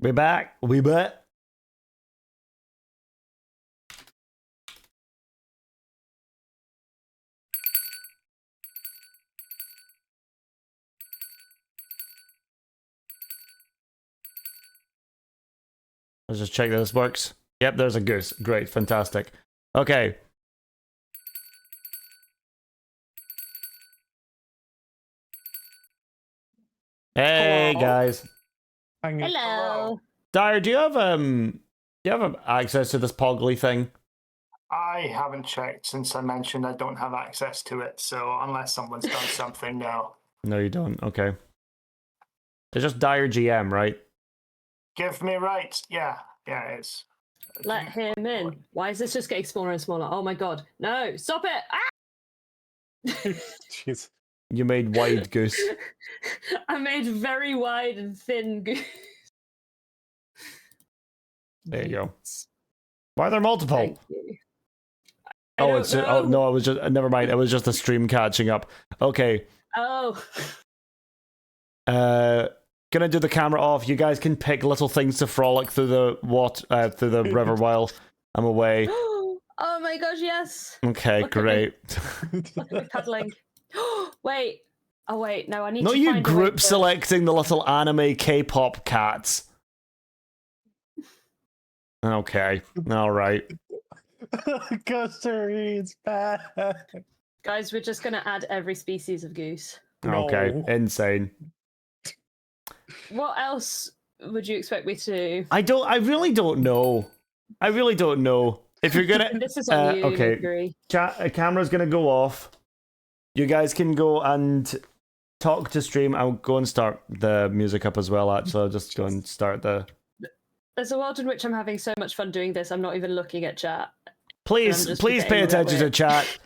We back. We back. Let's just check that this works. Yep, there's a goose. Great, fantastic. Okay. Hey Hello. guys. Hello. Dyer, do you have access to this Poggly thing? I haven't checked since I mentioned I don't have access to it, so unless someone's done something, no. No, you don't. Okay. It's just Dyer GM, right? Give me right. Yeah, it is. Let him in. Why is this just getting smaller and smaller? Oh my god. No, stop it! Ah! Jeez. You made wide goose. I made very wide and thin goose. There you go. Why are there multiple? Thank you. Oh, it's oh no, it was just never mind. It was just the stream catching up. Okay. Oh. Gonna do the camera off. You guys can pick little things to frolic through the through the river while I'm away. Oh my gosh, yes. Okay, Look at great. Look at me paddling. Wait. Oh wait, no, I need No, to you find a way group to- selecting the little anime K-pop cats. Okay, all right. Costa Reed's back. Guys, we're just gonna add every species of goose. Okay, No. insane. What else would you expect me to do? I really don't know. I really don't know. If you're gonna This is on you, okay. Nukieri. Camera's gonna go off. You guys can go and talk to stream. I'll go and start the music up as well, actually. I'll just go and start the... There's a world in which I'm having so much fun doing this, I'm not even looking at chat. Please just pay forgetting that attention to we're- chat.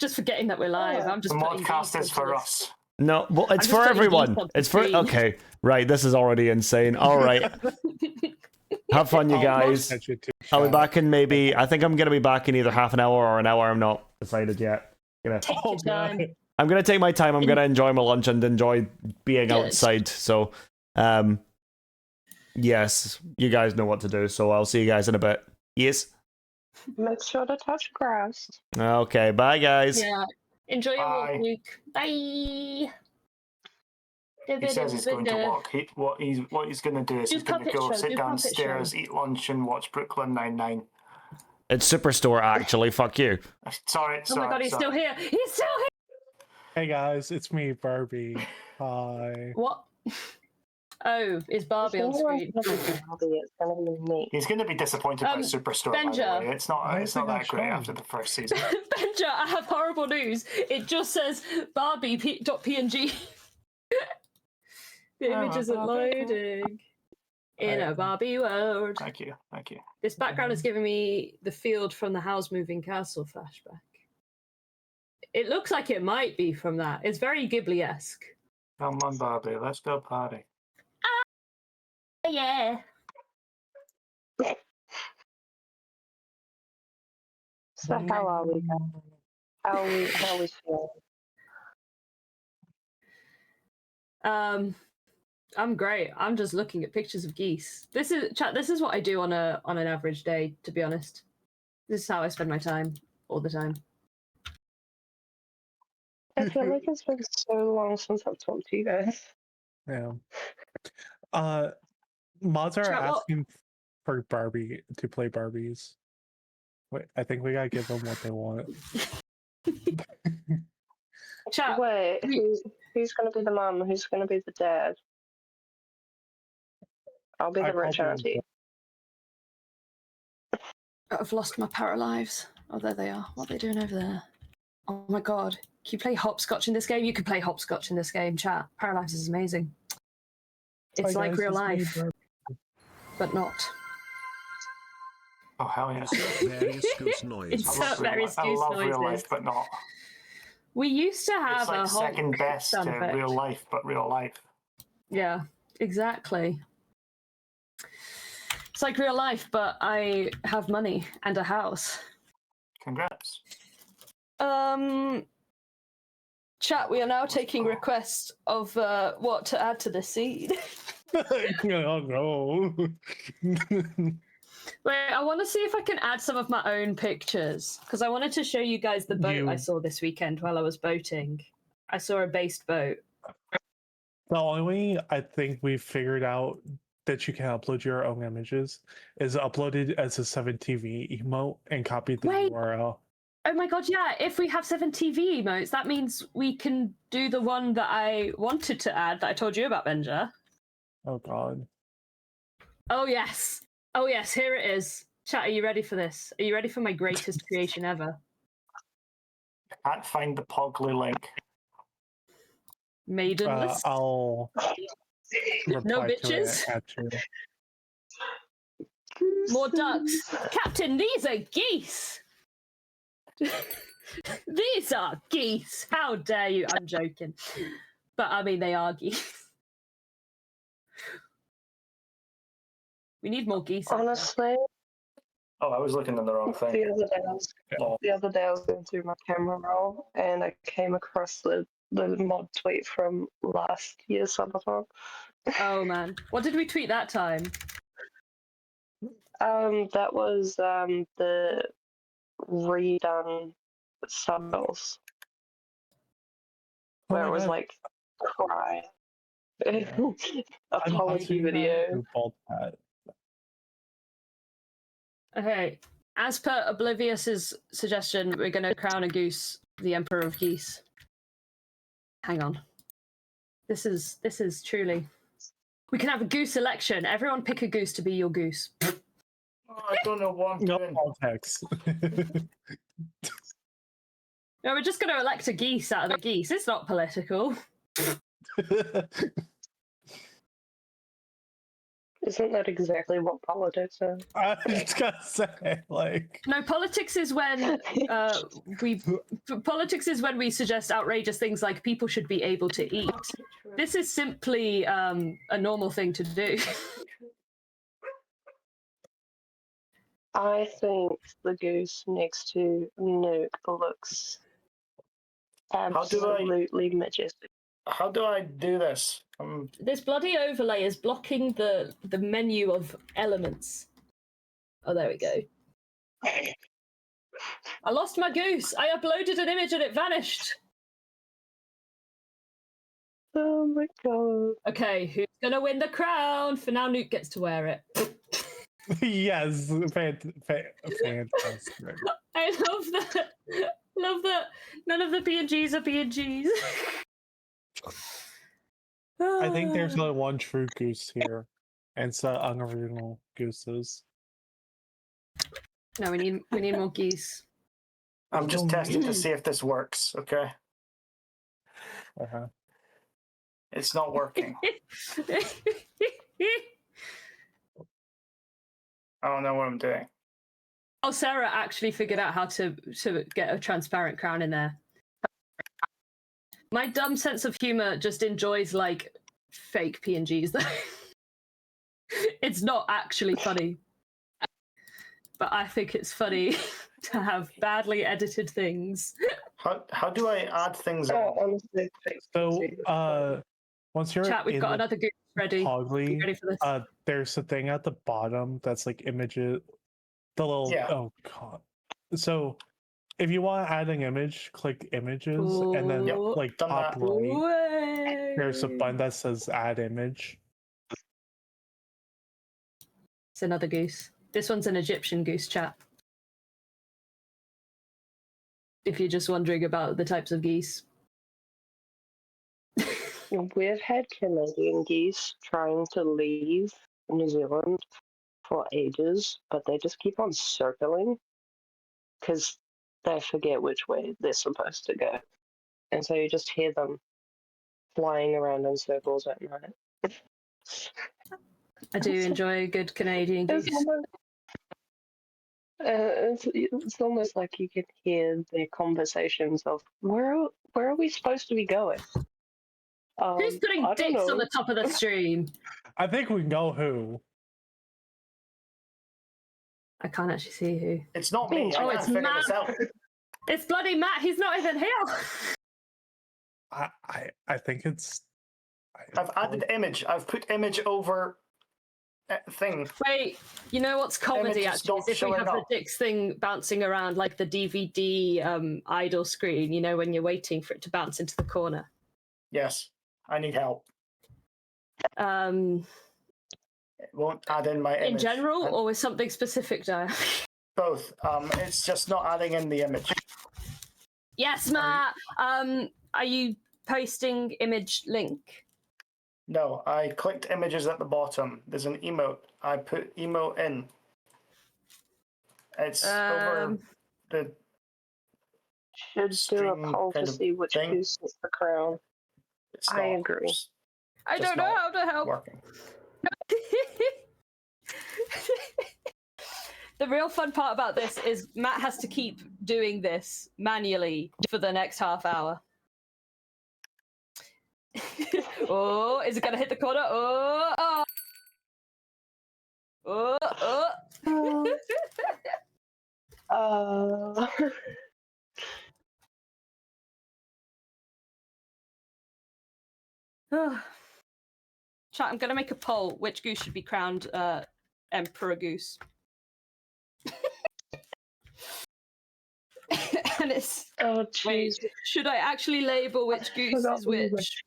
Just forgetting that we're live. I'm just The putting modcast geese is for onto this. us. No, well, it's just for putting everyone. geese onto It's for... stream. Okay, right, this is already insane. All right. Have fun, you I'll guys. catch you too, I'll be chat. back in maybe... I think I'm going to be back in either half an hour or an hour. I'm not decided yet. Take Oh, your time. God. I'm going to take my time. I'm going to enjoy my lunch and enjoy being Good. outside. So, yes, you guys know what to do. So I'll see you guys in a bit. Yes? Make sure to touch grass. Okay, bye, guys. Yeah. Enjoy your walk, Bye. Luke. Bye. He says he's going to walk. What he's going to do is Do he's going to puppet go show, sit do puppet downstairs, show. eat lunch, and watch Brooklyn Nine-Nine. It's Superstore, actually. Fuck you. Sorry. Oh my god, he's still here. He's still here. Hey guys, it's me, Barbie. Hi. What? Oh, is Barbie on screen? It's gonna be me. He's going to be disappointed by Superstore. By the Benja. way, it's not. Why It's is not it that not great showing? after the first season. Benja, I have horrible news. It just says Barbie.png. The Oh, image isn't Barbie. loading. In a Barbie world. Thank you. This background is giving me the field from the House Moving Castle flashback. It looks like it might be from that. It's very Ghibli-esque. Come on, Barbie. Let's go party. Yeah. So how are we? How are we feeling? I'm great. I'm just looking at pictures of geese. This is what I do on an average day, to be honest. This is how I spend my time all the time. I feel like it's been so long since I've talked to you guys. Yeah. Mods are Chat, what- asking for Barbie to play Barbies. Wait, I think we gotta give them what they want. Chat, Wait, who's gonna be the mum? Who's gonna be the dad? I'll be I the rich called auntie. I've lost my paralives. Oh, there they are. What are they doing over there? Oh my god. Can you play hopscotch in this game? You can play hopscotch in this game, chat. Paralives is amazing. It's Hi, like guys, real it's me, life, Barbie. but not. Oh hell yeah! Various goose noises. Insert various I goose love real noises. life, but not. We used to have It's like a whole second best to sound effect. real life, but real life. Yeah, exactly. It's like real life, but I have money and a house. Congrats. Chat, we are now taking requests of what to add to the scene. Oh no. Wait, I want to see if I can add some of my own pictures because I wanted to show you guys the boat I saw this weekend while I was boating. I saw a based boat. The only way I think we figured out that you can upload your own images is upload it as a 7TV emote and copy the Wait. URL. Oh my god, yeah, if we have 7 TV emotes, that means we can do the one that I wanted to add that I told you about, Benja. Oh god. Oh yes, here it is. Chat, are you ready for this? Are you ready for my greatest creation ever? Can't find the Pogly link. Maidenless? I'll No reply to bitches? it at you. More ducks. Captain, these are geese! These are geese! How dare you? I'm joking. But I mean, they are geese. We need more geese. Honestly, Oh, I was looking in the wrong thing. the other day I was going through my camera roll and I came across the mod tweet from last year's Subathon. Oh man. What did we tweet that time? That was the redone subtitles where it was like cry. Apology video. Okay. As per Oblivious's suggestion, we're going to crown a goose the Emperor of Geese. Hang on. This is truly... We can have a goose election. Everyone pick a goose to be your goose. Oh, I don't know what I'm No doing. context. No, we're just going to elect a geese out of the geese. It's not political. Isn't that exactly what politics is? I was gonna say, like, No, politics is when politics is when we suggest outrageous things like people should be able to eat. This is simply a normal thing to do. I think the goose next to Nuke looks absolutely majestic. How do I do this? This bloody overlay is blocking the menu of elements. Oh, there we go. I lost my goose. I uploaded an image and it vanished. Oh my god. Okay, who's gonna win the crown? For now, Nuke gets to wear it. yes, fantastic. I love that. Love that. None of the PNGs are PNGs. I think there's only one true goose here, and it's unoriginal gooses. No, we need more geese. I'm just testing to see if this works, okay? Uh-huh. It's not working. I don't know what I'm doing. Oh, Sarah actually figured out how to get a transparent crown in there. My dumb sense of humor just enjoys like fake PNGs though. It's not actually funny. But I think it's funny to have badly edited things. How do I add things in? Honestly, So, once you're Chat, we've in got the another goose ready. Pogly, Ready for this? there's a thing at the bottom that's like images. The little oh god. So if you want to add an image, click images, and then like top right, there's a button that says add image. It's another goose. This one's an Egyptian goose, chat. If you're just wondering about the types of geese. We've had Canadian geese trying to leave New Zealand for ages, but they just keep on circling because they forget which way they're supposed to go. And so you just hear them flying around in circles at night. I do enjoy a good Canadian goose. It's almost like you can hear their conversations of where are we supposed to be going? Who's putting dicks on the top of the stream? I think we know who. I can't actually see who. It's not me. Oh, I it's can't figure Matt. this out. It's bloody Matt. He's not even here. I think it's I've added image. I've put image over thing. Wait, you know what's comedy Image actually? Is stopped if we showing have the up. Dix thing bouncing around like the DVD idle screen, you know, when you're waiting for it to bounce into the corner. Yes, I need help. It won't add in my image. In general, or with something specific, Di? Both. It's just not adding in the image. Yes, Matt. Are you posting image link? No, I clicked images at the bottom. There's an emote. I put emote in. It's over the. Should do a poll to see which goose is the crown. I agree. I don't know how to help. Working. The real fun part about this is Matt has to keep doing this manually for the next half hour. Oh, is it going to hit the corner? Oh, oh. Oh, oh. Chat, I'm going to make a poll. Which goose should be crowned Emperor Goose? And it's... Oh, jeez. Should I actually label which goose is which?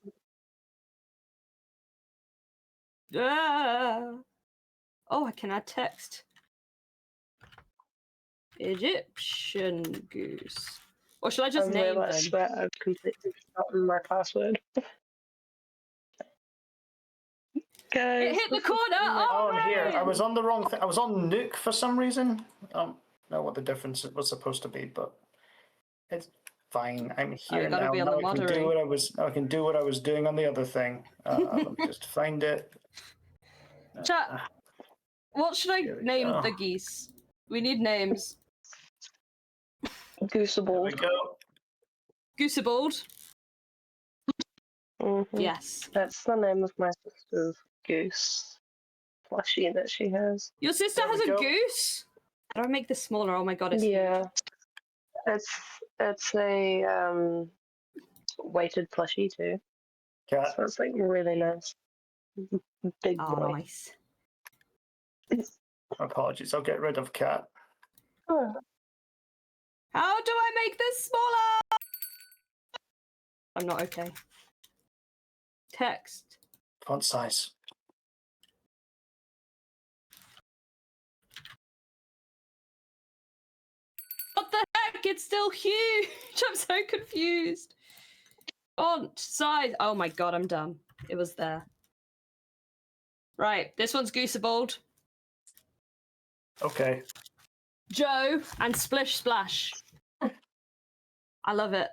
Ah. Oh, I can add text. Egyptian goose. Or should I just name them? I swear I've completely forgotten my password. Guys, it hit the corner! Oh, and here. I was on the wrong thing. I was on Nuke for some reason. I don't know what the difference was supposed to be, but it's fine. I'm here now. Now I can do what I was. Now I can do what I was doing on the other thing. Let me just find it. Chat. What should I name the geese? We need names. Gooseball. There we go. Goosebald. Mm-hmm. Yes. That's the name of my sister's goose plushie that she has. Your sister has a goose? How do I make this smaller? Oh my god, it's huge. It's a weighted plushie too. Cat. So it's like really nice. Big boy. Nice. Apologies, I'll get rid of cat. Oh. How do I make this smaller? I'm not okay. Text. Font size. What the heck? It's still huge. I'm so confused. Font size. Oh my god, I'm done. It was there. Right, this one's Goosebald. Okay. Joe and Splish Splash. I love it.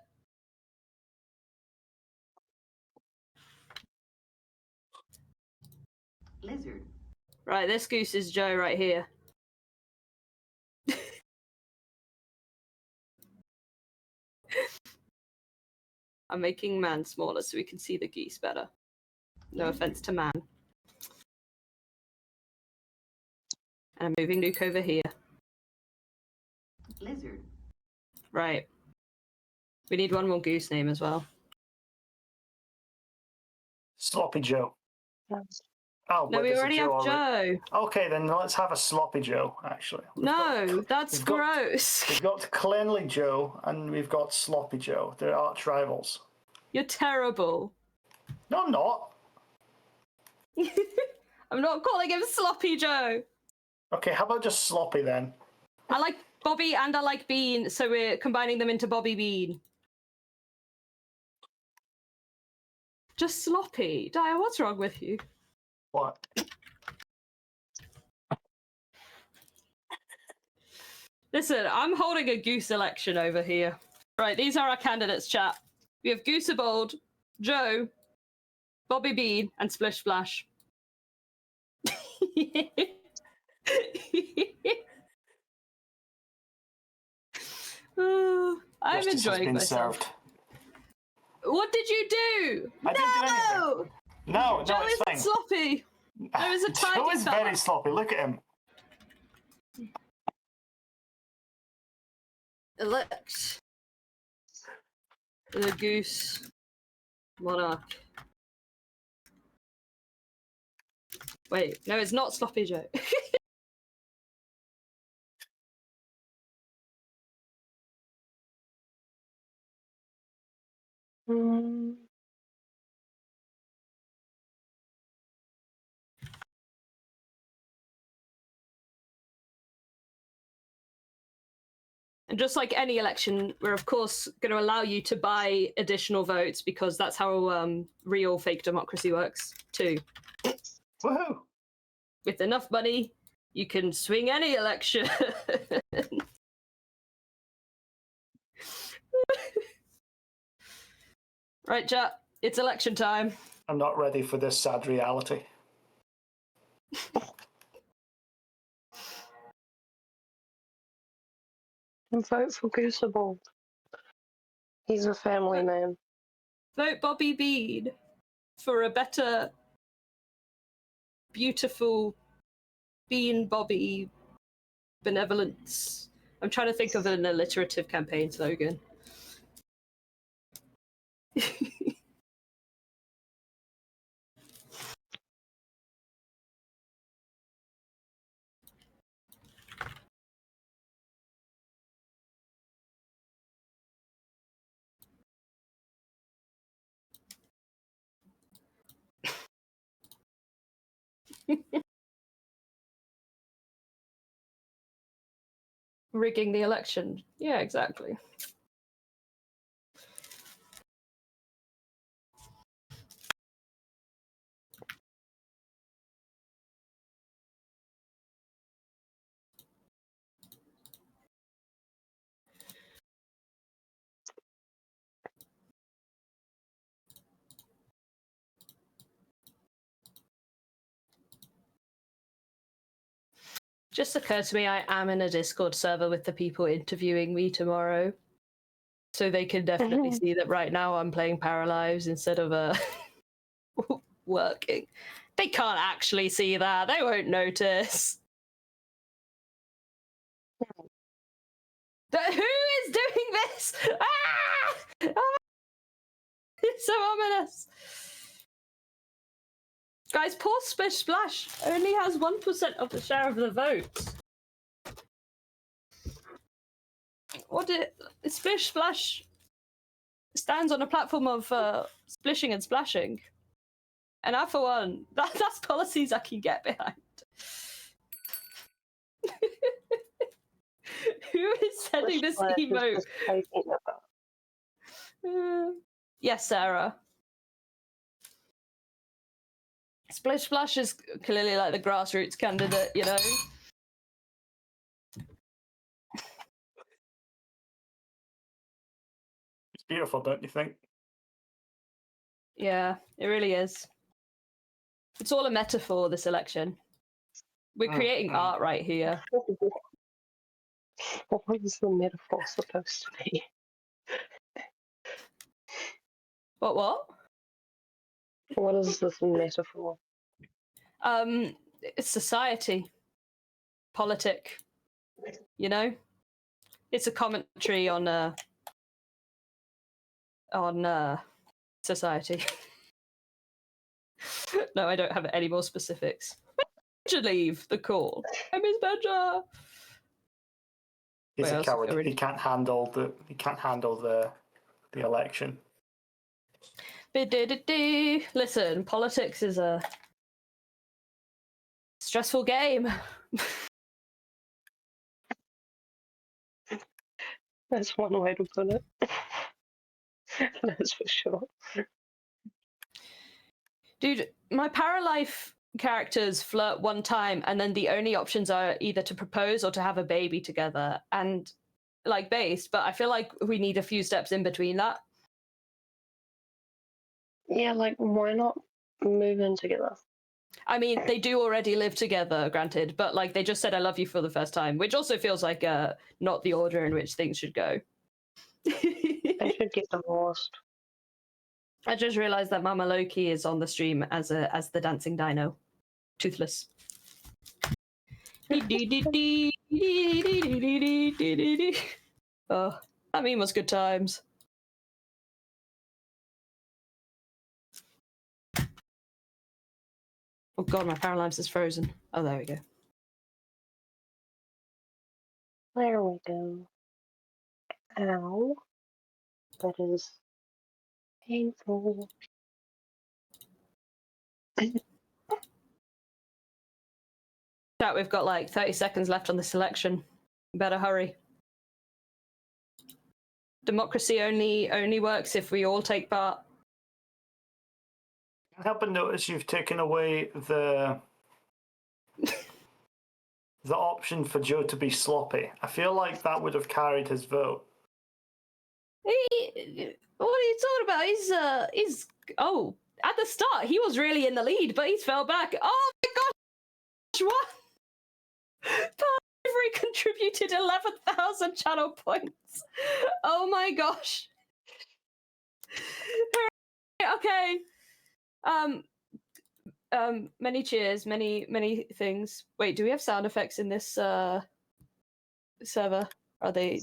Lizard. Right, this goose is Joe right here. I'm making man smaller so we can see the geese better. No offense to man. And I'm moving Nuke over here. Lizard. Right. We need one more goose name as well. Sloppy Joe. Oh, no, we already have Joe. Okay, then let's have a Sloppy Joe, actually. That's gross. We've got Cleanly Joe and we've got Sloppy Joe. They're arch rivals. You're terrible. No, I'm not. I'm not calling him Sloppy Joe. Okay, how about just Sloppy then? I like Bobby and I like Bean, so we're combining them into Bobby Bean. Just Sloppy. Dia, what's wrong with you? What? Listen, I'm holding a goose election over here. Right, these are our candidates, chat. We have Goosebald, Joe, Bobby Bean, and Splish Splash. I'm enjoying myself. Served. What did you do? I didn't do anything. No, Joe it's fine. Sloppy. There is a tidy Joe is very sloppy. Look at him. Elect the goose monarch. Wait, no, it's not Sloppy Joe. And just like any election, we're of course going to allow you to buy additional votes because that's how real fake democracy works too. Woohoo! With enough money, you can swing any election. Right, chat. It's election time. I'm not ready for this sad reality. And vote for Gooseball. He's a family man. Vote Bobby Bean for a better, beautiful Bean Bobby benevolence. I'm trying to think of an alliterative campaign slogan. Rigging the election. Yeah, exactly. Just occurred to me I am in a Discord server with the people interviewing me tomorrow. So they can definitely see that right now I'm playing Paralives instead of working. They can't actually see that. They won't notice. Who is doing this? Ah! Ah! It's so ominous. Guys, poor Splish Splash only has 1% of the share of the vote. Splish Splash stands on a platform of splishing and splashing. And I, for one, that's policies I can get behind. Who is sending this emote? Yes, Sarah. Splish Splash is clearly like the grassroots candidate, you know? It's beautiful, don't you think? Yeah, it really is. It's all a metaphor, this election. We're creating art right here. What is the metaphor supposed to be? What? What is this metaphor? It's society. Politic. You know? It's a commentary on society. No, I don't have any more specifics. Should leave the call. I miss Benja. He's a coward. He can't handle the election. Listen, politics is a stressful game. That's one way to put it. That's for sure. Dude, my Paralife characters flirt one time and then the only options are either to propose or to have a baby together. And like based, but I feel like we need a few steps in between that. Yeah, like why not move in together? I mean, they do already live together, granted, but like they just said I love you for the first time, which also feels like not the order in which things should go. They should get divorced. I just realized that Mama Loki is on the stream as the dancing dino. Toothless. Oh, that meme was good times. Oh god, my Parallax is frozen. Oh, there we go. There we go. Ow. That is painful. Chat, we've got like 30 seconds left on the selection. Better hurry. Democracy only works if we all take part. I can't help but notice you've taken away the option for Joe to be sloppy. I feel like that would have carried his vote. What are you talking about? He's oh, at the start he was really in the lead, but he's fell back. Oh my gosh, what? Ivory contributed 11,000 channel points. Oh my gosh. Okay. Many cheers, many things. Wait, do we have sound effects in this server? Are they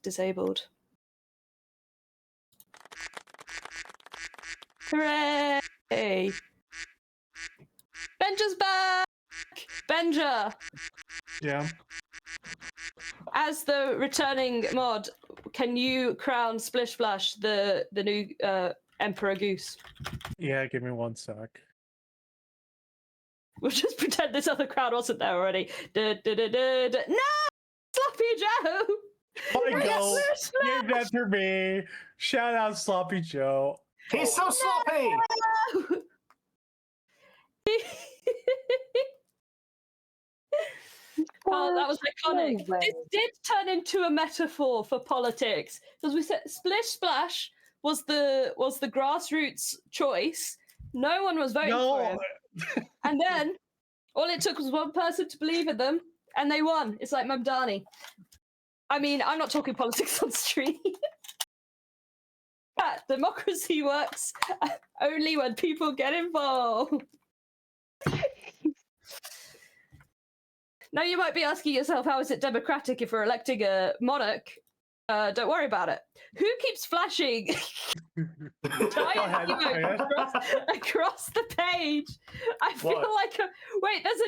disabled? Hooray! Benja's back! Benja! Yeah. As the returning mod, can you crown Splish Splash the new Emperor Goose? Yeah, give me 1 sec. We'll just pretend this other crown wasn't there already. No! Sloppy Joe! My goal! Give that for me! Shout out Sloppy Joe. He's so sloppy! No! Oh, that was iconic. This did turn into a metaphor for politics, because we said Splish Splash was the grassroots choice. No one was voting for him, and then all it took was one person to believe in them, and they won. It's like Mamdani. I mean, I'm not talking politics on stream. Democracy works only when people get involved. Now you might be asking yourself, how is it democratic if we're electing a monarch? Don't worry about it. Who keeps flashing giant across the page? I feel like wait, there's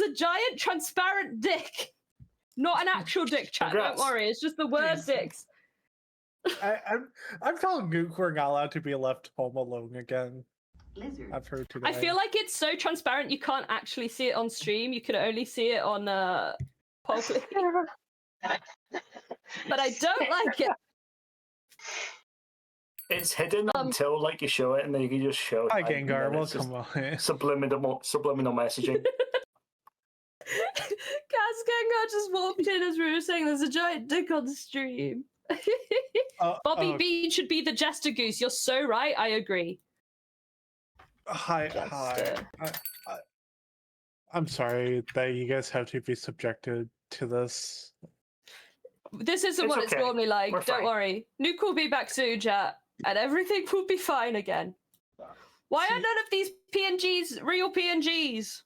a giant transparent dick. Not an actual dick, chat. Don't worry, it's just the word dicks. I'm telling Gook we're not allowed to be left home alone again. Lizard. I've heard today. I feel like it's so transparent you can't actually see it on stream. You can only see it on public. But I don't like it. It's hidden until like you show it, and then you can just show it. Hi Gengar, welcome on. Subliminal messaging. Gengar just walked in as we were saying there's a giant dick on the stream. Bobby Bean should be the Jester Goose. You're so right. I agree. Hi. I'm sorry that you guys have to be subjected to this. This isn't what it's normally like. Don't worry. Nuke will be back soon, chat, and everything will be fine again. Why are none of these PNGs real PNGs?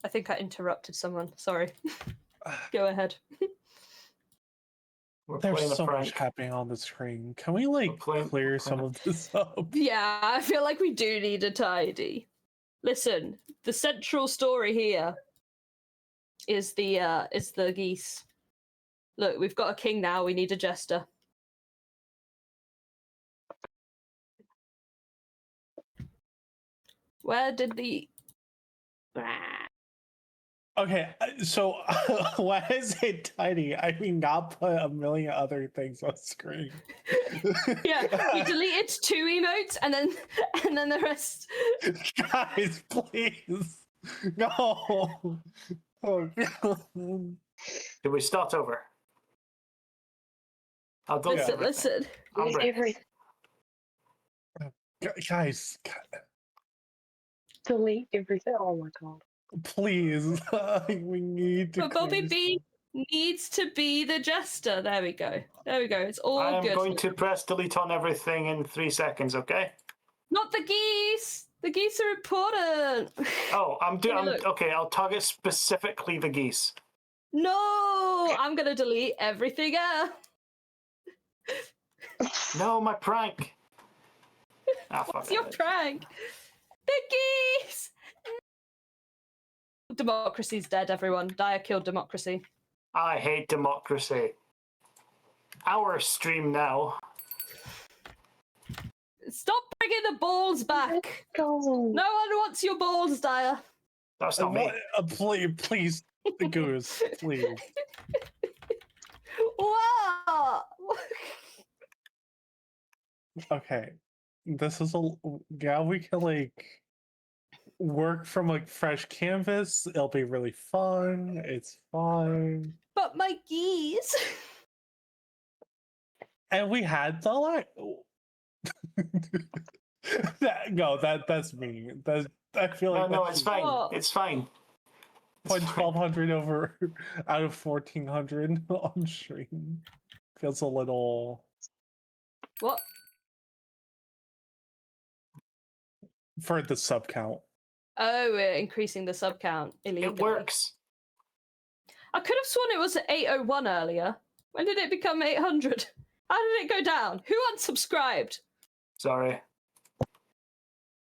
I think I interrupted someone. Sorry. Go ahead. There's so much happening on the screen. Can we clear some of this up? Yeah, I feel like we do need a tidy. Listen, the central story here is the geese. Look, we've got a king now. We need a jester. Where did the? Okay, so when I say tiny, I mean not put a million other things on screen. Yeah, you deleted 2 emotes and then the rest. Guys, please, no. Oh, can we start over? I'll listen. Guys, delete everything. Oh my god. Please, we need to. But Bobby B needs to be the jester. There we go. It's all good. I'm going to press delete on everything in 3 seconds. Okay. Not the geese. The geese are important. Oh, okay. I'll target specifically the geese. No, I'm gonna delete everything else. No, my prank. What's your prank? Piggies! Democracy's dead, everyone. Dyer killed democracy. I hate democracy. Our stream now. Stop bringing the balls back. No one wants your balls, Dyer. That's not me. Please, Goose, please. Wow. Okay, this is we can like work from like fresh canvas. It'll be really fun. It's fine. But my geese. And we had the like. That's me. I feel like no, it's fine. Oh. It's fine. 1200 over out of 1400 on stream feels a little. What? For the sub count. Oh, we're increasing the sub count illegally. It works. I could have sworn it was at 801 earlier. When did it become 800? How did it go down? Who unsubscribed? Sorry.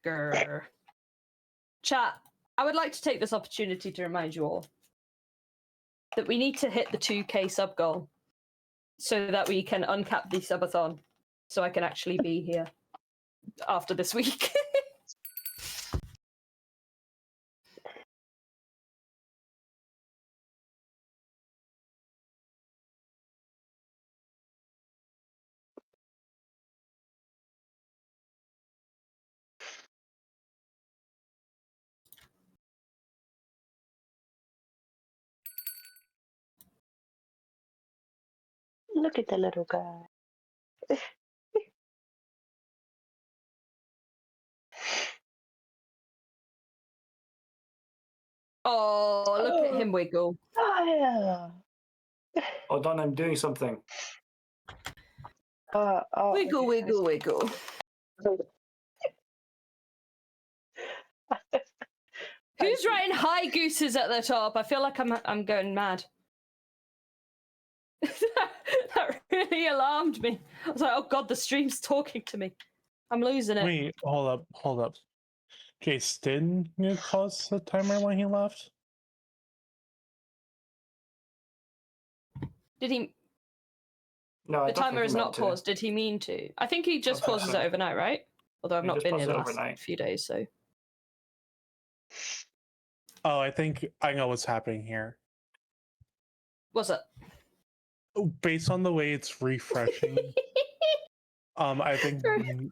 Grr. Chat, I would like to take this opportunity to remind you all that we need to hit the 2k sub goal so that we can uncap the subathon so I can actually be here after this week. Look at the little guy. Oh, look at him wiggle. Oh, yeah. Hold on, I'm doing something. Wiggle, wiggle, wiggle. Who's writing "Hi Gooses" at the top? I feel like I'm going mad. That really alarmed me. I was like, oh god, the stream's talking to me. I'm losing it. Wait, hold up. Jace, didn't you pause the timer when he left? Did he? No, the timer is not paused. Did he mean to? I think he just pauses it overnight, right? Although I've not been here the last few days, so. Oh, I think I know what's happening here. What's it? Based on the way it's refreshing, I think the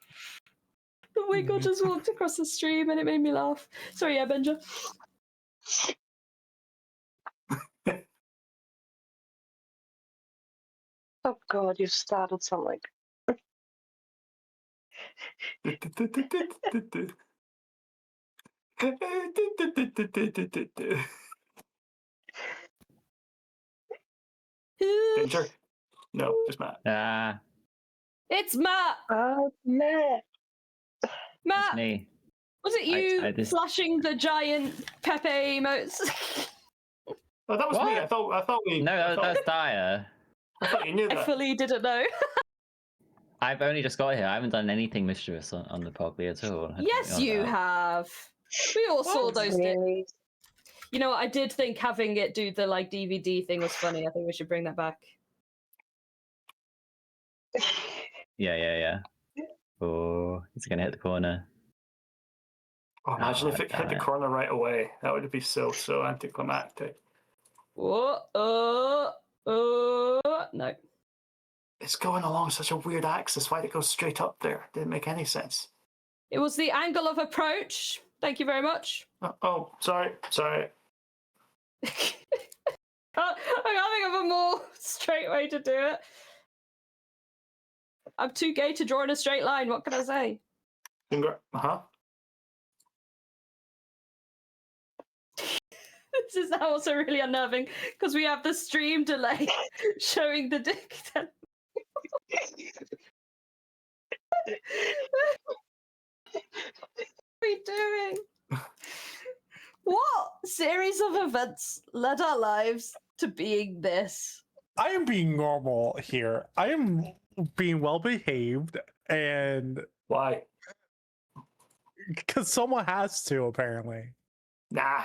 wiggle just walked across the stream and it made me laugh. Sorry, yeah, Benja. Oh god, you started something. Danger? No, just Matt. It's Matt. Matt. Matt. It's me. Was it you flashing the giant Pepe emotes? Oh, that was me. I thought we. No, that was Dyer. I thought you knew that. I fully didn't know. I've only just got here. I haven't done anything mischievous on the Pogly at all. Yes, you have. We all saw those. You know what? I did think having it do the like DVD thing was funny. I think we should bring that back. Yeah. Oh, it's gonna hit the corner. Oh, imagine if it hit the corner right away. That would be so anticlimactic. No. It's going along such a weird axis. Why'd it go straight up there? Didn't make any sense. It was the angle of approach. Thank you very much. Oh, sorry. I can't think of a more straight way to do it. I'm too gay to draw in a straight line. What can I say? This is now also really unnerving because we have the stream delay showing the dick. What are we doing? What series of events led our lives to being this? I am being normal here. I am being well behaved, and why? Because someone has to, apparently. Nah.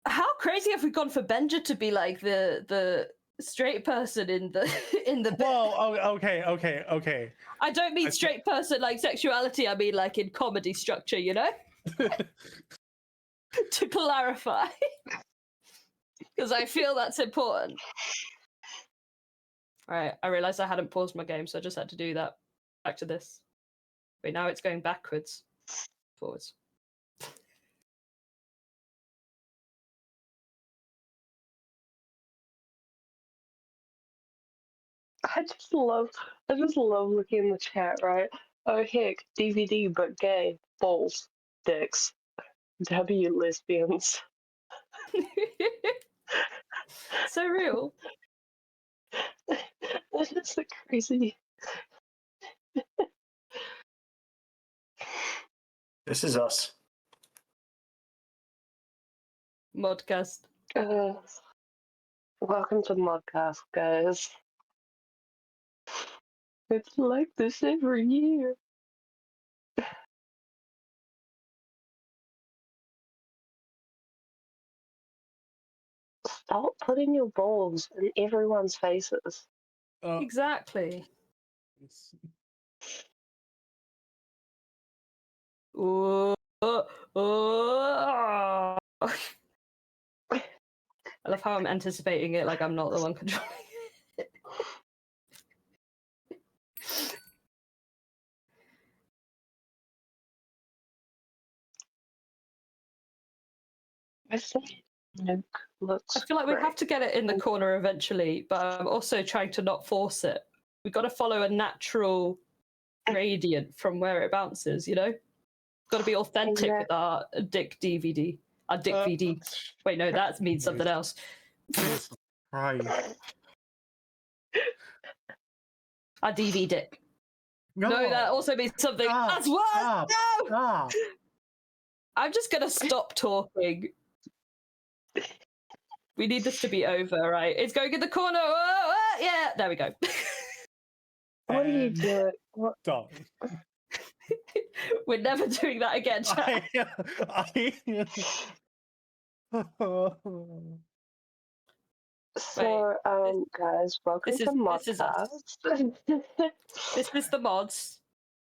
How crazy have we gone for Benja to be like the straight person in the bit? Well, okay. I don't mean straight person like sexuality. I mean like in comedy structure, you know. To clarify, because I feel that's important. All right, I realized I hadn't paused my game, so I just had to do that. Back to this. Wait, now it's going backwards, forwards. I just love looking in the chat, right? Oh heck, DVD but gay, balls, dicks, W lesbians. So real. That is so crazy. This is us. Modcast. Welcome to Modcast, guys. It's like this every year. Stop putting your balls in everyone's faces. Exactly. Ooh, I love how I'm anticipating it like I'm not the one controlling it. I think Nuke looks I feel like we great. have to get it in the corner eventually, but I'm also trying to not force it. We've got to follow a natural gradient from where it bounces, you know? Got to be authentic with our Dick DVD. Our Dick VD. Wait, no, that means something else. Right. Our DV Dick. No, that also means something as well. No! I'm just going to stop talking. We need this to be over, right? It's going in the corner. Yeah, there we go. What are you doing? What? Done. We're never doing that again, chat. So, guys, welcome to Modcast. This is the mods.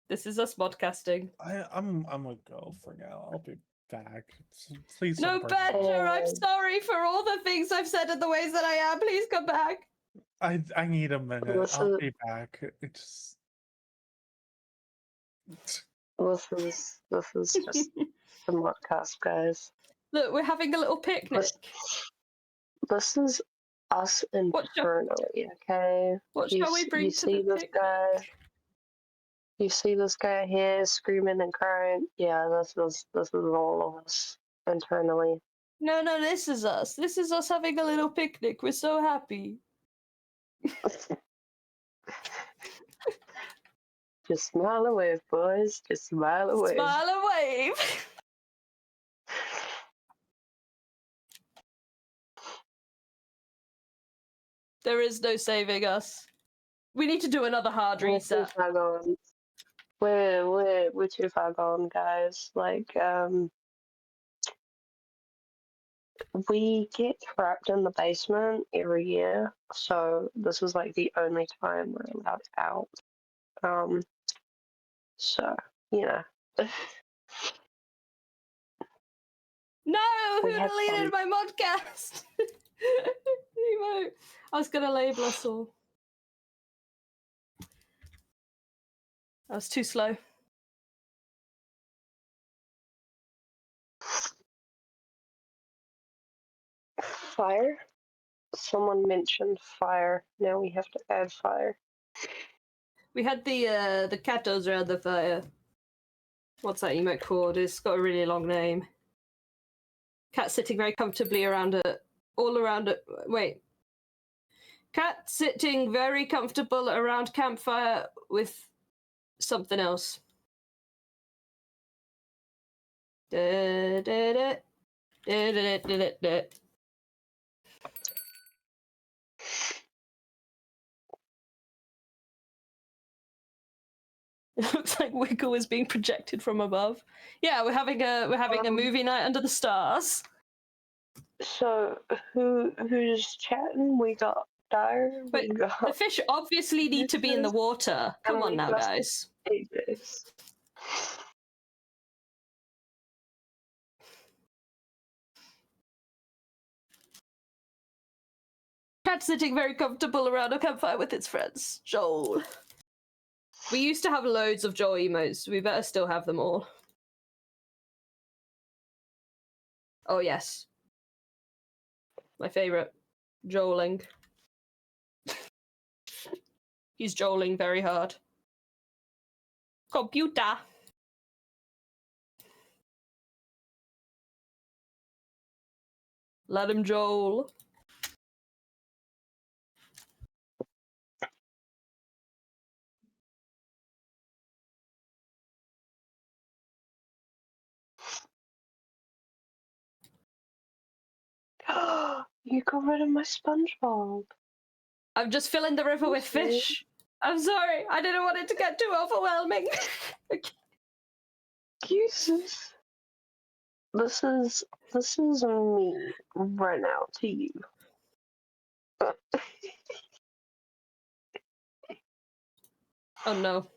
This is us modcasting. I'm gonna go for now. I'll be back. Please. No, Badger, I'm sorry for all the things I've said and the ways that I am. Please come back. I need a minute. I'll be back. It's this is just the Modcast, guys. Look, we're having a little picnic. This is us internally, okay? What shall we bring to the picnic? You see this guy here screaming and crying? Yeah, this is all of us internally. No, this is us. This is us having a little picnic. We're so happy. Just smile and wave, boys. Just smile and wave. Smile and wave. There is no saving us. We need to do another hard reset. We're too far gone, guys. Like, we get trapped in the basement every year, so this is like the only time we're allowed out. So, you know. No, who deleted my modcast? I was gonna label us all. I was too slow. Fire? Someone mentioned fire. Now we have to add fire. We had the catos around the fire. What's that emote called? It's got a really long name. Cat sitting very comfortably around it. All around it. Wait. Cat sitting very comfortable around campfire with something else. Da, da, da. Da, da, da, da, da. It looks like Wiggle is being projected from above. Yeah, we're having a movie night under the stars. So who's chatting? We got Dire. Wait, the fish obviously need to be in the water. Come on now, guys. Ages. Cat sitting very comfortable around a campfire with its friends. Joel. We used to have loads of Joel emotes. We better still have them all. Oh, yes. My favourite. Joeling. He's joeling very hard. Computer. Let him joel. You got rid of my SpongeBob. I'm just filling the river with fish. I'm sorry. I didn't want it to get too overwhelming. Jesus. This is me right now to you. Oh no.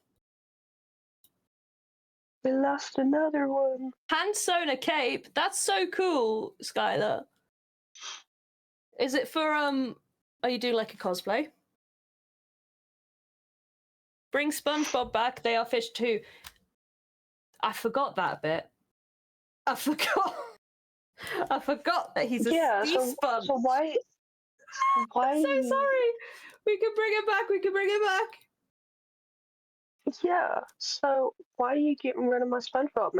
We lost another one. Hand sewn a cape. That's so cool, Skylar. Is it for are you doing like a cosplay? Bring SpongeBob back, they are fish too. I forgot that bit. I forgot that he's a sea sponge. So why I'm so sorry. We can bring it back. Yeah, so why are you getting rid of my SpongeBob,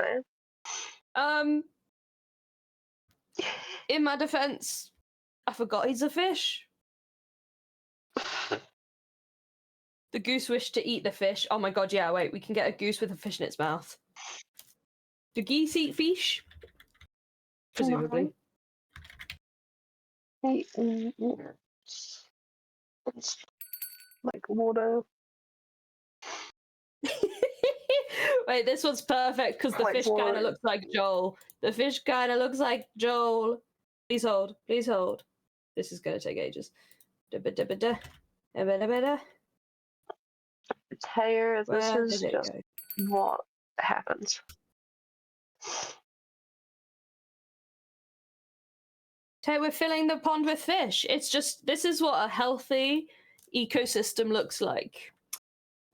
man? In my defense, I forgot he's a fish. The goose wished to eat the fish. Oh my god, yeah, wait, we can get a goose with a fish in its mouth. Do geese eat fish? Presumably. It's like water. Wait, this one's perfect because the fish kind of looks like Joel. The fish kind of looks like Joel. Please hold. This is going to take ages. Taylor, this is just what happens. Taylor, we're filling the pond with fish. It's just, this is what a healthy ecosystem looks like.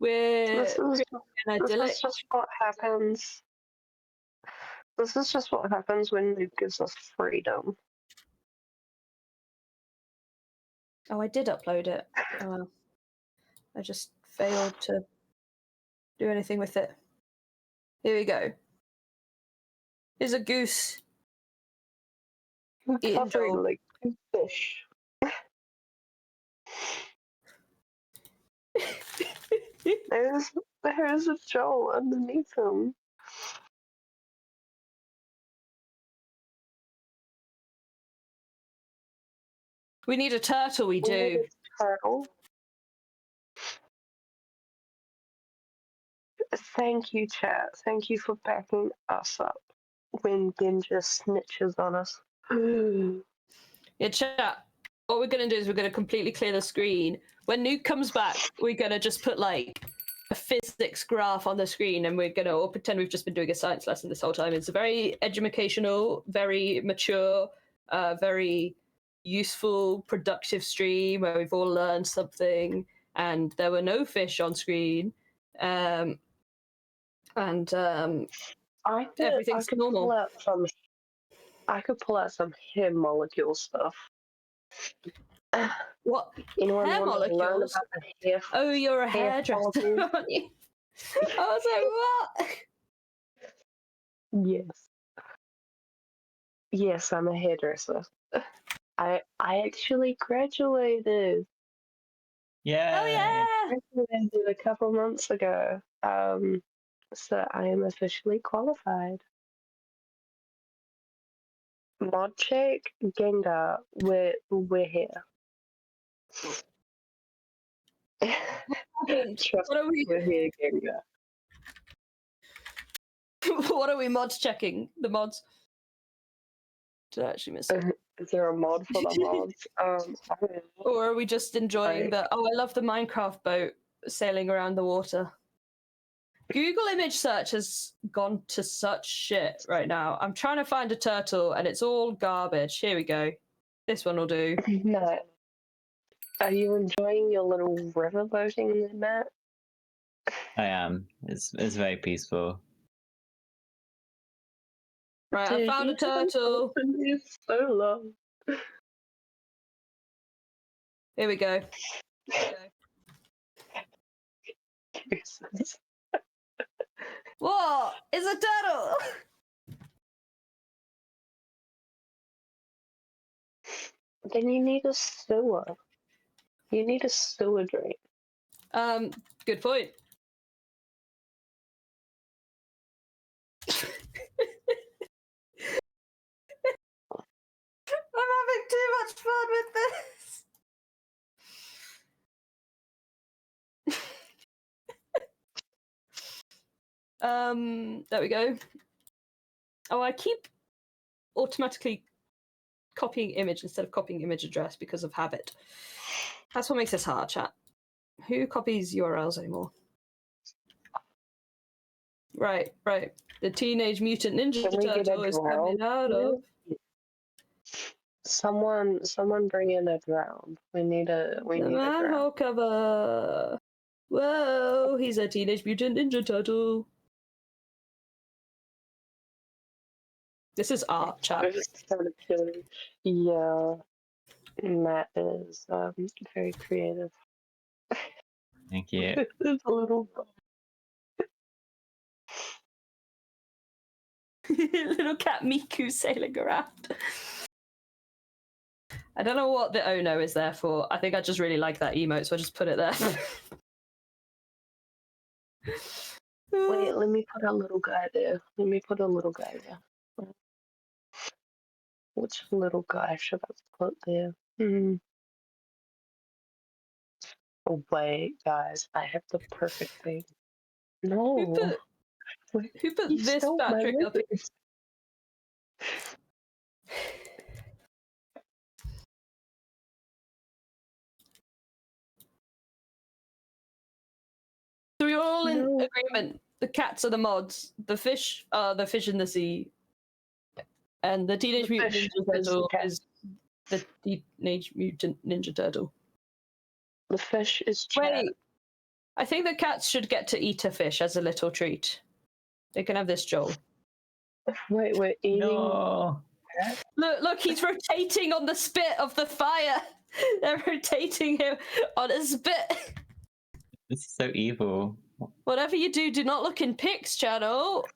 This is just what happens. This is just what happens when Luke gives us freedom. Oh, I did upload it. I just failed to do anything with it. Here we go. Here's a goose. Eating Joel. Like fish. There's a Joel underneath him. We need a turtle, we do. Need a turtle. Thank you, chat. Thank you for backing us up when Genja snitches on us. Yeah, chat. What we're going to do is we're going to completely clear the screen. When Nuke comes back, we're going to just put like a physics graph on the screen and we're going to pretend we've just been doing a science lesson this whole time. It's a very educational, very mature, very useful, productive stream where we've all learned something and there were no fish on screen. Everything's normal. I could pull out some hair molecule stuff. What? Anyone hair molecules? Oh, you're a hairdresser, aren't you? I was like, what? Yes, I'm a hairdresser. I actually graduated. Yeah. Oh yeah. I graduated a couple months ago. So I am officially qualified. Mod check, Gengar, we're here. Trust What are we? We're here, Gengar. What are we mods checking? The mods. Did I actually miss it? Is there a mod for the mods? Or are we just enjoying the? Oh, I love the Minecraft boat sailing around the water. Google image search has gone to such shit right now. I'm trying to find a turtle and it's all garbage. Here we go. This one will do. No. Are you enjoying your little river boating, Matt? I am. It's very peaceful. Right, I found a turtle. It's so long. Here we go. What? It's a turtle! Then you need a sewer. You need a sewer drain. Good point. I'm having too much fun with this. There we go. Oh, I keep automatically copying image instead of copying image address because of habit. That's what makes this hard, chat. Who copies URLs anymore? Right. The Teenage Mutant Ninja Turtle is coming out of. Someone bring in a drown. We need a manhole cover. Whoa, he's a Teenage Mutant Ninja Turtle. This is art, chat. Yeah, Matt is very creative. Thank you. It's a little. Little cat Miku sailing around. I don't know what the oh no is there for. I think I just really like that emote, so I just put it there. Wait, let me put a little guy there. Which little guy should I put there? Oh, wait, guys, I have the perfect thing. No. Who put this Patrick up here? So we're all in agreement. The cats are the mods. The fish are the fish in the sea. And the Teenage Mutant Ninja Turtle is the Teenage Mutant Ninja Turtle. The fish is chat. Wait, I think the cats should get to eat a fish as a little treat. They can have this, Joel. Wait, we're eating. No. Look, he's rotating on the spit of the fire. They're rotating him on a spit. This is so evil. Whatever you do, do not look in Pix channel.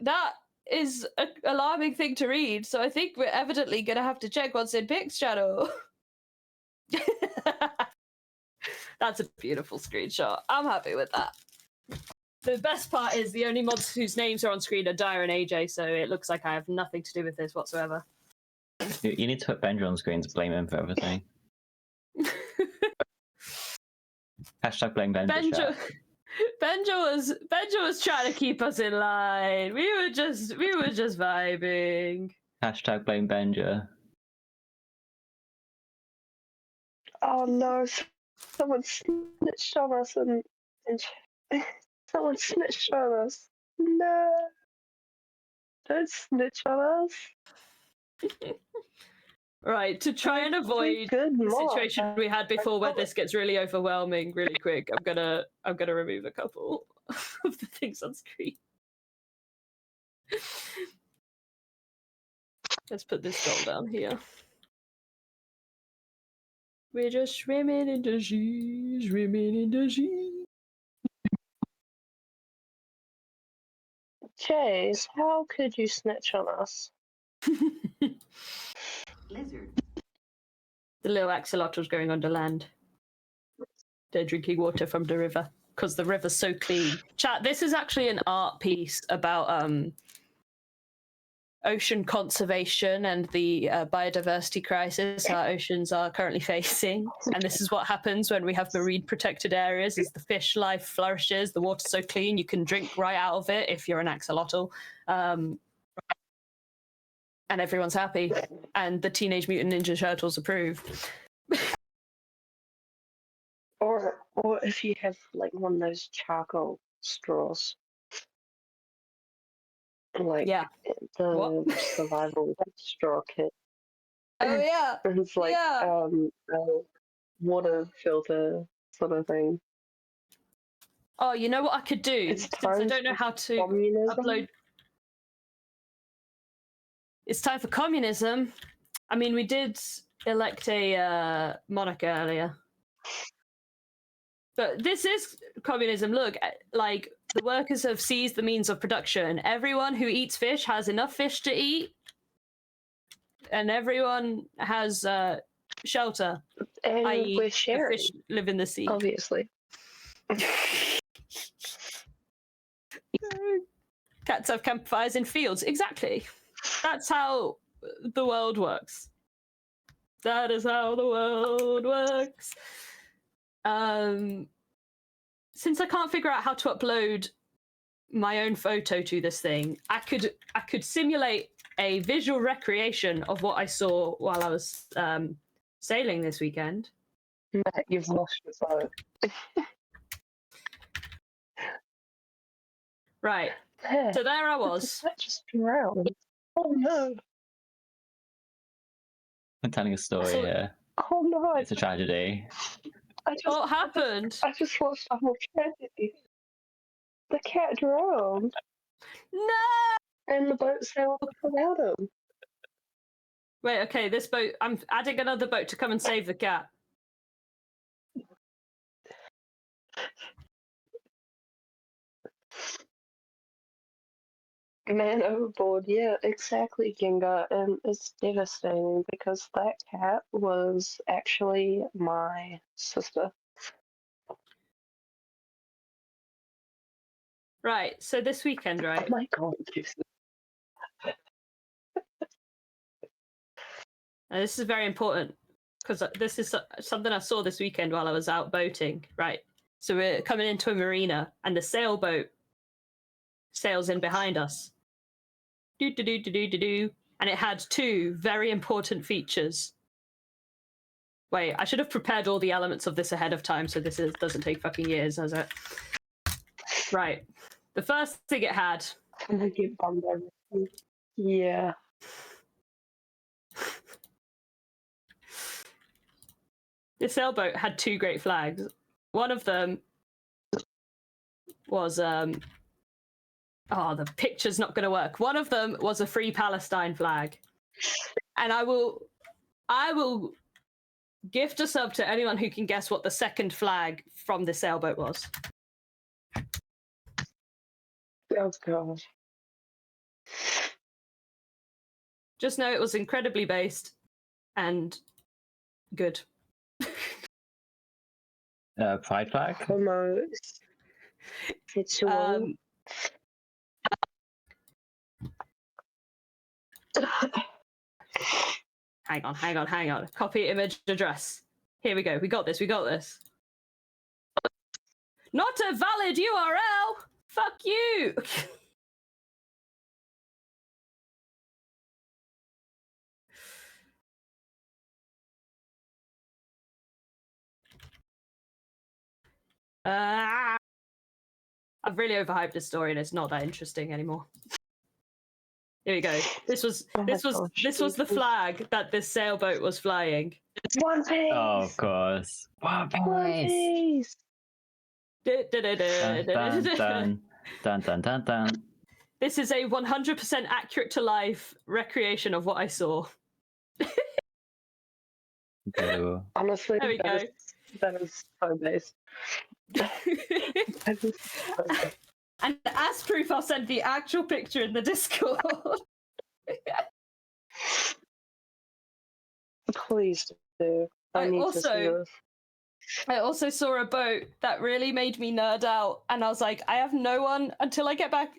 That is an alarming thing to read, so I think we're evidently going to have to check what's in Pix channel. That's a beautiful screenshot. I'm happy with that. The best part is the only mods whose names are on screen are Dyer and AJ, so it looks like I have nothing to do with this whatsoever. You need to put Benja on screen to blame him for everything. Hashtag blame Benja. Benja was trying to keep us in line. We were just vibing. Hashtag blame Benja. Oh no! Someone snitched on us and someone snitched on us. No! Don't snitch on us. Right, to try and avoid the situation we had before where this gets really overwhelming really quick, I'm gonna remove a couple of the things on screen. Let's put this doll down here. We're just swimming in the sea, swimming in the sea. Chase, how could you snitch on us? Lizard. The little axolotl going under land. They're drinking water from the river because the river's so clean. Chat, this is actually an art piece about ocean conservation and the biodiversity crisis our oceans are currently facing. And this is what happens when we have marine protected areas, is the fish life flourishes, the water's so clean you can drink right out of it if you're an axolotl. And everyone's happy. And the Teenage Mutant Ninja Turtles approve. Or if you have like one of those charcoal straws. Like the survival straw kit. Oh yeah. It's like a water filter sort of thing. Oh, you know what I could do? Since I don't know how to upload. It's time for communism. I mean, we did elect a monarch earlier. But this is communism. Look, like, the workers have seized the means of production. Everyone who eats fish has enough fish to eat. And everyone has shelter. And we're sharing. Fish live in the sea. Obviously. Cats have campfires in fields. Exactly. That's how the world works. That is how the world works. Since I can't figure out how to upload my own photo to this thing, I could simulate a visual recreation of what I saw while I was sailing this weekend. Matt, you've lost your phone. Right. So there I was. That just drowned. Oh no. I'm telling a story here. Oh no. It's a tragedy. What happened? I just watched a whole tragedy. The cat drowned. No! And the boat sailed without him. Wait, okay, this boat... I'm adding another boat to come and save the cat. Man overboard, yeah, exactly, Ginga, and it's devastating because that cat was actually my sister. Right, so this weekend, right? Oh my god, this is very important because this is something I saw this weekend while I was out boating, right? So we're coming into a marina and the sailboat sails in behind us. Do-do-do-do-do-do-do. And it had two very important features. Wait, I should have prepared all the elements of this ahead of time so this doesn't take fucking years, does it? Right. The first thing it had... I'm gonna get bummed everything. Yeah. The sailboat had two great flags. One of them was... Oh, the picture's not going to work. One of them was a Free Palestine flag. And I will gift a sub to anyone who can guess what the second flag from the sailboat was. Oh, God. Just know it was incredibly based and good. Pride flag? Almost. It's Hang on. Copy image address. Here we go. We got this. Not a valid URL! Fuck you! I've really overhyped this story and it's not that interesting anymore. Here we go. This was the flag that this sailboat was flying. One Piece. Oh, of course. One Piece. Dun, dun, dun, dun, dun. This is a 100% accurate to life recreation of what I saw. Honestly, there we go. That is so based. And as proof, I'll send the actual picture in the Discord. Please do. I need to see this. I also saw a boat that really made me nerd out, and I was like, I have no one until I get back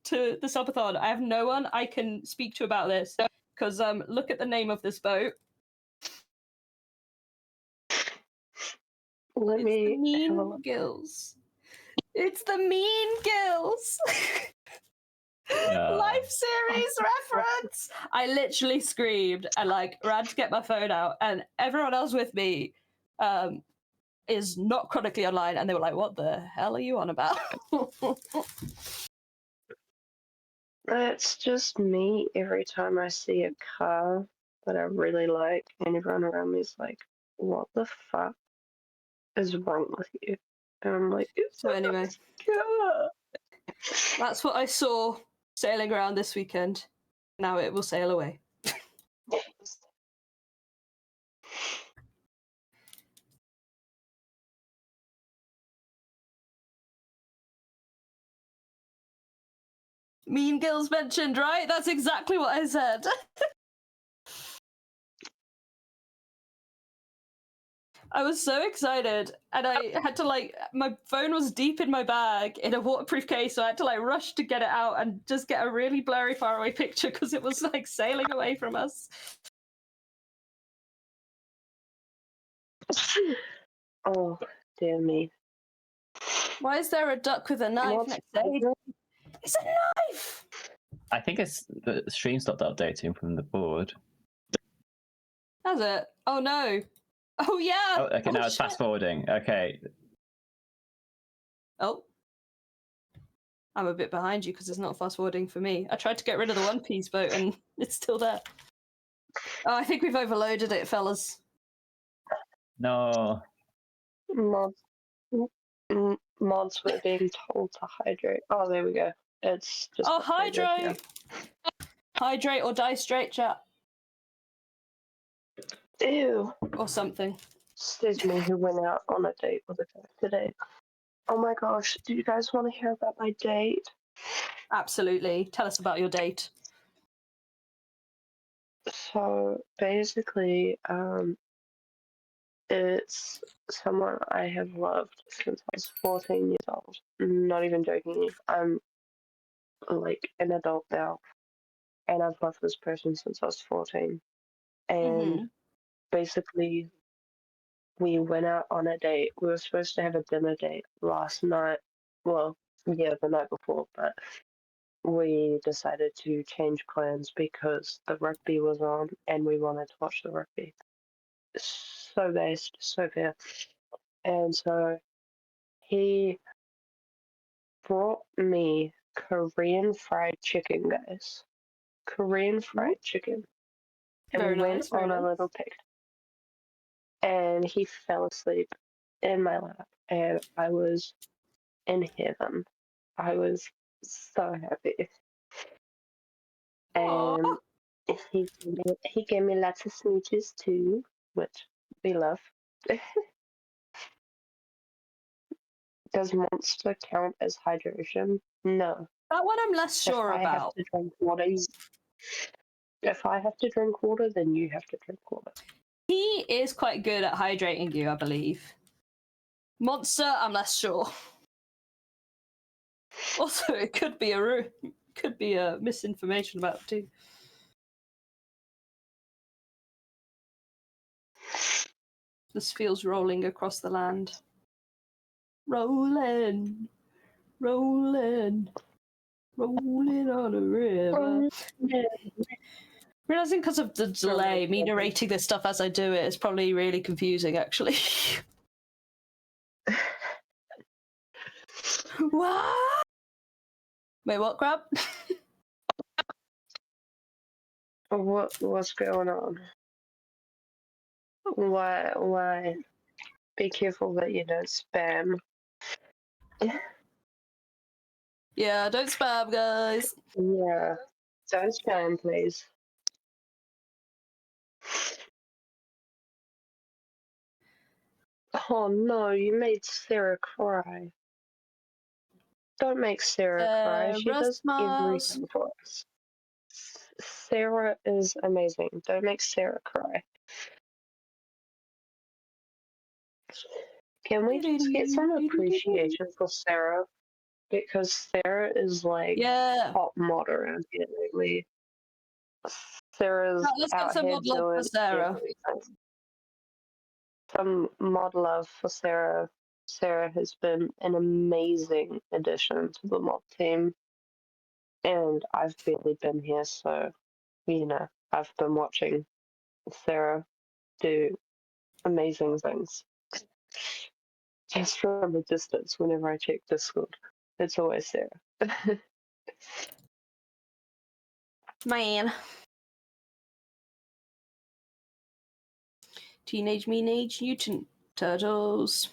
to the subathon. I have no one I can speak to about this because look at the name of this boat. Let me the Mean Gills. It's the Mean Gills. Life series reference. I literally screamed and like ran to get my phone out, and everyone else with me is not chronically online, and they were like, "What the hell are you on about?" It's just me every time I see a car that I really like, and everyone around me is like, "What the fuck is wrong with you?" And I'm like, "It's so anyway, car." that's what I saw sailing around this weekend. Now it will sail away. Mean Girls mentioned, right? That's exactly what I said. I was so excited, and I had to like, my phone was deep in my bag in a waterproof case, so I had to like rush to get it out and just get a really blurry faraway picture because it was like sailing away from us. Oh, dear me. Why is there a duck with a knife next to it? It's a knife! I think it's the stream stopped updating from the board. Has it? Oh no. Oh yeah! Oh, okay, now it's fast forwarding. Okay. Oh. I'm a bit behind you because it's not fast forwarding for me. I tried to get rid of the One Piece boat and it's still there. Oh, I think we've overloaded it, fellas. No. Mods were being told to hydrate. Oh, there we go. It's just. Oh, hydrate! Hydrate or die straight, chat. Ew. Or something. Excuse me, who went out on a date with a guy today. Oh my gosh, do you guys want to hear about my date? Absolutely. Tell us about your date. So basically, it's someone I have loved since I was 14 years old. Not even joking. I'm like an adult now, and I've loved this person since I was 14. And basically, we went out on a date. We were supposed to have a dinner date last night. Well, yeah, the night before, but we decided to change plans because the rugby was on and we wanted to watch the rugby. So based, so fair. And so he brought me Korean fried chicken, guys. Korean fried chicken. And Very we went nice, on a little pic. And he fell asleep in my lap. And I was in heaven. I was so happy. And he gave me lots of smooches too, which we love. Does Monster count as hydration? No. That one I'm less sure about. If I have to drink water, then you have to drink water. He is quite good at hydrating you, I believe. Monster, I'm less sure. Also, it could be a misinformation about it too. This feels rolling across the land. Rolling, rolling, rolling on a river. Realizing because of the delay, me narrating this stuff as I do it is probably really confusing, actually. What? Wait, what, Crab? What's going on? Why? Be careful that you don't spam. Yeah, don't spam, guys. Yeah, don't spam, please. Oh no, you made Sarah cry. Don't make Sarah cry. She does everything for us. Sarah is amazing. Don't make Sarah cry. Can we just get some appreciation for Sarah? Because Sarah is like top mod around here lately. Sarah's let's get out some here mod love doing for Sarah. everything. Some mod love for Sarah. Sarah has been an amazing addition to the mod team. And I've barely been here, so, you know, I've been watching Sarah do amazing things. Just from a distance, whenever I check Discord, it's always Sarah. Man. Teenage Mutant Turtles.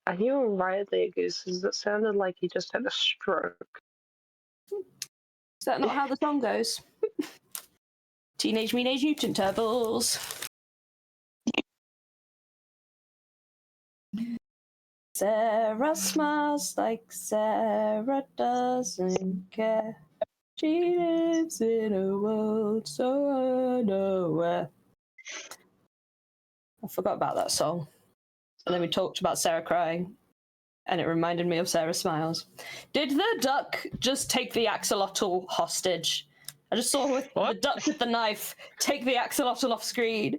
Are you alright there, Gooses? It sounded like you just had a stroke. Is that not how the song goes? Teenage Mutant Turtles. Sarah smiles like Sarah doesn't care. She lives in a world so unaware. I forgot about that song. And then we talked about Sarah crying, and it reminded me of Sarah smiles. Did the duck just take the axolotl hostage? I just saw the duck with the knife take the axolotl off screen.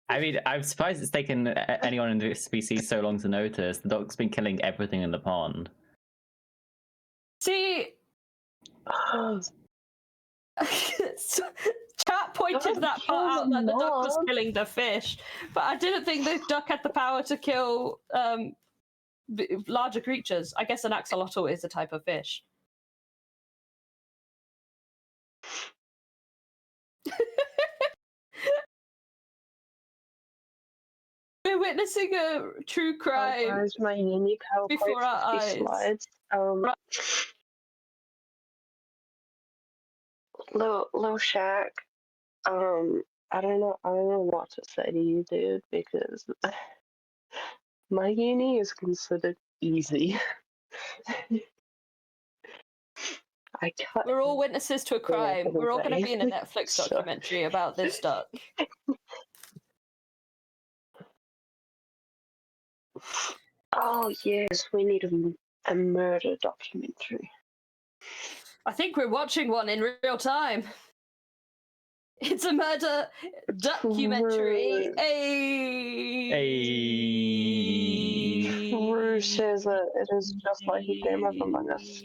I mean, I'm surprised it's taken anyone in the species so long to notice. The duck's been killing everything in the pond. See, chat pointed that part out that the duck was killing the fish, but I didn't think the duck had the power to kill larger creatures. I guess an axolotl is a type of fish. We're witnessing a true crime. Oh, guys, my unique before our eyes. Slides. Lil Shaq. I don't know what to say to you, dude, because my uni is considered easy. We're all witnesses to a crime. We're all going to be in a Netflix documentary about this duck. Oh yes, we need a murder documentary. I think we're watching one in real time. It's a murder documentary. Rue says that it is just like a game of Among Us.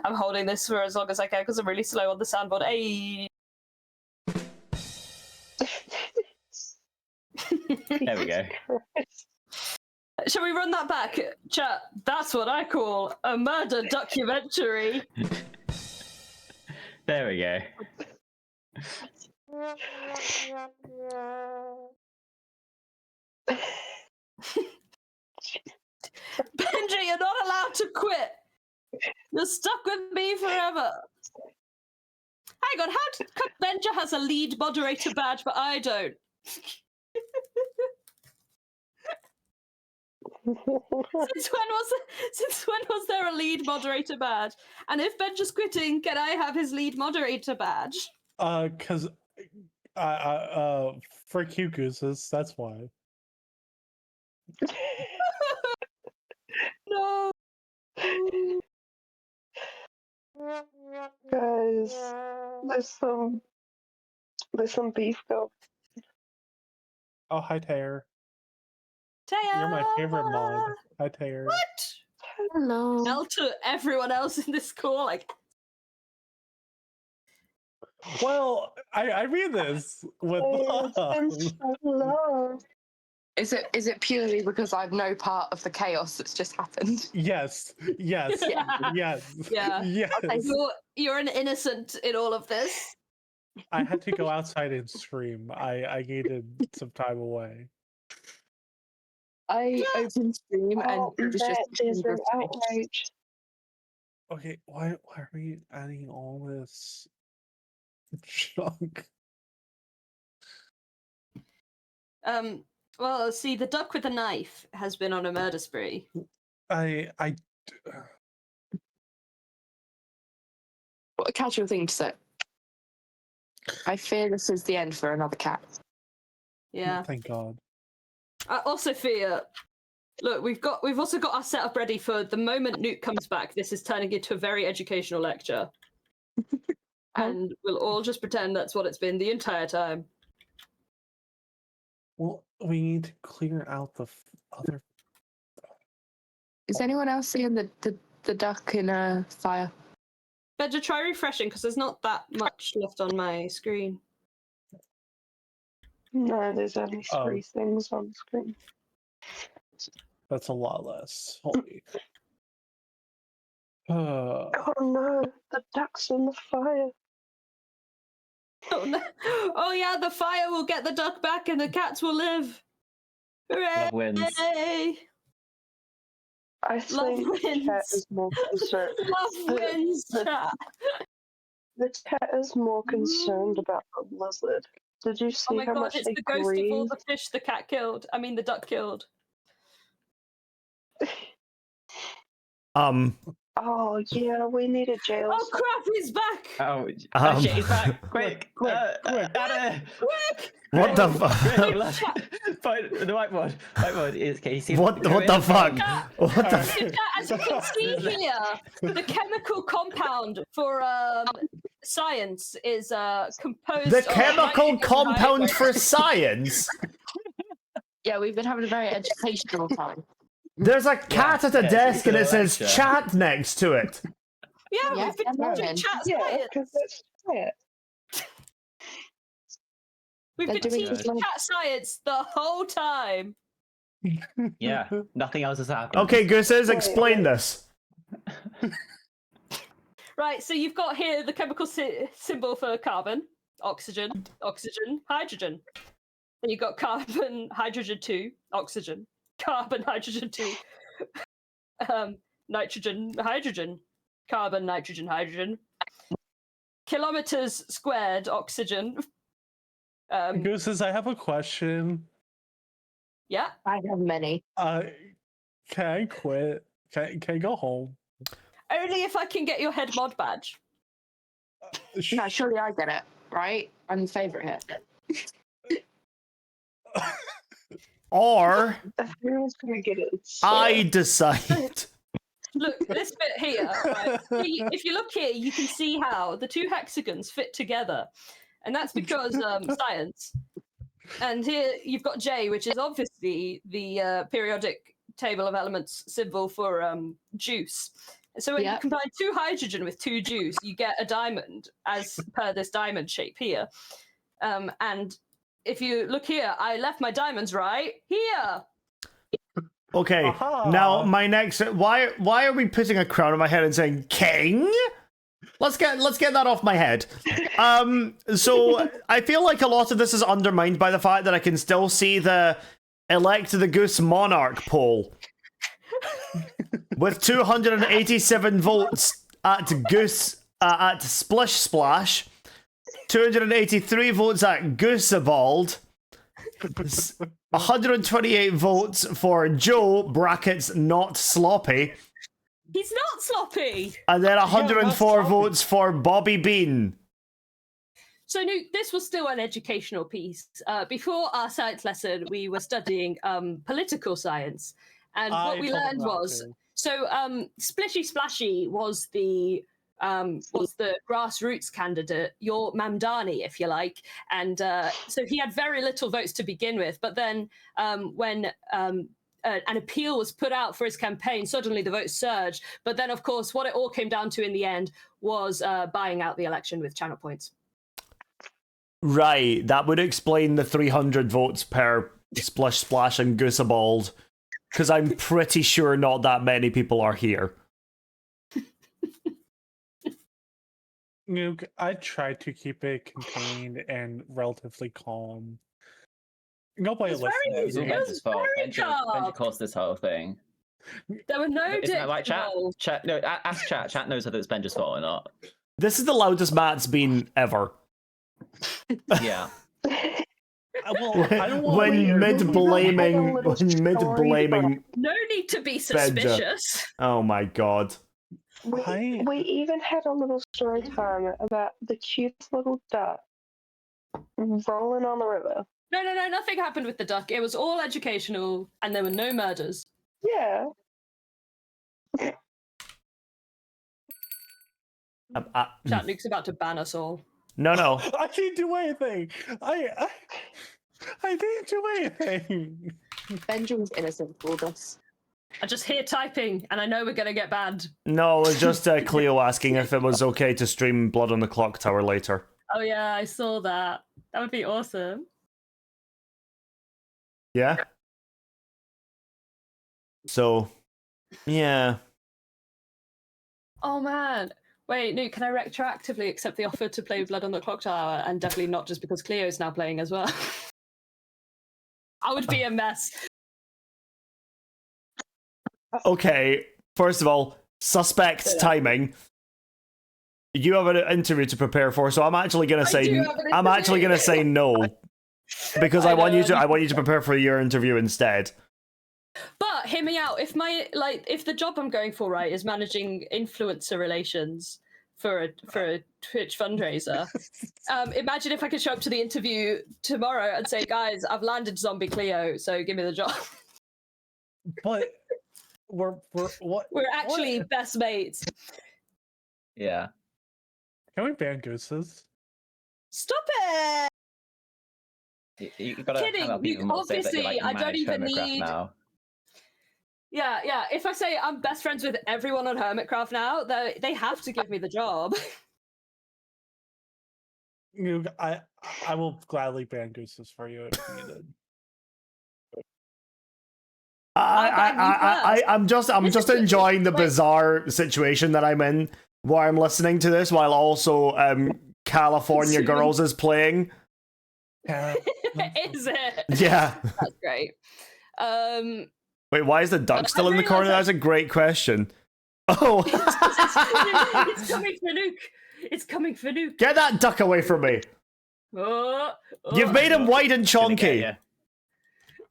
I'm holding this for as long as I can because I'm really slow on the soundboard. There we go. Shall we run that back? Chat, that's what I call a murder documentary. There we go. Benji, you're not allowed to quit. You're stuck with me forever. Hang on, how come Benja has a lead moderator badge, but I don't? Since when was there a lead moderator badge? And if Benja's quitting, can I have his lead moderator badge? Cause for cute gooses, that's why. No. Guys, there's some beef going. Oh, hi Tayer. Taya! You're my favorite mod. Hi Tayer. What? Hello. Tell to everyone else in this call, like. Well, I mean this with It's so long. Is it purely because I'm no part of the chaos that's just happened? Yes. Yes. Yeah. Yes. Yeah. Yes. Okay, you're an innocent in all of this. I had to go outside and stream. I needed some time away. I opened stream and it was just is an outrage. Okay, why are we adding all this junk? Well, see, the duck with the knife has been on a murder spree. What a casual thing to say. I fear this is the end for another cat. Yeah. Thank God. I also fear. Look, we've also got our setup ready for the moment Nuke comes back. This is turning into a very educational lecture, and we'll all just pretend that's what it's been the entire time. Well, we need to clear out the other. Is anyone else seeing the duck in a fire? Better try refreshing because there's not that much left on my screen. No, there's only 3 things on the screen. That's a lot less. Holy. Oh no, the duck's in the fire. Oh no! Oh yeah, the fire will get the duck back, and the cats will live. Hooray! Love wins. I think the cat is more concerned. Love wins, chat. The cat is more concerned about the lizard. Did you see how much it's they the ghost of all the fish the cat killed. I mean, the duck killed. Oh yeah, we need a jail. Oh crap, he's back! Oh shit, he's back! Quick! Quick! Quick! What the fuck? The whiteboard is. Can you see? What the fuck? What the? As you can see here, the chemical compound for science is composed. The of chemical compound for science. Yeah, we've been having a very educational time. There's a cat at a desk and it says chat next to it. Yeah, we've been doing chat science. Because that's it. We've been teaching cat science the whole time. Yeah, nothing else has happened. Okay, Gooses, explain this. Right, so you've got here the chemical symbol for carbon, oxygen, hydrogen. Then you've got carbon, hydrogen 2, oxygen, carbon, hydrogen 2, nitrogen, hydrogen, carbon, nitrogen, hydrogen, kilometers squared, oxygen. Gooses, I have a question. Yeah? I have many. Can I quit? Can I go home? Only if I can get your head mod badge. No, surely I get it, right? I'm the favourite here. Or Everyone's gonna get it. I decide. Look, this bit here, right? If you look here, you can see how the 2 hexagons fit together. And that's because science. And here you've got J, which is obviously the periodic table of elements symbol for juice. So when you combine 2 hydrogen with 2 juice, you get a diamond, as per this diamond shape here. And if you look here, I left my diamonds right here. Okay, now my next. Why are we putting a crown on my head and saying king? Let's get that off my head. So I feel like a lot of this is undermined by the fact that I can still see the elect the goose monarch poll with 287 votes at goose at splish splash, 283 votes at Goosebald, 128 votes for Joe brackets not sloppy. He's not sloppy. And then 104 votes for Bobby Bean. So this was still an educational piece. Before our science lesson, we were studying political science. And what we learned was, Splishy Splashy was the grassroots candidate, your Mamdani, if you like. And so he had very little votes to begin with. But then when an appeal was put out for his campaign, suddenly the votes surged. But then, of course, what it all came down to in the end was buying out the election with channel points. Right, that would explain the 300 votes per Splish Splash and Goosebald, because I'm pretty sure not that many people are here. Nuke, I tried to keep it contained and relatively calm. Go play a list. It was all Benja's fault. Benja caused this whole thing. There were no dicks like chat? No, ask chat. Chat knows whether it's Benja's fault or not. This is the loudest Matt's been ever. Yeah. When mid-blaming... No need to be suspicious. Benja. Oh my god. We even had a little story time about the cutest little duck rolling on the river. No, nothing happened with the duck. It was all educational, and there were no murders. Yeah. Chat Nuke's about to ban us all. No. I didn't do anything. I didn't do anything. Benjamin's innocent for all this. I just hear typing, and I know we're gonna get banned. No, it was just Cleo asking if it was okay to stream Blood on the Clock Tower later. Oh yeah, I saw that. That would be awesome. Yeah? So, yeah. Oh man. Wait, Nuke, can I retroactively accept the offer to play Blood on the Clock Tower, and definitely not just because Cleo's now playing as well? I would be a mess. Okay, first of all, suspect timing. You have an interview to prepare for, so I'm actually gonna say no, because I want you to prepare for your interview instead. But hear me out. If the job I'm going for, right, is managing influencer relations for a Twitch fundraiser, imagine if I could show up to the interview tomorrow and say, guys, I've landed Zombie Cleo, so give me the job. But we're actually best mates. Yeah. Can we ban gooses? Stop it! You gotta Kidding. Obviously, I don't even need. Now. Yeah. If I say I'm best friends with everyone on Hermitcraft now, they have to give me the job. I will gladly ban gooses for you if needed. I'm just enjoying the bizarre situation that I'm in, where I'm listening to this while also California Girls is playing. Is it? Yeah. That's great. Wait, why is the duck still in the corner? That's a great question. Oh. It's coming for Nuke. It's coming for Nuke. Get that duck away from me. You've made him white and chonky.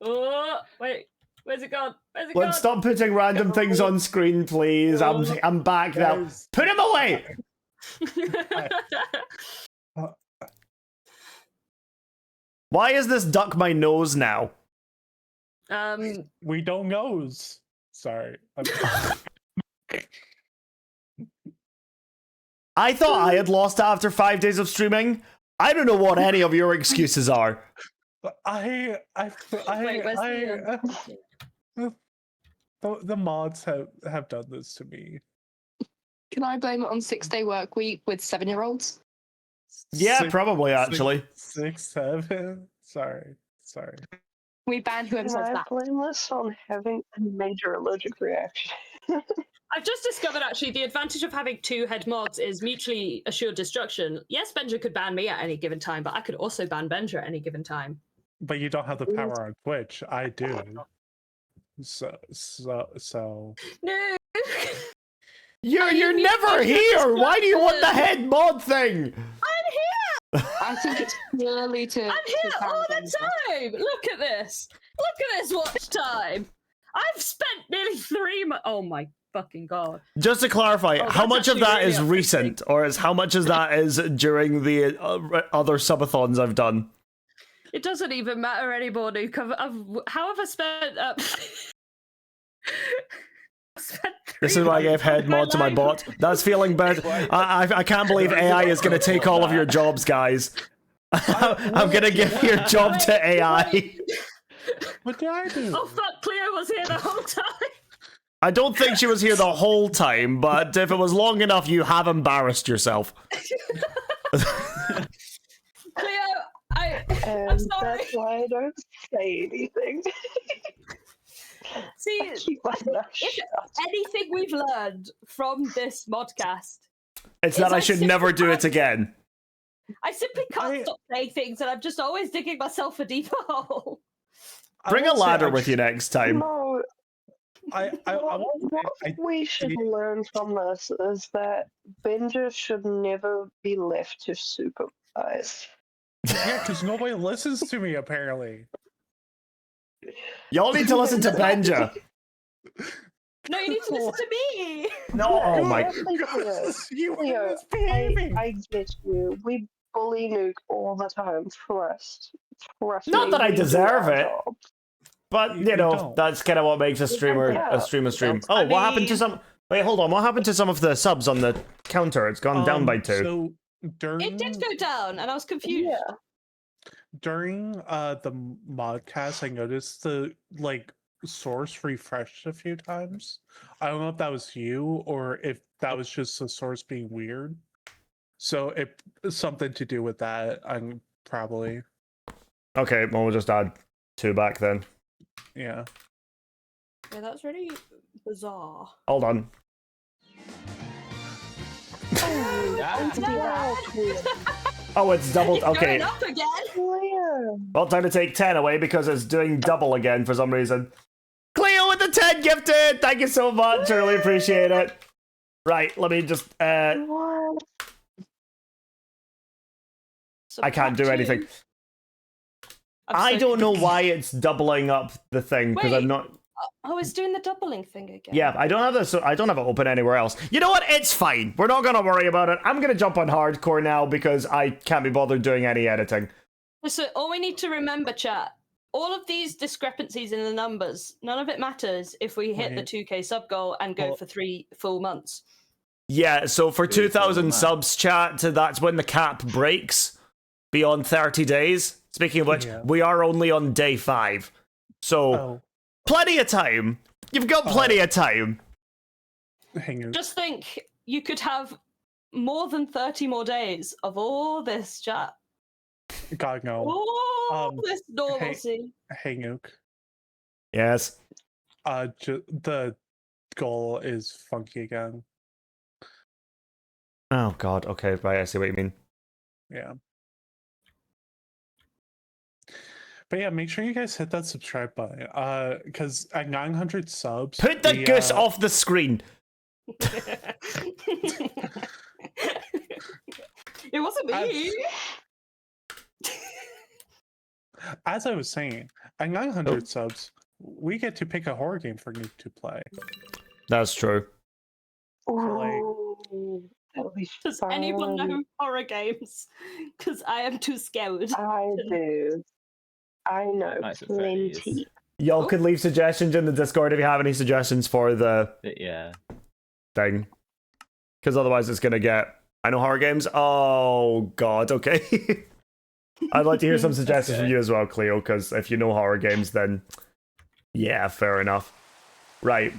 Oh, wait. Where's it gone? Let's stop putting random things on screen, please. I'm back now. Put him away! Why is this duck my nose now? We don't knows. Sorry. I thought I had lost after 5 days of streaming. I don't know what any of your excuses are. The mods have done this to me. Can I blame it on 6-day work week with 7-year-olds? Yeah, probably actually. 6, 7. Sorry. We ban whoever says that. I blame this on having a major allergic reaction. I've just discovered actually the advantage of having 2 head mods is mutually assured destruction. Yes, Benja could ban me at any given time, but I could also ban Benja at any given time. But you don't have the power on Twitch. I do. So. No. You're never here. Why do you want the head mod thing? I'm here. I think it's purely to. I'm here all the time. Look at this. Look at this watch time. I've spent nearly 3 months. Oh my fucking god. Just to clarify, how much of that is recent, or how much of that is during the other subathons I've done? It doesn't even matter anymore, Nuke. How have I spent? This is why I gave head mod to my bot. That's feeling bad. I can't believe AI is going to take all of your jobs, guys. I'm going to give your job to AI. What did I do? Oh fuck, Cleo was here the whole time. I don't think she was here the whole time, but if it was long enough, you have embarrassed yourself. Cleo, I'm sorry. That's why I don't say anything. See, if anything we've learned from this modcast, it's that I should never do it again. I simply can't stop saying things, and I'm just always digging myself a deeper hole. Bring a ladder with you next time. No, what we should learn from this is that Benja should never be left to supervise. Yeah, because nobody listens to me, apparently. Y'all need to listen to Benja. No, you need to listen to me. No, oh my. I get you. We bully Nuke all the time. Trust. Not that I deserve it. But you know, don't. that's kind of what makes a streamer a stream. Oh, what happened to some? Wait, hold on. What happened to some of the subs on the counter? It's gone down by 2. So It did go down, and I was confused. Yeah. During the modcast, I noticed the source refreshed a few times. I don't know if that was you or if that was just the source being weird. So it's something to do with that. I'm probably. Okay, well, we'll just add 2 back then. Yeah. Yeah, that's really bizarre. Hold on. Oh, it's doubled. Okay. Up again. Well, time to take 10 away because it's doing double again for some reason. Cleo with the 10 gifted! Thank you so much. I really appreciate it. Right, let me just. I can't do anything. I don't know why it's doubling up the thing because I'm not. Oh, it's doing the doubling thing again. Yeah, I don't have this. I don't have it open anywhere else. You know what? It's fine. We're not gonna worry about it. I'm gonna jump on hardcore now because I can't be bothered doing any editing. So all we need to remember, chat. All of these discrepancies in the numbers, none of it matters if we hit the 2K sub goal and go for 3 full months. Yeah. So for 2,000 subs, chat, that's when the cap breaks beyond 30 days. Speaking of which, we are only on day 5. So, plenty of time. You've got plenty of time. Just think, you could have more than 30 more days of all this chat. God, no. All this normalcy. Hey, Nuke. Yes? The goal is funky again. Oh, God. Okay, right. I see what you mean. Yeah. But yeah, make sure you guys hit that subscribe button. Because at 900 subs, put the goose off the screen. It wasn't me. As I was saying, at 900 subs, we get to pick a horror game for Nuke to play. That's true. Does anyone know horror games? Because I am too scared. I do. I know plenty. Y'all could leave suggestions in the Discord if you have any suggestions for the thing. Because otherwise it's going to get... I know horror games. Oh, God. Okay. I'd like to hear some suggestions from you as well, Cleo, because if you know horror games, then... Yeah, fair enough. Right.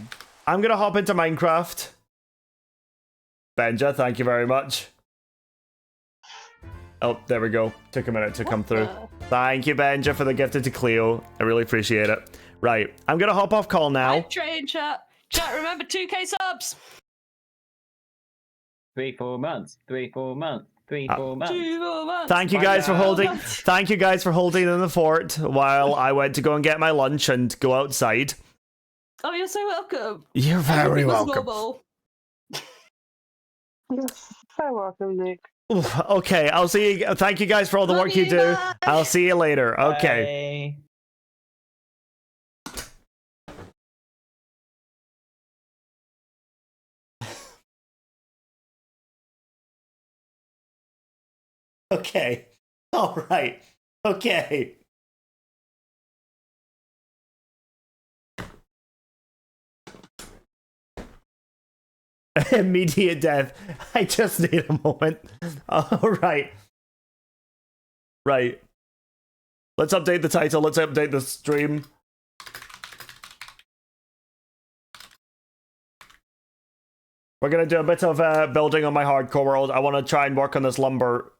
I'm going to hop into Minecraft. Benja, thank you very much. Oh, there we go. Took a minute to come through. Thank you, Benja, for the gifted to Cleo. I really appreciate it. Right, I'm going to hop off call now. Train chat. Chat, remember 2K subs. 3-4 months. 3-4 months. 3-4 months. 2 months. Thank you guys for holding. Thank you guys for holding in the fort while I went to go and get my lunch and go outside. Oh, you're so welcome. You're very welcome. You're so welcome, Nick. Okay, I'll see you. Thank you guys for all the work you do. Bye. I'll see you later. Okay. Okay. All right. Okay. Immediate death. I just need a moment. All right. Right. Let's update the title. Let's update the stream. We're going to do a bit of building on my hardcore world. I want to try and work on this lumber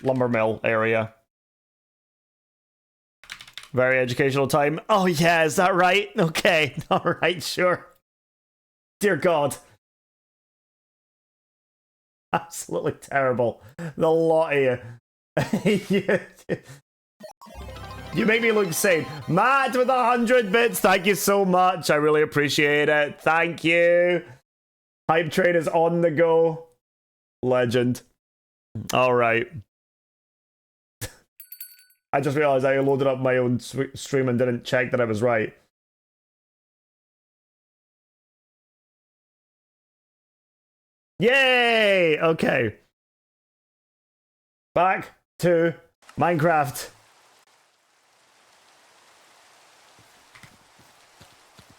mill area. Very educational time. Oh yeah, is that right? Okay. All right, sure. Dear God. Absolutely terrible. The lot of you. You make me look insane. Matt with 100 bits. Thank you so much. I really appreciate it. Thank you. Hype train is on the go. Legend. All right. I just realized I loaded up my own stream and didn't check that I was right. Yay! Okay. Back to Minecraft.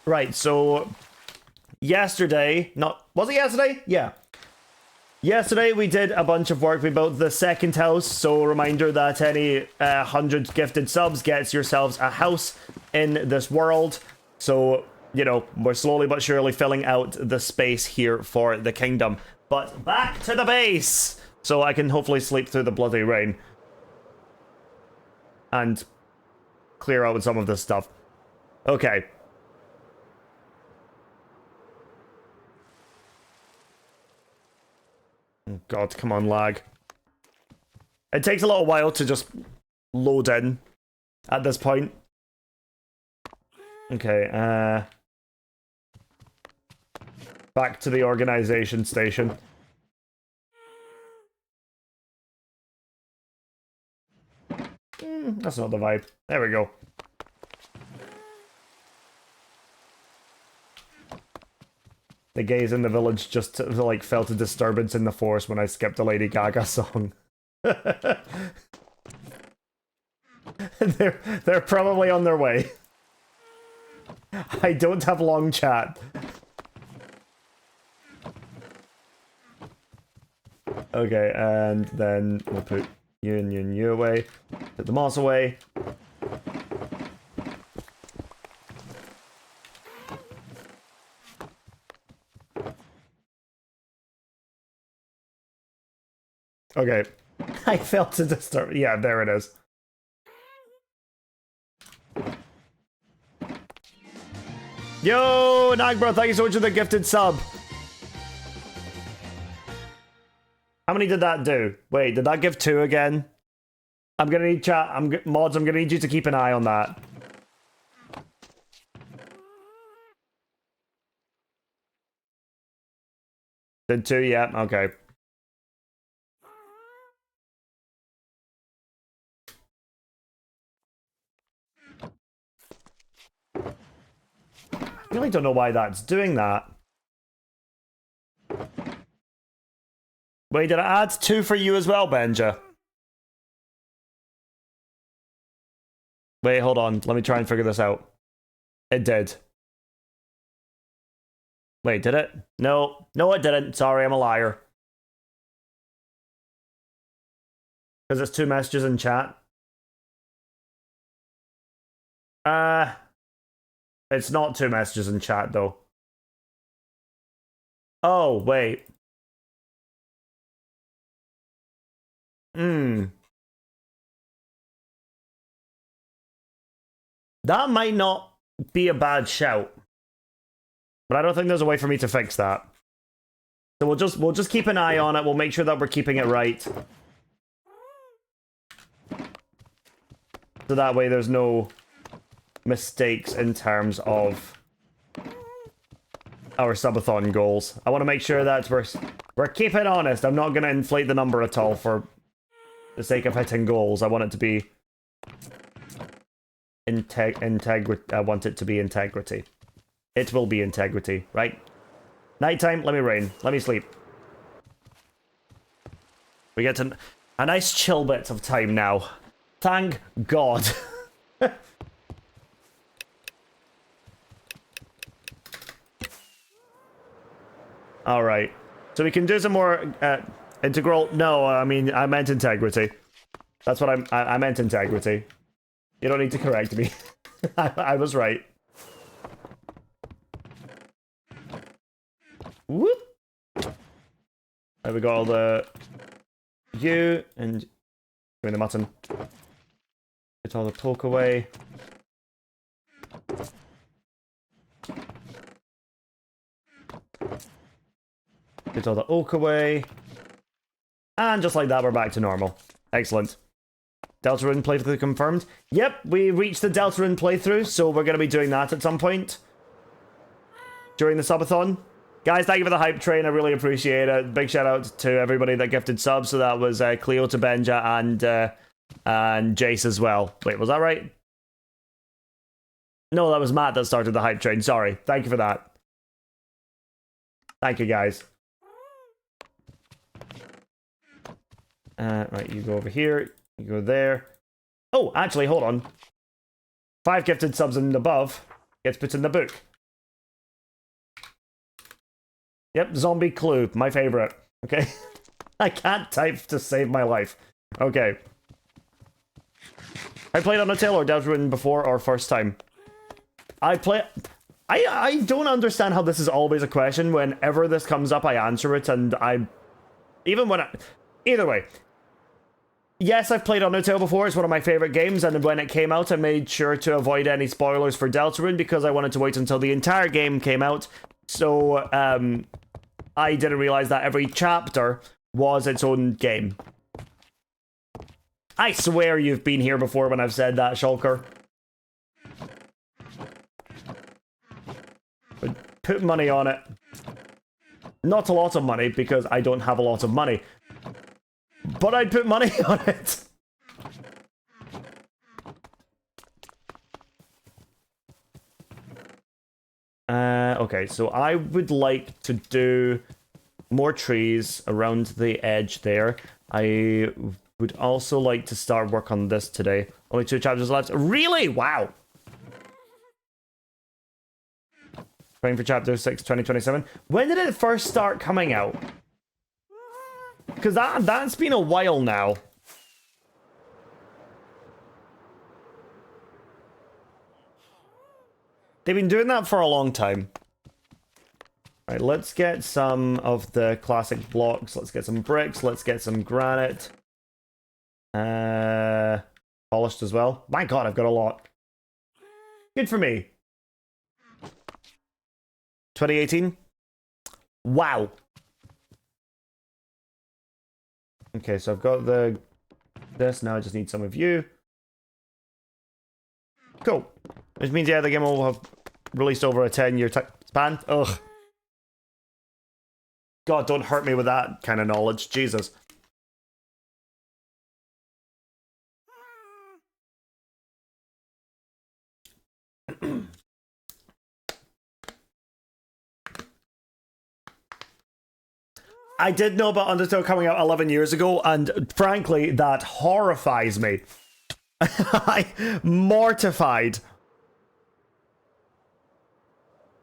Right, so yesterday, was it yesterday? Yeah. Yesterday we did a bunch of work. We built the second house, so a reminder that any 100 gifted subs gets yourselves a house in this world. So, you know, we're slowly but surely filling out the space here for the kingdom. But back to the base! So I can hopefully sleep through the bloody rain. And clear out some of this stuff. Okay. Oh God, come on, lag. It takes a little while to just load in at this point. Okay, back to the organization station. That's not the vibe. There we go. The gays in the village just like felt a disturbance in the force when I skipped a Lady Gaga song. They're probably on their way. I don't have long chat. Okay, and then we'll put you and you away. Put the moss away. Okay. I failed to disturb. Yeah, there it is. Yo, Nagbro, thank you so much for the gifted sub. How many did that do? Wait, did that give 2 again? I'm gonna need chat. Mods, I'm gonna need you to keep an eye on that. Did 2? Yeah, okay. I really don't know why that's doing that. Wait, did I add 2 for you as well, Benja? Wait, hold on. Let me try and figure this out. It did. Wait, did it? No. No, it didn't. Sorry, I'm a liar. Because it's 2 messages in chat. It's not 2 messages in chat, though. Oh, wait. That might not be a bad shout. But I don't think there's a way for me to fix that. So we'll just keep an eye on it. We'll make sure that we're keeping it right. So that way there's no mistakes in terms of our subathon goals. I want to make sure that we're keeping honest. I'm not going to inflate the number at all for the sake of hitting goals. I want it to be I want it to be integrity. It will be integrity, right? Nighttime, let me rain. Let me sleep. We get to a nice chill bit of time now. Thank God. Alright. So we can do some more integral. No, I mean, I meant integrity. That's what I meant integrity. You don't need to correct me. I was right. Whoop. There we got all the you and doing the mutton. Get all the pork away. Get all the oak away. And just like that, we're back to normal. Excellent. Deltarune playthrough confirmed. Yep, we reached the Deltarune playthrough, so we're going to be doing that at some point during the subathon. Guys, thank you for the hype train. I really appreciate it. Big shout out to everybody that gifted subs. So that was Cleo to Benja and Jace as well. Wait, was that right? No, that was Matt that started the hype train. Sorry. Thank you for that. Thank you, guys. Right, you go over here. You go there. Oh, actually, hold on. 5 gifted subs and above gets put in the book. Yep, zombie clue, my favorite. Okay. I can't type to save my life. Okay. I played Undertale or Deltarune before or first time? I don't understand how this is always a question. Whenever this comes up, I answer it, and either way. Yes, I've played Undertale before. It's one of my favorite games, and when it came out, I made sure to avoid any spoilers for Deltarune because I wanted to wait until the entire game came out. So, I didn't realize that every chapter was its own game. I swear you've been here before when I've said that, Shulker. But put money on it. Not a lot of money, because I don't have a lot of money. But I'd put money on it. Okay, so I would like to do more trees around the edge there. I would also like to start work on this today. Only 2 chapters left. Really? Wow. Praying for chapter 6, 2027. When did it first start coming out? Because that's been a while now. They've been doing that for a long time. Right, let's get some of the classic blocks. Let's get some bricks. Let's get some granite. Polished as well. My god, I've got a lot. Good for me. 2018? Wow. Okay, so I've got this. Now I just need some of you. Cool. Which means, yeah, the game will have released over a 10-year span. Ugh. God, don't hurt me with that kind of knowledge. Jesus. I did know about Undertale coming out 11 years ago, and frankly, that horrifies me. I'm mortified.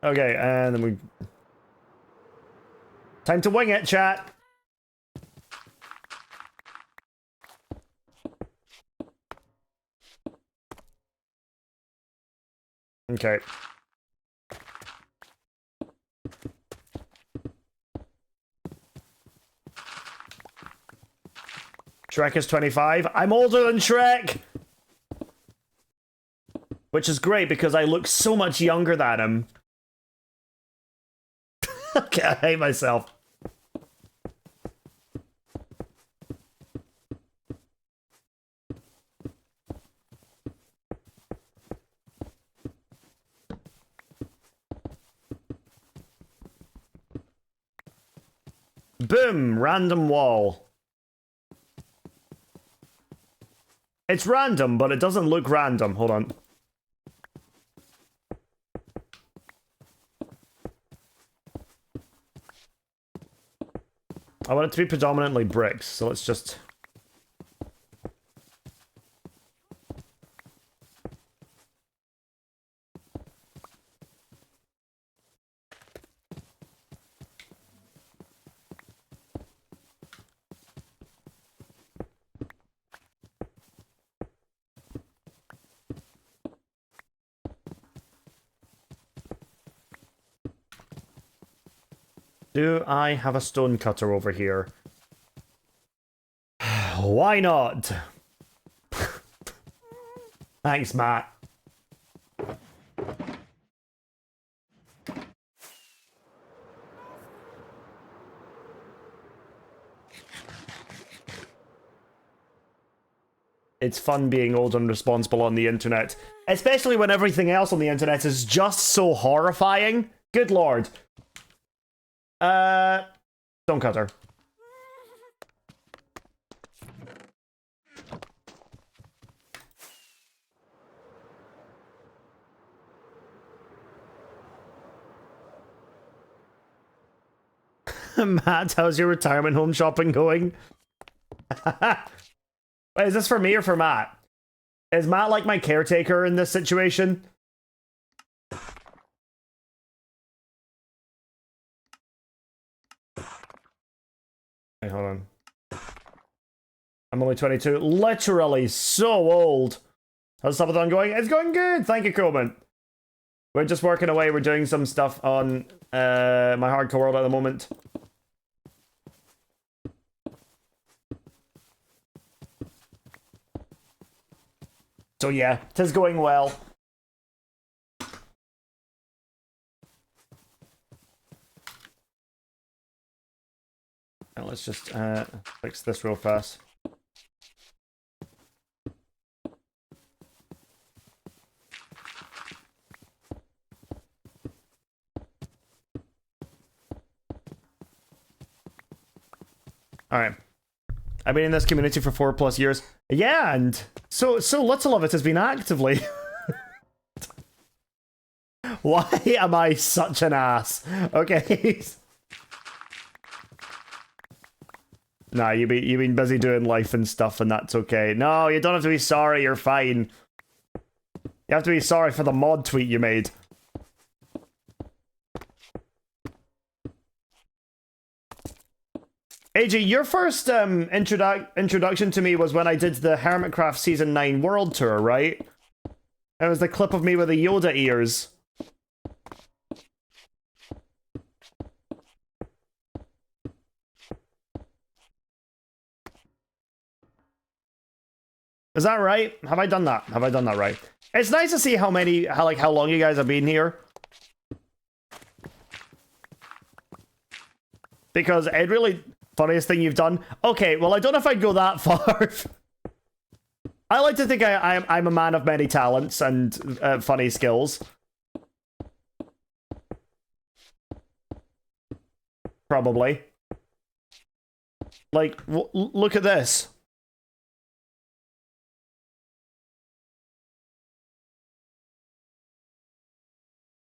Okay, and then we... Time to wing it, chat. Okay. Shrek is 25. I'm older than Shrek! Which is great because I look so much younger than him. Okay, I hate myself. Boom! Random wall. It's random, but it doesn't look random. Hold on. I want it to be predominantly bricks, so let's just... Do I have a stone cutter over here? Why not? Thanks, Matt. It's fun being old and responsible on the internet. Especially when everything else on the internet is just so horrifying. Good lord. Stone cutter. Matt, how's your retirement home shopping going? Is this for me or for Matt? Is Matt like my caretaker in this situation? Hey, hold on. I'm only 22. Literally so old. How's Subathon going? It's going good. Thank you, Coleman. We're just working away. We're doing some stuff on my hardcore world at the moment. So yeah, it is going well. Now let's just fix this real fast. Alright. I've been in this community for 4+ years. Yeah, and so little of it has been actively. Why am I such an ass? Okay. Nah, you've been busy doing life and stuff, and that's okay. No, you don't have to be sorry, you're fine. You have to be sorry for the mod tweet you made. AJ, your first introduction to me was when I did the Hermitcraft Season 9 World Tour, right? It was the clip of me with the Yoda ears. Is that right? Have I done that? Have I done that right? It's nice to see how long you guys have been here. Because it really... Funniest thing you've done? Okay, well, I don't know if I'd go that far. I like to think I'm a man of many talents and funny skills. Probably. Like, look at this.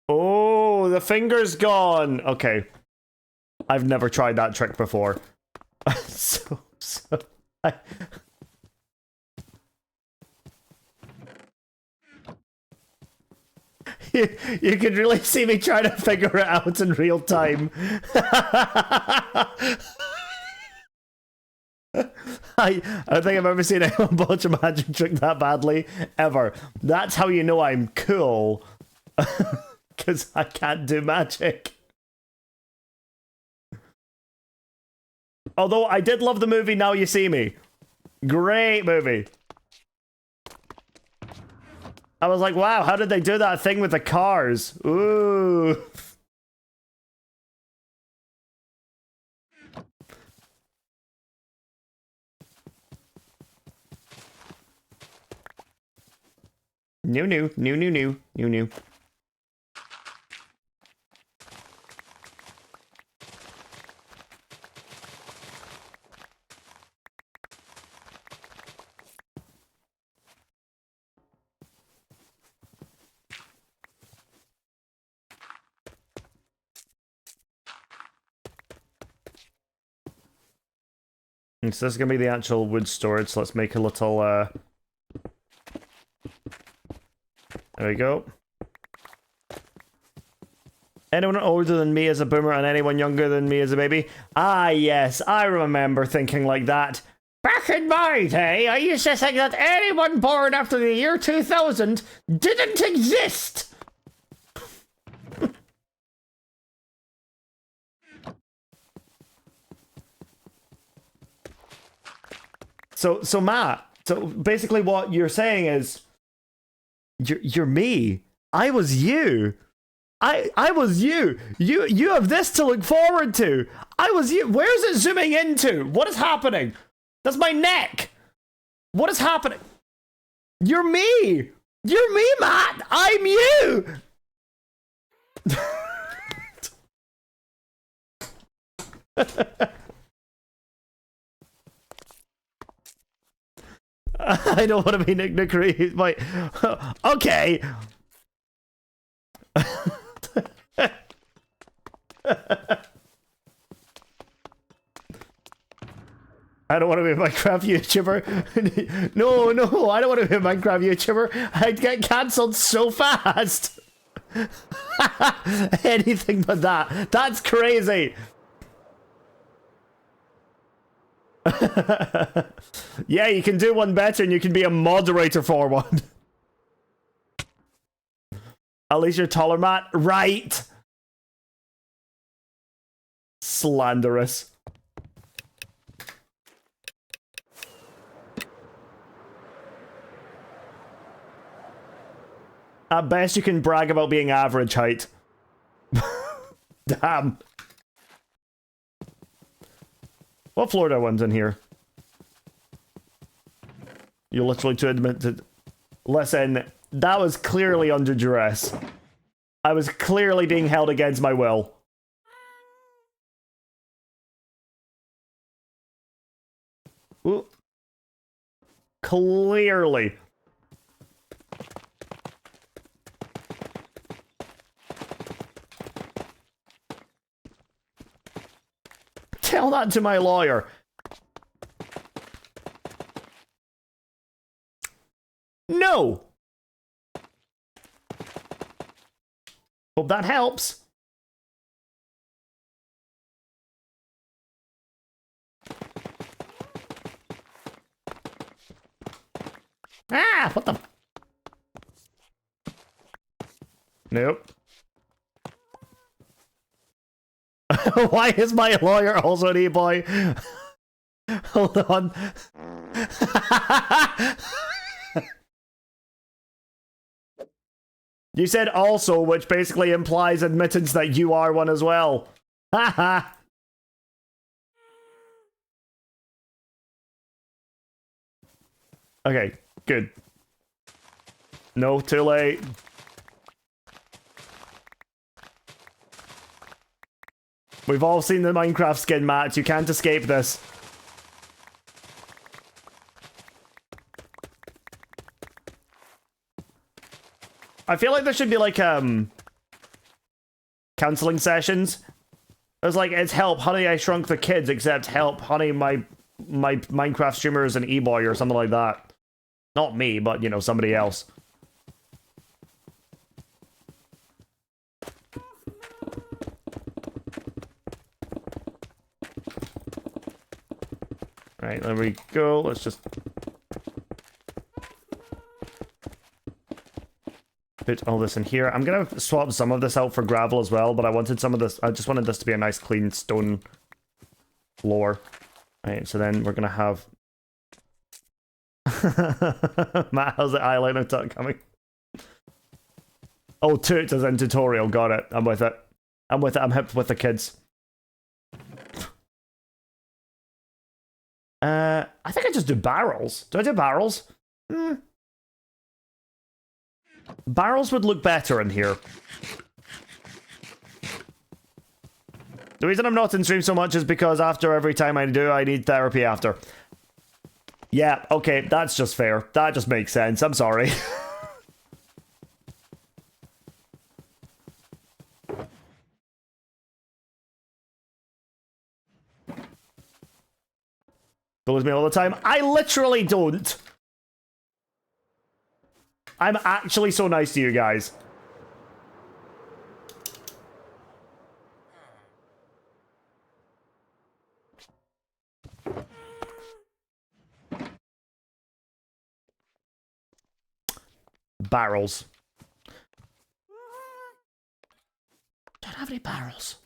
Oh, the finger's gone. Okay. I've never tried that trick before. You could really see me trying to figure it out in real time. I don't think I've ever seen anyone botch a magic trick that badly, ever. That's how you know I'm cool. Because I can't do magic. Although I did love the movie Now You See Me. Great movie. I was like, wow, how did they do that thing with the cars? Ooh. New. So this is going to be the actual wood storage, so let's make a little, there we go. Anyone older than me is a boomer and anyone younger than me is a baby? Ah, yes, I remember thinking like that. Back in my day, I used to think that anyone born after the year 2000 didn't exist! So Matt, so basically what you're saying is, you're me. I was you. I was you. You have this to look forward to. I was you. Where is it zooming into? What is happening? That's my neck. What is happening? You're me. You're me, Matt. I'm you. I don't want to be Nick Nukieri. Wait. Okay. I don't want to be a Minecraft YouTuber. No, I don't want to be a Minecraft YouTuber. I'd get cancelled so fast. Anything but that. That's crazy. Yeah, you can do one better and you can be a moderator for one. At least you're taller, Matt. Right. Slanderous. At best, you can brag about being average height. Damn. What floor do I want in here? You're literally to admit to... Listen, that was clearly under duress. I was clearly being held against my will. Ooh. Clearly. Tell that to my lawyer. No. Hope that helps. Ah, what the? Nope. Why is my lawyer also an e-boy? Hold on. You said also, which basically implies admittance that you are one as well. Haha. Okay, good. No, too late. We've all seen the Minecraft skin, Matt. You can't escape this. I feel like there should be like counseling sessions. It was like, it's help, honey, I shrunk the kids, except help, honey, my Minecraft streamer is an e-boy or something like that. Not me, but you know, somebody else. Right, there we go. Let's just put all this in here. I'm gonna swap some of this out for gravel as well, but I wanted some of this. I just wanted this to be a nice clean stone floor. Right, so then we're gonna have Matt, how's the eyeliner tuck coming? Oh, toot as in tutorial. Got it. I'm with it. I'm with it. I'm hip with the kids. I think I just do barrels. Do I do barrels? Barrels would look better in here. The reason I'm not in stream so much is because after every time I do, I need therapy after. Yeah, okay, that's just fair. That just makes sense. I'm sorry. Bullies me all the time. I literally don't. I'm actually so nice to you guys. Barrels. Don't have any barrels.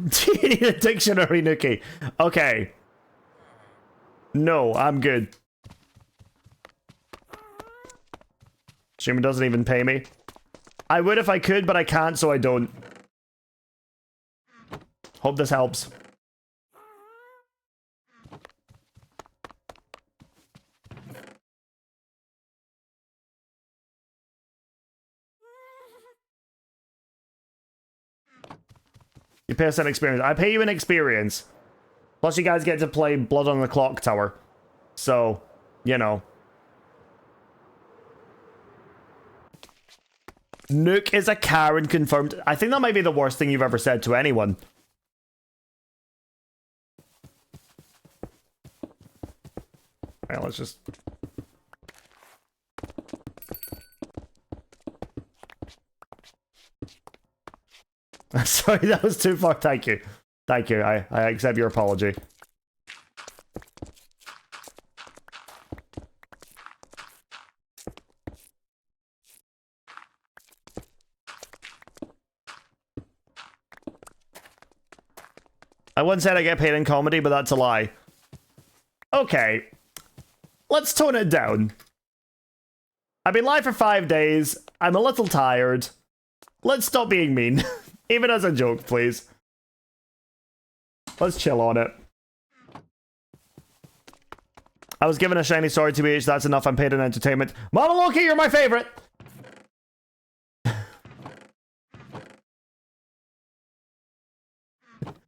Do you need a dictionary, Nuki? Okay. No, I'm good. Streamer doesn't even pay me. I would if I could, but I can't, so I don't. Hope this helps. You pay us an experience. I pay you an experience. Plus you guys get to play Blood on the Clock Tower. So, you know. Nuke is a Karen confirmed. I think that might be the worst thing you've ever said to anyone. Alright, let's just... Sorry, that was too far. Thank you. Thank you. I accept your apology. I once said I get paid in comedy, but that's a lie. Okay. Let's tone it down. I've been live for 5 days. I'm a little tired. Let's stop being mean. Even as a joke, please. Let's chill on it. I was given a shiny sword to each. That's enough. I'm paid in entertainment. Mama Loki, you're my favorite!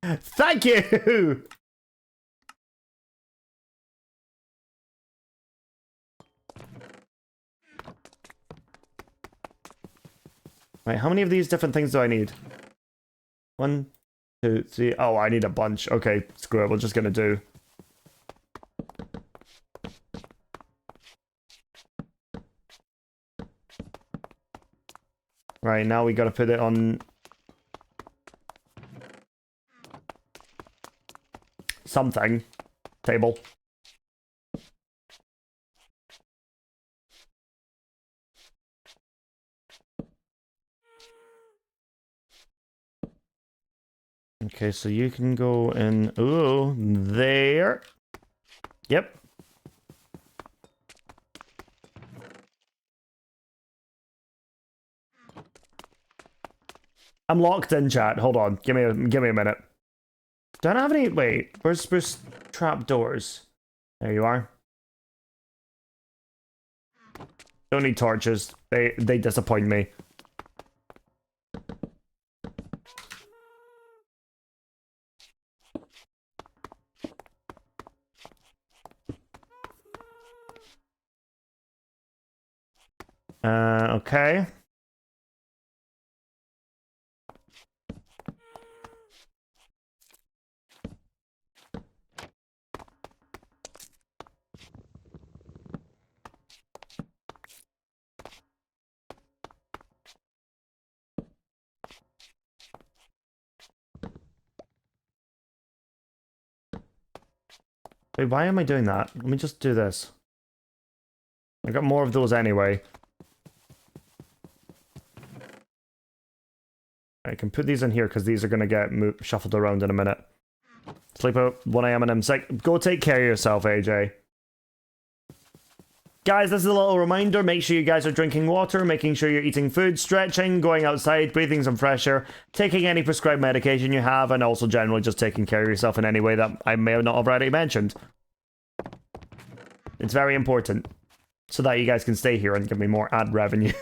Thank you! Right, how many of these different things do I need? 1, 2, 3. Oh, I need a bunch. Okay, screw it. We're just gonna do. Right, now we gotta put it on something. Table. Okay, so you can go in. Ooh, there. Yep. I'm locked in, chat. Hold on. Give me a minute. Don't have any. Wait, where's trap doors? There you are. Don't need torches. They disappoint me. Okay. Wait, why am I doing that? Let me just do this. I got more of those anyway. I can put these in here because these are going to get shuffled around in a minute. Sleep out, 1 AM and I'm sick. Go take care of yourself, AJ. Guys, this is a little reminder. Make sure you guys are drinking water, making sure you're eating food, stretching, going outside, breathing some fresh air, taking any prescribed medication you have, and also generally just taking care of yourself in any way that I may not have already mentioned. It's very important. So that you guys can stay here and give me more ad revenue.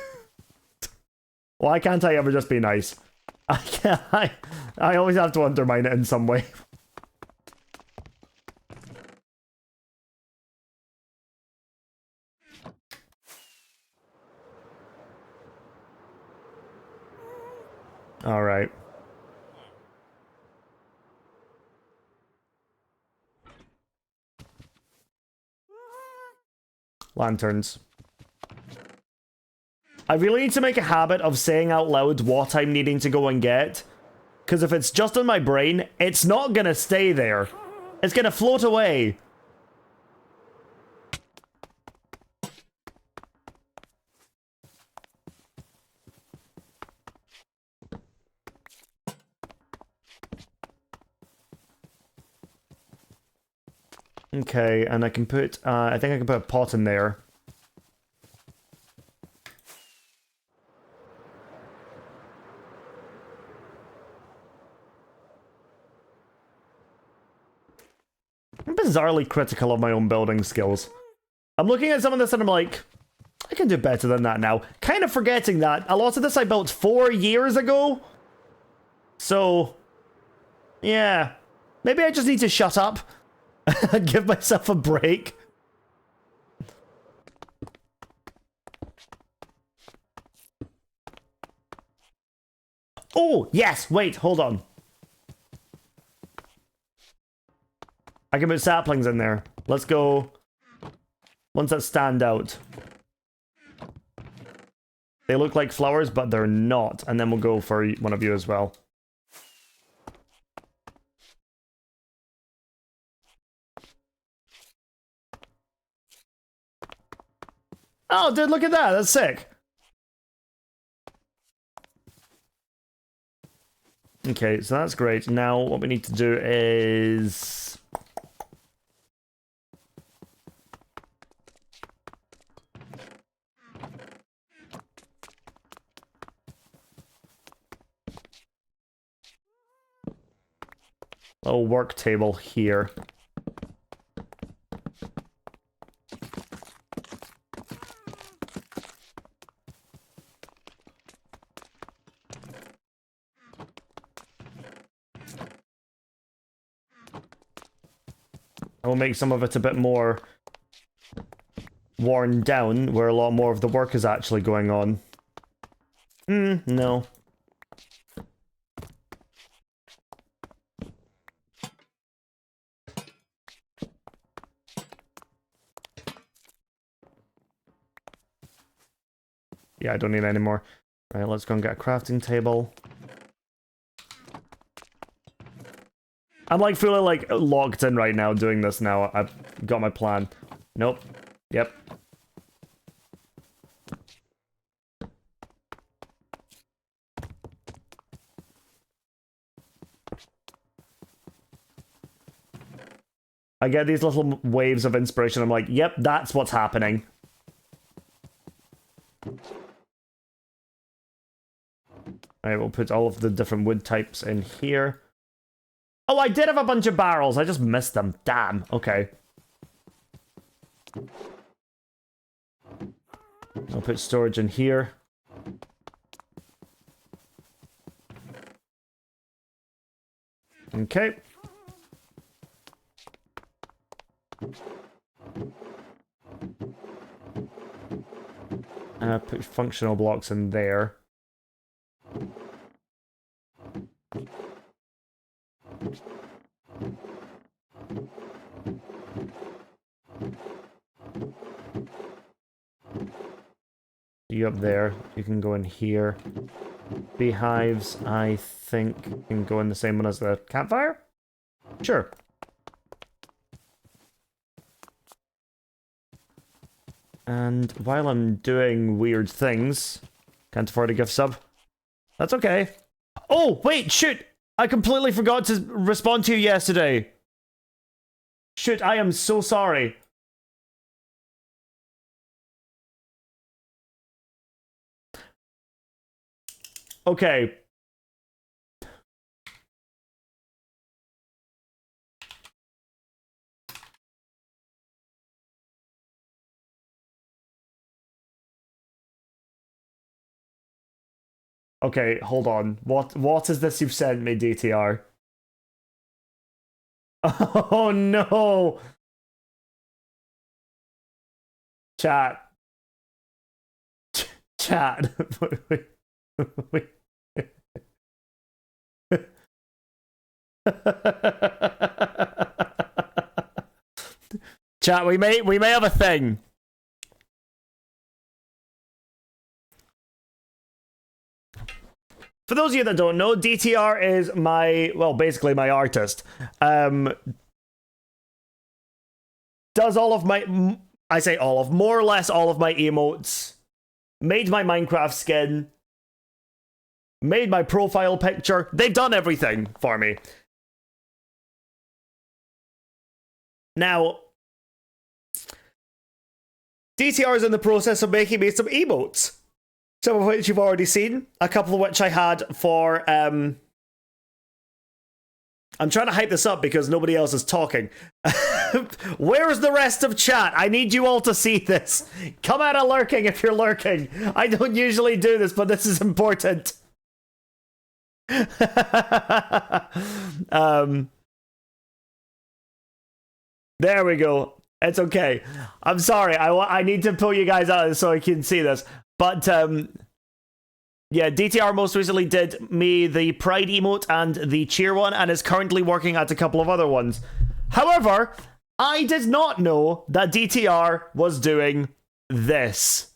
Why can't I ever just be nice? I always have to undermine it in some way. All right. Lanterns. I really need to make a habit of saying out loud what I'm needing to go and get. Because if it's just in my brain, it's not gonna stay there. It's gonna float away. Okay, and I can put, I think I can put a pot in there. I'm bizarrely critical of my own building skills. I'm looking at some of this and I'm like, I can do better than that now. Kind of forgetting that a lot of this I built 4 years ago. So, yeah. Maybe I just need to shut up. Give myself a break. Oh, yes, wait, hold on. I can put saplings in there. Let's go. Ones that stand out. They look like flowers, but they're not. And then we'll go for one of you as well. Oh, dude, look at that. That's sick. Okay, so that's great. Now what we need to do is... a work table here. I will make some of it a bit more worn down, where a lot more of the work is actually going on. No. Yeah, I don't need any more. Right, let's go and get a crafting table. I'm like feeling like locked in right now doing this now. I've got my plan. Nope. Yep. I get these little waves of inspiration. I'm like, yep, that's what's happening. Alright, we'll put all of the different wood types in here. Oh, I did have a bunch of barrels. I just missed them. Damn. Okay. I'll put storage in here. Okay. And I'll put functional blocks in there. You up there, you can go in here. Beehives, I think, can go in the same one as the campfire? Sure. And while I'm doing weird things, can't afford a gift sub. That's okay. Oh, wait, shoot! I completely forgot to respond to you yesterday. Shoot, I am so sorry. Okay. Okay, hold on. What is this you've sent me, DTR? Oh no! Chat. Chat. Wait. Chat, we may have a thing. For those of you that don't know, DTR is my, well, basically my artist. Does all of my, I say all of, more or less all of my emotes. Made my Minecraft skin. Made my profile picture. They've done everything for me. Now, DTR is in the process of making me some emotes. Some of which you've already seen. A couple of which I had for, I'm trying to hype this up because nobody else is talking. Where is the rest of chat? I need you all to see this. Come out of lurking if you're lurking. I don't usually do this, but this is important. There we go. It's okay. I'm sorry. I need to pull you guys out so I can see this. But Yeah, DTR most recently did me the Pride emote and the cheer one, and is currently working at a couple of other ones. However, I did not know that DTR was doing this.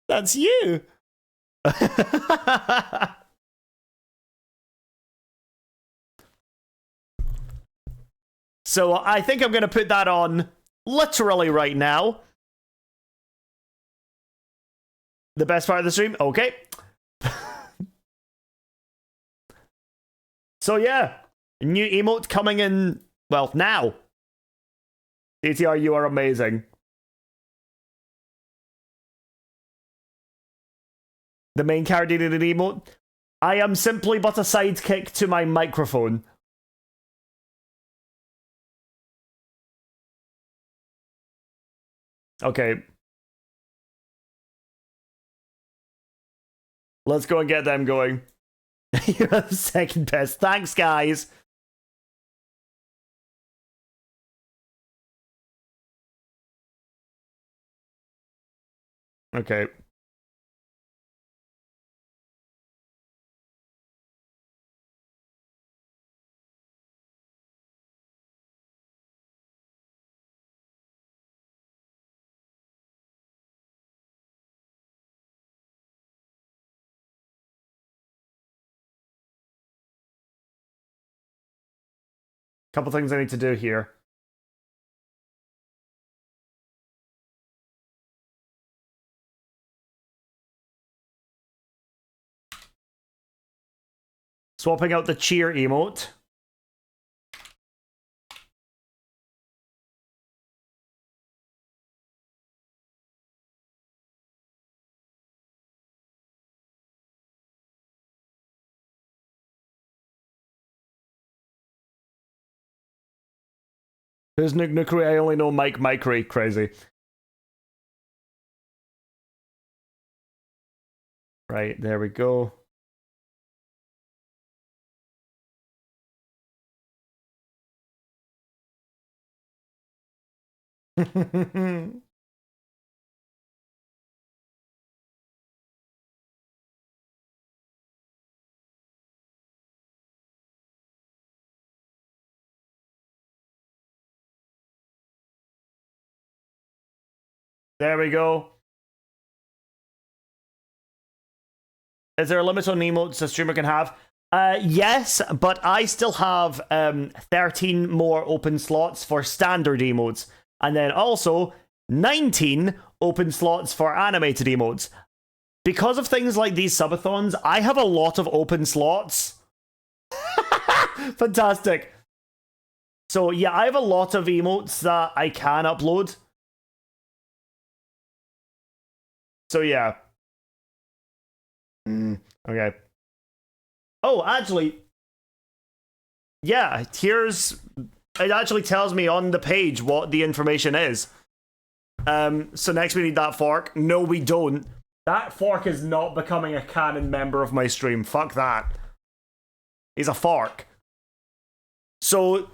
That's you. So I think I'm going to put that on literally right now. The best part of the stream? Okay. So yeah, new emote coming in, well, now. DTR, you are amazing. The main character did an emote. I am simply but a sidekick to my microphone. Okay. Let's go and get them going. You're the second best. Thanks, guys. Okay. Couple things I need to do here. Swapping out the cheer emote. Who's Nukieri? I only know Mike Mikery. Crazy. Right, there we go. There we go. Is there a limit on emotes a streamer can have? Yes, but I still have 13 more open slots for standard emotes. And then also 19 open slots for animated emotes. Because of things like these subathons, I have a lot of open slots. Fantastic. So yeah, I have a lot of emotes that I can upload. So yeah. Okay. Oh, actually, yeah, it actually tells me on the page what the information is. So next we need that fork. No, we don't. That fork is not becoming a canon member of my stream. Fuck that. He's a fork. So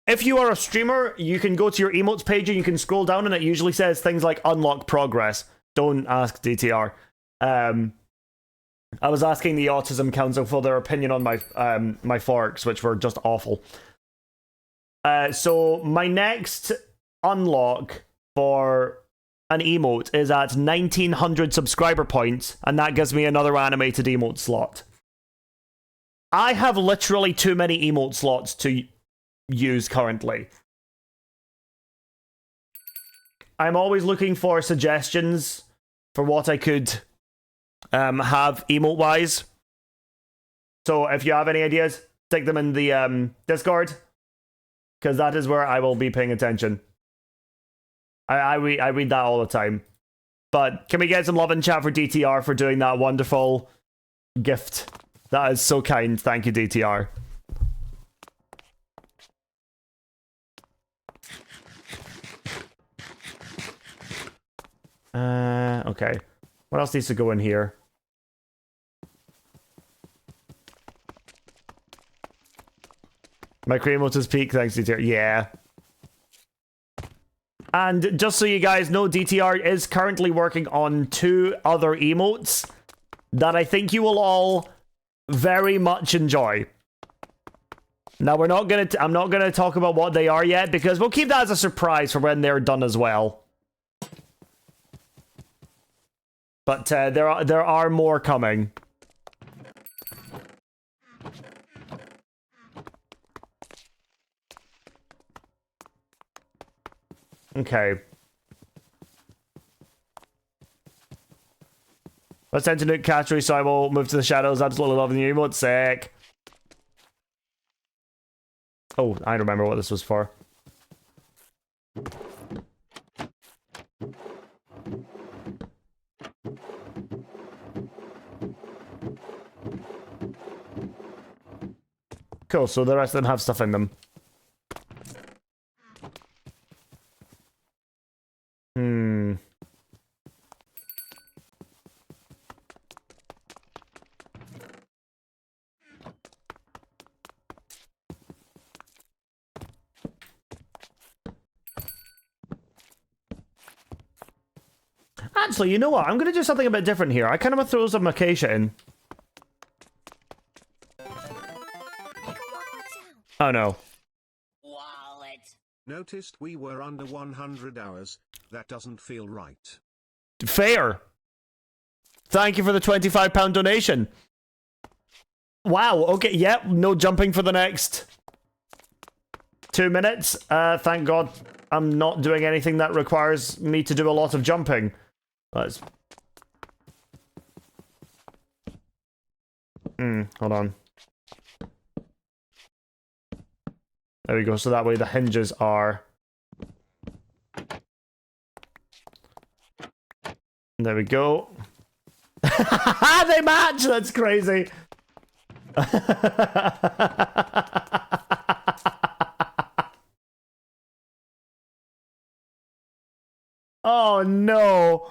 if you are a streamer, you can go to your emotes page and you can scroll down and it usually says things like unlock progress. Don't ask DTR. I was asking the Autism Council for their opinion on my my forks, which were just awful. So my next unlock for an emote is at 1900 subscriber points, and that gives me another animated emote slot. I have literally too many emote slots to use currently. I'm always looking for suggestions for what I could have emote wise. So if you have any ideas, stick them in the Discord, because that is where I will be paying attention. I read that all the time. But can we get some love in chat for DTR for doing that wonderful gift? That is so kind. Thank you, DTR. Okay. What else needs to go in here? My emotes is peak thanks to DTR. Yeah. And just so you guys know, DTR is currently working on 2 other emotes that I think you will all very much enjoy. Now I'm not gonna talk about what they are yet because we'll keep that as a surprise for when they're done as well. But there are more coming. Okay. Let's enter Nuke category, so I will move to the shadows. Absolutely loving the emote. Sick. Oh, I remember what this was for. Cool, so the rest of them have stuff in them. Actually, you know what? I'm going to do something a bit different here. I kind of want to throw some acacia in. Oh, no. Wallet. Noticed we were under 100 hours. That doesn't feel right. Fair. Thank you for the £25 donation. Wow, okay, yep, no jumping for the next 2 minutes. Thank God I'm not doing anything that requires me to do a lot of jumping. Let's... hold on. There we go, so that way the hinges are... There we go. They match! That's crazy! Oh no!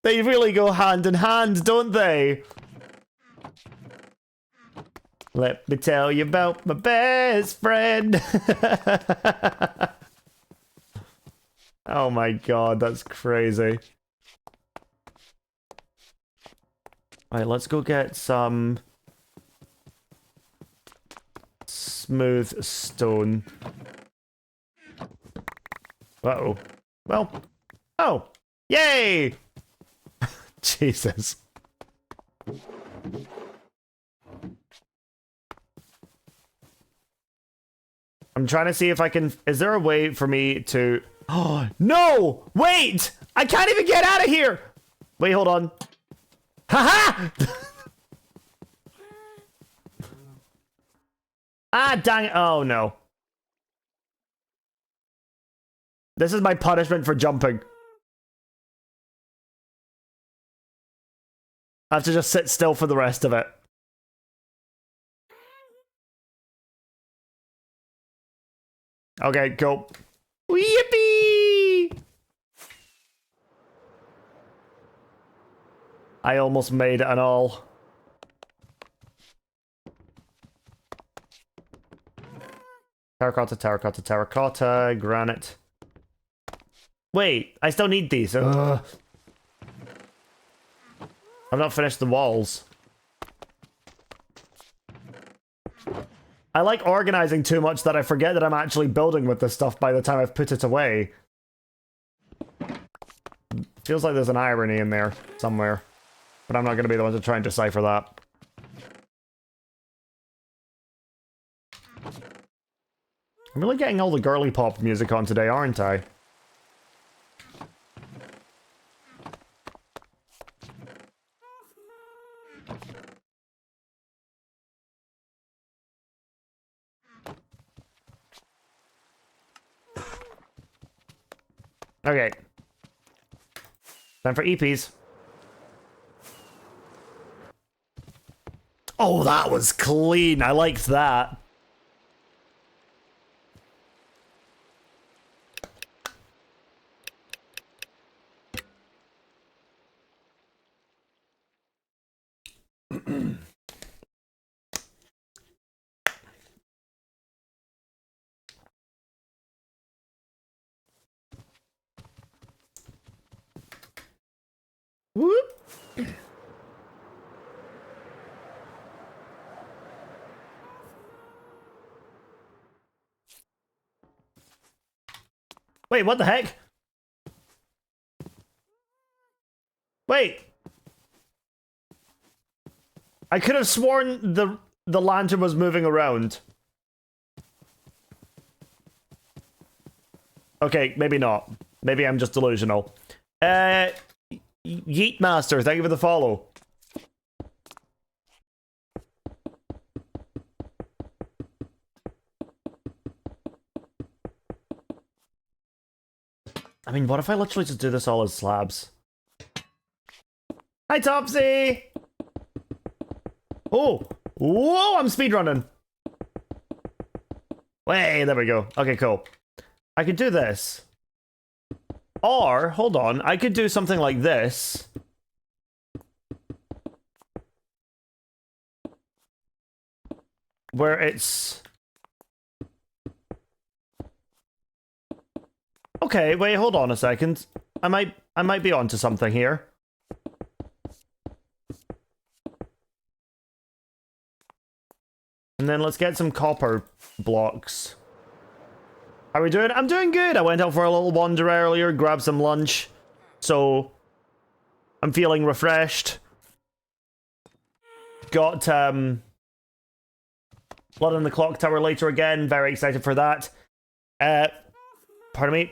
They really go hand in hand, don't they? Let me tell you about my best friend. Oh my god, that's crazy. Alright, let's go get some smooth stone. Uh-oh. Well. Oh! Yay! Jesus. I'm trying to see if I can... Is there a way for me to... Oh, no! Wait! I can't even get out of here! Wait, hold on. Haha! Ah, dang it. Oh, no. This is my punishment for jumping. I have to just sit still for the rest of it. Okay, go. Yippee! I almost made it and all. Terracotta, terracotta, terracotta, granite. Wait, I still need these. Ugh. I've not finished the walls. I like organizing too much that I forget that I'm actually building with this stuff by the time I've put it away. Feels like there's an irony in there somewhere. But I'm not going to be the one to try and decipher that. I'm really getting all the girly pop music on today, aren't I? Okay. Time for EPs. Oh, that was clean. I liked that. Whoop. Wait, what the heck? Wait. I could have sworn the lantern was moving around. Okay, maybe not. Maybe I'm just delusional. Yeet Master, thank you for the follow. I mean, what if I literally just do this all as slabs? Hi, Topsy! Oh! Whoa, I'm speedrunning! Way, there we go. Okay, cool. I could do this. Or, hold on, I could do something like this. Where it's... Okay, wait, hold on a second. I might be onto something here. And then let's get some copper blocks. How are we doing? I'm doing good. I went out for a little wander earlier, grabbed some lunch. So, I'm feeling refreshed. Got, Blood on the Clock Tower later again. Very excited for that. Pardon me.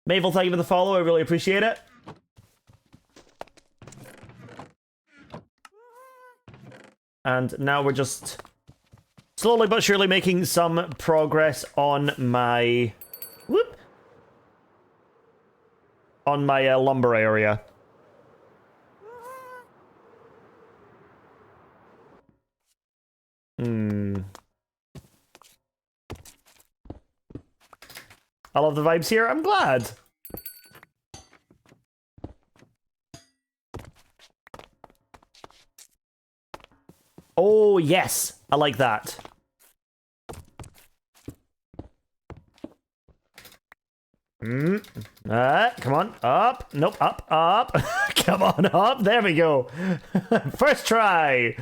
Mavel, thank you for the follow. I really appreciate it. And now we're just slowly but surely making some progress on my... Whoop! On my lumber area. I love the vibes here. I'm glad. Oh, yes. I like that. Come on. Up. Nope. Up. Up. Come on up. There we go. First try.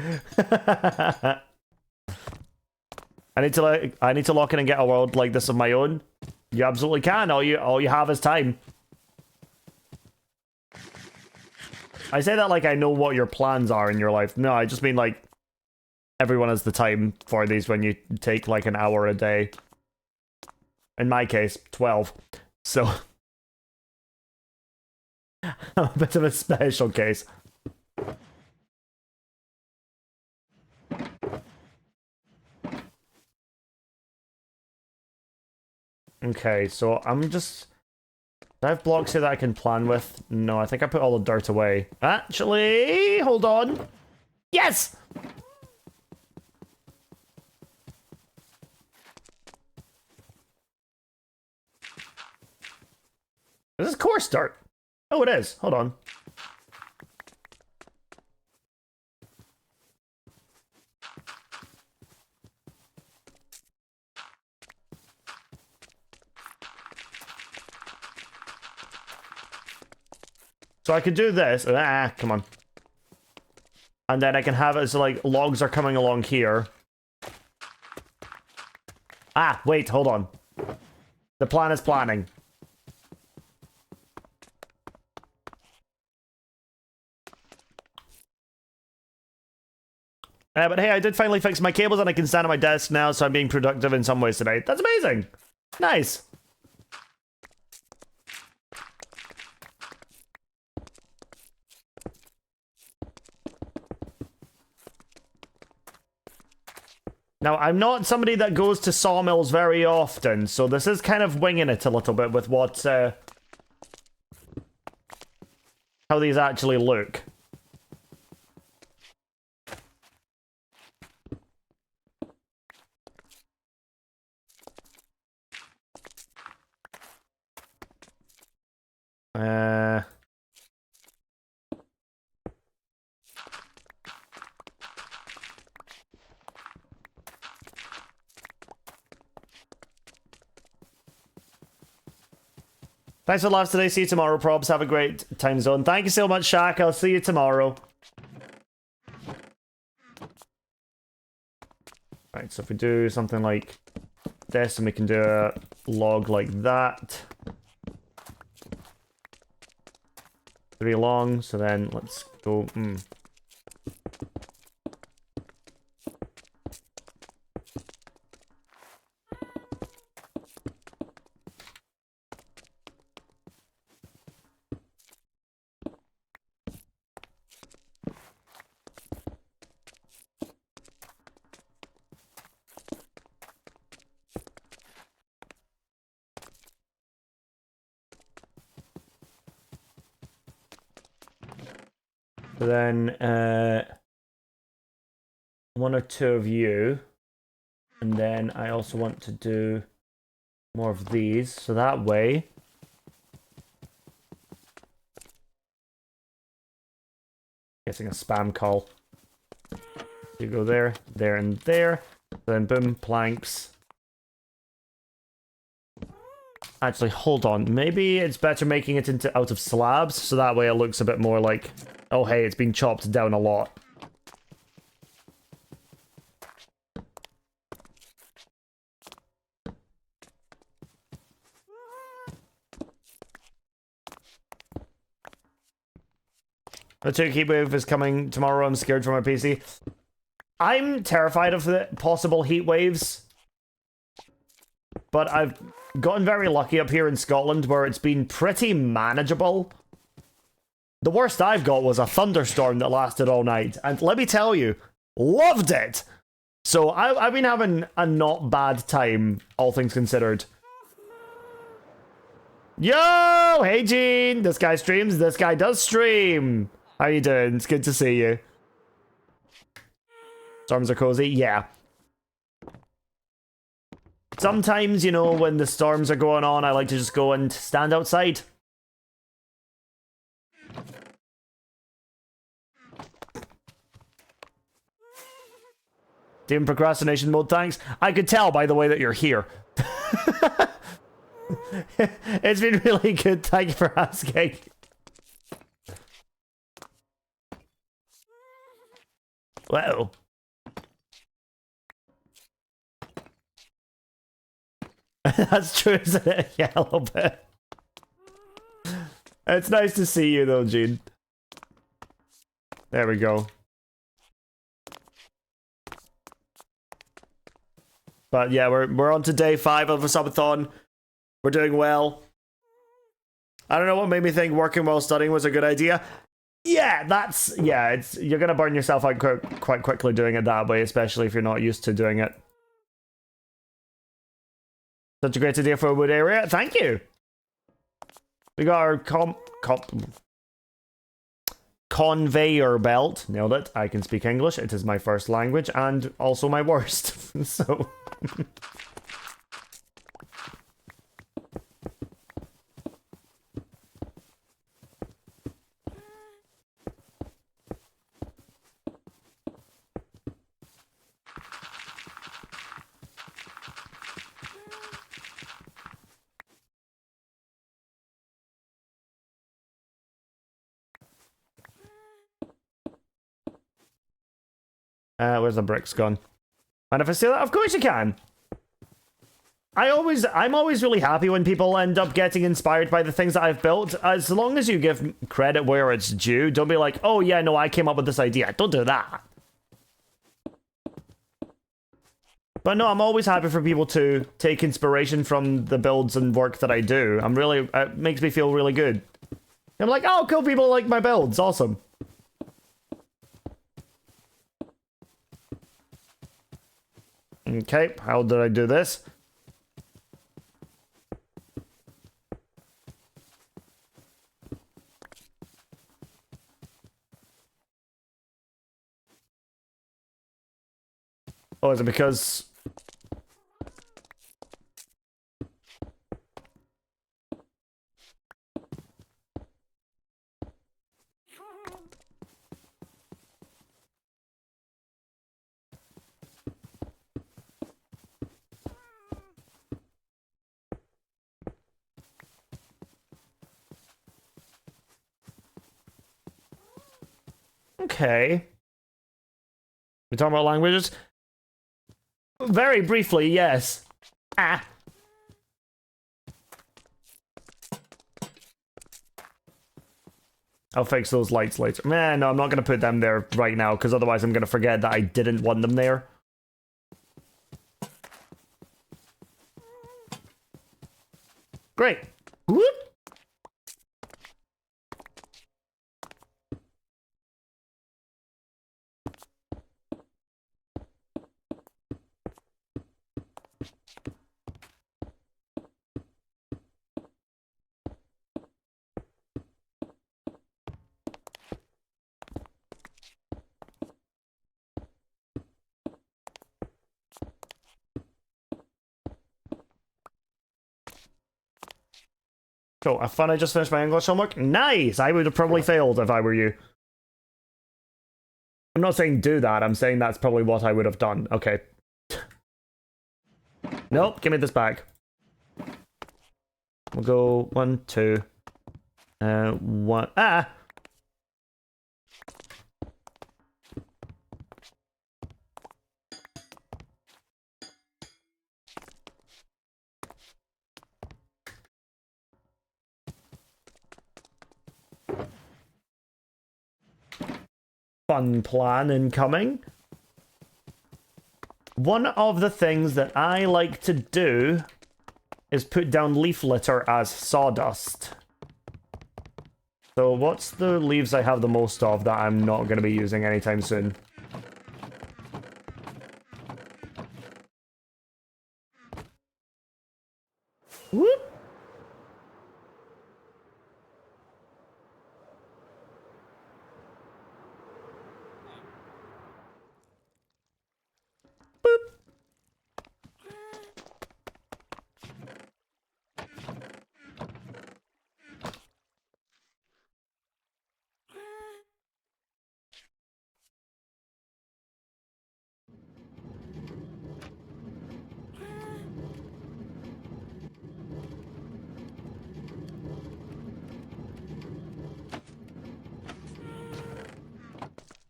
I need to lock in and get a world like this of my own. You absolutely can. All you have is time. I say that like I know what your plans are in your life. No, I just mean like everyone has the time for these when you take like an hour a day. In my case, 12. So a bit of a special case. Okay, so I'm just... Do I have blocks here that I can plan with? No, I think I put all the dirt away. Actually, hold on. Yes! Is this coarse dirt? Oh, it is. Hold on. So I could do this. Come on. And then I can have it so, like, logs are coming along here. Wait, hold on. The plan is planning. But hey, I did finally fix my cables and I can stand at my desk now, so I'm being productive in some ways today. That's amazing! Nice! Now, I'm not somebody that goes to sawmills very often, so this is kind of winging it a little bit with what, how these actually look. Thanks for the laughs today. See you tomorrow, probs. Have a great time zone. Thank you so much, Shaq. I'll see you tomorrow. Right, so if we do something like this, and we can do a log like that. 3 long, so then let's go... So then, 1 or 2 of you. And then I also want to do more of these. So that way... Getting a spam call. You go there, there, and there. Then boom, planks. Actually, hold on. Maybe it's better making it into out of slabs, so that way it looks a bit more like, oh hey, it's been chopped down a lot. The 2 heat wave is coming tomorrow. I'm scared for my PC. I'm terrified of the possible heat waves. But I've gotten very lucky up here in Scotland where it's been pretty manageable. The worst I've got was a thunderstorm that lasted all night. And let me tell you, loved it! So I've been having a not bad time, all things considered. Yo! Hey, Gene! This guy streams. This guy does stream. How you doing? It's good to see you. Storms are cozy? Yeah. Sometimes, you know, when the storms are going on, I like to just go and stand outside. Team procrastination mode, thanks. I could tell by the way that you're here. It's been really good, thank you for asking. Whoa. That's true, isn't it? Yeah, a little bit. It's nice to see you though, Gene. There we go. But yeah, we're on to day 5 of a subathon. We're doing well. I don't know what made me think working while studying was a good idea. Yeah, it's you're gonna burn yourself out quite quickly doing it that way, especially if you're not used to doing it. Such a great idea for a wood area. Thank you. We got our conveyor belt. Nailed it. I can speak English. It is my first language and also my worst. So. Where's the bricks gone? And if I steal that, of course you can. I'm always really happy when people end up getting inspired by the things that I've built. As long as you give credit where it's due, don't be like, oh yeah, no, I came up with this idea. Don't do that. But no, I'm always happy for people to take inspiration from the builds and work that I do. It makes me feel really good. I'm like, oh, cool, people like my builds. Awesome. Okay, how did I do this? Oh, is it because... Okay. We talking about languages? Very briefly, yes. Ah. I'll fix those lights later. Man, no, I'm not going to put them there right now, because otherwise I'm going to forget that I didn't want them there. Great. Whoop. Cool, I thought I just finished my English homework. Nice! I would have probably failed if I were you. I'm not saying do that, I'm saying that's probably what I would have done. Okay. Nope, give me this back. We'll go 1, 2. 1. Ah! Fun plan incoming. One of the things that I like to do is put down leaf litter as sawdust. So what's the leaves I have the most of that I'm not going to be using anytime soon? Whoop!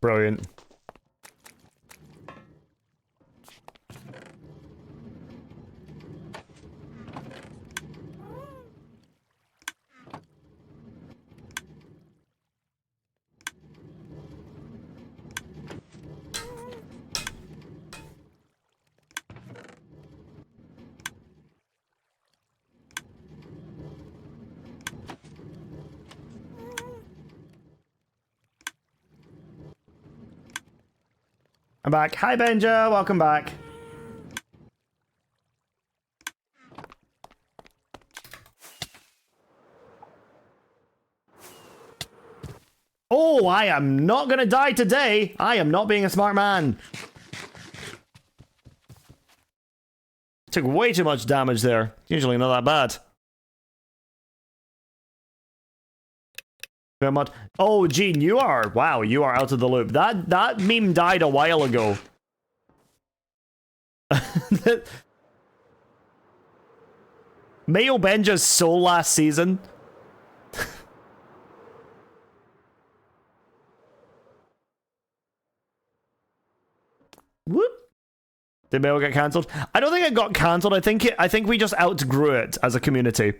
Brilliant. I'm back. Hi, Benja. Welcome back. Oh, I am not gonna die today. I am not being a smart man. Took way too much damage there. Usually not that bad. Very much. Oh, Gene, you are. Wow, you are out of the loop. That meme died a while ago. Mayo Benja's soul last season. Whoop. Did Mayo get cancelled? I don't think it got cancelled. I think we just outgrew it as a community.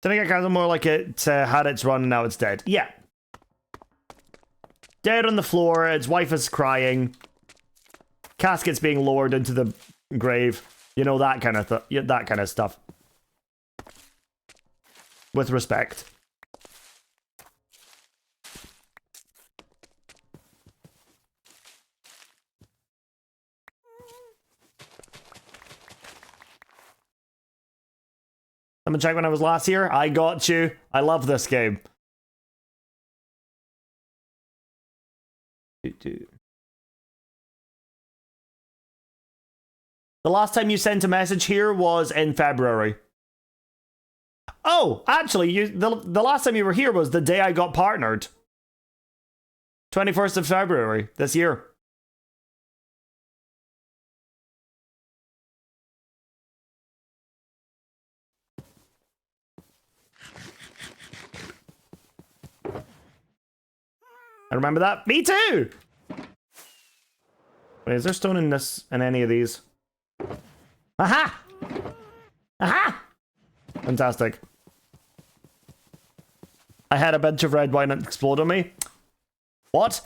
Did it get cancelled? More like it had its run and now it's dead. Yeah. Dead on the floor, its wife is crying. Casket's being lowered into the grave. You know, that kind of stuff. With respect. Someone check when I was last here. I got you. I love this game. The last time you sent a message here was in February. Oh, actually, the last time you were here was the day I got partnered. 21st of February this year. I remember that. Me too! Wait, is there stone in any of these? Aha! Aha! Fantastic. I had a bunch of red wine explode on me. What?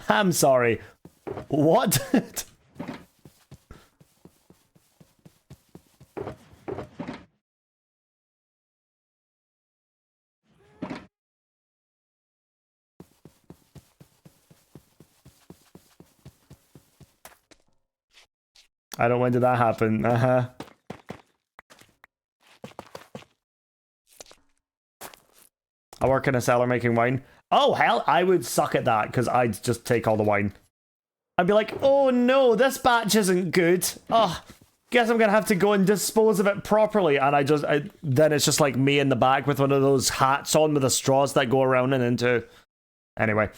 I'm sorry. What? I don't know, when did that happen? I work in a cellar making wine. Oh, hell, I would suck at that because I'd just take all the wine. I'd be like, oh no, this batch isn't good. Oh, guess I'm gonna have to go and dispose of it properly. And then it's just like me in the back with one of those hats on with the straws that go around and into. Anyway.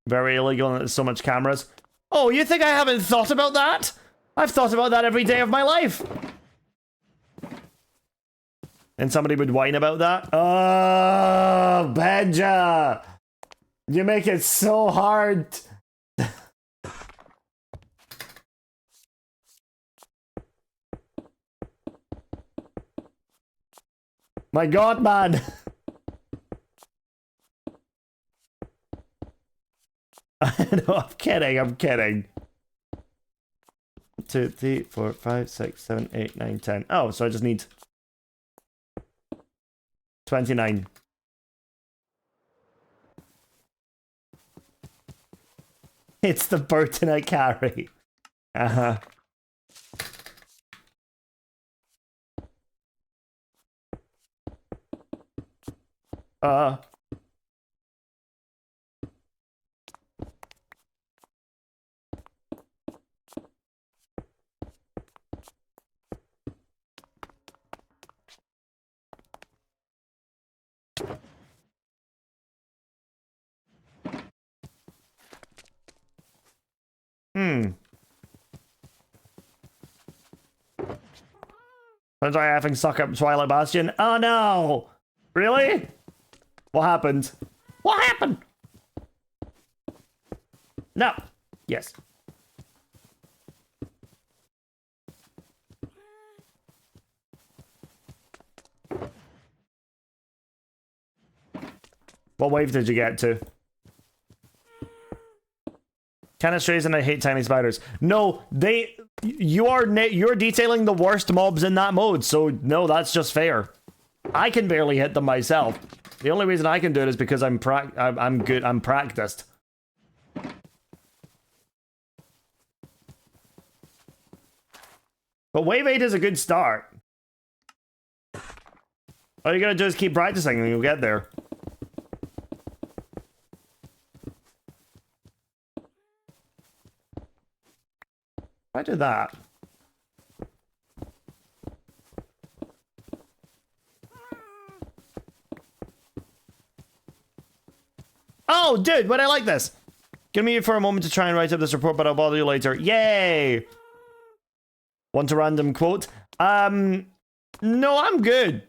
Very illegal and there's so much cameras. Oh, you think I haven't thought about that? I've thought about that every day of my life. And somebody would whine about that. Oh, Benja! You make it so hard. My God, man. No, I'm kidding, I'm kidding. 2, 3, 4, 5, 6, 7, 8, 9, 10. Oh, so I just need 29. It's the burden I carry. Uh-huh. Turns out I having suck up Twilight Bastion. Oh no! Really? What happened? What happened? No. Yes. What wave did you get to? Canistrays and I hate tiny spiders. No, you're detailing the worst mobs in that mode, so no, that's just fair. I can barely hit them myself. The only reason I can do it is because I'm good, I'm practiced. But wave 8 is a good start. All you gotta do is keep practicing and you'll get there. I did that. Oh, dude, but I like this. Give me for a moment to try and write up this report, but I'll bother you later. Yay! Want a random quote? No, I'm good.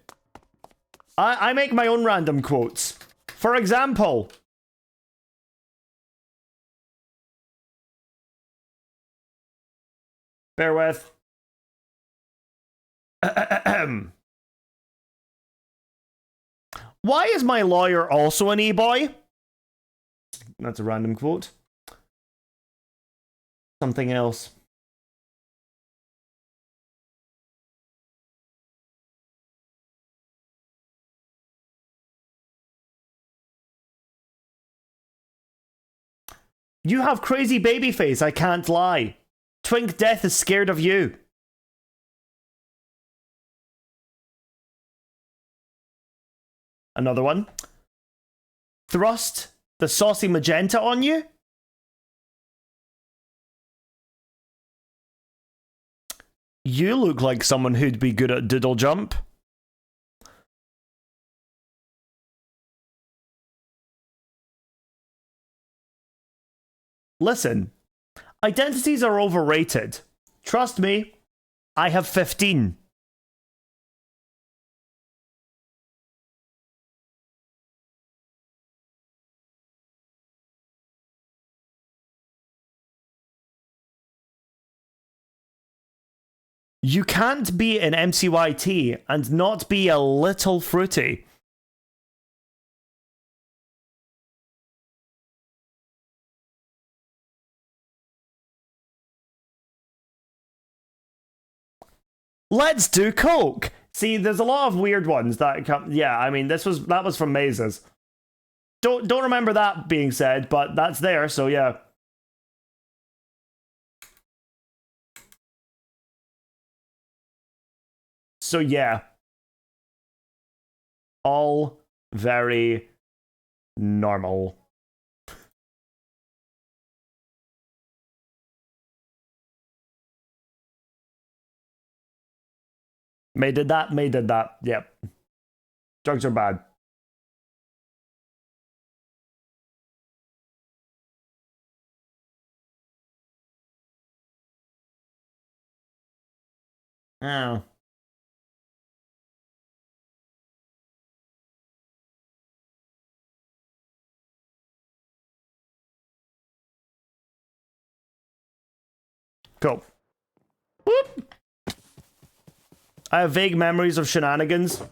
I make my own random quotes. For example... Bear with. Why is my lawyer also an e-boy? That's a random quote. Something else. You have crazy baby face, I can't lie. Twink Death is scared of you. Another one. Thrust the saucy magenta on you? You look like someone who'd be good at doodle jump. Listen, identities are overrated. Trust me, I have 15. You can't be an MCYT and not be a little fruity. Let's do coke. See, there's a lot of weird ones that come. Yeah, I mean, that was from Mazes. Don't remember that being said, but that's there. So yeah. So yeah. All very normal. May did that. Yep. Drugs are bad. Oh. Cool. Whoop. I have vague memories of shenanigans.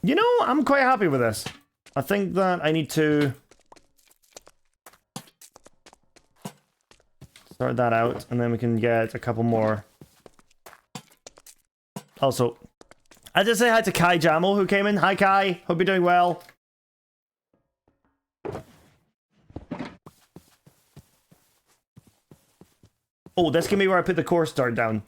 You know, I'm quite happy with this. I think that I need to start that out, and then we can get a couple more. Also, I just say hi to Kai Jamal, who came in. Hi, Kai. Hope you're doing well. Oh, this can be where I put the core start down.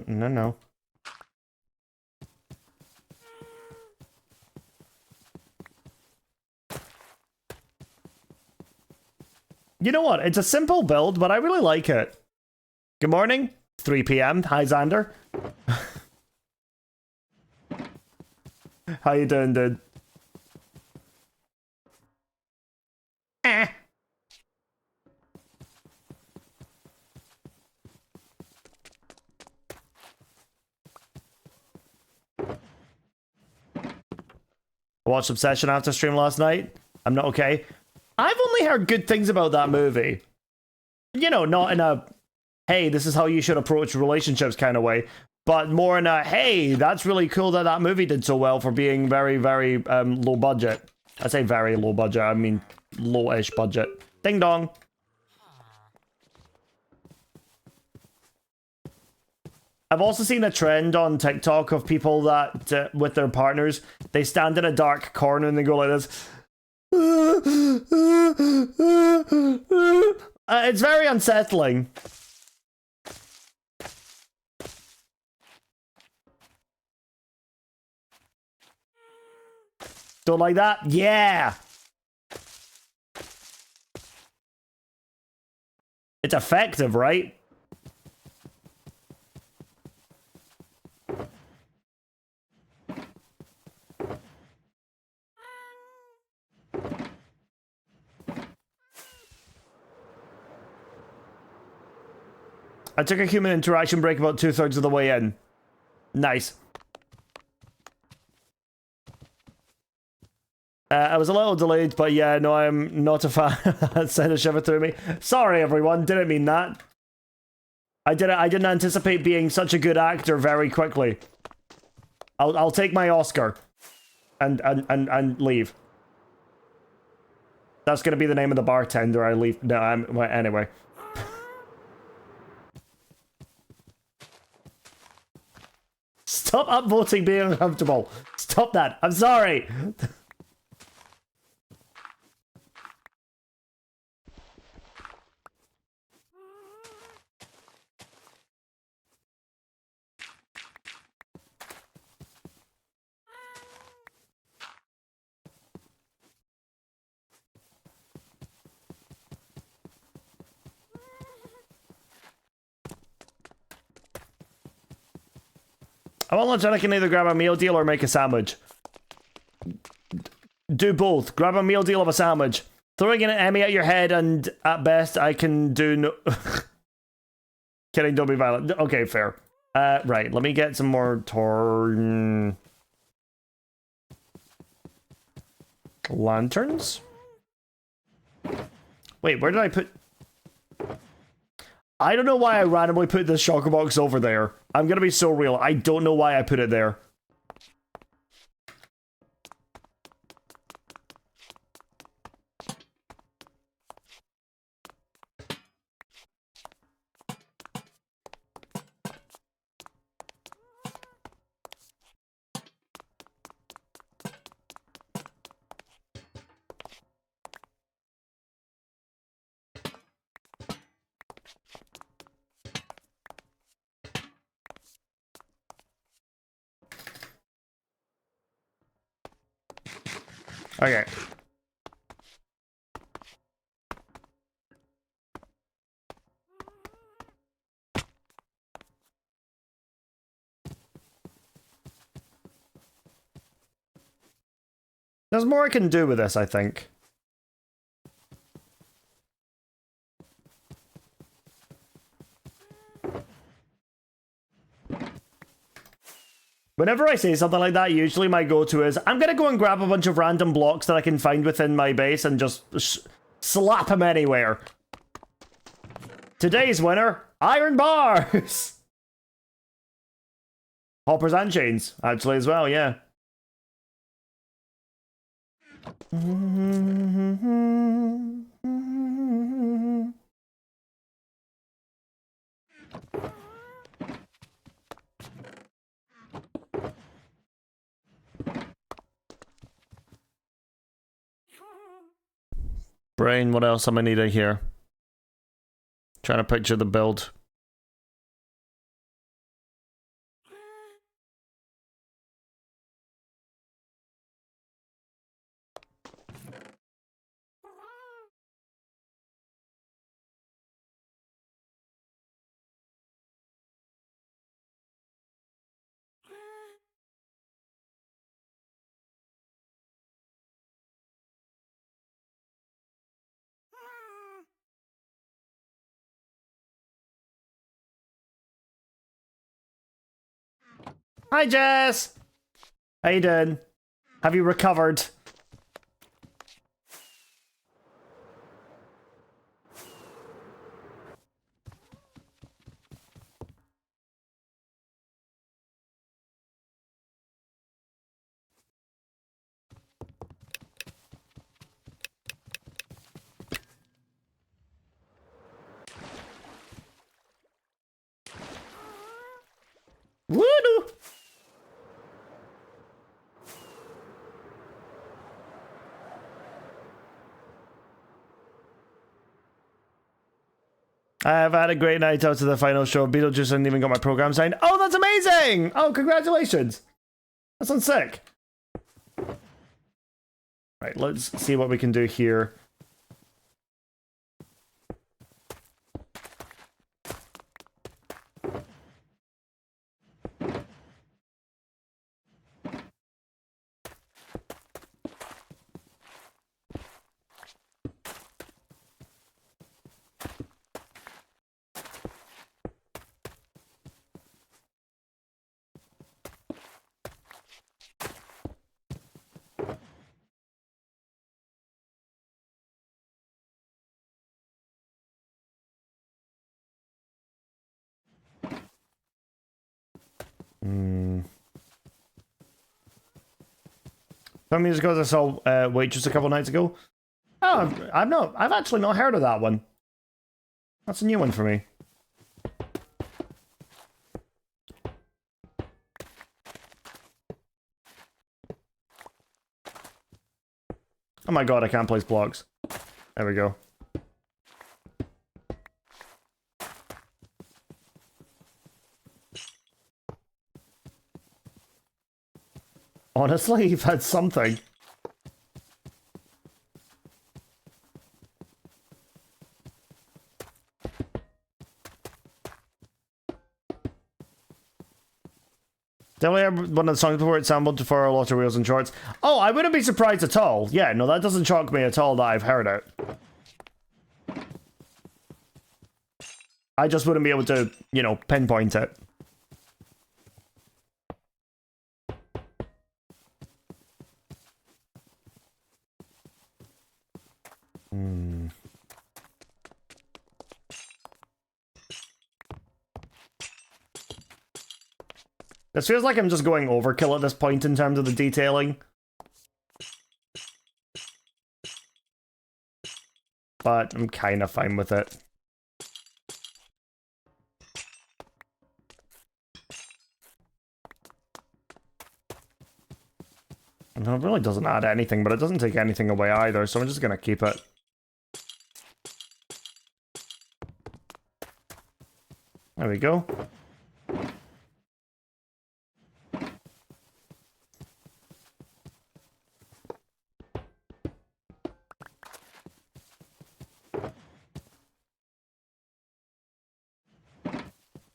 No. You know what? It's a simple build, but I really like it. Good morning. 3 p.m. Hi, Xander. How you doing, dude? I watched Obsession after stream last night. I'm not okay. I've only heard good things about that movie. You know, not in a, hey, this is how you should approach relationships kind of way, but more in a, hey, that's really cool that that movie did so well for being very, very low budget. I say very low budget, I mean low-ish budget. Ding dong. I've also seen a trend on TikTok of people that, with their partners, they stand in a dark corner and they go like this. It's very unsettling. Don't like that? Yeah! It's effective, right? I took a human interaction break about 2/3 of the way in. Nice. I was a little delayed, but yeah, no, I'm not a fan. That sent a shiver through me. Sorry, everyone. Didn't mean that. I didn't anticipate being such a good actor very quickly. I'll take my Oscar and leave. That's gonna be the name of the bartender. I leave. No, well, anyway. Stop upvoting being uncomfortable. Stop that. I'm sorry. I want lunch and I can either grab a meal deal or make a sandwich. Do both. Grab a meal deal of a sandwich. Throwing an Emmy at your head and at best I can do no... Kidding, don't be violent. Okay, fair. Right, let me get some more lanterns? Wait, where did I put... I don't know why I randomly put this shulker box over there. I'm gonna be so real. I don't know why I put it there. Okay. There's more I can do with this, I think. Whenever I say something like that, usually my go-to is, I'm gonna go and grab a bunch of random blocks that I can find within my base and just slap them anywhere. Today's winner, iron bars! Hoppers and chains, actually, as well, yeah. Brain, what else am I needing here? Trying to picture the build. Hi, Jess! How you doing? Have you recovered? Woo-doo. I've had a great night out to the final show. Beetlejuice hasn't even got my program signed. Oh, that's amazing! Oh, congratulations. That sounds sick. Right, let's see what we can do here. Some music I saw Waitress a couple nights ago. Oh, I've actually not heard of that one. That's a new one for me. Oh my god, I can't place blocks. There we go. Honestly, you've had something. Definitely one of the songs before it sampled for a lot of reels and shorts. Oh, I wouldn't be surprised at all. Yeah, no, that doesn't shock me at all that I've heard it. I just wouldn't be able to, you know, pinpoint it. This feels like I'm just going overkill at this point in terms of the detailing. But I'm kind of fine with it. And it really doesn't add anything, but it doesn't take anything away either, so I'm just gonna keep it. There we go.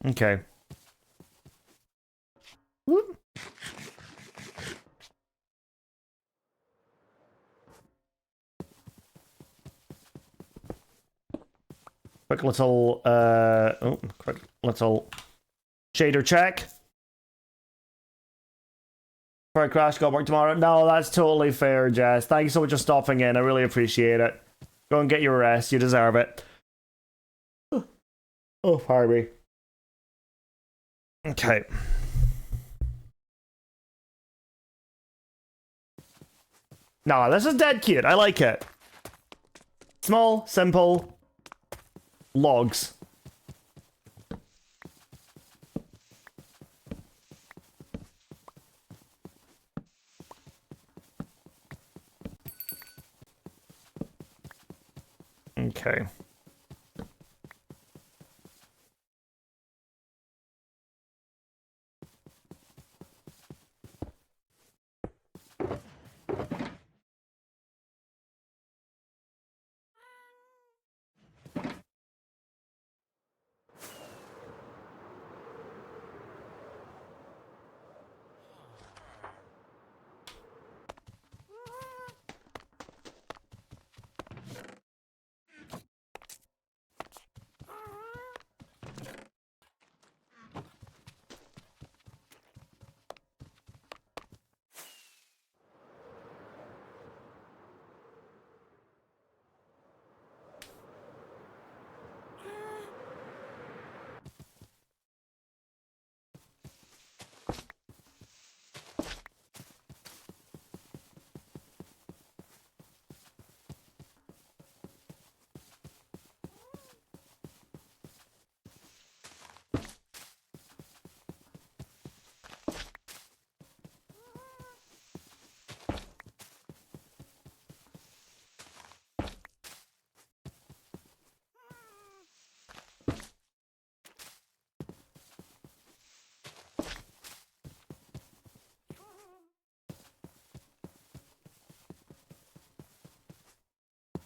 Okay. Whoop. Quick little, quick little shader check. Before I crash, got work tomorrow. No, that's totally fair, Jess. Thank you so much for stopping in. I really appreciate it. Go and get your rest. You deserve it. Oh, pardon me. Okay. No, this is dead cute. I like it. Small, simple logs. Okay.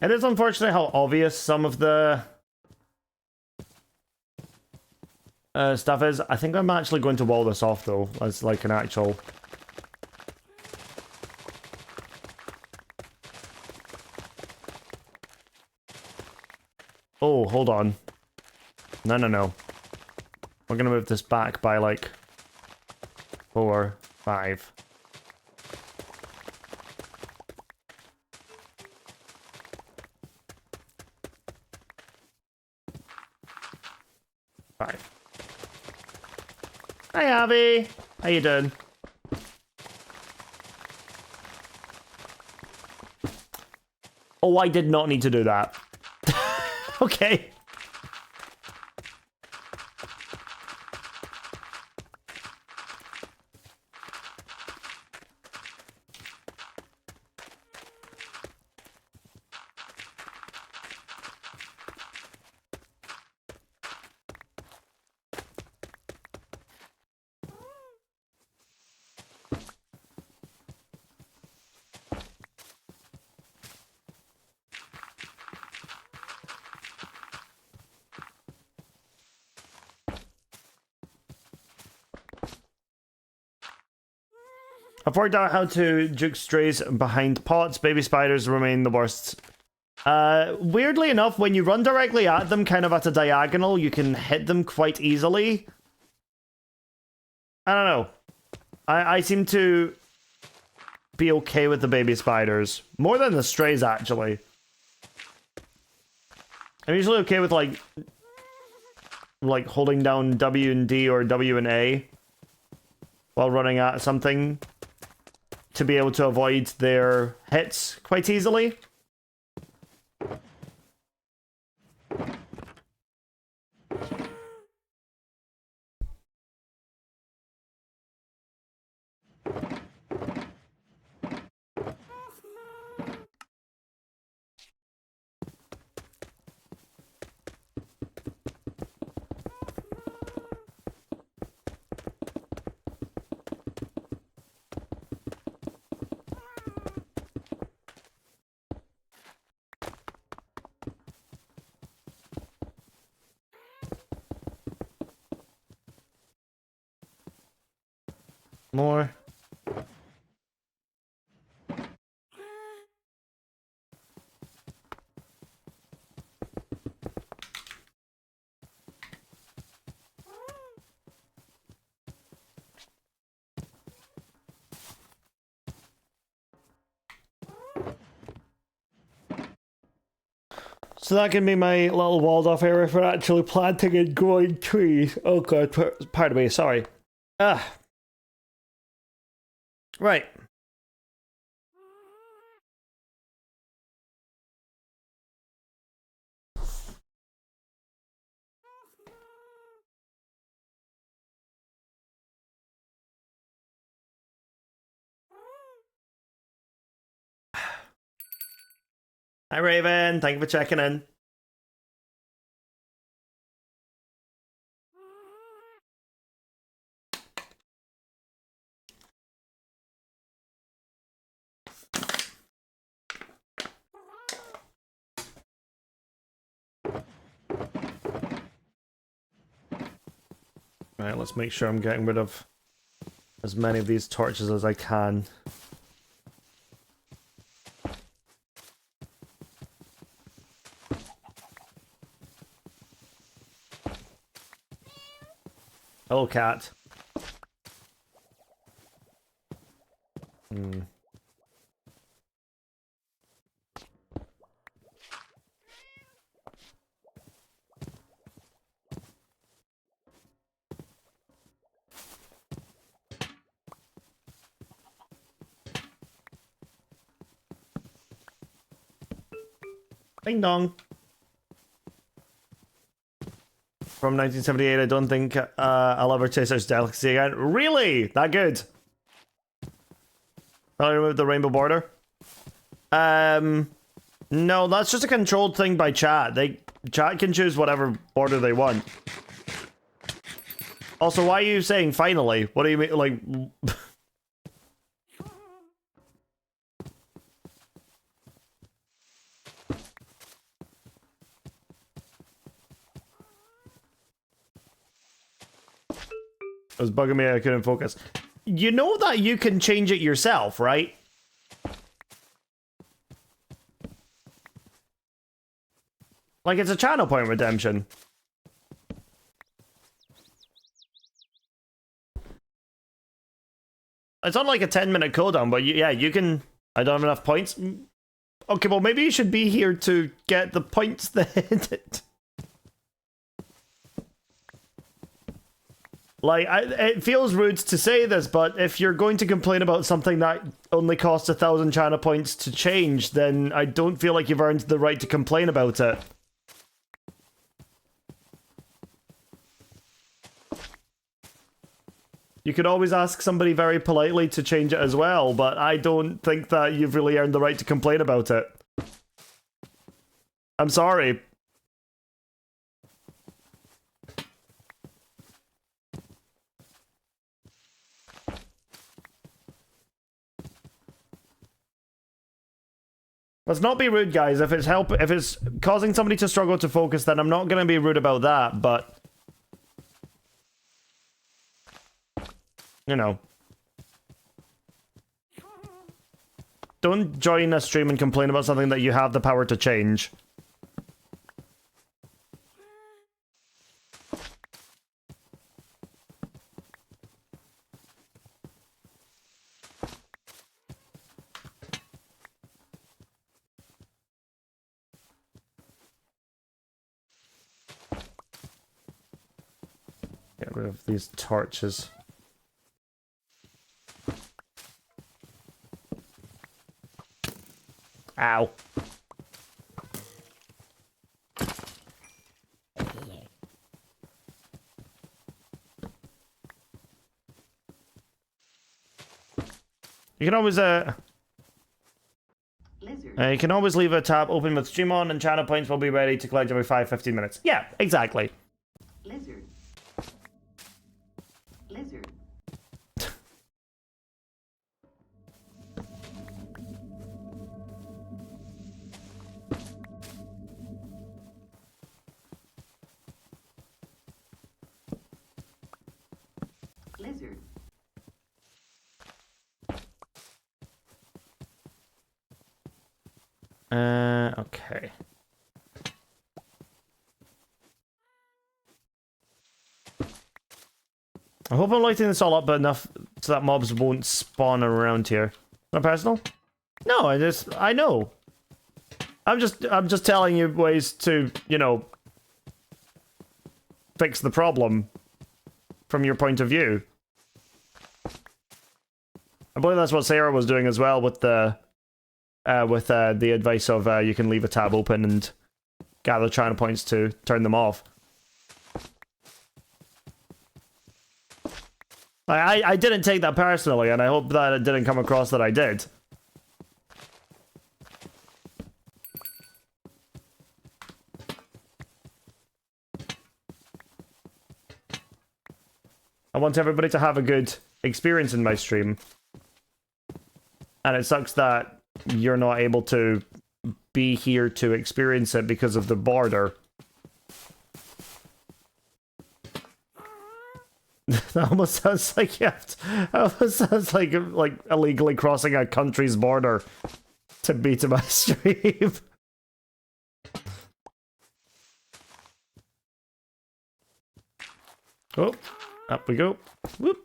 It is unfortunate how obvious some of the stuff is. I think I'm actually going to wall this off, though, as like an actual... Oh, hold on. No, no, no. We're gonna move this back by, like, 4, 5. Hi, Abby. How you doing? Oh, I did not need to do that. Okay. I've worked out how to juke strays behind pots. Baby spiders remain the worst. Weirdly enough, when you run directly at them, kind of at a diagonal, you can hit them quite easily. I don't know. I seem to be okay with the baby spiders. More than the strays, actually. I'm usually okay with, like holding down W and D or W and A while running at something, to be able to avoid their hits quite easily. More. So that can be my little walled off area for actually planting and growing trees. Oh god, pardon me, sorry. Right. Hi Raven, thank you for checking in. Right, let's make sure I'm getting rid of as many of these torches as I can. Hello, cat. Ding dong. From 1978, I don't think I'll ever taste such delicacy again. Really? That good? I'll remove the rainbow border. No, that's just a controlled thing by chat. Chat can choose whatever border they want. Also, why are you saying finally? What do you mean, like... was bugging me, I couldn't focus. You know that you can change it yourself, right? Like, it's a channel point redemption. It's on like a 10-minute cooldown, but yeah, you can... I don't have enough points. Okay, well, maybe you should be here to get the points that hit it. Like, it feels rude to say this, but if you're going to complain about something that only costs 1,000 channel points to change, then I don't feel like you've earned the right to complain about it. You could always ask somebody very politely to change it as well, but I don't think that you've really earned the right to complain about it. I'm sorry. Let's not be rude, guys. If it's causing somebody to struggle to focus, then I'm not going to be rude about that, but... You know. Don't join a stream and complain about something that you have the power to change. Get rid of these torches. Ow. You can always you can always leave a tab open with stream on, and channel points will be ready to collect every 15 minutes. Yeah, exactly. Lizard. Lizard. Lizard. Okay. I hope I'm lighting this all up enough so that mobs won't spawn around here. Not personal? No, I know. I'm just telling you ways to, you know, fix the problem from your point of view. I believe that's what Sarah was doing as well with the advice of you can leave a tab open and gather channel points to turn them off. I didn't take that personally, and I hope that it didn't come across that I did. I want everybody to have a good experience in my stream. And it sucks that you're not able to be here to experience it because of the border. That almost sounds like you have to, that almost sounds like illegally crossing a country's border to be to my stream. Oh, up we go. Whoop.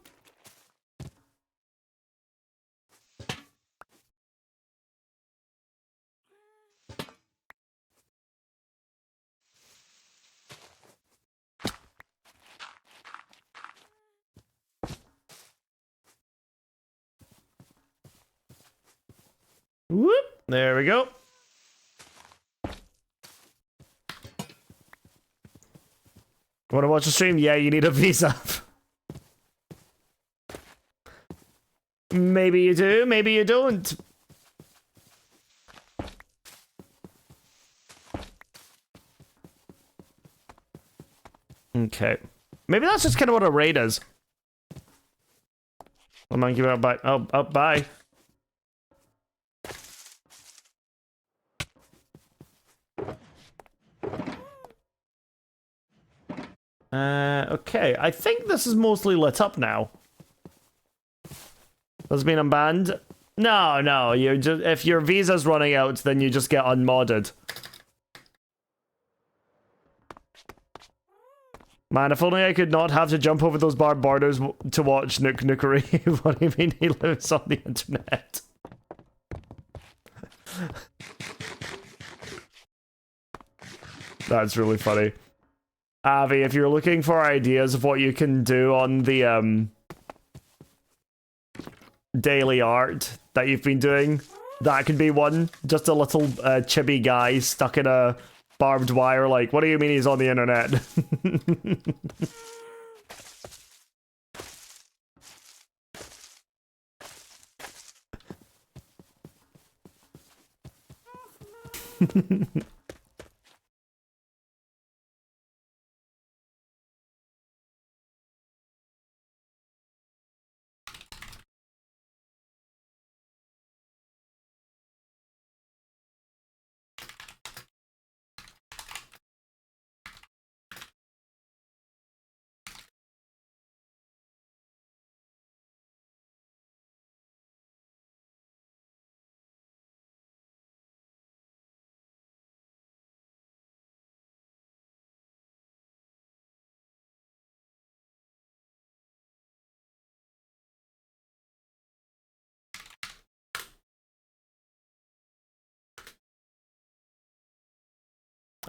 Whoop! There we go. Want to watch the stream? Yeah, you need a visa. Maybe you do, maybe you don't. Okay. Maybe that's just kind of what a raid is. I'm gonna give it a bye. Oh, bye. Okay, I think this is mostly lit up now. Does it mean I'm banned? No, no, you just if your visa's running out, then you just get unmodded. Man, if only I could not have to jump over those barbed borders to watch Nukieri. What do you mean he lives on the internet? That's really funny. Avi, if you're looking for ideas of what you can do on the daily art that you've been doing, that could be one. Just a little chibi guy stuck in a barbed wire, like, what do you mean he's on the internet?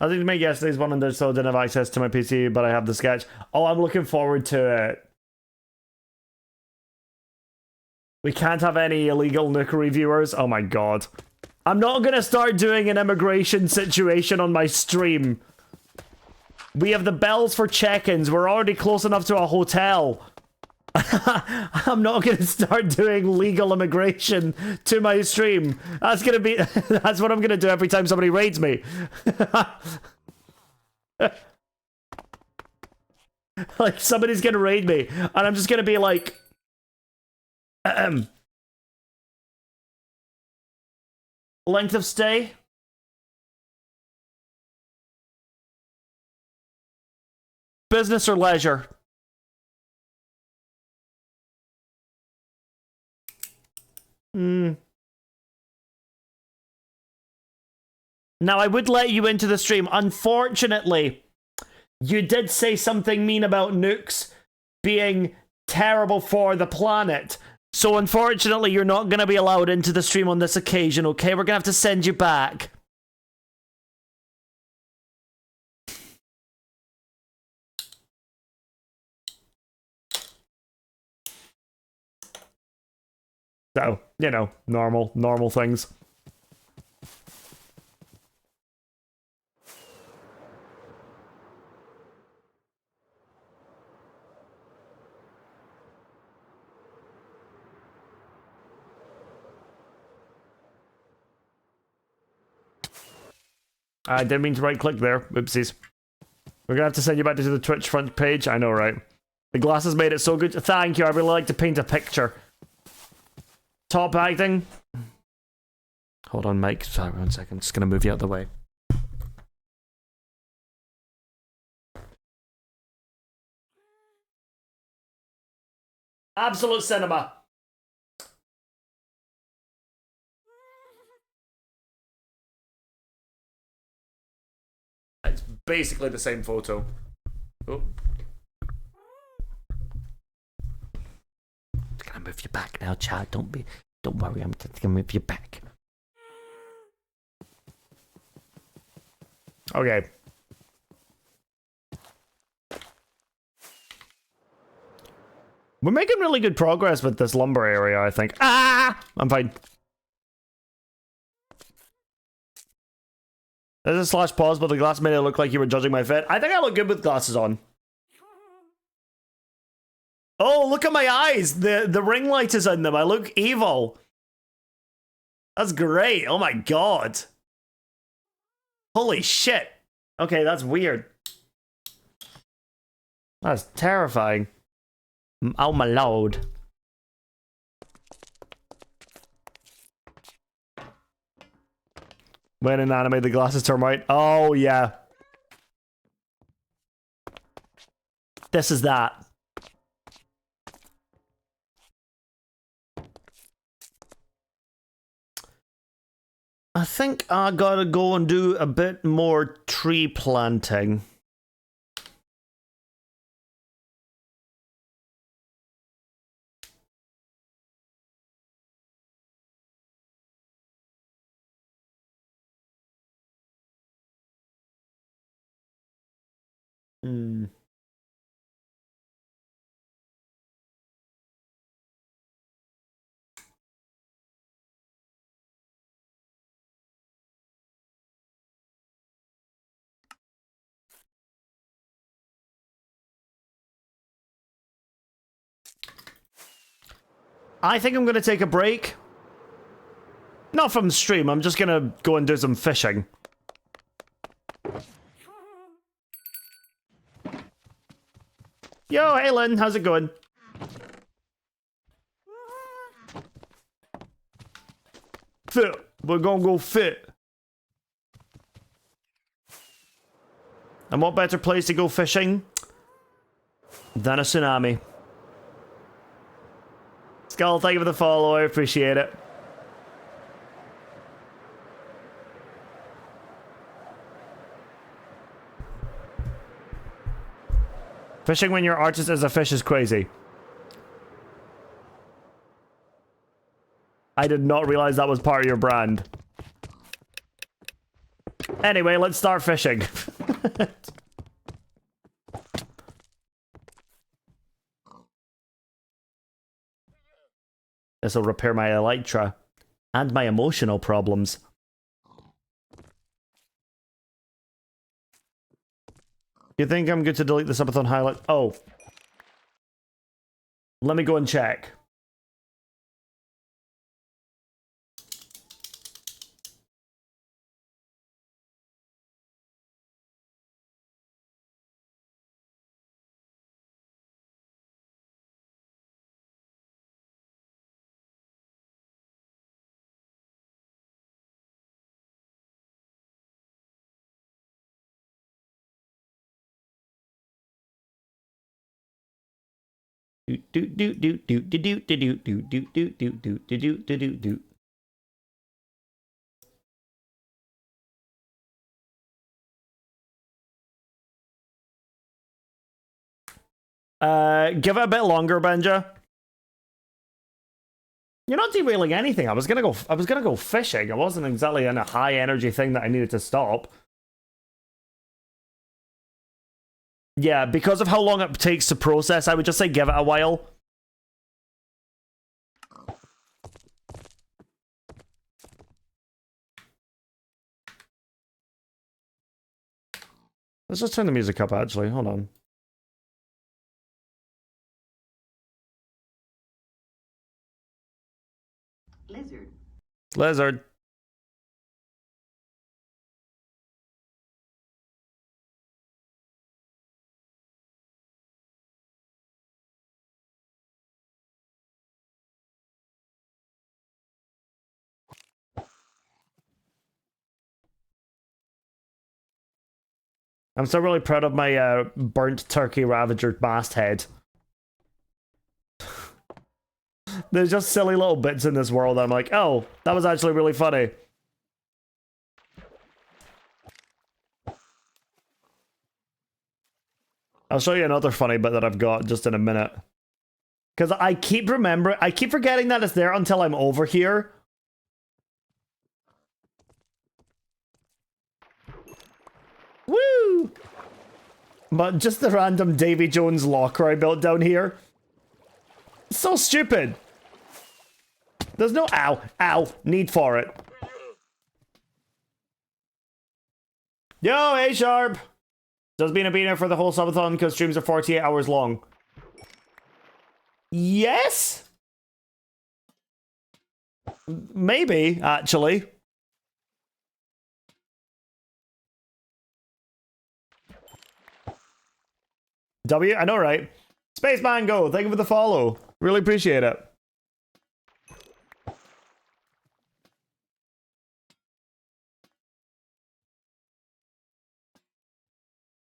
I think to make yesterday's one and so I didn't have access to my PC, but I have the sketch. Oh, I'm looking forward to it. We can't have any illegal Nukieri viewers. Oh my god. I'm not gonna start doing an immigration situation on my stream. We have the bells for check-ins. We're already close enough to a hotel. I'm not gonna start doing legal immigration to my stream. That's gonna be that's what I'm gonna do every time somebody raids me. Like somebody's gonna raid me and I'm just gonna be like length of stay. Business or leisure? Now, I would let you into the stream. Unfortunately, you did say something mean about nukes being terrible for the planet. So, unfortunately, you're not going to be allowed into the stream on this occasion, okay? We're going to have to send you back. So, you know, normal things. I didn't mean to right-click there. Oopsies. We're gonna have to send you back to the Twitch front page. I know, right? The glasses made it so good. Thank you. I really like to paint a picture. Top acting. Hold on, Mike. Sorry, 1 second. Just gonna move you out of the way. Absolute cinema. It's basically the same photo. Oh. I'm gonna move you back now, Chad. Don't worry, I'm just gonna move you back. Okay. We're making really good progress with this lumber area, I think. Ah! I'm fine. There's a /pause, but the glass made it look like you were judging my fit. I think I look good with glasses on. Oh, look at my eyes! The ring light is in them. I look evil. That's great. Oh my god. Holy shit. Okay, that's weird. That's terrifying. Oh my lord. When in anime the glasses turn white. Oh yeah. This is that. I think I gotta go and do a bit more tree planting. I think I'm going to take a break. Not from stream, I'm just going to go and do some fishing. Yo, Aylin, how's it going? Fit. We're going to go fit. And what better place to go fishing than a tsunami? Skull, thank you for the follow, I appreciate it. Fishing when your artist is a fish is crazy. I did not realize that was part of your brand. Anyway, let's start fishing. This will repair my elytra and my emotional problems. You think I'm good to delete the subathon highlight? Oh. Let me go and check. Give it a bit longer, Benja. You're not derailing anything. I was gonna go fishing. It wasn't exactly in a high energy thing that I needed to stop. Yeah, because of how long it takes to process, I would just say give it a while. Let's just turn the music up, actually. Hold on. Lizard. Lizard. I'm still really proud of my burnt turkey ravager masthead. There's just silly little bits in this world that I'm like, oh, that was actually really funny. I'll show you another funny bit that I've got just in a minute. Because I keep forgetting that it's there until I'm over here. Woo! But just the random Davy Jones locker I built down here. So stupid. There's no need for it. Yo, A-Sharp! Does being a beaner for the whole subathon because streams are 48 hours long? Yes? Maybe, actually. W, I know, right? Spaceman Go, thank you for the follow. Really appreciate it.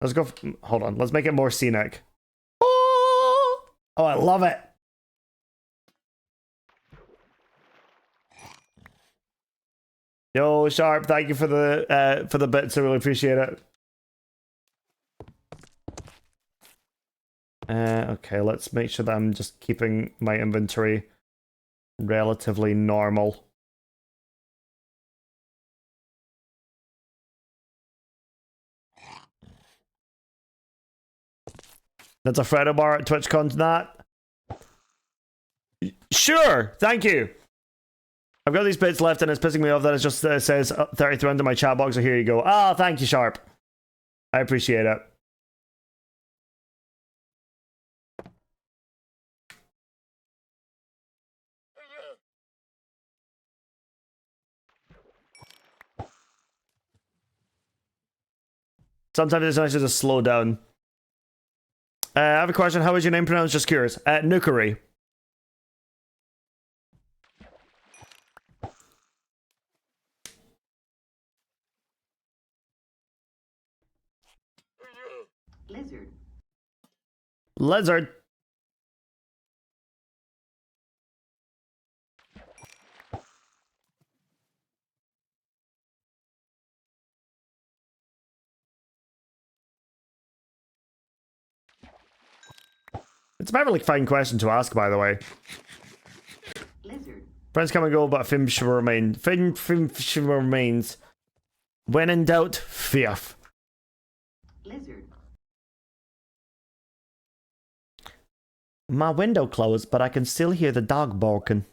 Let's go. Hold on. Let's make it more scenic. Oh, I love it. Yo, Sharp, thank you for the bits. I really appreciate it. Okay, let's make sure that I'm just keeping my inventory relatively normal. That's a Fredo bar at TwitchCon, Nat. Sure, thank you. I've got these bits left and it's pissing me off that it just says 33 under my chat box, so here you go. Ah, thank you, Sharp. I appreciate it. Sometimes it's nice to just slow down. I have a question. How is your name pronounced? Just curious. Nukieri. Lizard. Lizard. It's a perfectly fine question to ask, by the way. Lizard. Friends come and go, but Fim should remain. Fim should remains. When in doubt, Fiaf. Lizard. My window closed, but I can still hear the dog barking.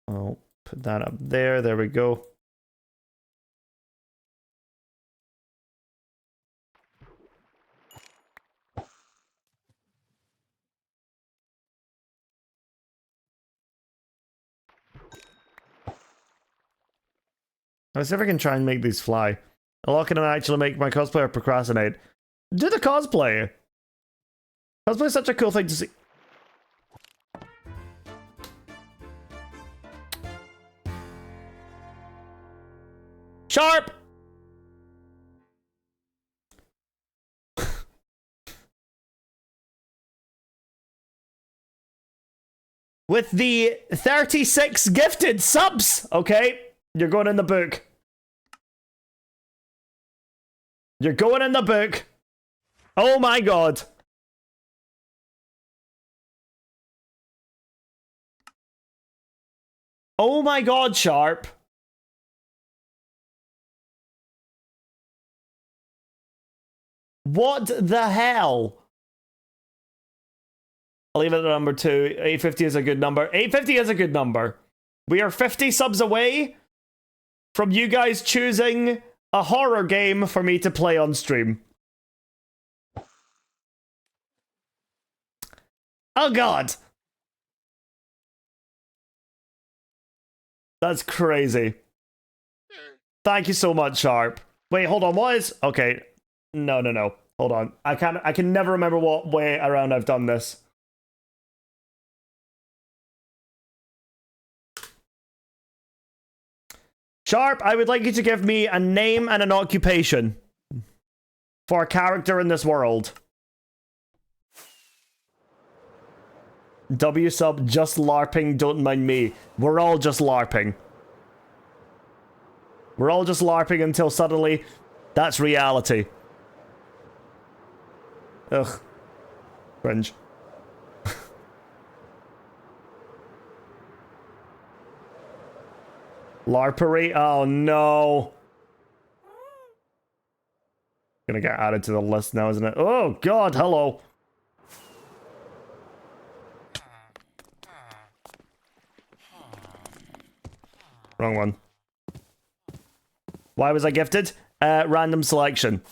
I'll put that up there. There we go. Let's see if I can try and make these fly. How can I actually make my cosplayer procrastinate? Do the cosplay! Cosplay is such a cool thing to see. Sharp! With the 36 gifted subs! Okay, you're going in the book. You're going in the book. Oh my god. Oh my god, Sharp. What the hell? I'll leave it at number 2. 850 is a good number. 850 is a good number. We are 50 subs away from you guys choosing a horror game for me to play on stream. Oh god. That's crazy. Thank you so much, Sharp. Wait, hold on. What is... Okay. No. Hold on. I can never remember what way around I've done this. Sharp, I would like you to give me a name and an occupation for a character in this world. W sub, just LARPing, don't mind me. We're all just LARPing. We're all just LARPing until suddenly that's reality. Ugh. Cringe. LARPery? Oh no. Gonna get added to the list now, isn't it? Oh god, hello. Wrong one. Why was I gifted? Random selection.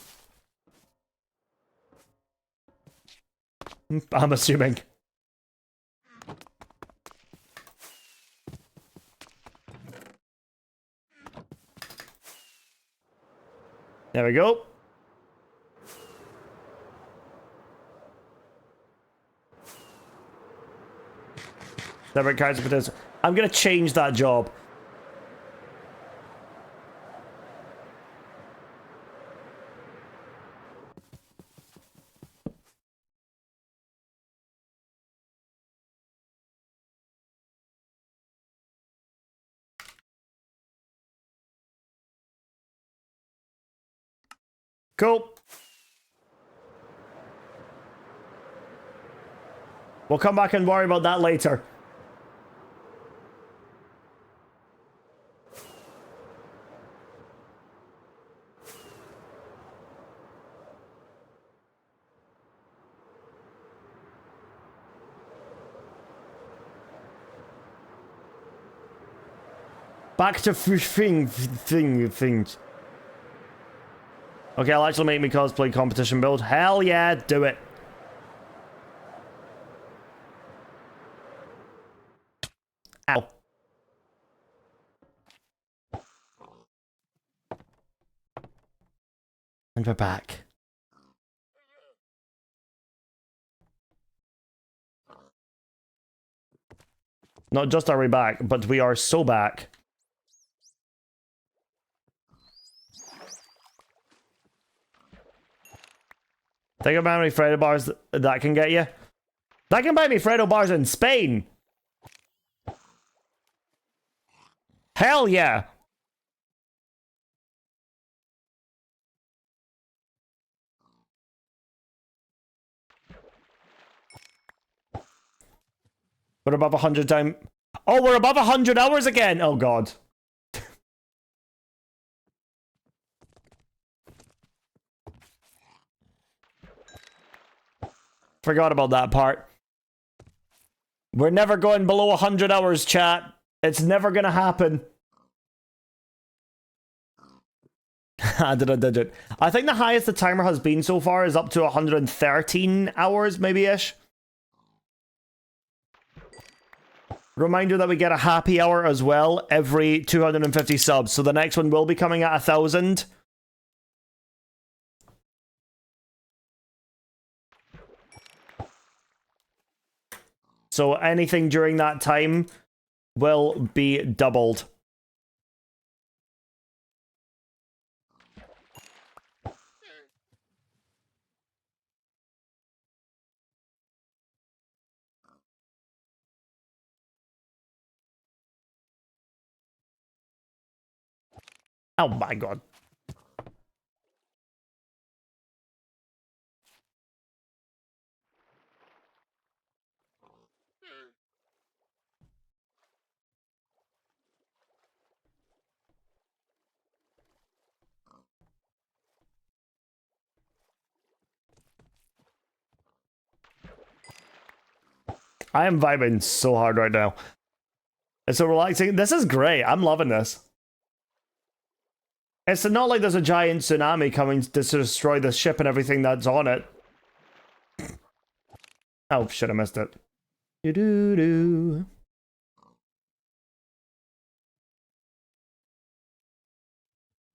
I'm assuming. There we go. Separate cards of potential. I'm gonna change that job. Cool. We'll come back and worry about that later. Back to things. Okay, I'll actually make me cosplay competition build. Hell yeah, do it. Ow. And we're back. Not just are we back, but we are so back. Think about how many Fredo bars that can get you. That can buy me Fredo bars in Spain. Hell yeah. We're above 100 time. Oh, we're above 100 hours again. Oh god. Forgot about that part. We're never going below 100 hours, chat. It's never gonna happen. I did a digit. I think the highest the timer has been so far is up to 113 hours, maybe-ish. Reminder that we get a happy hour as well every 250 subs. So the next one will be coming at 1,000. So anything during that time will be doubled. Oh my god. I am vibing so hard right now. It's so relaxing. This is great. I'm loving this. It's not like there's a giant tsunami coming to destroy the ship and everything that's on it. Oh shit, I missed it. Do-do-do.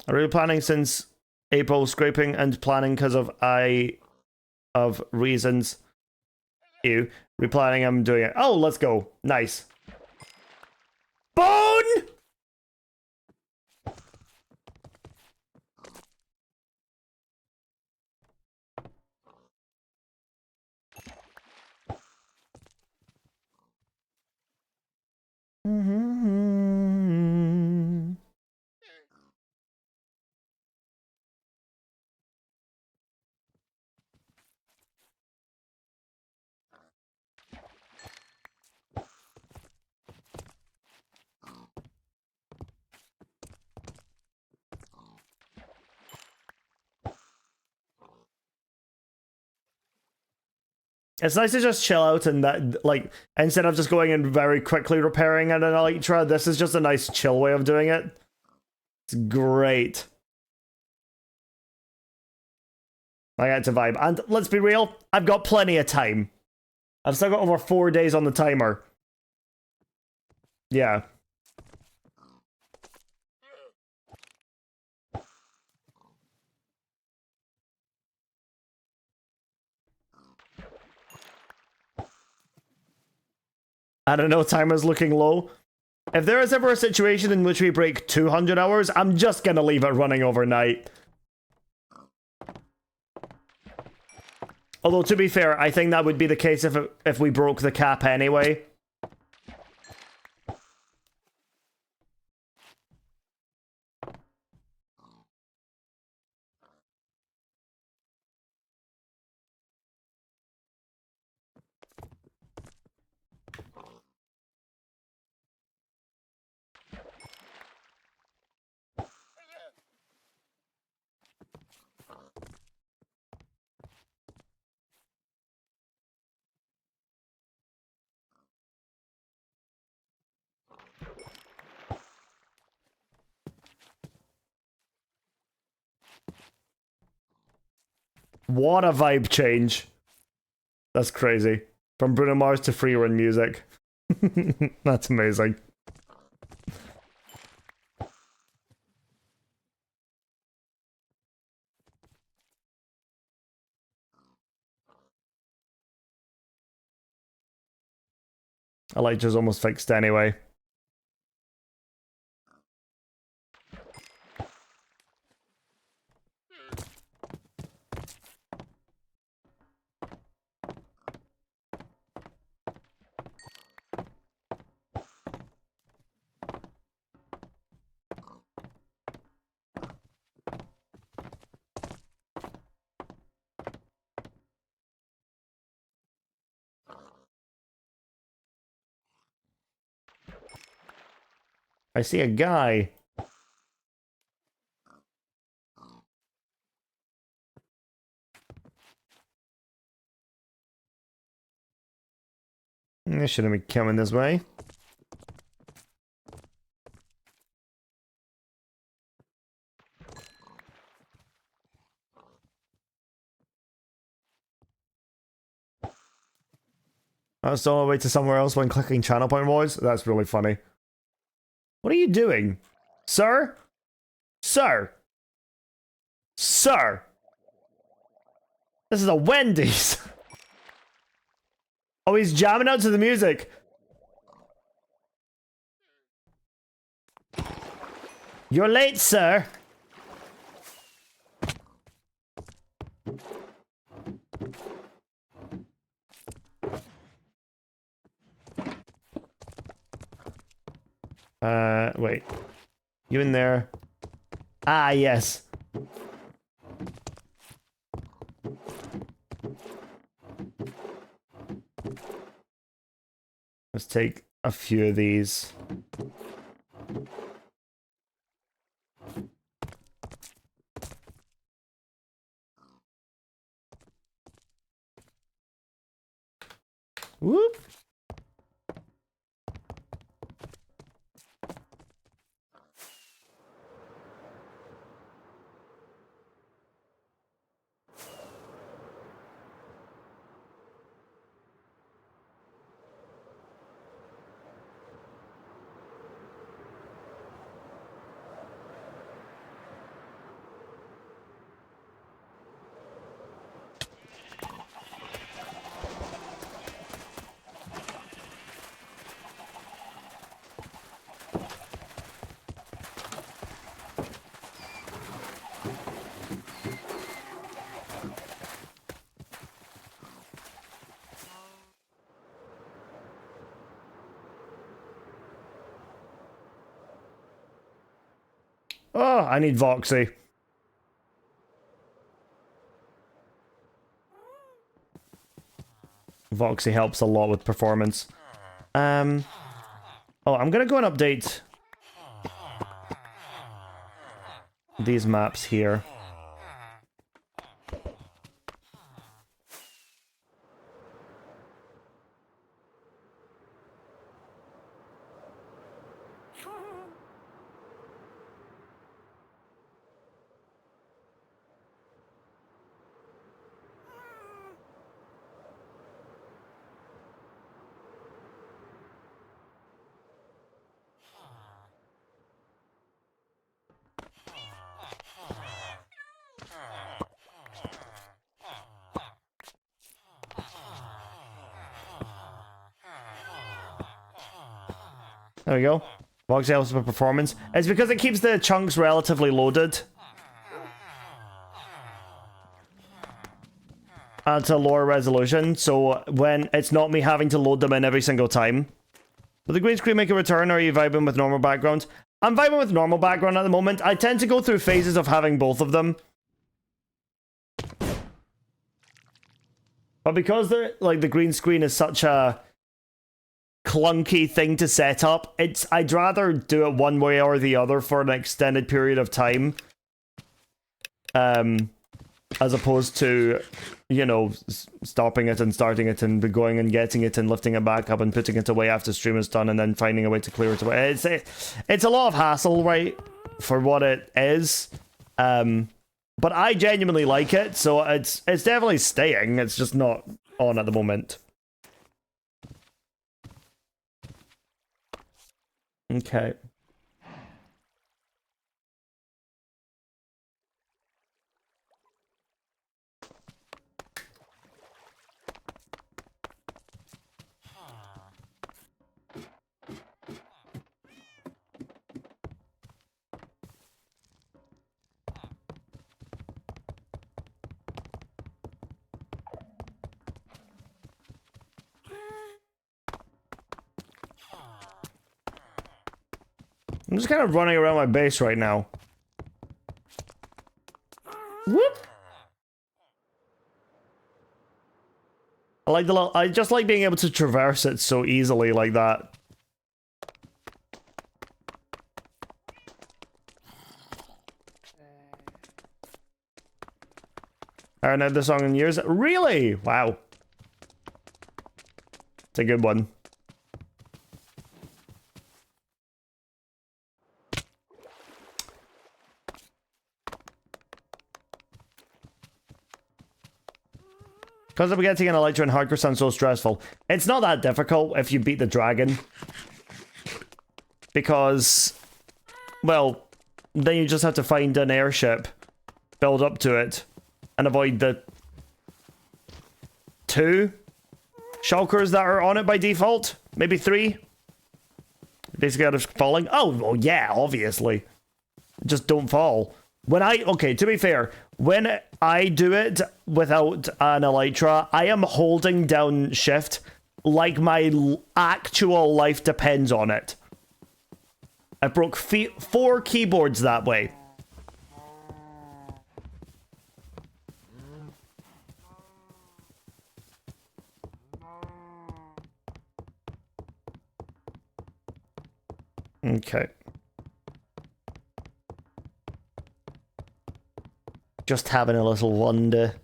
I'm really planning since April, scraping and planning because of reasons. Ew. Replanning, I'm doing it. Oh, let's go. Nice. Bone! It's nice to just chill out and that, like, instead of just going and very quickly repairing an Elytra, this is just a nice chill way of doing it. It's great. I get to vibe. And let's be real, I've got plenty of time. I've still got over 4 days on the timer. Yeah. I don't know, timer's looking low. If there is ever a situation in which we break 200 hours, I'm just gonna leave it running overnight. Although, to be fair, I think that would be the case if we broke the cap anyway. What a vibe change. That's crazy. From Bruno Mars to free run music. That's amazing. Elijah's almost fixed anyway. I see a guy. They shouldn't be coming this way. That's the only way to somewhere else when clicking channel point voice. That's really funny. What are you doing? Sir? Sir? Sir? This is a Wendy's. Oh, he's jamming out to the music. You're late, sir. Wait. You in there? Ah, yes. Let's take a few of these. Whoop. Oh, I need Voxy. Voxy helps a lot with performance. Oh, I'm gonna go and update these maps here. There we go. Voxy helps with performance. It's because it keeps the chunks relatively loaded. At a lower resolution, so when it's not me having to load them in every single time. Will the green screen make a return, or are you vibing with normal background? I'm vibing with normal background at the moment. I tend to go through phases of having both of them. But because the green screen is such a clunky thing to set up, I'd rather do it one way or the other for an extended period of time. As opposed to, you know, stopping it and starting it and going and getting it and lifting it back up and putting it away after stream is done and then finding a way to clear it away. It's a lot of hassle, right, for what it is. But I genuinely like it, so it's definitely staying. It's just not on at the moment. Okay. I'm just kind of running around my base right now. Whoop! I just like being able to traverse it so easily like that. I haven't heard this song in years. Really? Wow. It's a good one. Because I'm getting an Elytra and hardcore sounds so stressful. It's not that difficult if you beat the dragon. Because, well, then you just have to find an airship, build up to it, and avoid the 2 shulkers that are on it by default. Maybe 3. Basically out of falling. Oh, well, yeah, obviously. Just don't fall. Okay, to be fair, when I do it without an Elytra, I am holding down shift like my actual life depends on it. I broke 4 keyboards that way. Okay. Just having a little wonder.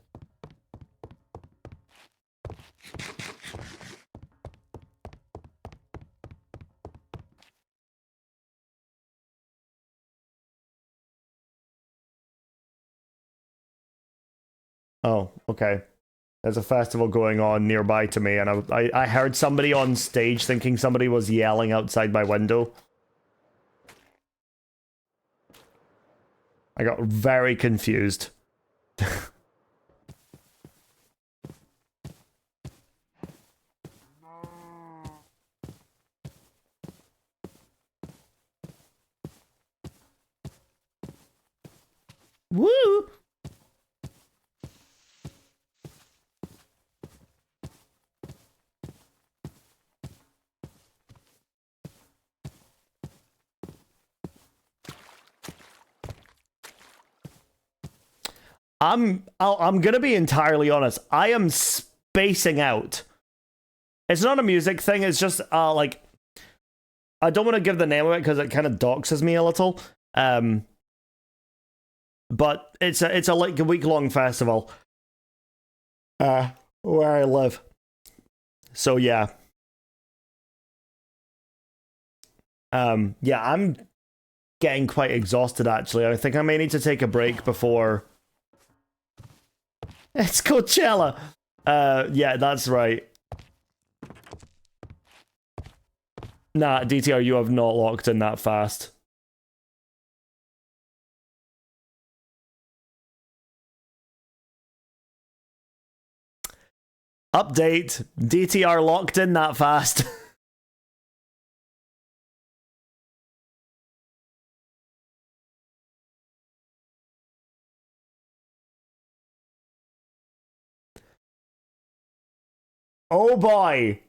Oh, okay. There's a festival going on nearby to me, and I heard somebody on stage thinking somebody was yelling outside my window. I got very confused. Woo! I'm gonna be entirely honest. I am spacing out. It's not a music thing. It's just like, I don't want to give the name of it because it kind of doxes me a little. But it's a like a week-long festival. Where I live. So yeah. Yeah, I'm getting quite exhausted actually. I think I may need to take a break before. It's Coachella. Yeah, that's right. Nah, DTR, you have not locked in that fast. Update. DTR locked in that fast. Oh boy.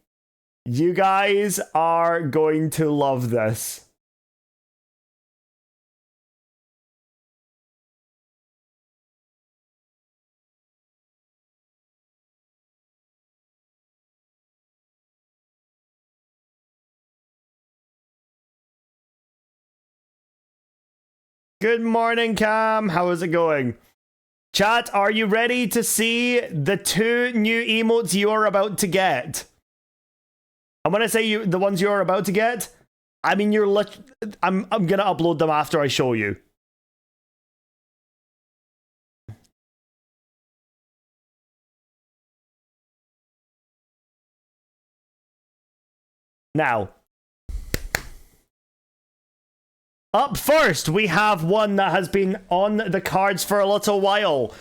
You guys are going to love this. Good morning, Cam. How is it going? Chat, are you ready to see the 2 new emotes you are about to get? And when I say the ones you're about to get, I mean I'm gonna upload them after I show you. Now, up first, we have one that has been on the cards for a little while.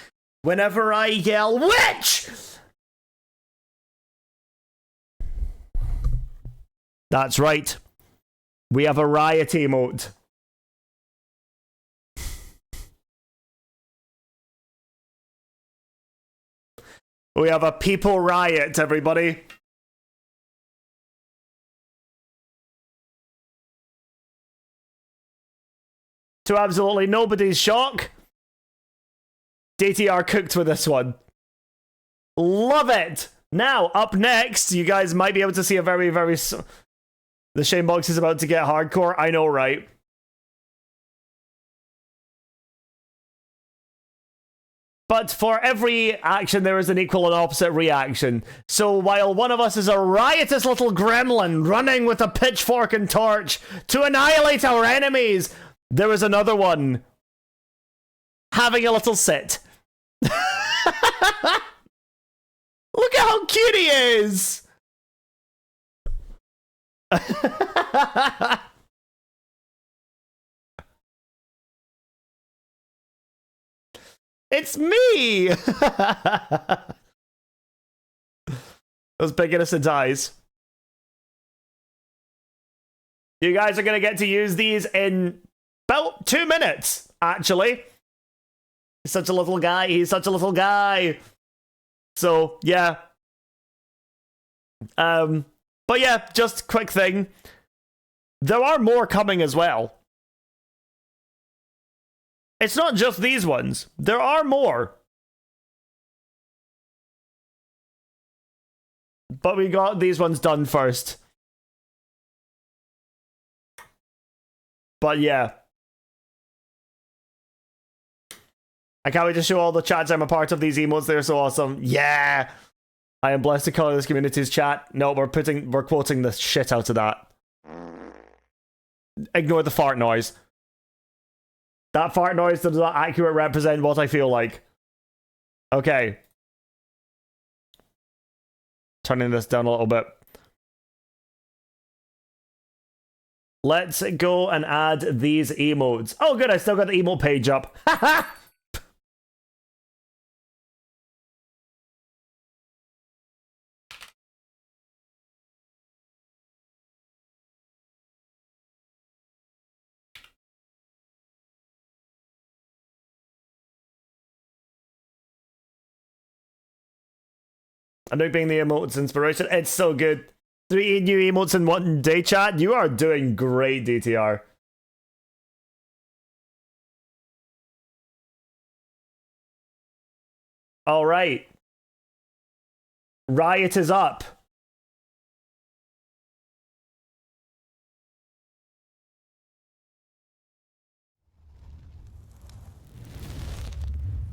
Whenever I yell, witch! That's right. We have a riot emote. We have a people riot, everybody. To absolutely nobody's shock, DTR cooked with this one. Love it! Now, up next, you guys might be able to see a very, very... The shame box is about to get hardcore. I know, right? But for every action, there is an equal and opposite reaction. So while one of us is a riotous little gremlin running with a pitchfork and torch to annihilate our enemies, there is another one having a little sit. Look at how cute he is! It's me! Those big innocent eyes. You guys are going to get to use these in about 2 minutes, actually. He's such a little guy. He's such a little guy. So, yeah. But yeah, just quick thing. There are more coming as well. It's not just these ones. There are more. But we got these ones done first. But yeah. I can't wait to show all the chats I'm a part of. These emotes, they're so awesome. Yeah! I am blessed to call this community's chat. No, we're quoting the shit out of that. Ignore the fart noise. That fart noise does not accurately represent what I feel like. Okay. Turning this down a little bit. Let's go and add these emotes. Oh good, I still got the emote page up. Haha! Anoop being the emotes inspiration. It's so good. 3 new emotes in 1 day, chat. You are doing great, DTR. All right. Riot is up.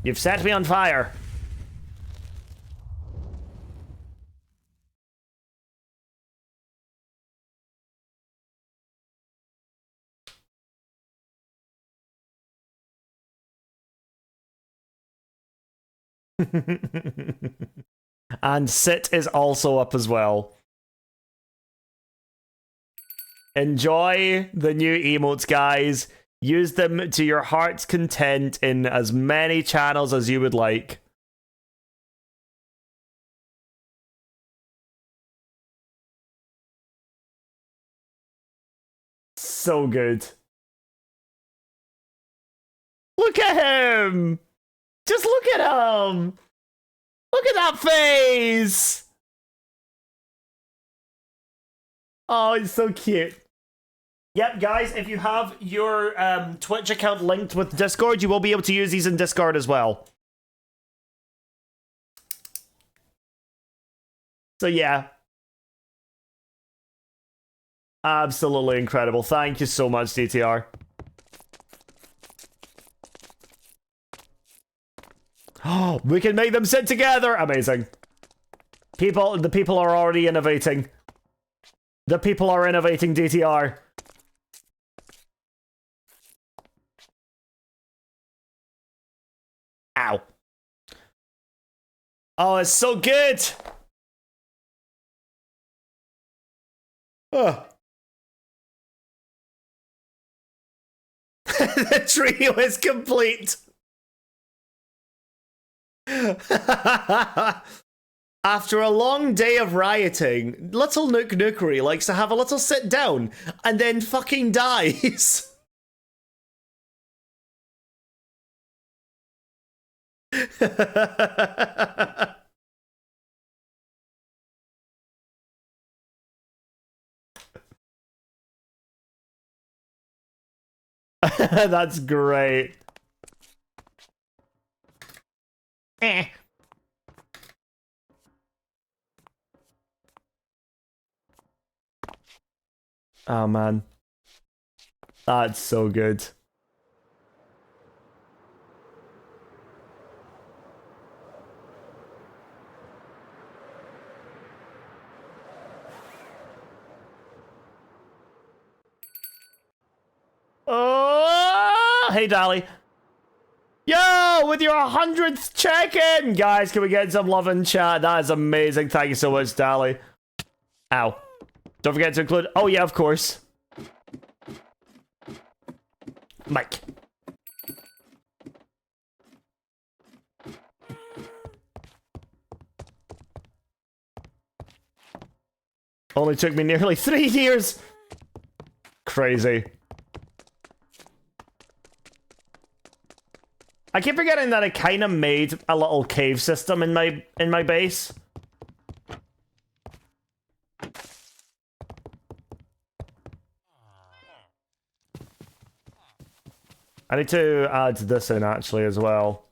You've set me on fire. And sit is also up as well. Enjoy the new emotes, guys. Use them to your heart's content in as many channels as you would like. So good. Look at him! Just look at him! Look at that face! Oh, it's so cute. Yep, guys, if you have your Twitch account linked with Discord, you will be able to use these in Discord as well. So yeah. Absolutely incredible. Thank you so much, DTR. Oh, we can make them sit together! Amazing. The people are already innovating. The people are innovating, DTR. Ow. Oh, it's so good! Oh. The trio is complete. After a long day of rioting, little Nukieri likes to have a little sit down and then fucking dies. That's great. Eh. Oh man. That's so good. Oh, hey, Dolly. Yo, with your 100th check-in! Guys, can we get some love in chat? That is amazing. Thank you so much, Dolly. Ow. Don't forget to include... Oh, yeah, of course. Mike. Only took me nearly 3 years. Crazy. I keep forgetting that I kind of made a little cave system in my base. I need to add this in actually as well.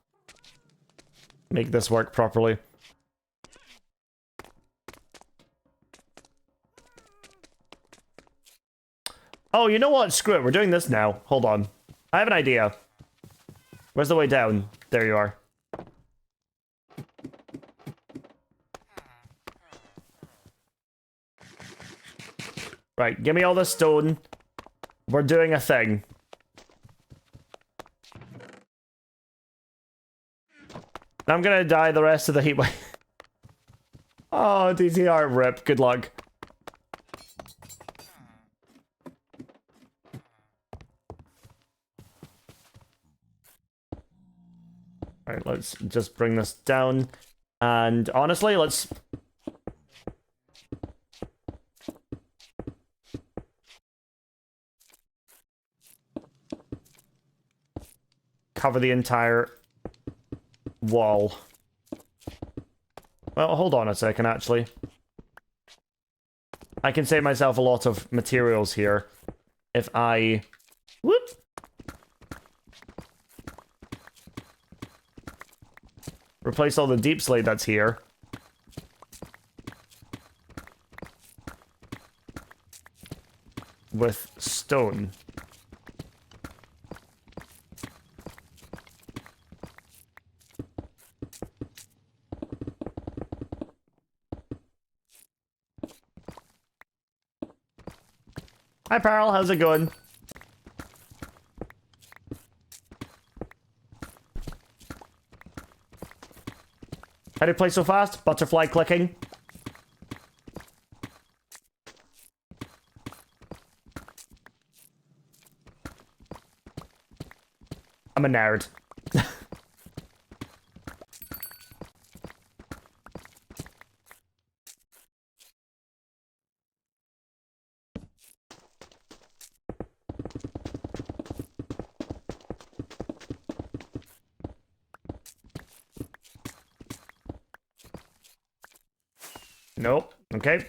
Make this work properly. Oh, you know what? Screw it. We're doing this now. Hold on. I have an idea. Where's the way down? There you are. Right, give me all the stone. We're doing a thing. I'm gonna die the rest of the heat wave. Oh, DTR rip. Good luck. Alright, let's just bring this down. And honestly, let's... cover the entire wall. Well, hold on a second, actually. I can save myself a lot of materials here if I... Whoop! Replace all the deep slate that's here. With stone. Hi, Pearl. How's it going? How do you play so fast? Butterfly clicking. I'm a nerd. Nope. Okay.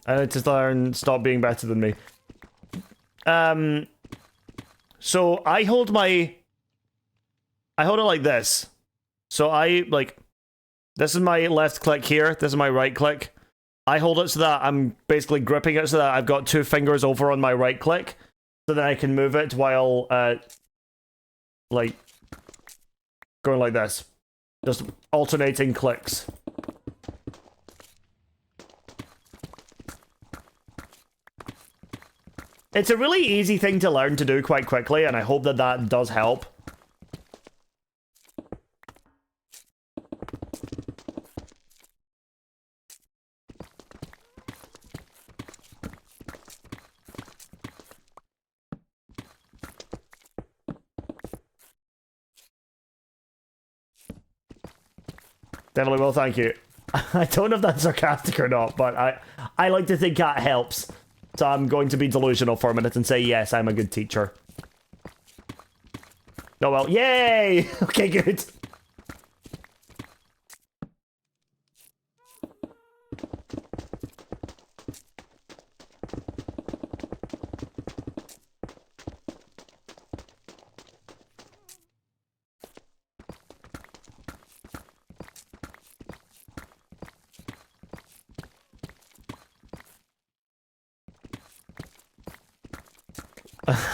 I need to learn stop being better than me. So I hold it like this. So this is my left click here, this is my right click. I hold it so that I'm basically gripping it so that I've got 2 fingers over on my right click. So then I can move it while, like, going like this. Just alternating clicks. It's a really easy thing to learn to do quite quickly, and I hope that that does help. Definitely will, thank you. I don't know if that's sarcastic or not, but I like to think that helps. So I'm going to be delusional for a minute and say, yes, I'm a good teacher. Oh well, yay! Okay, good.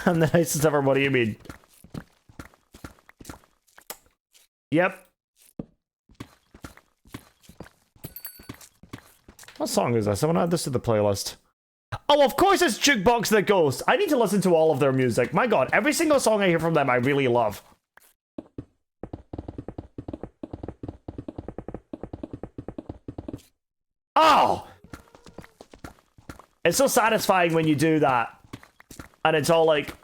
I'm the nicest ever, what do you mean? Yep. What song is this? Someone add this to the playlist. Oh, of course it's Jukebox the Ghost! I need to listen to all of their music. My god, every single song I hear from them I really love. Oh! It's so satisfying when you do that. And it's all like...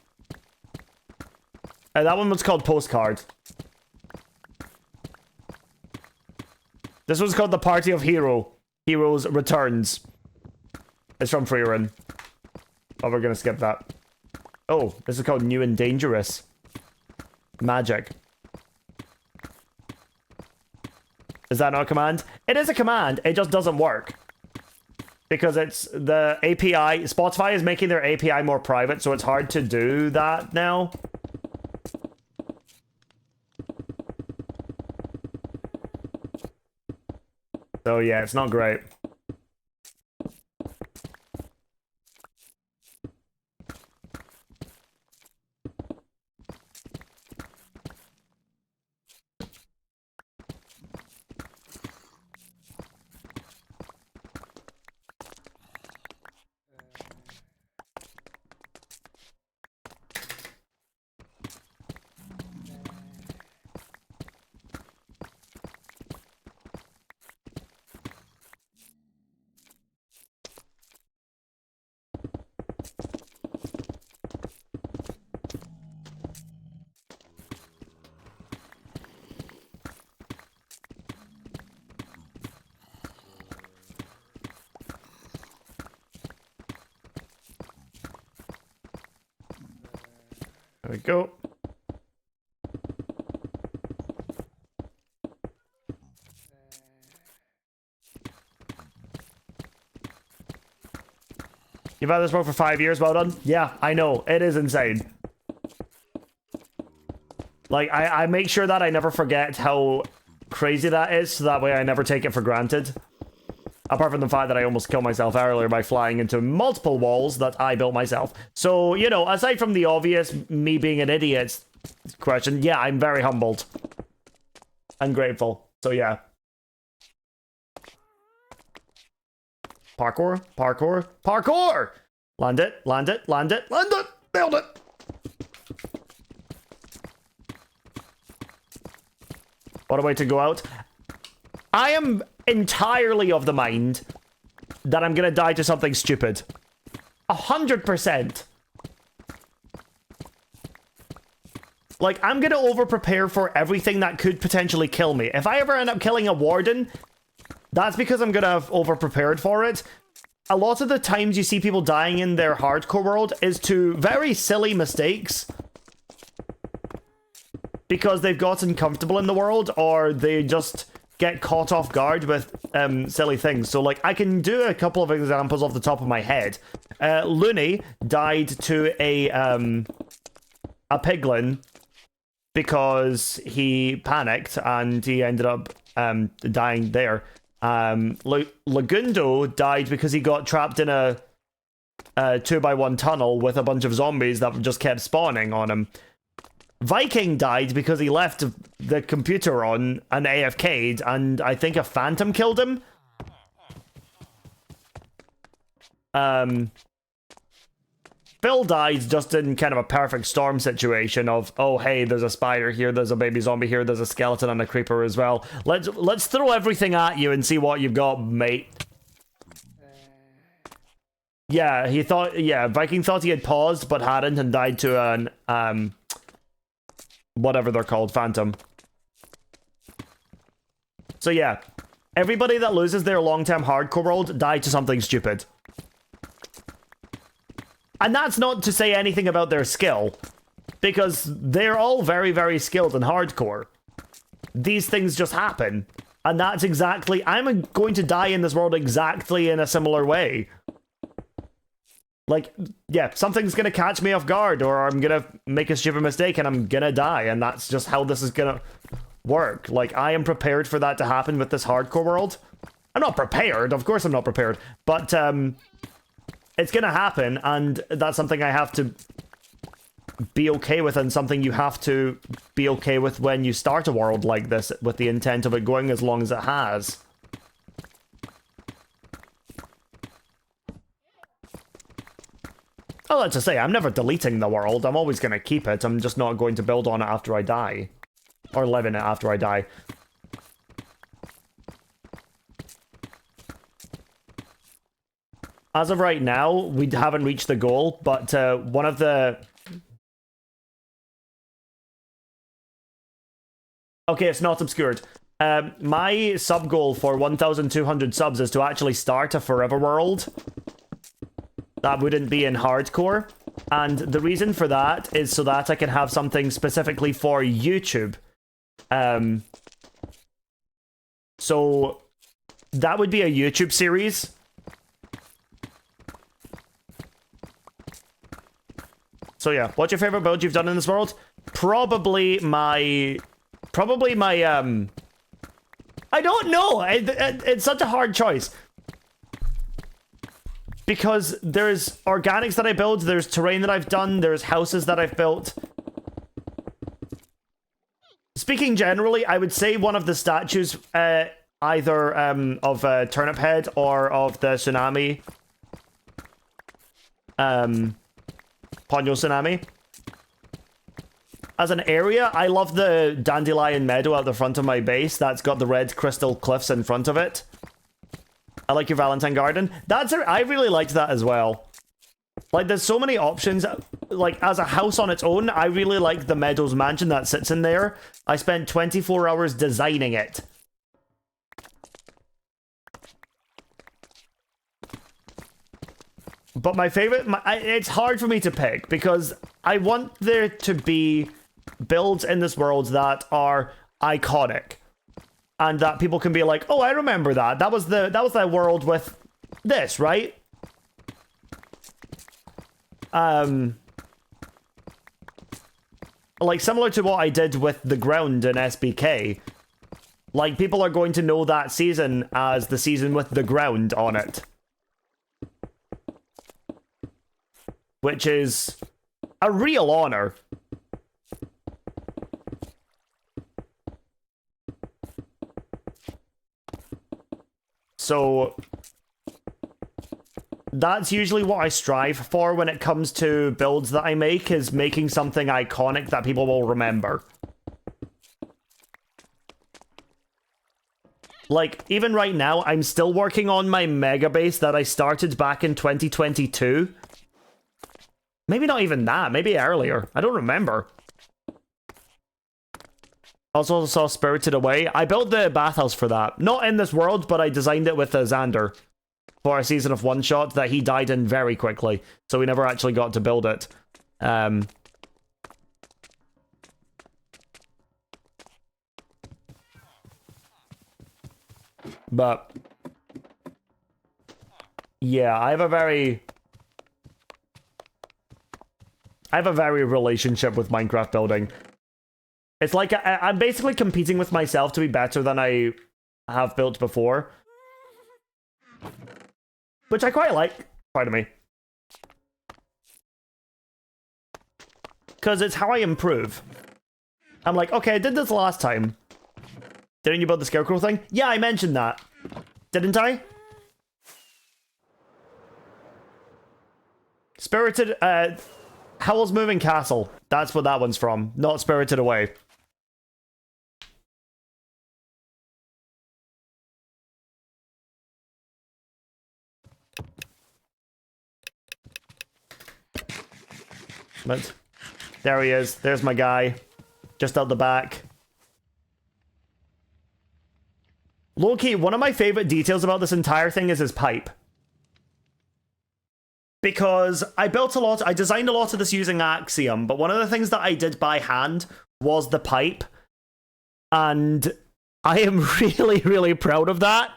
that one was called Postcard. This one's called The Party of Heroes Returns. It's from Freerun. Oh, we're gonna skip that. Oh, this is called New and Dangerous. Magic. Is that not a command? It is a command, it just doesn't work. Because it's the API, Spotify is making their API more private, so it's hard to do that now. So yeah, it's not great. There we go. You've had this work for 5 years, well done. Yeah, I know, it is insane. Like, I make sure that I never forget how crazy that is, so that way I never take it for granted. Apart from the fact that I almost killed myself earlier by flying into multiple walls that I built myself. So, you know, aside from the obvious me being an idiot question, yeah, I'm very humbled. And grateful. So, yeah. Parkour, parkour, parkour! Land it, land it, land it, land it! Build it! What a way to go out. I am entirely of the mind that I'm gonna die to something stupid. 100%. Like, I'm gonna over-prepare for everything that could potentially kill me. If I ever end up killing a warden, that's because I'm gonna have over-prepared for it. A lot of the times you see people dying in their hardcore world is to very silly mistakes. Because they've gotten comfortable in the world, or they just get caught off guard with silly things. So, like, I can do a couple of examples off the top of my head. Looney died to a piglin because he panicked and he ended up dying there. Lagundo died because he got trapped in a 2x1 tunnel with a bunch of zombies that just kept spawning on him. Viking died because he left the computer on and AFK'd, and I think a phantom killed him. Phil died just in kind of a perfect storm situation of, oh hey, there's a spider here, there's a baby zombie here, there's a skeleton and a creeper as well. Let's throw everything at you and see what you've got, mate. Yeah, Viking thought he had paused but hadn't and died to an whatever they're called, phantom. So yeah, everybody that loses their long-term hardcore world died to something stupid. And that's not to say anything about their skill, because they're all very, very skilled in hardcore. These things just happen. And that's exactly... I'm going to die in this world exactly in a similar way. Like, yeah, something's going to catch me off guard, or I'm going to make a stupid mistake and I'm going to die, and that's just how this is going to work. Like, I am prepared for that to happen with this hardcore world. I'm not prepared, of course I'm not prepared, but, it's gonna happen, and that's something I have to be okay with, and something you have to be okay with when you start a world like this, with the intent of it going as long as it has. Oh, let's just say, I'm never deleting the world, I'm always gonna keep it, I'm just not going to build on it after I die. Or live in it after I die. As of right now, we haven't reached the goal, but one of the... Okay, it's not obscured. My sub-goal for 1,200 subs is to actually start a forever world. That wouldn't be in hardcore. And the reason for that is so that I can have something specifically for YouTube. So that would be a YouTube series. So yeah, what's your favorite build you've done in this world? Probably my, I don't know. It's such a hard choice. Because there's organics that I build, there's terrain that I've done, there's houses that I've built. Speaking generally, I would say one of the statues, either of Turnip Head or of the tsunami. Ponyo Tsunami. As an area, I love the Dandelion Meadow at the front of my base. That's got the red crystal cliffs in front of it. I like your Valentine Garden. I really liked that as well. Like, there's so many options. Like, as a house on its own, I really like the Meadows Mansion that sits in there. I spent 24 hours designing it. But my favorite, it's hard for me to pick because I want there to be builds in this world that are iconic and that people can be like, oh, I remember that. That was that world with this, right? Like similar to what I did with the ground in SBK. Like people are going to know that season as the season with the ground on it. Which is a real honor. So that's usually what I strive for when it comes to builds that I make, is making something iconic that people will remember. Like, even right now, I'm still working on my mega base that I started back in 2022. Maybe not even that, maybe earlier. I don't remember. Also saw Spirited Away. I built the bathhouse for that. Not in this world, but I designed it with Xander for a season of One Shot that he died in very quickly. So we never actually got to build it. But yeah, I have a very relationship with Minecraft building. It's like I'm basically competing with myself to be better than I have built before. Which I quite like. Pardon me. Because it's how I improve. I'm like, okay, I did this last time. Didn't you build the scarecrow thing? Yeah, I mentioned that. Didn't I? Spirited, Howl's Moving Castle. That's what that one's from, not Spirited Away. But there he is. There's my guy. Just out the back. Low-key, one of my favorite details about this entire thing is his pipe. Because I designed a lot of this using Axiom, but one of the things that I did by hand was the pipe. And I am really, really proud of that.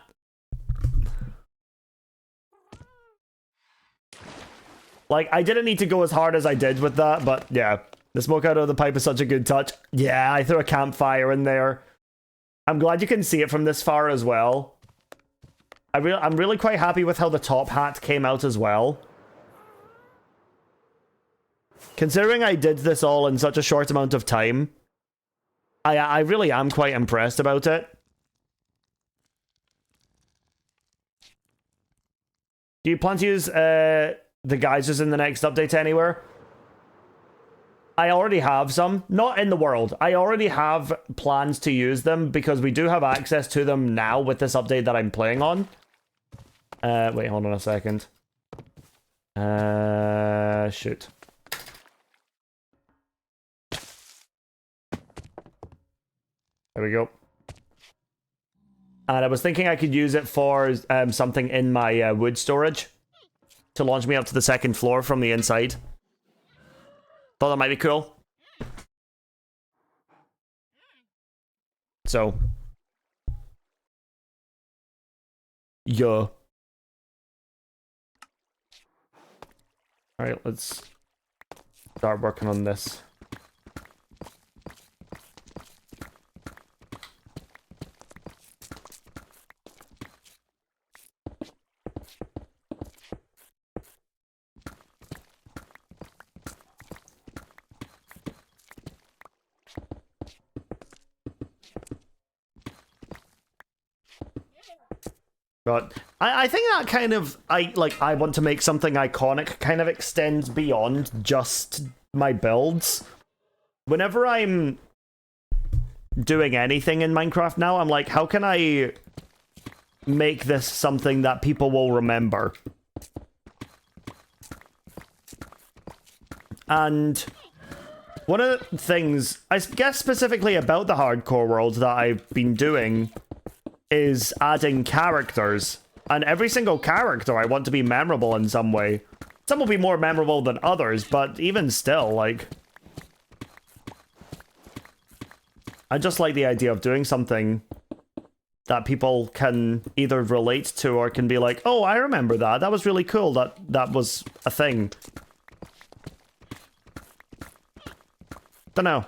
Like, I didn't need to go as hard as I did with that, but yeah. The smoke out of the pipe is such a good touch. Yeah, I threw a campfire in there. I'm glad you can see it from this far as well. I'm really quite happy with how the top hat came out as well. Considering I did this all in such a short amount of time, I really am quite impressed about it. Do you plan to use the geysers in the next update anywhere? I already have some. Not in the world. I already have plans to use them because we do have access to them now with this update that I'm playing on. Wait, hold on a second. Shoot. There we go. And I was thinking I could use it for something in my wood storage to launch me up to the second floor from the inside. Thought that might be cool. So. Yeah. Alright, let's start working on this. But I think that kind of, I want to make something iconic kind of extends beyond just my builds. Whenever I'm doing anything in Minecraft now, I'm like, how can I make this something that people will remember? And one of the things, I guess specifically about the hardcore world that I've been doing is adding characters. And every single character I want to be memorable in some way. Some will be more memorable than others, but even still, like, I just like the idea of doing something that people can either relate to or can be like, oh, I remember that. That was really cool. That was a thing. Dunno.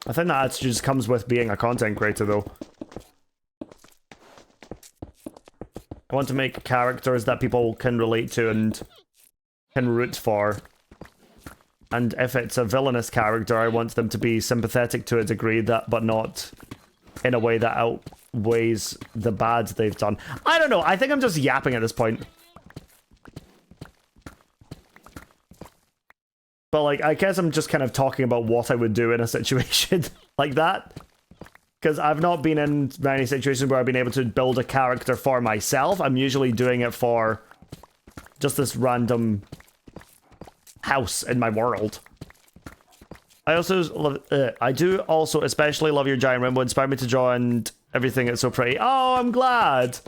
I think that just comes with being a content creator, though. I want to make characters that people can relate to and can root for. And if it's a villainous character, I want them to be sympathetic to a degree, but not in a way that outweighs the bad they've done. I don't know. I think I'm just yapping at this point. But, like, I guess I'm just kind of talking about what I would do in a situation like that. Because I've not been in many situations where I've been able to build a character for myself. I'm usually doing it for just this random house in my world. I also love, I do also especially love your giant rainbow. Inspired me to draw and everything. It's so pretty. Oh, I'm glad.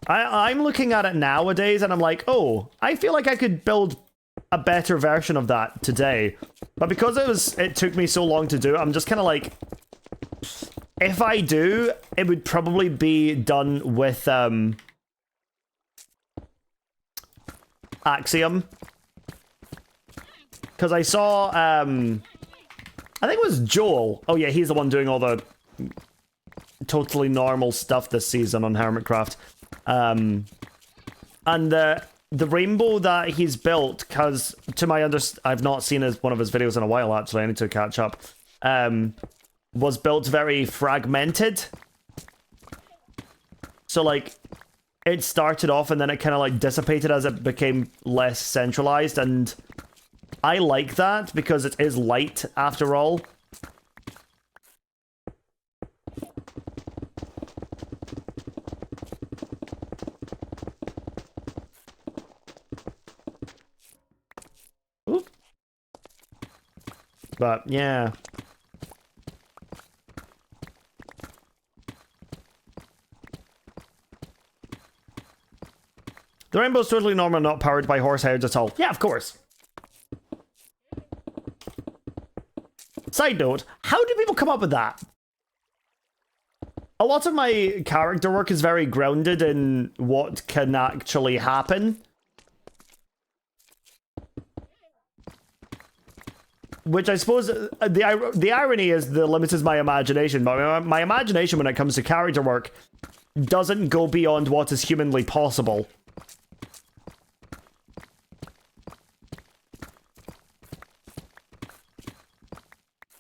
I'm looking at it nowadays and I'm like, oh, I feel like I could build a better version of that today. But because it took me so long to do, I'm just kind of like, if I do, it would probably be done with Axiom. Because I saw, I think it was Joel. Oh yeah, he's the one doing all the totally normal stuff this season on Hermitcraft. And the rainbow that he's built, because to my I've not seen one of his videos in a while, actually. I need to catch up. was built very fragmented. So, like, it started off and then it kind of, like, dissipated as it became less centralized, and I like that because it is light, after all. Oop. But, yeah. The rainbow's totally normal, not powered by horse heads at all. Yeah, of course. Side note, how do people come up with that? A lot of my character work is very grounded in what can actually happen. Which I suppose, the irony is the limit is my imagination, but my imagination when it comes to character work doesn't go beyond what is humanly possible.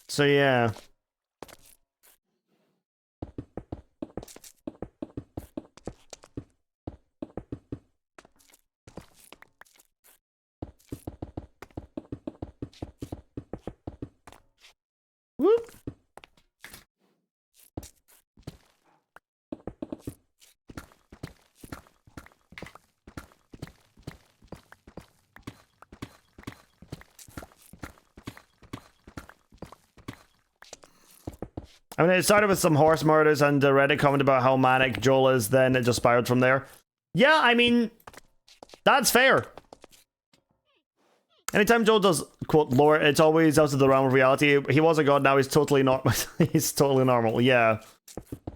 So yeah. Whoop. I mean, it started with some horse murders and a Reddit comment about how manic Joel is, then it just spiraled from there. Yeah, I mean, that's fair. Anytime Joel does, quote, lore, it's always out of the realm of reality. He was a god, now he's totally not. He's totally normal, yeah.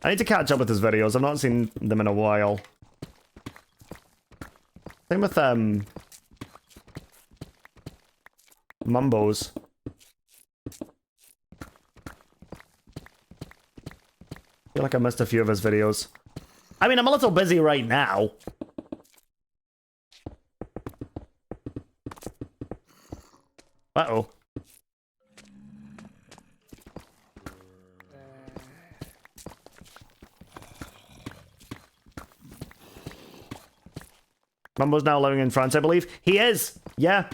I need to catch up with his videos. I've not seen them in a while. Same with, Mumbos. I feel like I missed a few of his videos. I mean, I'm a little busy right now. Uh-oh. Mumbo's now living in France, I believe. He is! Yeah.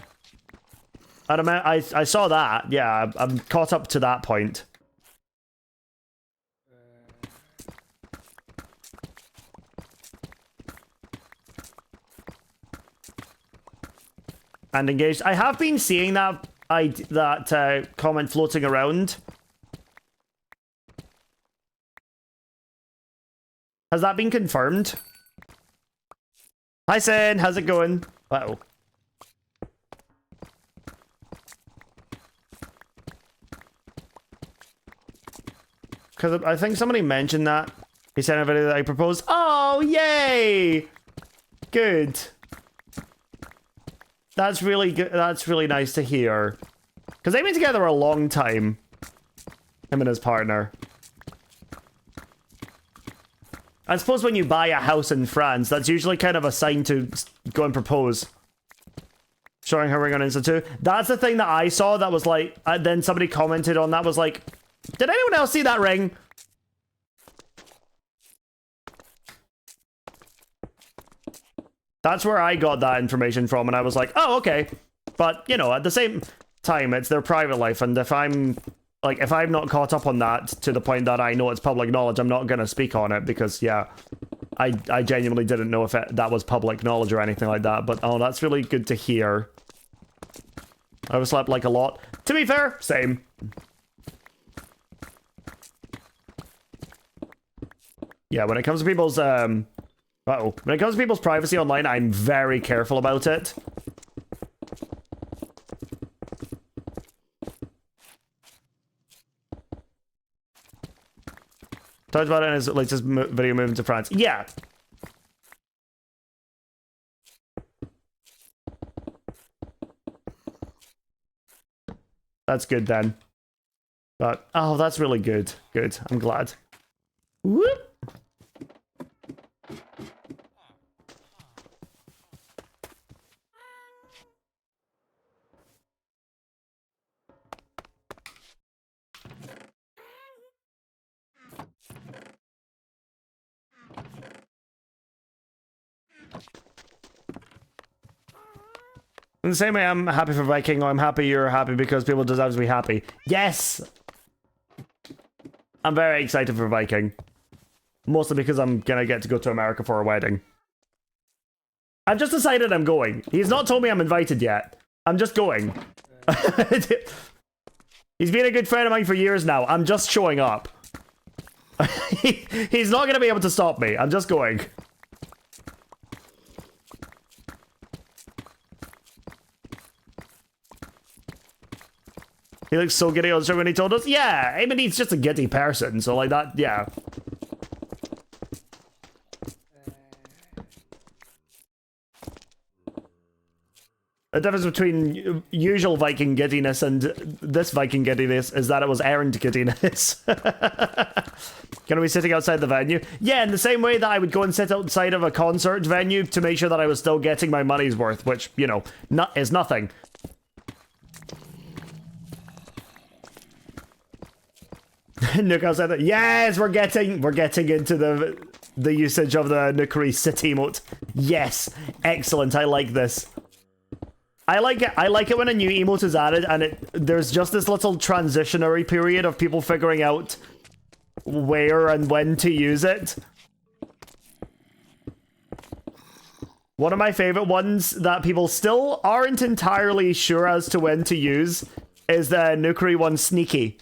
I saw that. Yeah, I'm caught up to that point. And engaged. I have been seeing that comment floating around. Has that been confirmed? Hi, Sen. How's it going? Uh-oh. Because I think somebody mentioned that. He sent a video that I proposed. Oh, yay! Good. That's really good. That's really nice to hear. Because they've been together a long time. Him and his partner. I suppose when you buy a house in France, that's usually kind of a sign to go and propose. Showing her ring on Insta too. That's the thing that I saw that was like... then somebody commented on that was like... Did anyone else see that ring? That's where I got that information from, and I was like, oh, okay. But, you know, at the same time, it's their private life, and if I'm not caught up on that to the point that I know it's public knowledge, I'm not going to speak on it, because, yeah, I genuinely didn't know if that was public knowledge or anything like that, but, oh, that's really good to hear. I overslept, like, a lot. To be fair, same. Yeah, when it comes to people's, uh-oh. When it comes to people's privacy online, I'm very careful about it. Talked about it in his latest video moving to France. Yeah. That's good then. But, oh, that's really good. Good. I'm glad. Whoop. In the same way I'm happy for Viking, or I'm happy you're happy because people deserve to be happy. Yes! I'm very excited for Viking. Mostly because I'm gonna get to go to America for a wedding. I've just decided I'm going. He's not told me I'm invited yet. I'm just going. He's been a good friend of mine for years now. I'm just showing up. He's not gonna be able to stop me. I'm just going. He looks so giddy on stream when he told us. Yeah, I mean, he's just a giddy person, so like that, yeah. The difference between usual Viking giddiness and this Viking giddiness is that it was errand giddiness. Gonna be sitting outside the venue? Yeah, in the same way that I would go and sit outside of a concert venue to make sure that I was still getting my money's worth, which, you know, is nothing. Nuka said that. Yes, we're getting into the usage of the Nukieri City emote. Yes, excellent. I like this. I like it when a new emote is added and there's just this little transitionary period of people figuring out where and when to use it. One of my favorite ones that people still aren't entirely sure as to when to use is the Nukieri one, Sneaky.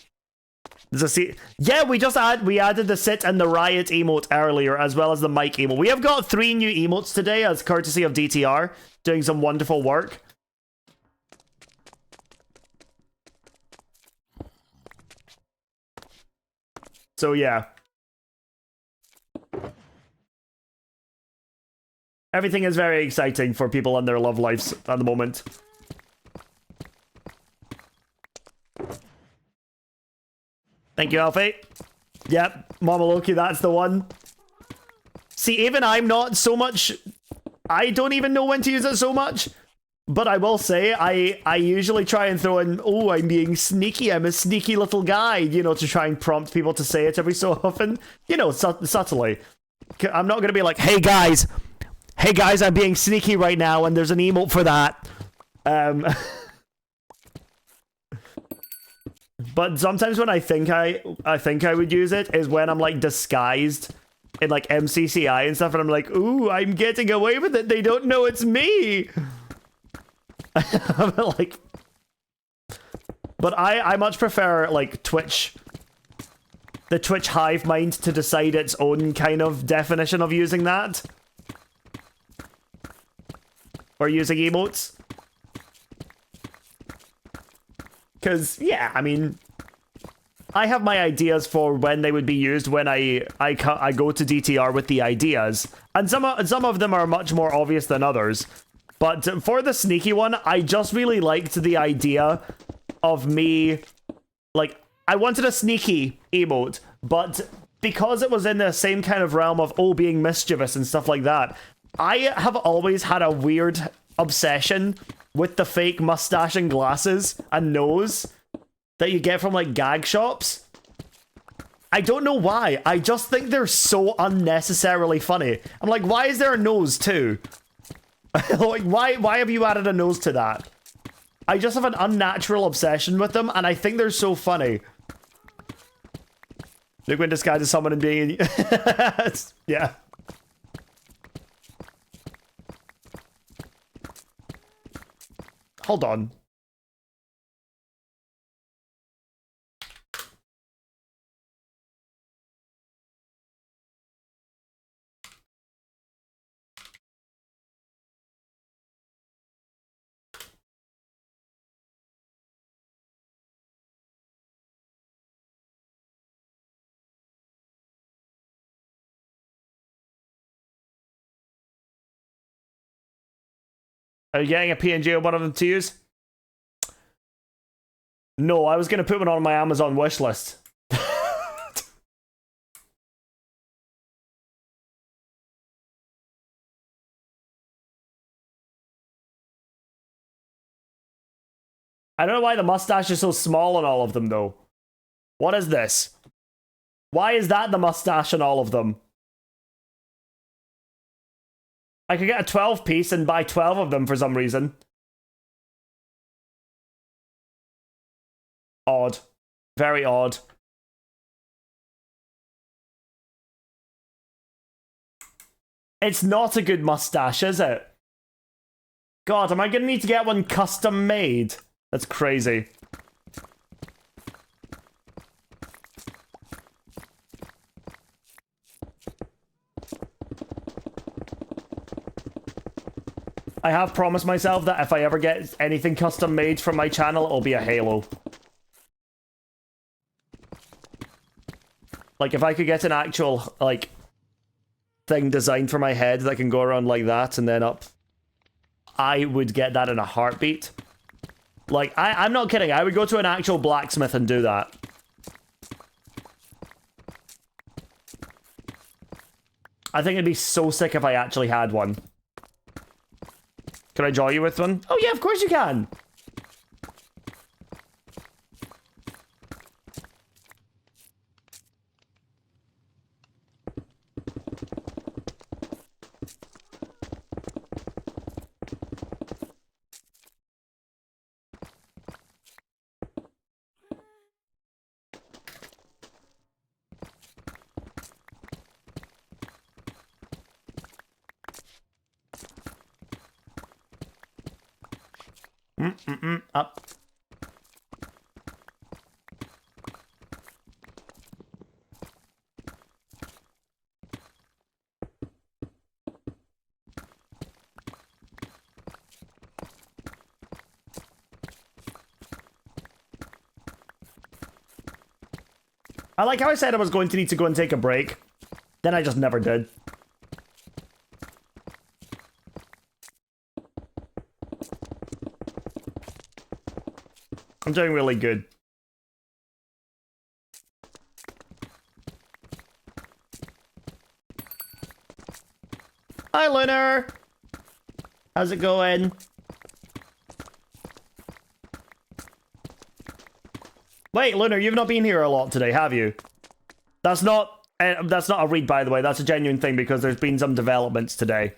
Yeah, we added the sit and the riot emote earlier, as well as the mic emote. We have got 3 new emotes today as courtesy of DTR, doing some wonderful work. So yeah. Everything is very exciting for people and their love lives at the moment. Thank you, Alfie. Yep, Mama Loki, that's the one. See, even I'm not so much... I don't even know when to use it so much. But I will say, I usually try and throw in, oh, I'm being sneaky, I'm a sneaky little guy, you know, to try and prompt people to say it every so often. You know, subtly. I'm not going to be like, hey guys, I'm being sneaky right now, and there's an emote for that. But sometimes when I think I would use it is when I'm like disguised in like MCCI and stuff, and I'm like, ooh, I'm getting away with it. They don't know it's me. Like, but I much prefer like Twitch, the Twitch hive mind to decide its own kind of definition of using that. Or using emotes. Because, yeah, I mean, I have my ideas for when they would be used when I go to DTR with the ideas. And some of them are much more obvious than others. But for the sneaky one, I just really liked the idea of me, like, I wanted a sneaky emote, but because it was in the same kind of realm of, oh, being mischievous and stuff like that, I have always had a weird obsession with the fake mustache and glasses and nose that you get from, like, gag shops. I don't know why. I just think they're so unnecessarily funny. I'm like, why is there a nose, too? Like, why have you added a nose to that? I just have an unnatural obsession with them, and I think they're so funny. Look when disguised as someone and being... yeah. Hold on. Are you getting a PNG of one of them to use? No, I was going to put one on my Amazon wish list. I don't know why the mustache is so small on all of them, though. What is this? Why is that the mustache on all of them? I could get a 12 piece and buy 12 of them for some reason. Odd. Very odd. It's not a good mustache, is it? God, am I gonna need to get one custom made? That's crazy. I have promised myself that if I ever get anything custom made for my channel, it'll be a Halo. Like, if I could get an actual, like, thing designed for my head that can go around like that and then up, I would get that in a heartbeat. Like, I'm not kidding. I would go to an actual blacksmith and do that. I think it'd be so sick if I actually had one. Can I draw you with one? Oh yeah, of course you can! Up. I like how I said I was going to need to go and take a break. Then I just never did. I'm doing really good. Hi, Lunar! How's it going? Wait, Lunar, you've not been here a lot today, have you? That's not a read, by the way. That's a genuine thing because there's been some developments today.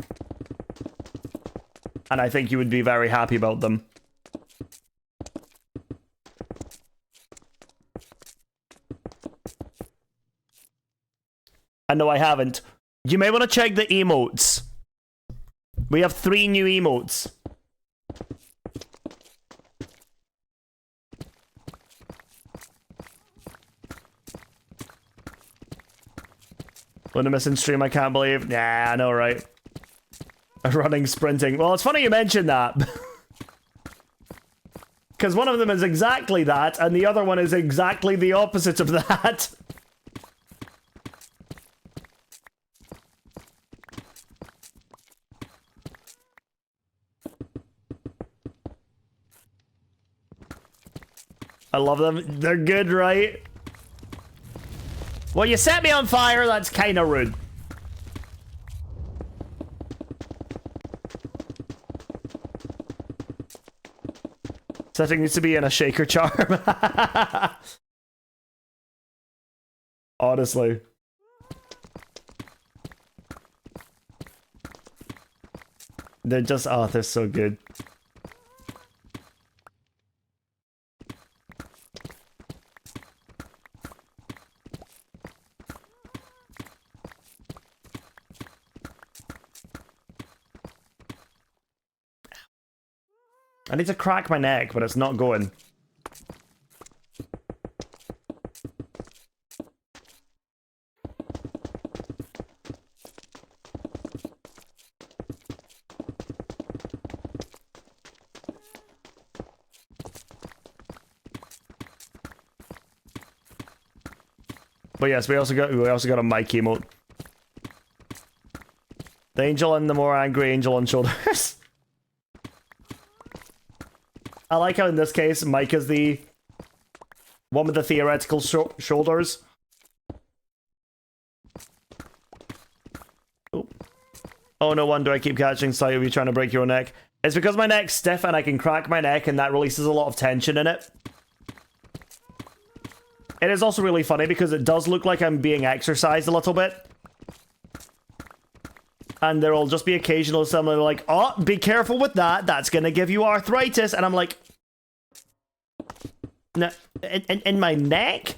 And I think you would be very happy about them. And no, I haven't. You may want to check the emotes. We have 3 new emotes. When I'm missing stream, I can't believe. Nah, I know, right? Running, sprinting. Well, it's funny you mentioned that. Because one of them is exactly that, and the other one is exactly the opposite of that. I love them. They're good, right? Well, you set me on fire. That's kind of rude. Setting needs to be in a shaker charm. Honestly. They're just, oh, they're so good. I need to crack my neck, but it's not going. But yes, we also got a mic emote. The angel and the more angry angel on shoulders. I like how in this case, Mike is the one with the theoretical shoulders. Oh, no wonder I keep catching sight of you trying to break your neck. It's because my neck's stiff and I can crack my neck and that releases a lot of tension in it. It is also really funny because it does look like I'm being exercised a little bit. and there'll just be occasional someone like, oh, be careful with that, that's gonna give you arthritis, and I'm like, no, in my neck?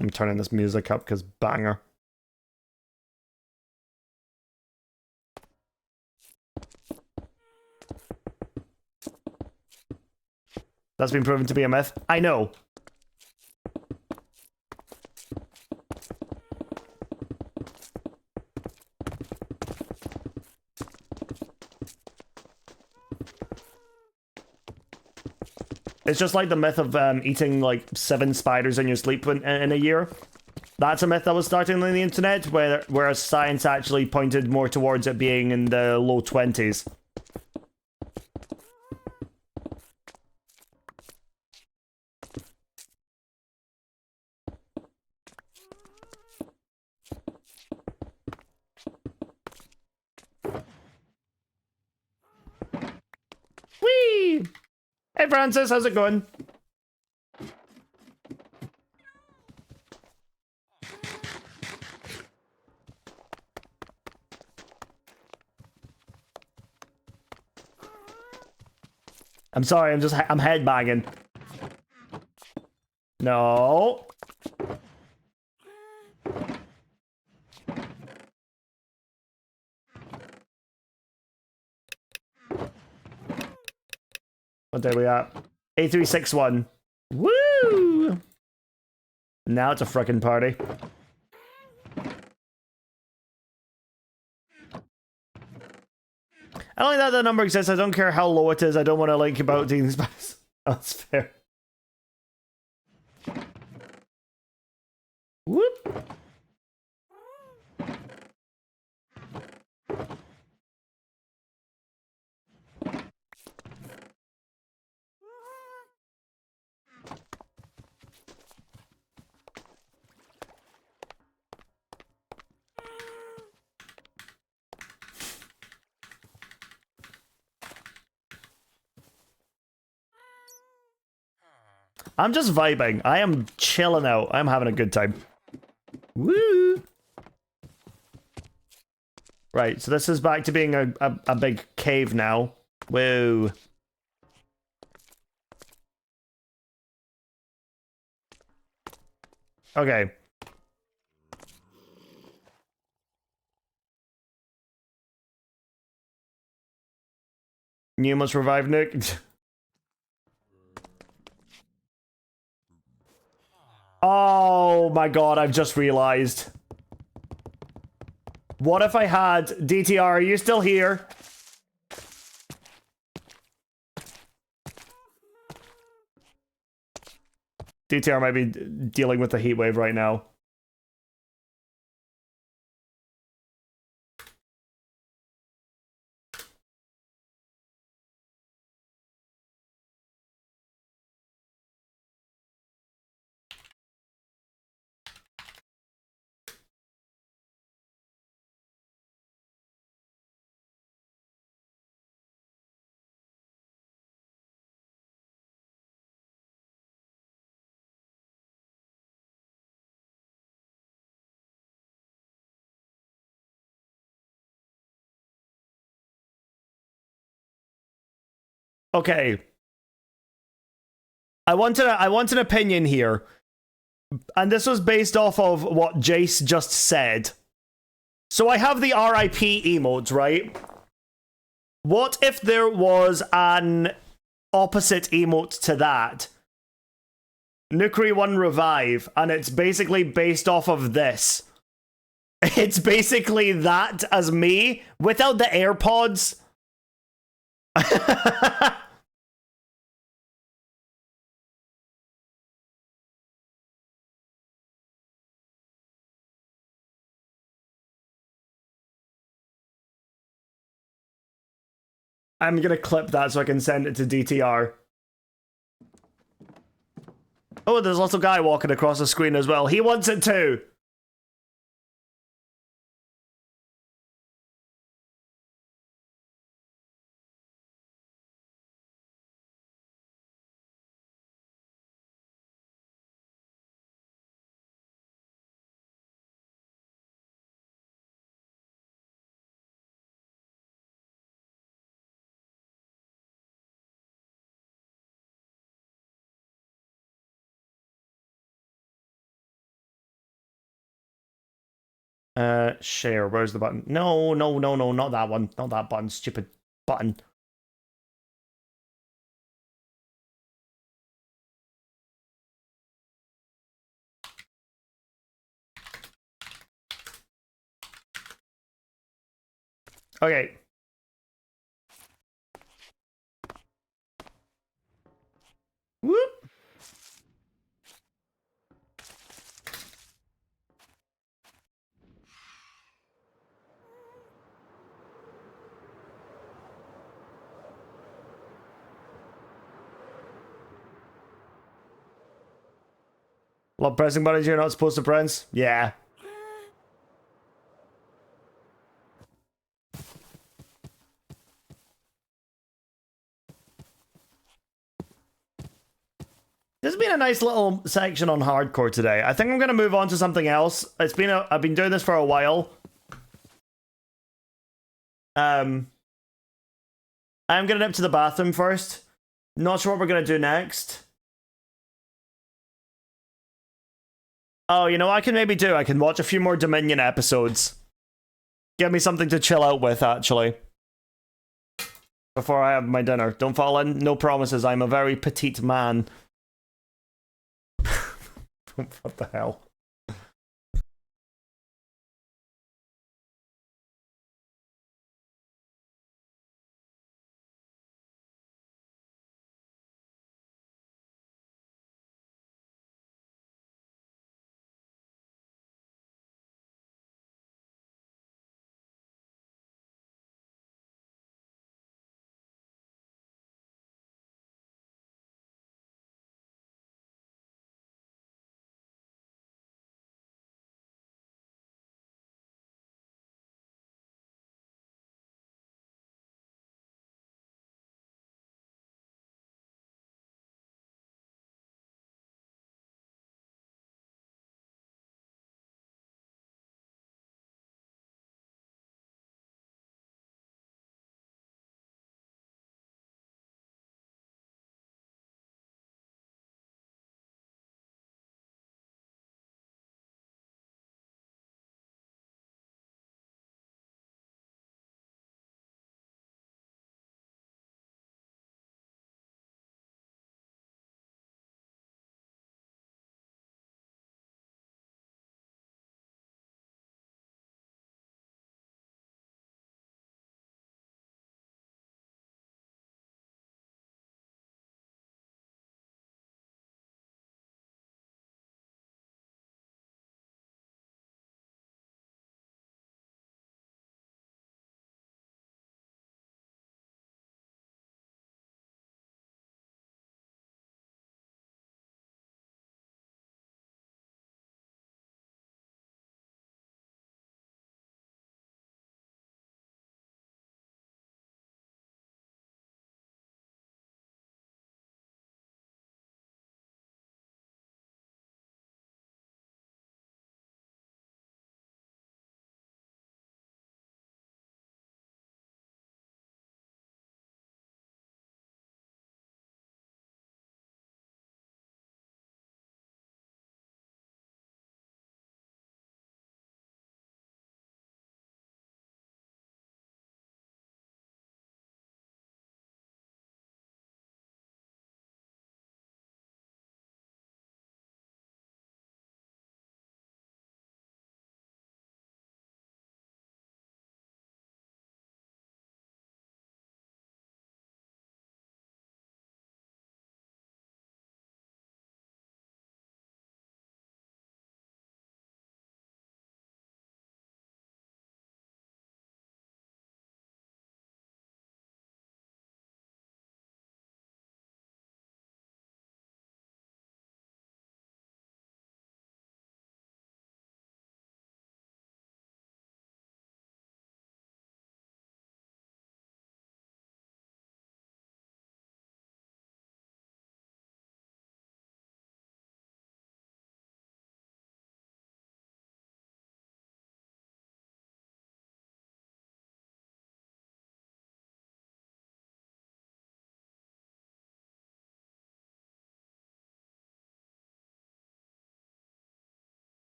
I'm turning this music up because banger. That's been proven to be a myth. I know. It's just like the myth of eating like 7 spiders in your sleep in a year. That's a myth that was starting on the internet, whereas science actually pointed more towards it being in the low 20s. Whee! Hey Francis, how's it going? I'm sorry, I'm headbanging. No. What day are we at? 8361. Woo! Now it's a frickin' party. I don't like that the number exists. I don't care how low it is. I don't want to like about doing these. That's fair. Whoop. I'm just vibing. I am chilling out. I'm having a good time. Woo! Right, so this is back to being a big cave now. Whoa. Okay. You must revive Nick. Oh my god, I've just realized. What if I had... DTR, are you still here? DTR might be dealing with the heat wave right now. Okay. I want an opinion here. And this was based off of what Jace just said. So I have the RIP emote, right? What if there was an opposite emote to that? Nukieri 1 Revive, and it's basically based off of this. It's basically that as me, without the AirPods. I'm gonna clip that so I can send it to DTR. Oh, there's also a guy walking across the screen as well. He wants it too. Share. Where's the button? No, no, no, no, not that one. Not that button. Stupid button. Okay. Whoop. What pressing buttons you're not supposed to press? Yeah. This has been a nice little section on hardcore today. I think I'm gonna move on to something else. I've been doing this for a while. I'm gonna nip to the bathroom first. Not sure what we're gonna do next. Oh, you know what I can maybe do? I can watch a few more Dominion episodes. Give me something to chill out with, actually. Before I have my dinner. Don't fall in. No promises. I'm a very petite man. What the hell?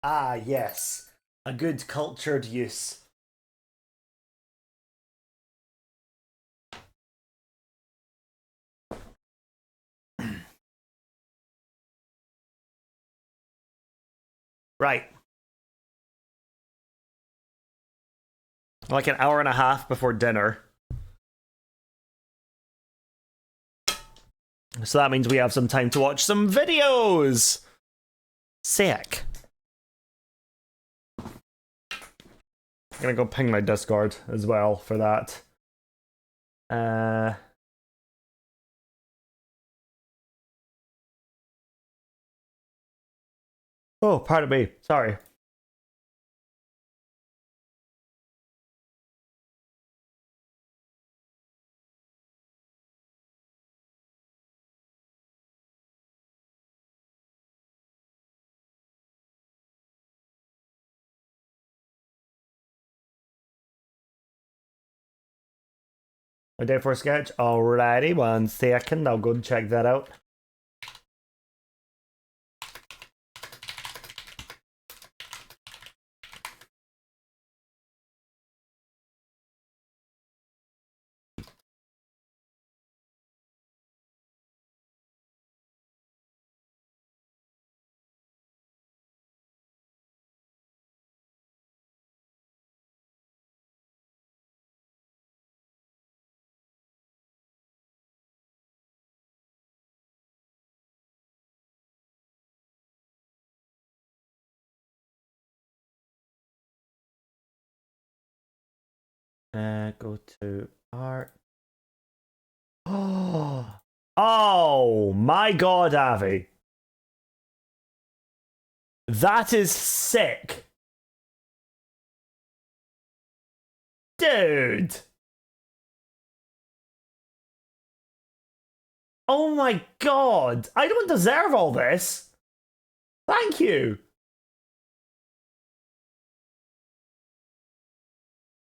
Ah, yes. A good cultured use. Right. Like an hour and a half before dinner. So that means we have some time to watch some videos. Sick. I'm gonna go ping my Discord as well for that. Oh, pardon me. Sorry. A day for a sketch? Alrighty, 1 second. I'll go and check that out. Go to art. Oh my god, Avi. That is sick. Dude. Oh my god. I don't deserve all this. Thank you.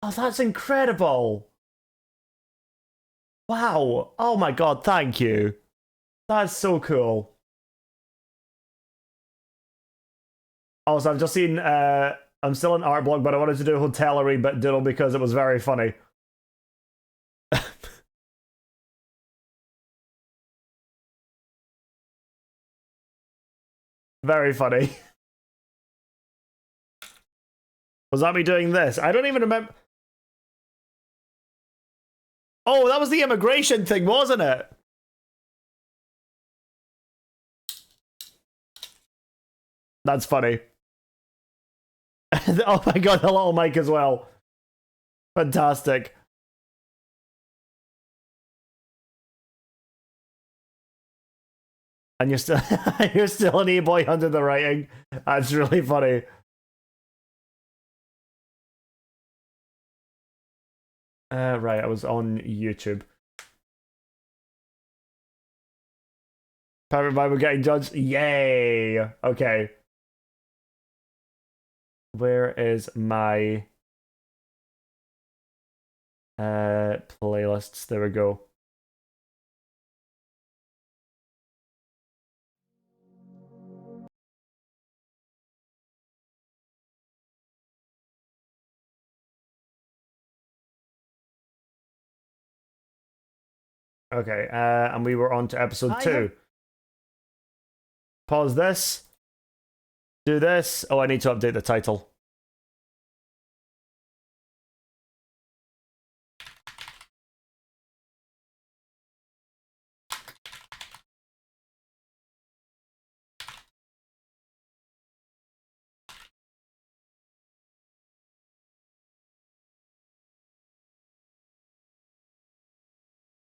Oh, that's incredible. Wow. Oh my god, thank you. That's so cool. Also, I've just seen, I'm still in art blog, but I wanted to do hotellery but diddle because it was very funny. Very funny. Was that me doing this? I don't even remember. Oh, that was the immigration thing, wasn't it? That's funny. Oh my god, the little mic as well. Fantastic. And you're still you're still an e-boy under the writing. That's really funny. Right, I was on YouTube. Private Bible getting judged. Yay! Okay. Where is my playlists? There we go. Okay, and we were on to episode 2. Pause this. Do this. Oh, I need to update the title.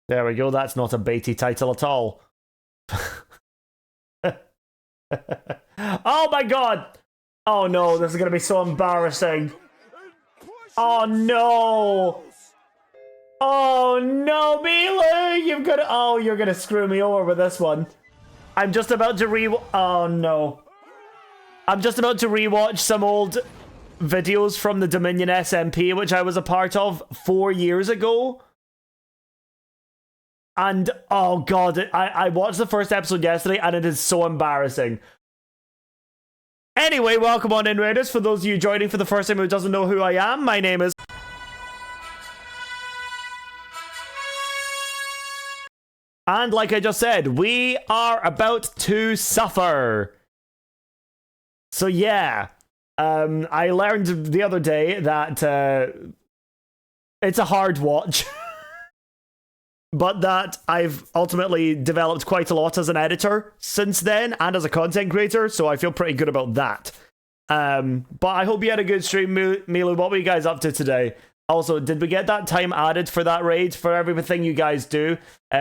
There we go. That's not a baity title at all. Oh my god! Oh no, this is gonna be so embarrassing. Oh no! Oh no, Milu! You've got to. Oh, you're gonna screw me over with this one. I'm just about to Oh no. I'm just about to rewatch some old videos from the Dominion SMP, which I was a part of 4 years ago. And oh god, I watched the first episode yesterday and it is so embarrassing. Anyway, welcome on in, Raiders. For those of you joining for the first time who doesn't know who I am, my name is... And like I just said, we are about to suffer. So yeah, I learned the other day that it's a hard watch. But that I've ultimately developed quite a lot as an editor since then, and as a content creator, so I feel pretty good about that. But I hope you had a good stream, Milu. What were you guys up to today? Also, did we get that time added for that raid? For everything you guys do?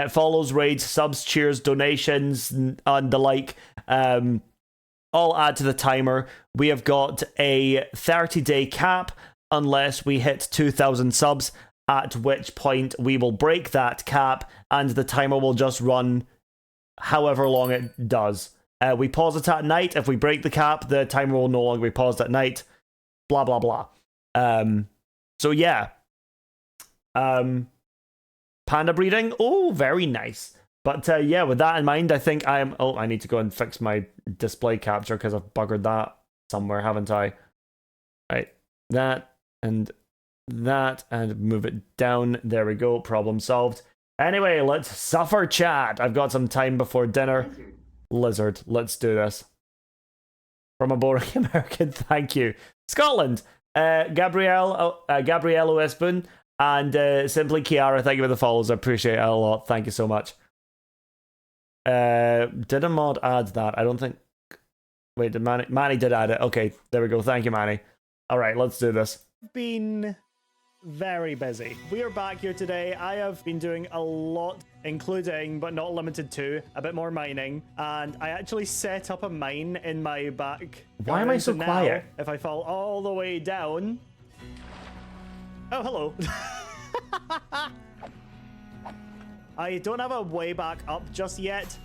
Follows, raids, subs, cheers, donations, and the like. All add to the timer. We have got a 30-day cap unless we hit 2,000 subs. At which point we will break that cap and the timer will just run however long it does. We pause it at night. If we break the cap, the timer will no longer be paused at night. Blah, blah, blah. So yeah. Panda breeding. Oh, very nice. But yeah, with that in mind, I think I'm... Oh, I need to go and fix my display capture because I've buggered that somewhere, haven't I? Right. That and... that and move it down. There we go. Problem solved. Anyway, let's suffer, chat. I've got some time before dinner. Lizard. Let's do this. From a boring American, thank you. Scotland. Gabrielle Espoon and Simply Kiara, thank you for the follows. I appreciate it a lot. Thank you so much. Did a mod add that? I don't think... Wait, did Manny did add it. Okay, there we go. Thank you, Manny. Alright, let's do this. Been very busy. We are back here today. I have been doing a lot, including but not limited to a bit more mining, and I actually set up a mine in my back. Why am I so quiet? If I fall all the way down... Oh, hello. I don't have a way back up just yet,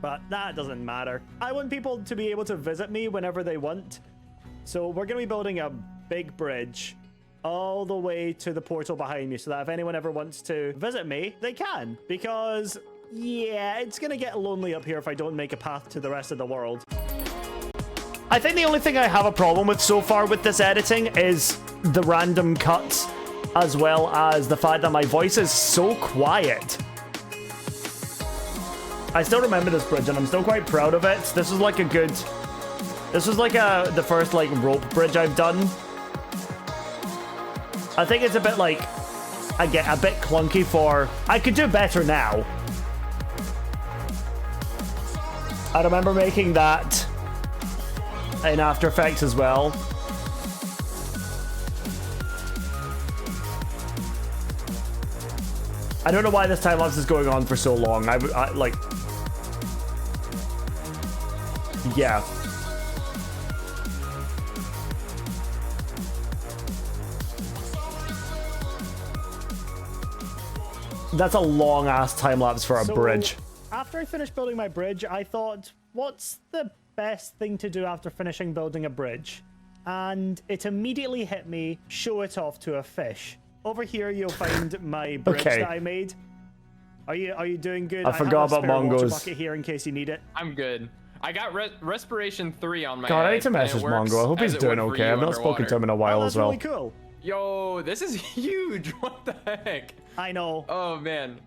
but that doesn't matter. I want people to be able to visit me whenever they want, so we're going to be building a big bridge all the way to the portal behind me so that if anyone ever wants to visit me, they can. Because, yeah, it's gonna get lonely up here if I don't make a path to the rest of the world. I think the only thing I have a problem with so far with this editing is the random cuts, as well as the fact that my voice is so quiet. I still remember this bridge and I'm still quite proud of it. This was like a good... This was like the first like rope bridge I've done. I think it's a bit like, I get a bit clunky for, I could do better now. I remember making that in After Effects as well. I don't know why this time lapse is going on for so long. I like, yeah. That's a long-ass time-lapse for a bridge. After I finished building my bridge, I thought, what's the best thing to do after finishing building a bridge? And it immediately hit me, show it off to a fish. Over here, you'll find my bridge that I made. Are you doing good? I forgot about Mongos. Water bucket here in case you need it. I'm good. I got respiration 3 on my God, head, I need to message Mongo. I hope he's doing okay. I've not spoken to him in a while as well. That's really cool. Yo, this is huge. What the heck? I know. Oh, man.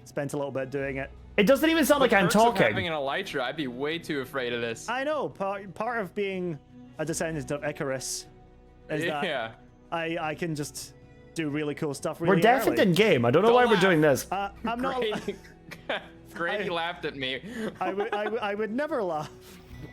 Spent a little bit doing it. It doesn't even sound like I'm talking. Having an elytra, I'd be way too afraid of this. I know. Part of being a descendant of Icarus is that I can just do really cool stuff really We're definitely in game. I don't know why we're doing this. I'm not... Grady laughed at me. I would never laugh.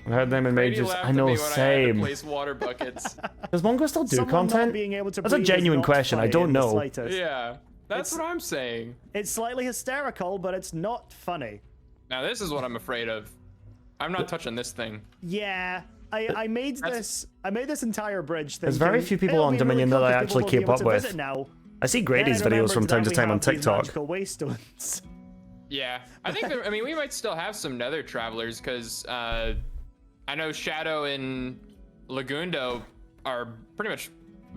I heard them in Majors. I know, same. Place water buckets. Does Mongo still do content? That's a genuine question. I don't know. Yeah, that's what I'm saying. It's slightly hysterical, but it's not funny. Now this is what I'm afraid of. I'm not touching this thing. Yeah, I made this entire bridge thing. There's very few people on Dominion that I actually keep up with. I see Grady's videos from time to time on TikTok. Waystones. Yeah, I think I mean we might still have some Nether travelers because I know Shadow and Lagundo are pretty much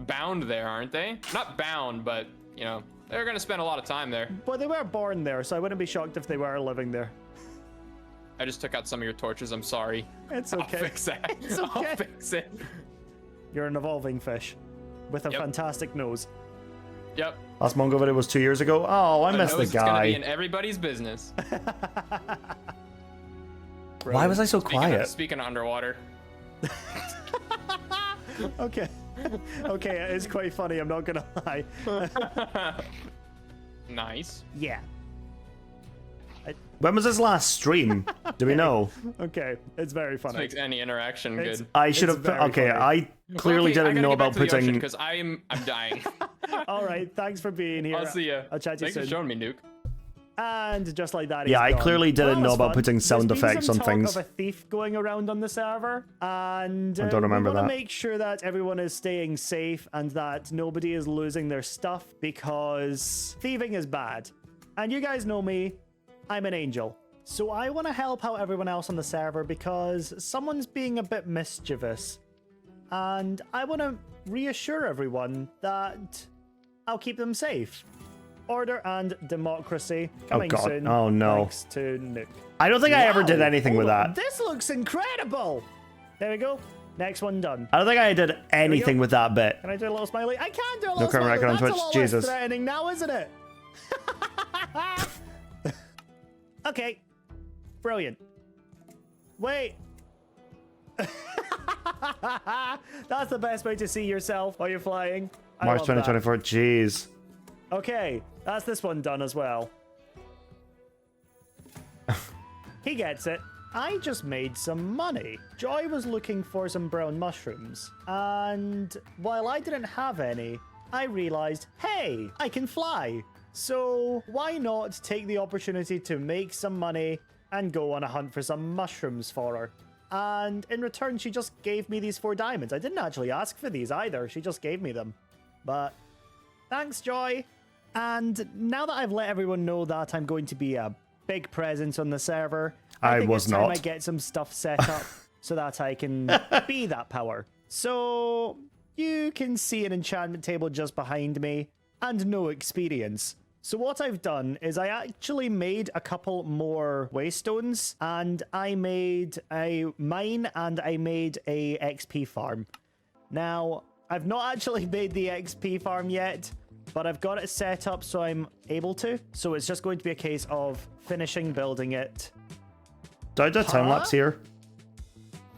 bound there, aren't they? Not bound, but you know they're gonna spend a lot of time there. But they were born there, so I wouldn't be shocked if they were living there. I just took out some of your torches. I'm sorry. It's okay. I'll fix that. It's okay. I'll fix it. You're an evolving fish with a fantastic nose. Yep. Last Mongo video was 2 years ago. Oh, I missed the It's gonna guy. be in everybody's business. Why was I so quiet? Speaking of underwater. Okay. Okay, it is quite funny, I'm not gonna lie. Nice. Yeah. When was his last stream? Do we know? Okay, it's very funny. This makes any interaction good. I should have. Okay, funny. I clearly didn't know about putting. Because I'm dying. All right, thanks for being here. I'll see you. I'll chat to you soon. Thanks for showing me, Nuke. And just like that, Yeah, I gone. clearly didn't know about fun. putting sound There's been effects some on talk things. of a thief going around on the server, and I don't remember we want that. to make sure that everyone is staying safe and that nobody is losing their stuff, because thieving is bad. And you guys know me, I'm an angel. So I want to help out everyone else on the server because someone's being a bit mischievous. And I want to reassure everyone that I'll keep them safe. Order and democracy coming God. soon. Oh, no. Thanks to Nuke. I don't think I ever did anything with that. This looks incredible. There we go. Next one done. I don't think I did anything with that bit. Can I do a little smiley? I can do a No little current smiley. record on That's a Twitch. lot Jesus. less threatening now, isn't it? Okay. Brilliant. Wait. That's the best way to see yourself while you're flying. I March love that. 2024. Jeez. Okay, that's this one done as well. He gets it. I just made some money. Joy was looking for some brown mushrooms, and while I didn't have any, I realized, hey, I can fly. So why not take the opportunity to make some money and go on a hunt for some mushrooms for her? And in return, she just gave me these 4 diamonds. I didn't actually ask for these either. She just gave me them. But thanks, Joy. And now that I've let everyone know that I'm going to be a big presence on the server, I think was it's time I not. get some stuff set up so that I can be that power. So you can see an enchantment table just behind me and no experience. So what I've done is I actually made a couple more waystones, and I made a mine and I made a XP farm. Now, I've not actually made the XP farm yet, but I've got it set up so I'm able to. So it's just going to be a case of finishing building it. Do I do a time lapse here?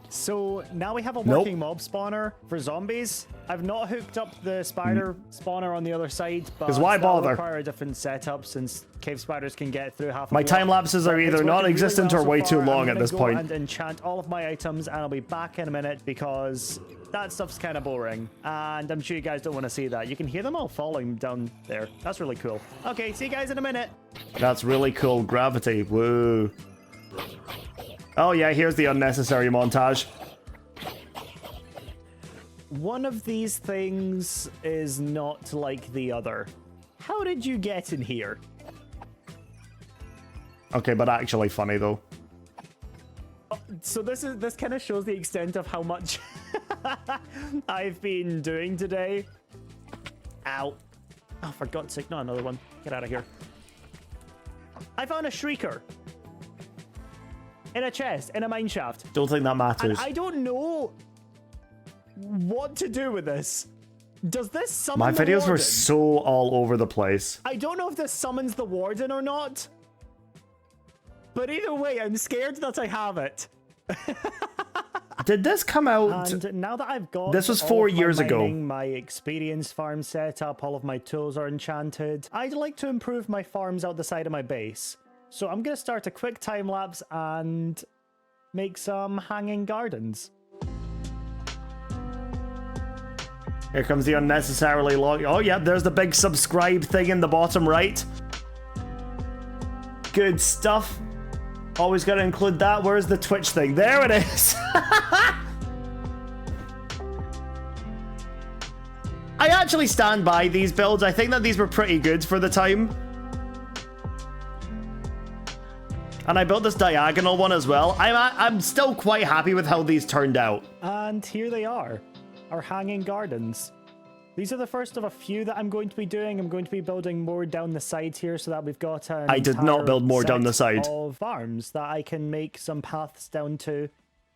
So now we have a working mob spawner for zombies. I've not hooked up the spider spawner on the other side, but why that'll bother? require a different setup since cave spiders can get through half of My the time wall. lapses are But it's either working non-existent really or well way so too far. long I'm at gonna this go point. and enchant all of my items, and I'll be back in a minute because that stuff's kind of boring. And I'm sure you guys don't want to see that. You can hear them all falling down there. That's really cool. Okay, see you guys in a minute. That's really cool. Gravity. Woo. Oh yeah, here's the unnecessary montage. One of these things is not like the other. How did you get in here? Okay, but actually funny though. So this kind of shows the extent of how much I've been doing today. Ow. Oh, for God's sake, not another one. Get out of here. I found a shrieker. In a chest, in a mine shaft. Don't think that matters. And I don't know what to do with this. Does this summon My the videos were warden? so all over the place. I don't know if this summons the warden or not. But either way, I'm scared that I have it. Did this come out? And now that I've got This was all 4 of my years ago. mining, my experience farm set up, all of my tools are enchanted, I'd like to improve my farms out the side of my base. So I'm going to start a quick time lapse and make some hanging gardens. Here comes the unnecessarily long. Oh, yeah, there's the big subscribe thing in the bottom right. Good stuff. Always got to include that. Where's the Twitch thing? There it is. I actually stand by these builds. I think that these were pretty good for the time. And I built this diagonal one as well. I'm still quite happy with how these turned out. And here they are, our hanging gardens. These are the first of a few that I'm going to be doing. I'm going to be building more down the side here so that we've got an I did not build more down the side. Of farms that I can make some paths down to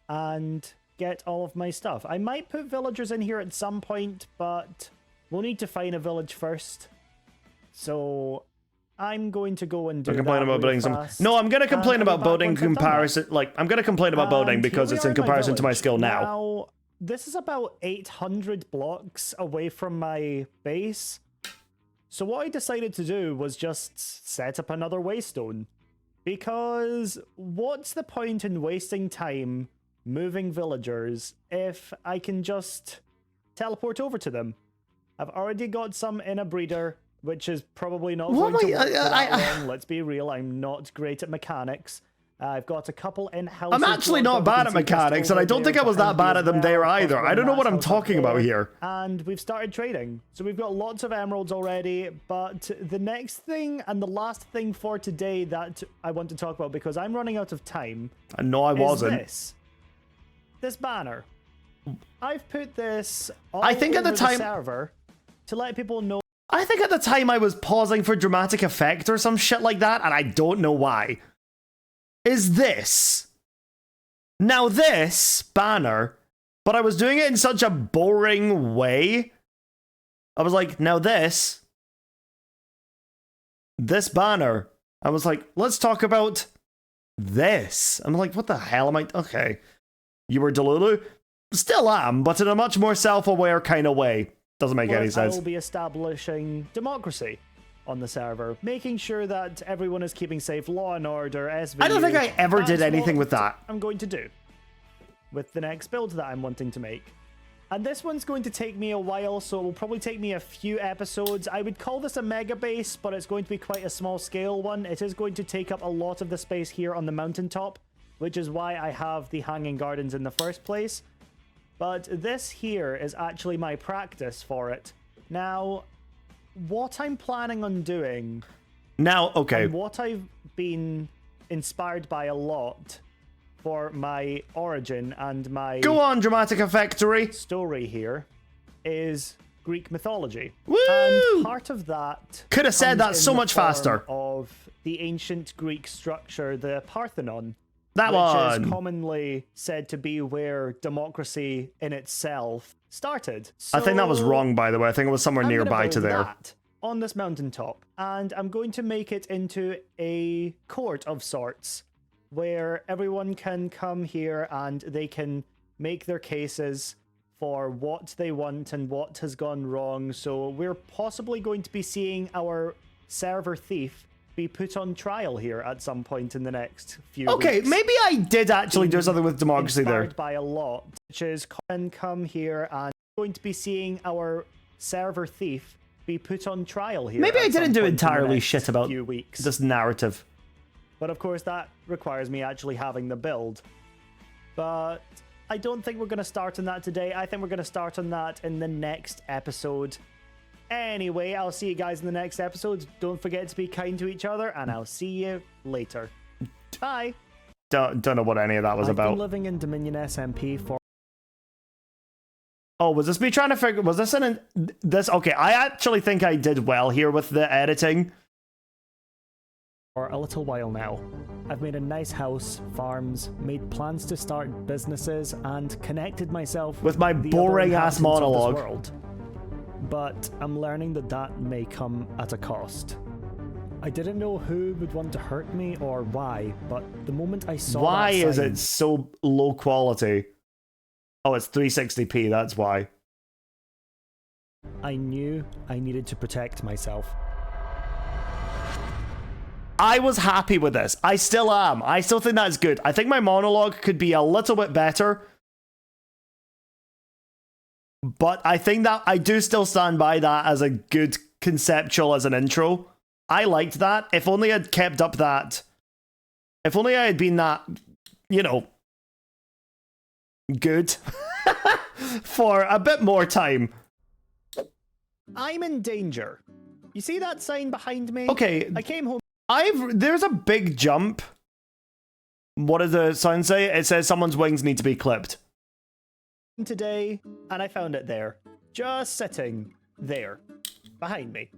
and get all of my stuff. I might put villagers in here at some point, but we'll need to find a village first. So I'm going to go and do complain that about building some. fast. No, I'm gonna complain about building comparison. Like, I'm gonna complain about building And because here we it's are in my comparison to my village. skill now. Now, this is about 800 blocks away from my base. So what I decided to do was just set up another waystone. Because what's the point in wasting time moving villagers if I can just teleport over to them? I've already got some in a breeder, which is probably not going to work for that long. Let's be real, I'm not great at mechanics. I've got a couple in houses. I'm actually not bad at mechanics, and I don't think I was that bad at them there either. I don't know what I'm talking about here. And we've started trading. So we've got lots of emeralds already, but the next thing and the last thing for today that I want to talk about, because I'm running out of time. No, I wasn't. This banner. I've put this all I think at over the time server to let people know. I think at the time I was pausing for dramatic effect or some shit like that, and I don't know why. Is this now this banner, but I was doing it in such a boring way. I was like, now this banner. I was like, let's talk about this. I'm like, what the hell am I? Okay, you were Delulu. Still am, but in a much more self-aware kind of way. Doesn't make any sense. I will be establishing democracy on the server, making sure that everyone is keeping safe, law and order, SVU. I don't think I ever did anything with that. I'm going to do with the next build that I'm wanting to make. And this one's going to take me a while, so it will probably take me a few episodes. I would call this a mega base, but it's going to be quite a small scale one. It is going to take up a lot of the space here on the mountaintop, which is why I have the hanging gardens in the first place. But this here is actually my practice for it. Now, what I'm planning on doing... Now, okay. And what I've been inspired by a lot for my origin and my... Go on, dramatic effectory. ...story here is Greek mythology. Woo! And part of that... Could have said that so much faster. ...of the ancient Greek structure, the Parthenon. That which one. is commonly said to be where democracy in itself started. So I think that was wrong, by the way. I think it was somewhere nearby to there. That on this mountaintop, and I'm going to make it into a court of sorts, where everyone can come here and they can make their cases for what they want and what has gone wrong. So we're possibly going to be seeing our server thief be put on trial here at some point in the next few weeks. Okay, maybe I did actually do something with democracy there. By a lot, which is come here and going to be seeing our server thief be put on trial here. Maybe I didn't do entirely shit about few weeks. this narrative. But of course that requires me actually having the build. But I don't think we're going to start on that today. I think we're going to start on that in the next episode. Anyway, I'll see you guys in the next episode. Don't forget to be kind to each other, and I'll see you later. Bye. Don't know what any of that was about. I've been living in Dominion SMP for... Oh, was this me trying to figure... Was this in... This... Okay, I actually think I did well here with the editing. For a little while now. I've made a nice house, farms, made plans to start businesses, and connected myself with my boring-ass monologue. But I'm learning that that may come at a cost. I didn't know who would want to hurt me or why, but the moment I saw why that is sign, it so low quality? Oh, it's 360p, that's why. I knew I needed to protect myself. I was happy with this. I still am. I still think that's good. I think my monologue could be a little bit better. But I think that I do still stand by that as a good conceptual as an intro. I liked that. If only I'd kept up that. If only I had been that, you know, good for a bit more time. I'm in danger. You see that sign behind me? Okay. I came home. There's a big jump. What does the sign say? It says someone's wings need to be clipped. Today, and I found it there, just sitting there, behind me.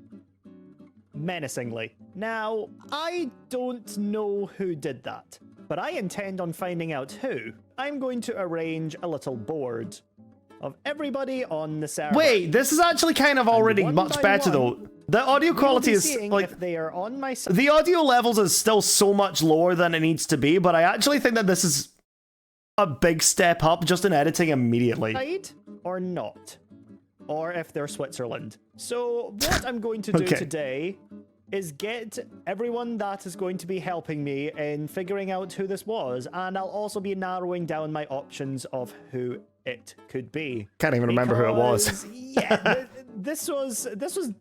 Menacingly. Now, I don't know who did that, but I intend on finding out who. I'm going to arrange a little board of everybody on the server. Wait, this is actually kind of already much better though. The audio quality is like, if they are on my side. The audio levels is still so much lower than it needs to be, but I actually think that this is a big step up just in editing immediately. Side or not, or if they're Switzerland. So what I'm going to do today is get everyone that is going to be helping me in figuring out who this was, and I'll also be narrowing down my options of who it could be. Can't even remember who it was. Yeah, this was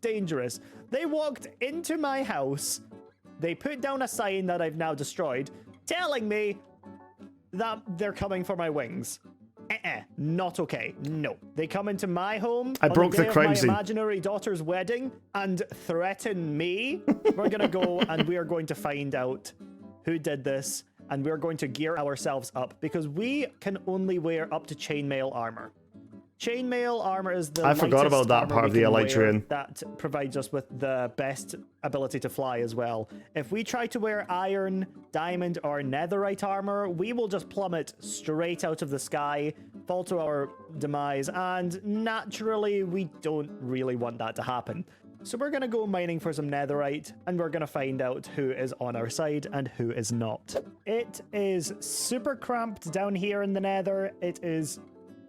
dangerous. They walked into my house, they put down a sign that I've now destroyed, telling me that they're coming for my wings. Not okay. No. They come into my home I broke the crime scene. My imaginary daughter's wedding and threaten me. We're gonna go and we are going to find out who did this, and we're going to gear ourselves up because we can only wear up to chainmail armor. Chainmail armor is the I forgot about that part of the Elytrian. That provides us with the best ability to fly as well. If we try to wear iron, diamond, or netherite armor, we will just plummet straight out of the sky, fall to our demise, and naturally, we don't really want that to happen. So we're gonna go mining for some netherite, and we're gonna find out who is on our side and who is not. It is super cramped down here in the nether. It is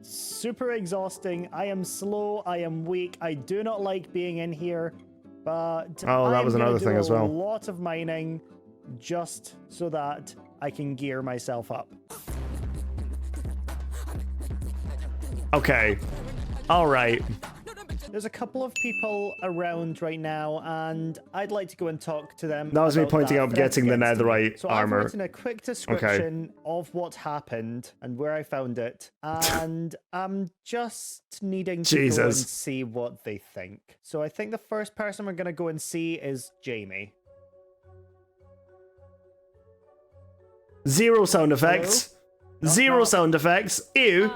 super exhausting. I am slow. I am weak. I do not like being in here, but that was another thing as well. A lot of mining just so that I can gear myself up. Okay. All right. There's a couple of people around right now, and I'd like to go and talk to them. That was me pointing out getting the netherite armor. I've written a quick description of what happened and where I found it, and I'm just needing to go and see what they think. So I think the first person we're going to go and see is Jamie. Zero sound effects. Zero sound effects. Ew.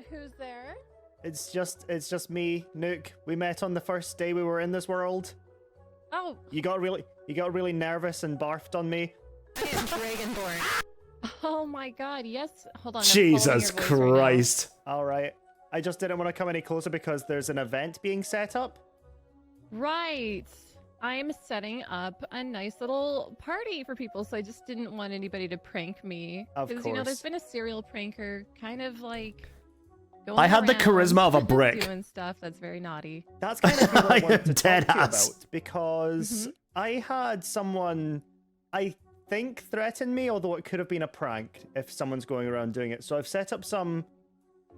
Who's there? It's just me, Nuke. We met on the first day we were in this world. Oh. You got really nervous and barfed on me. I am Dragonborn. Oh my god, yes. Hold on. Jesus Christ. Right all right. I just didn't want to come any closer because there's an event being set up. Right. I'm setting up a nice little party for people, so I just didn't want anybody to prank me. Of course. Because, you know, there's been a serial pranker kind of like... I had the charisma of a brick. Doing stuff that's very naughty. That's kind of what I wanted to talk to you about, because I had someone, I think, threaten me, although it could have been a prank if someone's going around doing it. So I've set up some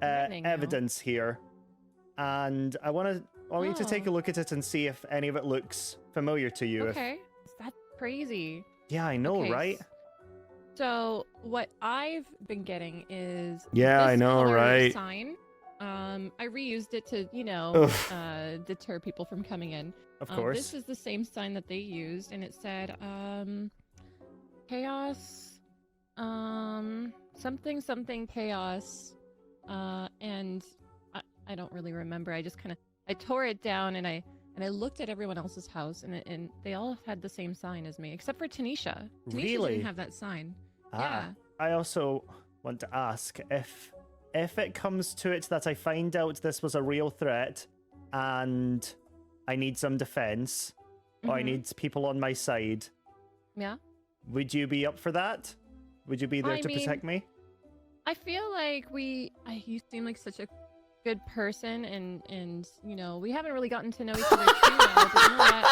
evidence here, and I want you to take a look at it and see if any of it looks familiar to you. Okay, that's crazy. Yeah, I know, right? So what I've been getting is I know, right? Sign. I reused it to, you know, deter people from coming in. Of course. This is the same sign that they used, and it said, chaos, something chaos, and I don't really remember. I just I tore it down, and I looked at everyone else's house, and they all had the same sign as me, except for Tanisha. Tanisha didn't have that sign. Yeah. I also want to ask if it comes to it that I find out this was a real threat, and I need some defense, or I need people on my side. Yeah. Would you be up for that? Would you be there to protect me? I feel like you seem like such a good person, and you know, we haven't really gotten to know each other too well, but you know what,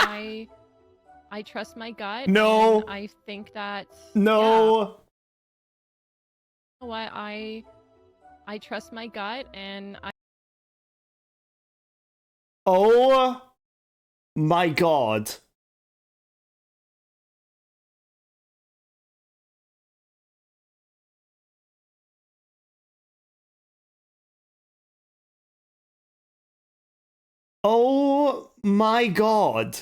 I trust my gut. No. And I think that no. Yeah, you know what, I trust my gut, and Oh my god. Oh my god.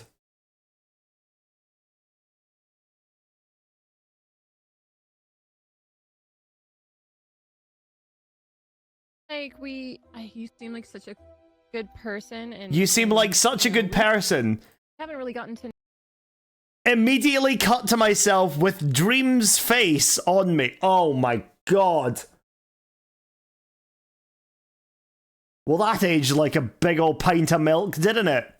like you seem like such a good person, and you seem like such a good person. I haven't really gotten to. Immediately cut to myself with Dream's face on me. Oh my god. Well, that aged like a big old pint of milk, didn't it?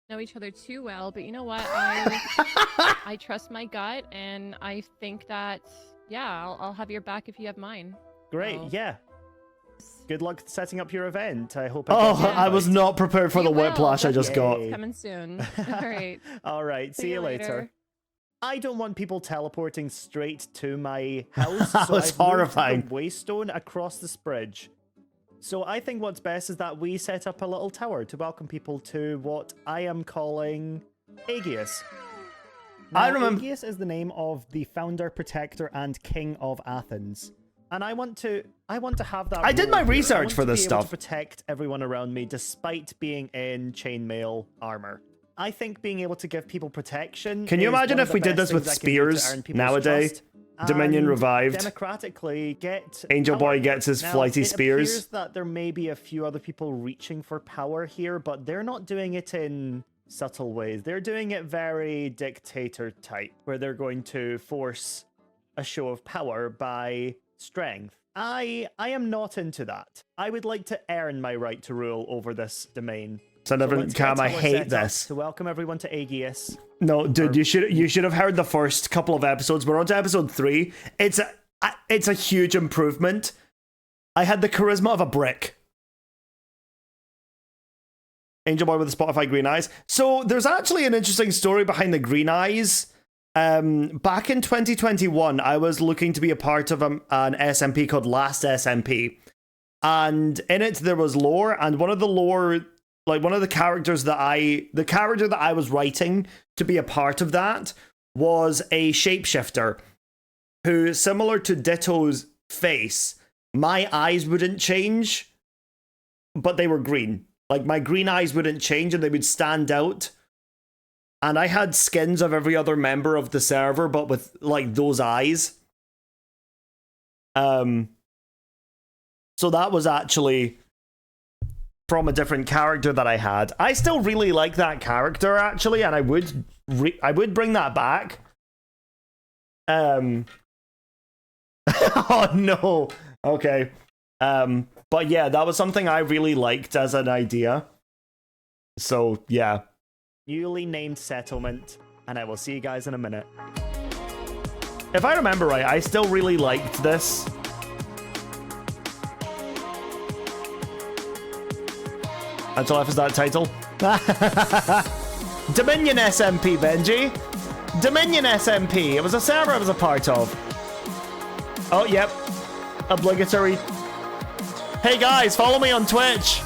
Know each other too well, but you know what? I trust my gut, and I think that I'll have your back if you have mine. Great, so. Yeah. Good luck setting up your event. I hope. I was not prepared for the whiplash I just got. Coming soon. All right. All right. See you later. I don't want people teleporting straight to my house. That was horrifying. The waystone across this bridge. So I think what's best is that we set up a little tower to welcome people to what I am calling Aegeus. Now, I remember Aegeus is the name of the founder, protector, and king of Athens. And I want to have that. I did my research for this stuff. To protect everyone around me, despite being in chainmail armor. I think being able to give people protection. Can you imagine if we did this with spears nowadays? Dominion revived. Democratically get. Angel power. Boy gets his Now, flighty spears. It appears that there may be a few other people reaching for power here, but they're not doing it in subtle ways. They're doing it very dictator type, where they're going to force a show of power by strength. I am not into that. I would like to earn my right to rule over this domain. Cam, I hate this. To welcome everyone to Aegeus. No, dude, you should have heard the first couple of episodes. We're on to episode 3. It's a huge improvement. I had the charisma of a brick. Angel Boy with the Spotify green eyes. So there's actually an interesting story behind the green eyes. Back in 2021, I was looking to be a part of an SMP called Last SMP. And in it, there was lore, and one of the characters that I was writing to be a part of that was a shapeshifter who, similar to Ditto's face, my eyes wouldn't change, but they were green. Like, my green eyes wouldn't change and they would stand out. And I had skins of every other member of the server, but with, like, those eyes. So that was actually from a different character that I had. I still really like that character, actually, and I would bring that back. Oh no. Okay. But yeah, that was something I really liked as an idea. So yeah. Newly named settlement, and I will see you guys in a minute. If I remember right, I still really liked this. Until F is that title. Dominion SMP, Benji. Dominion SMP. It was a server I was a part of. Oh, yep. Obligatory. Hey guys, follow me on Twitch.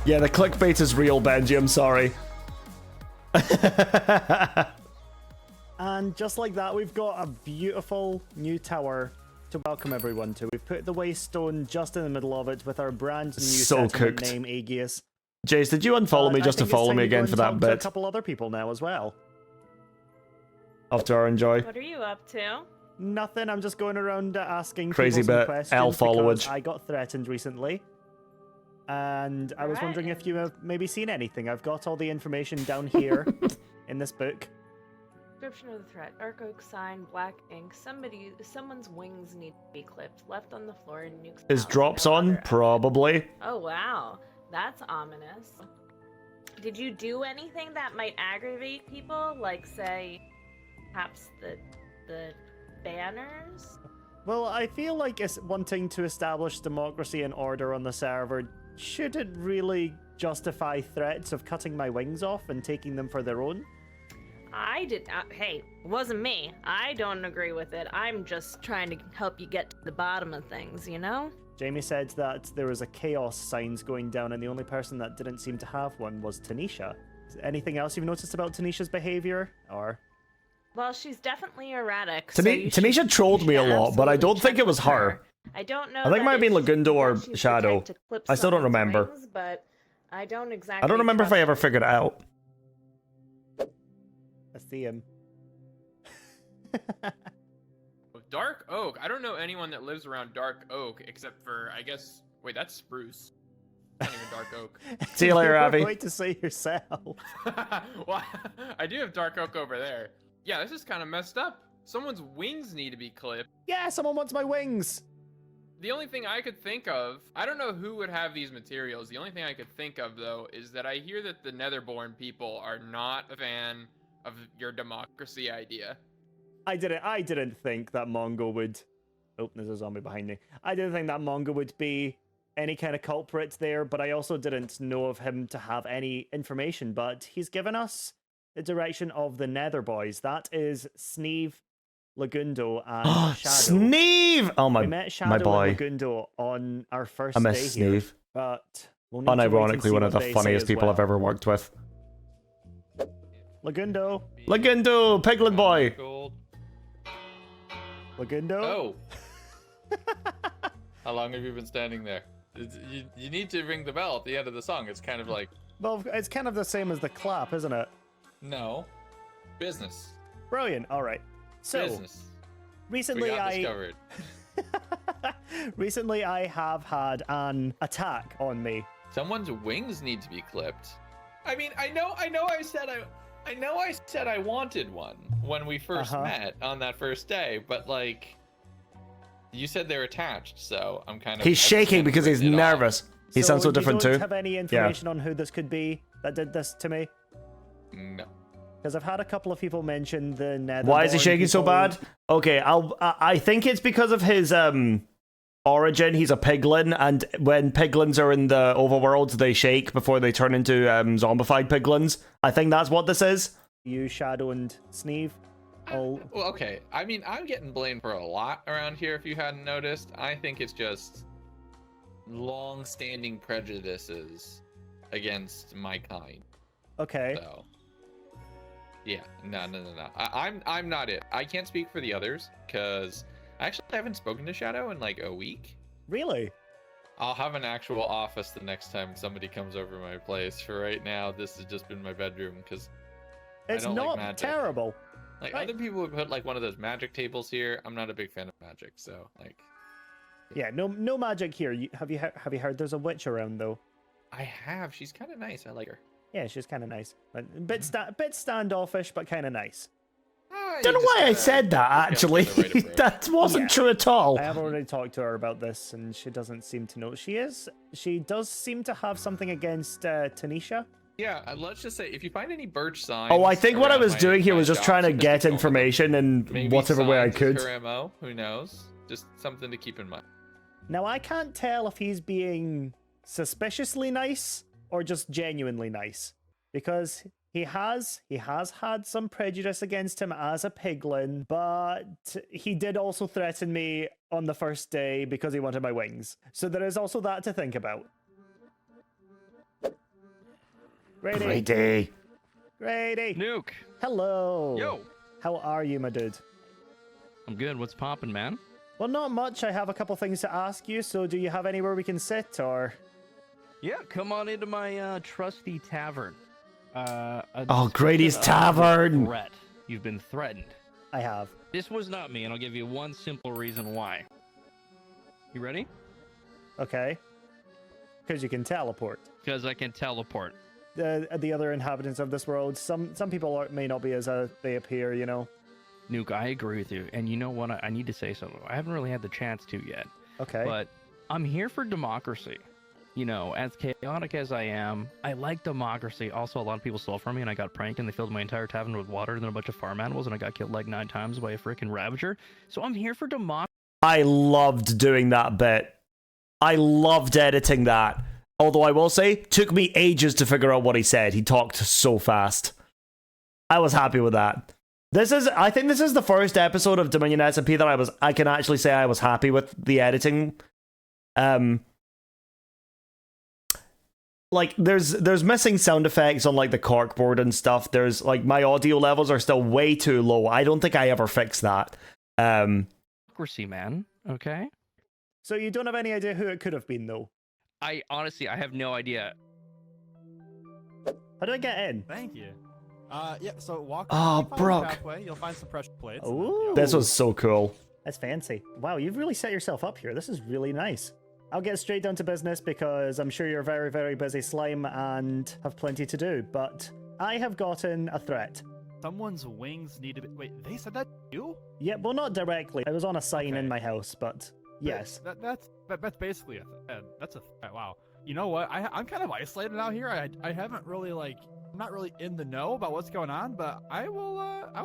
Yeah, the clickbait is real, Benji. I'm sorry. And just like that, we've got a beautiful new tower to welcome everyone to. We've put the waystone just in the middle of it with our brand new settlement name, Aegeus. Jace, did you unfollow me just to follow me again for that bit? A couple other people now as well. After our enjoy. What are you up to? Nothing. I'm just going around asking crazy people some bit. questions L followage. I got threatened recently, and I was wondering if you have maybe seen anything. I've got all the information down here in this book. Description of the threat: dark oak sign, black ink. Someone's wings need to be clipped. Left on the floor in Nuke's Is house. drops on? Probably. Oh wow, that's ominous. Did you do anything that might aggravate people? Like, say, perhaps the banners? Well, I feel like wanting to establish democracy and order on the server shouldn't really justify threats of cutting my wings off and taking them for their own. Hey, it wasn't me. I don't agree with it. I'm just trying to help you get to the bottom of things, you know? Jamie said that there was a chaos signs going down, and the only person that didn't seem to have one was Tanisha. Anything else you've noticed about Tanisha's behavior? Or... Well, she's definitely erratic. Tanisha trolled me a lot, but I don't think it was her. I don't know. I think it might have been Lagundo or Shadow. I still don't remember. Wings, but I don't exactly. I don't remember if I ever figured it out. I see him. Dark Oak. I don't know anyone that lives around Dark Oak except for, I guess. Wait, that's Spruce. Not even Dark Oak. See you later, Abby. Wait to say yourself. Well, I do have Dark Oak over there. Yeah, this is kind of messed up. Someone's wings need to be clipped. Yeah, someone wants my wings. The only thing I could think of, I don't know who would have these materials. The only thing I could think of, though, is that I hear that the Netherborn people are not a fan of your democracy idea. I didn't think that Mongo would... Oh, there's a zombie behind me. I didn't think that Mongo would be any kind of culprit there, but I also didn't know of him to have any information. But he's given us the direction of the Nether Boys. That is Sneeve, Lagundo, and Shadow. Sneeve! Oh, my, we met Shadow my boy. And Lagundo on our first I day miss here, Sneeve. but we'll need to wait and Unironically, see one of what the they funniest say as people well. I've ever worked with. Lagundo. Lagundo, Piglin boy. Lagundo. Oh. How long have you been standing there? You need to ring the bell at the end of the song. It's kind of like... Well, it's kind of the same as the clap, isn't it? No. Business. Brilliant. All right. So, Business. Recently we got discovered. Recently, I have had an attack on me. Someone's wings need to be clipped. I mean, I know I said I wanted one when we first met on that first day, but like, you said they're attached, so I'm kind of... He's shaking because he's nervous. He sounds so different too. You don't have any information on who this could be that did this to me? No. Because I've had a couple of people mention the Netherborn. Why is he shaking so bad? Okay, I think it's because of his origin. He's a piglin, and when piglins are in the overworld, they shake before they turn into zombified piglins. I think that's what this is. You, Shadow, and Sneeve. Well, okay. I mean, I'm getting blamed for a lot around here, if you hadn't noticed. I think it's just long-standing prejudices against my kind. Okay. So, yeah, no. I'm not it. I can't speak for the others, because I actually haven't spoken to Shadow in like a week. Really? I'll have an actual office the next time somebody comes over my place. For right now, this has just been my bedroom, because it's not terrible. Like, other people would put like one of those magic tables here. I'm not a big fan of magic, so like. Yeah, no magic here. Have you heard there's a witch around though? I have. She's kind of nice. I like her. Yeah, she's kind of nice. A bit standoffish, but kind of nice. Don't know why I said that, actually. That wasn't true at all. I have already talked to her about this, and she doesn't seem to know. She does seem to have something against Tanisha. Yeah, let's just say, if you find any birch signs... Oh, I think what I was doing here was just trying to get information in whatever way I could. Her MO, who knows? Just something to keep in mind. Now, I can't tell if he's being suspiciously nice or just genuinely nice, because he has had some prejudice against him as a piglin, but he did also threaten me on the first day because he wanted my wings. So there is also that to think about. Grady. Nuke. Hello. Yo. How are you, my dude? I'm good. What's poppin', man? Well, not much. I have a couple things to ask you, so do you have anywhere we can sit, or...? Yeah, come on into my trusty tavern. Grady's tavern! Threat. You've been threatened. I have. This was not me, and I'll give you one simple reason why. You ready? Okay. Because you can teleport. Because I can teleport. The other inhabitants of this world, some people may not be as they appear, you know. Nuke, I agree with you. And you know what? I need to say something. I haven't really had the chance to yet. Okay. But I'm here for democracy. You know, as chaotic as I am, I like democracy. Also, a lot of people stole from me, and I got pranked, and they filled my entire tavern with water, and then a bunch of farm animals, and I got killed like 9 times by a freaking Ravager. So I'm here for democracy. I loved doing that bit. I loved editing that. Although I will say, took me ages to figure out what he said. He talked so fast. I was happy with that. I think this is the first episode of Dominion SMP that I can actually say I was happy with the editing. Like, there's missing sound effects on, like, the corkboard and stuff. There's, like, my audio levels are still way too low. I don't think I ever fixed that. Democracy, man. Okay? So you don't have any idea who it could have been, though? I have no idea. How do I get in? Thank you. Yeah, so walk bro. pathway, you'll find some pressure plates. Ooh. This was so cool. That's fancy. Wow, you've really set yourself up here. This is really nice. I'll get straight down to business because I'm sure you're very, very busy, Slime, and have plenty to do, but I have gotten a threat. Someone's wings need to be... Wait, they said that to you? Yeah, well, not directly. I was on a sign in my house, but yes. That's basically that's a threat. Wow. You know what? I'm kind of isolated out here. I haven't really, like... I'm not really in the know about what's going on, but I will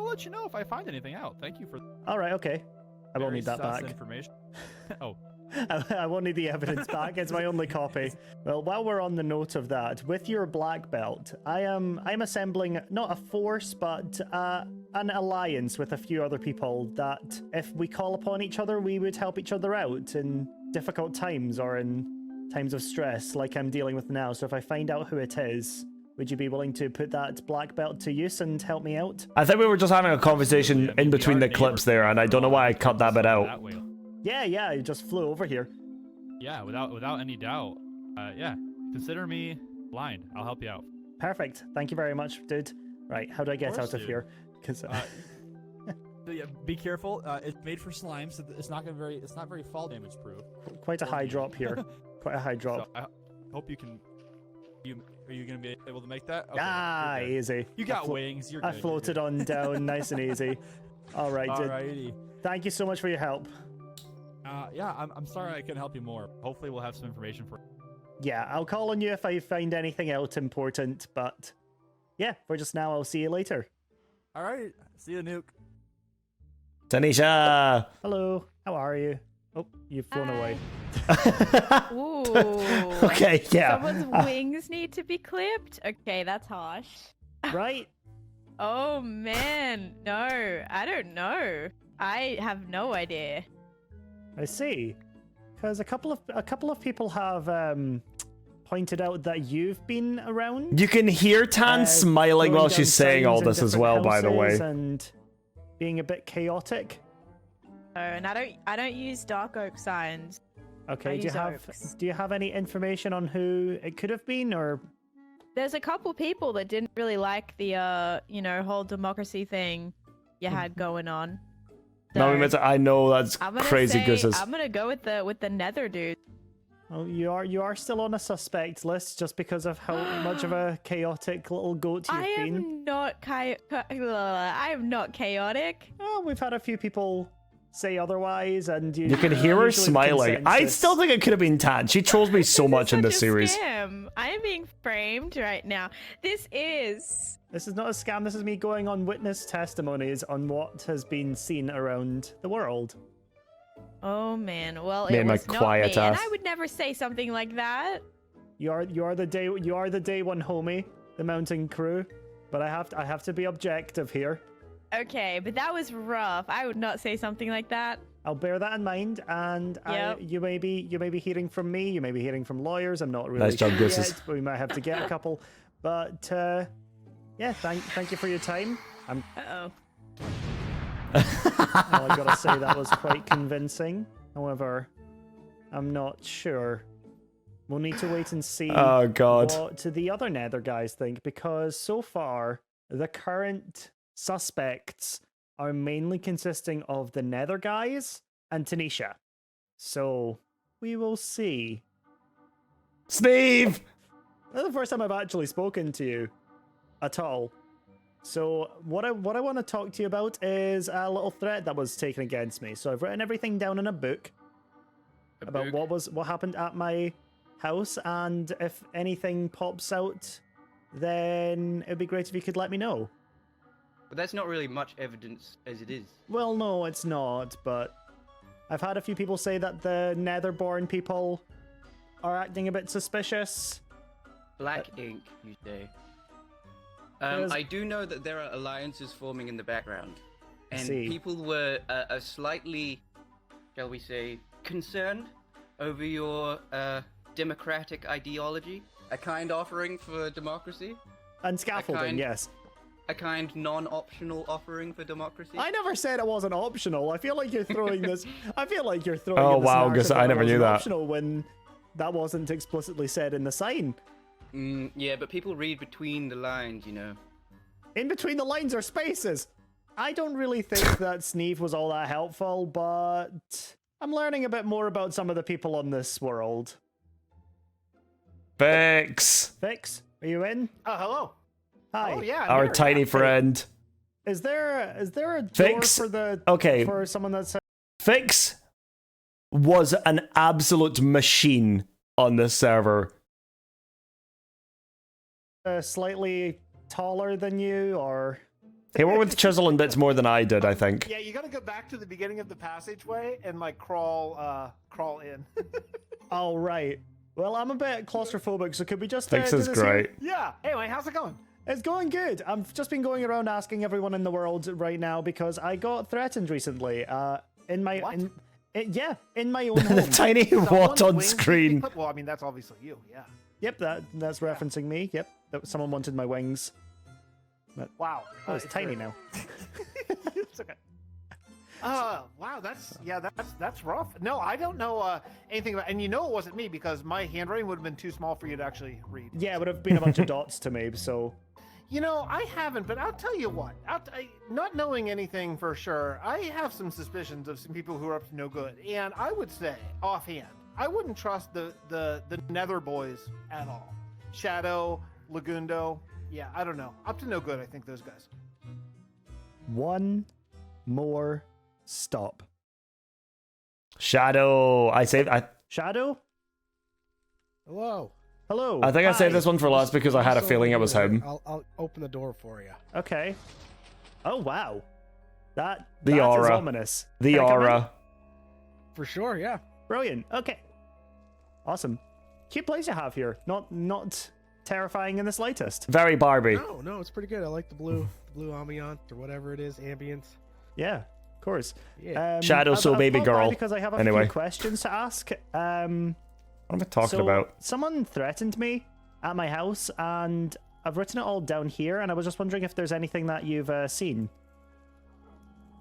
let you know if I find anything out. Thank you for... All right, okay. I won't need that back. Information. Oh. I won't need the evidence back. It's my only copy. Well, while we're on the note of that, with your black belt, I'm assembling not a force, but an alliance with a few other people that, if we call upon each other, we would help each other out in difficult times or in times of stress, like I'm dealing with now. So if I find out who it is, would you be willing to put that black belt to use and help me out? I think we were just having a conversation in between the clips there, and I don't know why I cut that bit out. Yeah, you just flew over here. Yeah, without any doubt. Yeah, consider me blind. I'll help you out. Perfect. Thank you very much, dude. Right, how do I get out of here? Because yeah, be careful. It's made for slime, so it's not very fall damage proof. Quite a high drop here. Quite a high drop. So I hope you can. Are you gonna be able to make that? Okay, easy. You got wings. You're good. I floated on down, nice and easy. All right, dude. Alrighty. Thank you so much for your help. Yeah, I'm sorry I couldn't help you more. Hopefully we'll have some information for you. Yeah, I'll call on you if I find anything else important, but yeah, for just now, I'll see you later. All right, see you, Nuke. Tanisha! Hello, how are you? Oh, you've flown away. Ooh. Okay, yeah. Someone's wings need to be clipped? Okay, that's harsh. Right? Oh, man. No, I don't know. I have no idea. I see. Because a couple of people have pointed out that you've been around. You can hear Tan smiling while she's saying all this as well, by the way. And being a bit chaotic. Oh, and I don't use dark oak signs. Okay, do you have any information on who it could have been, or? There's a couple people that didn't really like the whole democracy thing you had going on. So I know that's crazy gooses. I'm gonna go with the nether dude. Oh, you are still on a suspect list just because of how much of a chaotic little goat you've been. I am not chaotic. Oh, we've had a few people say otherwise, and you can hear her smiling. I still think it could have been Tan. She trolls me so much in this series. Scam. I am being framed right now. This is not a scam. This is me going on witness testimonies on what has been seen around the world. Oh man, well it was not me, and I would never say something like that. You are the day one homie, the mountain crew, but I have to be objective here. Okay, but that was rough. I would not say something like that. I'll bear that in mind, and you may be hearing from me. You may be hearing from lawyers. I'm not really sure yet, but we might have to get a couple. But yeah, thank you for your time. Uh-oh. Well, I gotta say that was quite convincing. However, I'm not sure. We'll need to wait and see what the other Nether guys think, because so far the current suspects are mainly consisting of the Nether guys and Tanisha. So we will see. Steve! That's the first time I've actually spoken to you at all. So what I want to talk to you about is a little threat that was taken against me. So I've written everything down in a book about what happened at my house, and if anything pops out, then it'd be great if you could let me know. But that's not really much evidence as it is. Well, no, it's not, but I've had a few people say that the Netherborn people are acting a bit suspicious. Black ink, you say? I do know that there are alliances forming in the background, and people were slightly, shall we say, concerned over your democratic ideology. A kind offering for democracy. And scaffolding, yes. A kind non-optional offering for democracy. I never said it wasn't optional. I feel like you're throwing this. I feel like you're throwing. Oh wow, because I never knew that. Optional when that wasn't explicitly said in the sign. Yeah, but people read between the lines, you know. In between the lines are spaces. I don't really think that Sneeve was all that helpful, but I'm learning a bit more about some of the people on this world. Fix. Fix, are you in? Oh, hello. Hi. Oh, yeah. Our tiny friend. Is there a door Fix. for someone that's Fix was an absolute machine on this server. Slightly taller than you, or He worked with chisel and bits more than I did, I think. Yeah, you gotta go back to the beginning of the passageway and like crawl in. Oh right. Well, I'm a bit claustrophobic, so could we just Fix do is this great. here? Yeah. Anyway, how's it going? It's going good. I've just been going around asking everyone in the world right now because I got threatened recently. In my in my own home. The tiny what on wings screen? Well, I mean that's obviously you. Yeah. Yep, that's referencing me. Yep, someone wanted my wings. But, Wow. oh, it's tiny now. It's okay. Wow, that's rough. No, I don't know anything about, and you know it wasn't me because my handwriting would have been too small for you to actually read. Yeah, it would have been a bunch of dots to me. So. You know, I haven't, but I'll tell you what. Not knowing anything for sure, I have some suspicions of some people who are up to no good, and I would say offhand, I wouldn't trust the Nether boys at all. Shadow, Lagundo, yeah, I don't know. Up to no good, I think those guys. One more stop. Shadow. Shadow? Hello. Hello. I think I saved this one for last because I had a feeling it was him. I'll open the door for you. Okay. Oh wow. The that aura. is ominous. The Can I come in? aura. For sure, yeah. Brilliant. Okay. Awesome. Cute place you have here. Not terrifying in the slightest. Very Barbie. No, it's pretty good. I like the blue ambiance or whatever it is, ambience. Yeah, of course. Yeah. Shadow, so baby popped by girl. Because I have a Anyway. few questions to ask. What am I talking about? Someone threatened me at my house, and I've written it all down here, and I was just wondering if there's anything that you've seen.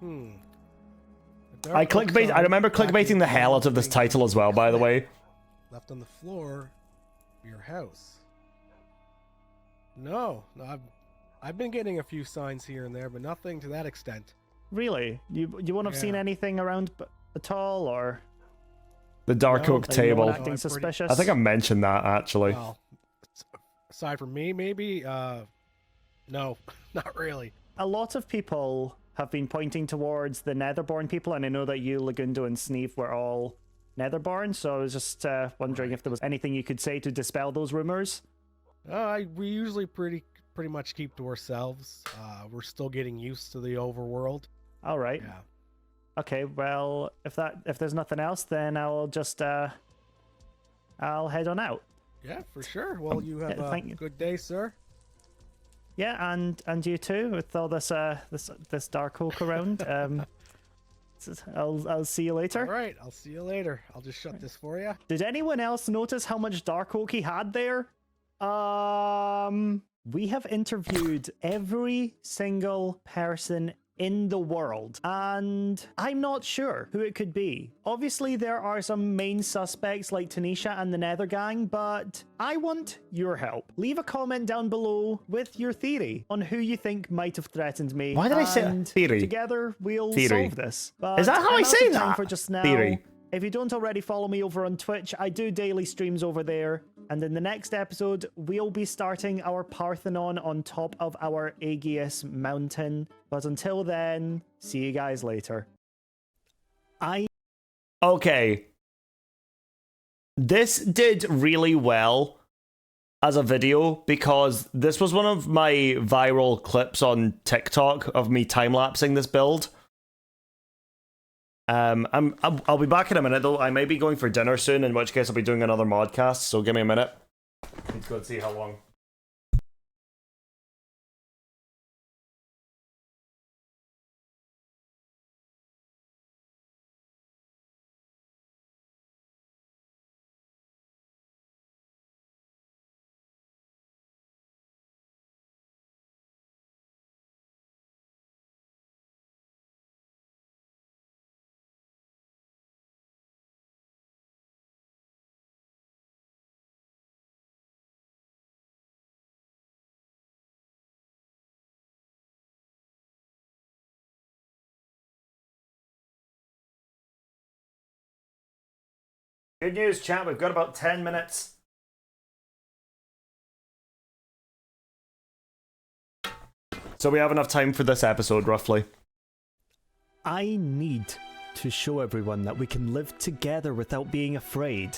I remember clickbaiting the hell out of this title as well, by the way. Left on the floor of your house. No, I've been getting a few signs here and there, but nothing to that extent. Really? You wouldn't have seen anything around at all, or? The Dark Oak table. Acting suspicious. I think I mentioned that actually. Well, aside from me, maybe. No, not really. A lot of people have been pointing towards the Netherborn people, and I know that you, Lagundo, and Sneeve were all Netherborn, so I was just wondering if there was anything you could say to dispel those rumors. We usually pretty much keep to ourselves. We're still getting used to the overworld. All right. Yeah. Okay, well, if there's nothing else, then I'll just I'll head on out. Yeah, for sure. Well, you have a good day, sir. Yeah, and you too, with all this this dark oak around. I'll see you later. All right, I'll see you later. I'll just shut this for you. Did anyone else notice how much dark oak he had there? We have interviewed every single person in the world, and I'm not sure who it could be. Obviously, there are some main suspects like Tanisha and the Nether Gang, but I want your help. Leave a comment down below with your theory on who you think might have threatened me. Why did I say theory? Together, we'll Theory. solve this. But Is that how I'm I out say of time that? for just now. Theory. If you don't already follow me over on Twitch, I do daily streams over there. And in the next episode, we'll be starting our Parthenon on top of our Aegeus mountain. But until then, see you guys later. Okay. This did really well as a video because this was one of my viral clips on TikTok of me time-lapsing this build. I'll be back in a minute though. I may be going for dinner soon, in which case I'll be doing another modcast, so give me a minute. Let's go and see how long. Good news, chat. We've got about 10 minutes. So we have enough time for this episode, roughly. I need to show everyone that we can live together without being afraid.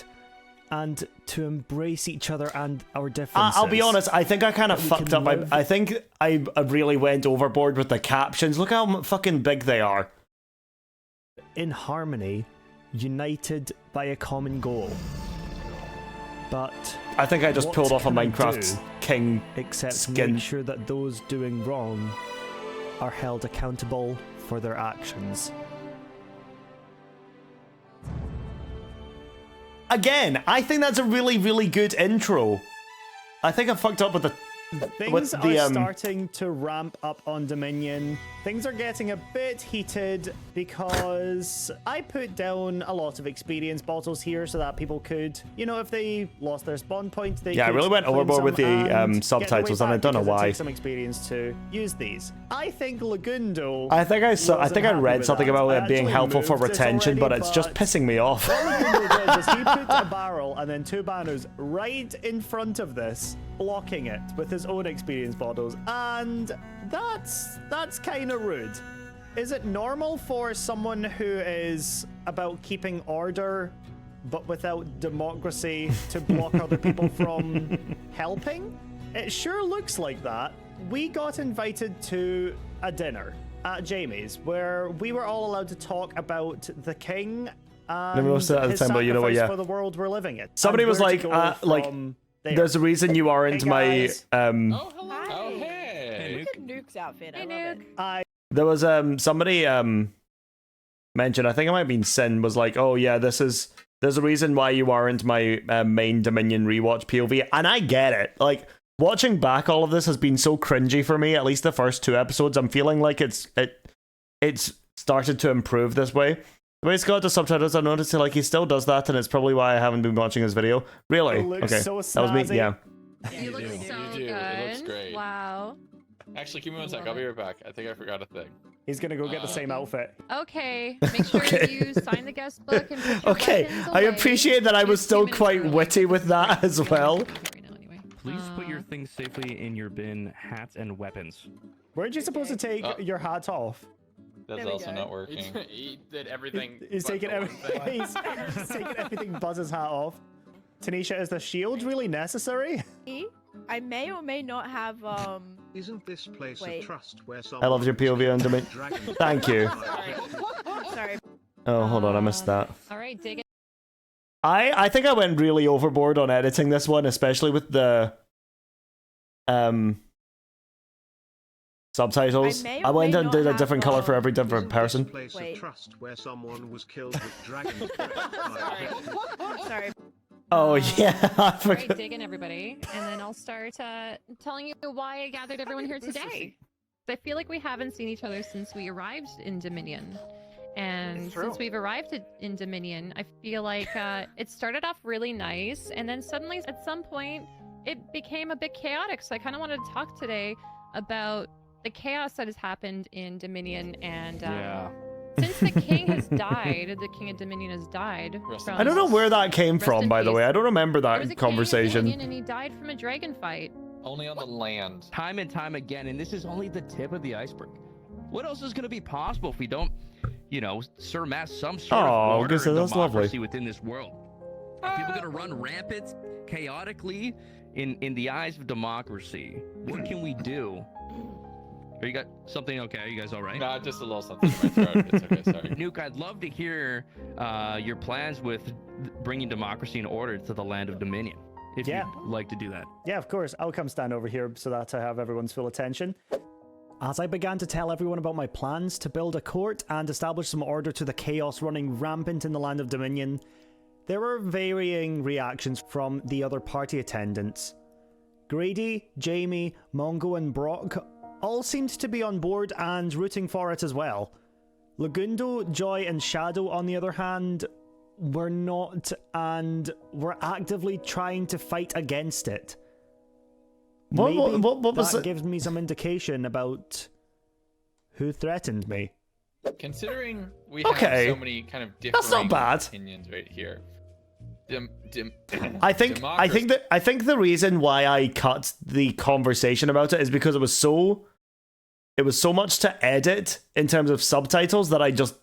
And to embrace each other and our differences. I'll be honest, I think I kind of fucked up. I think I really went overboard with the captions. Look how fucking big they are. In harmony, united by a common goal. But I think I just pulled off a Minecraft king except skin. make sure that those doing wrong are held accountable for their actions. Again, I think that's a really, really good intro. I think I fucked up with the... Things are starting to ramp up on Dominion. Things are getting a bit heated because I put down a lot of experience bottles here so that people could, you know, if they lost their spawn point, they I really went overboard with the subtitles, and I don't know why. It takes some experience to use these. I think Lagundo. I think I read something about it being helpful for retention, but it's just pissing me off. What Lagundo did was he put a barrel and then two banners right in front of this, blocking it with his own experience bottles, and that's kind of rude. Is it normal for someone who is about keeping order but without democracy to block other people from helping? It sure looks like that. We got invited to a dinner at Jamie's where we were all allowed to talk about the king and his sacrifice for the world we're living in. Somebody was like, there's a reason you aren't my Oh, hello. Oh, hey. Look at Nuke's outfit. I love it. There was somebody mentioned, I think it might have been Sin, was like, oh yeah, there's a reason why you aren't my main Dominion rewatch POV, and I get it. Like, watching back all of this has been so cringy for me, at least the first 2 episodes. I'm feeling like it's started to improve this way. The way Scott does subtitles, I noticed like he still does that, and it's probably why I haven't been watching his video. Really? Okay, so that was me. Yeah. You look so good. It looks great. Wow. Actually, give me 1 sec. I'll be right back. I think I forgot a thing. He's gonna go get the same outfit. Okay. Make sure you sign the guest book and put your weapons I away. appreciate that I was still quite witty with that as well. Please put your things safely in your bin, hats, and weapons. Weren't you supposed to take your hat off? That's also not working. He did everything. He's taking everything. He's taking everything. Buzz's hat off. Tanisha, is the shield really necessary? I may or may not have. Isn't this place of trust where someone? I love your POV on Dominion. Thank you. Sorry. Oh, hold on, I missed that. All right, dig it. I think I went really overboard on editing this one, especially with the subtitles. I went and did a different color for every different person. Place of trust where someone was killed with dragons. Sorry. Oh yeah, I forgot. Right, dig in, everybody, and then I'll start telling you why I gathered everyone here today. I feel like we haven't seen each other since we arrived in Dominion. And since we've arrived in Dominion, I feel like it started off really nice, and then suddenly, at some point, it became a bit chaotic. So I kind of wanted to talk today about the chaos that has happened in Dominion, and since the king has died, the king of Dominion has died. I don't know where that came from, by the way. I don't remember that conversation. King of Dominion, and he died from a dragon fight. Only on the land. Time and time again, and this is only the tip of the iceberg. What else is going to be possible if we don't, you know, surmass some sort of order and democracy within this world? Are people going to run rampant, chaotically, in the eyes of democracy? What can we do? You got something okay? Are you guys all right? Nah, just a little something in my throat. It's okay, sorry. Nuke, I'd love to hear your plans with bringing democracy and order to the land of Dominion. If you'd like to do that. Yeah, of course. I'll come stand over here so that I have everyone's full attention. As I began to tell everyone about my plans to build a court and establish some order to the chaos running rampant in the land of Dominion, there were varying reactions from the other party attendants. Grady, Jamie, Mongo, and Brock all seemed to be on board and rooting for it as well. Lagundo, Joy, and Shadow, on the other hand, were not and were actively trying to fight against it. Maybe what was that gives me some indication about who threatened me. Considering we have so many kind of different opinions right here, I think the reason why I cut the conversation about it is because it was so much to edit in terms of subtitles that I just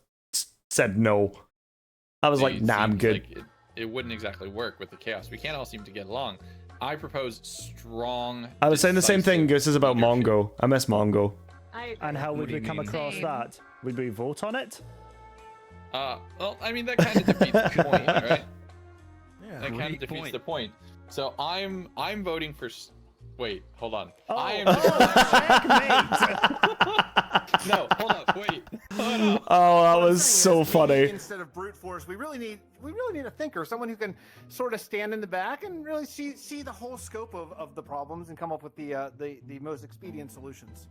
said no. I was like, nah, I'm good. Like it wouldn't exactly work with the chaos. We can't all seem to get along. I propose strong. I was saying the same thing. This is about Mongo. I miss Mongo. And how would we come across that? Would we vote on it? Well, I mean that kind of defeats the point, right? Yeah, that kind of defeats the point. So I'm voting for. Wait, hold on. No, hold up, wait. Hold up. Oh, that was so funny. Instead of brute force, we really need a thinker, someone who can sort of stand in the back and really see the whole scope of the problems and come up with the most expedient solutions.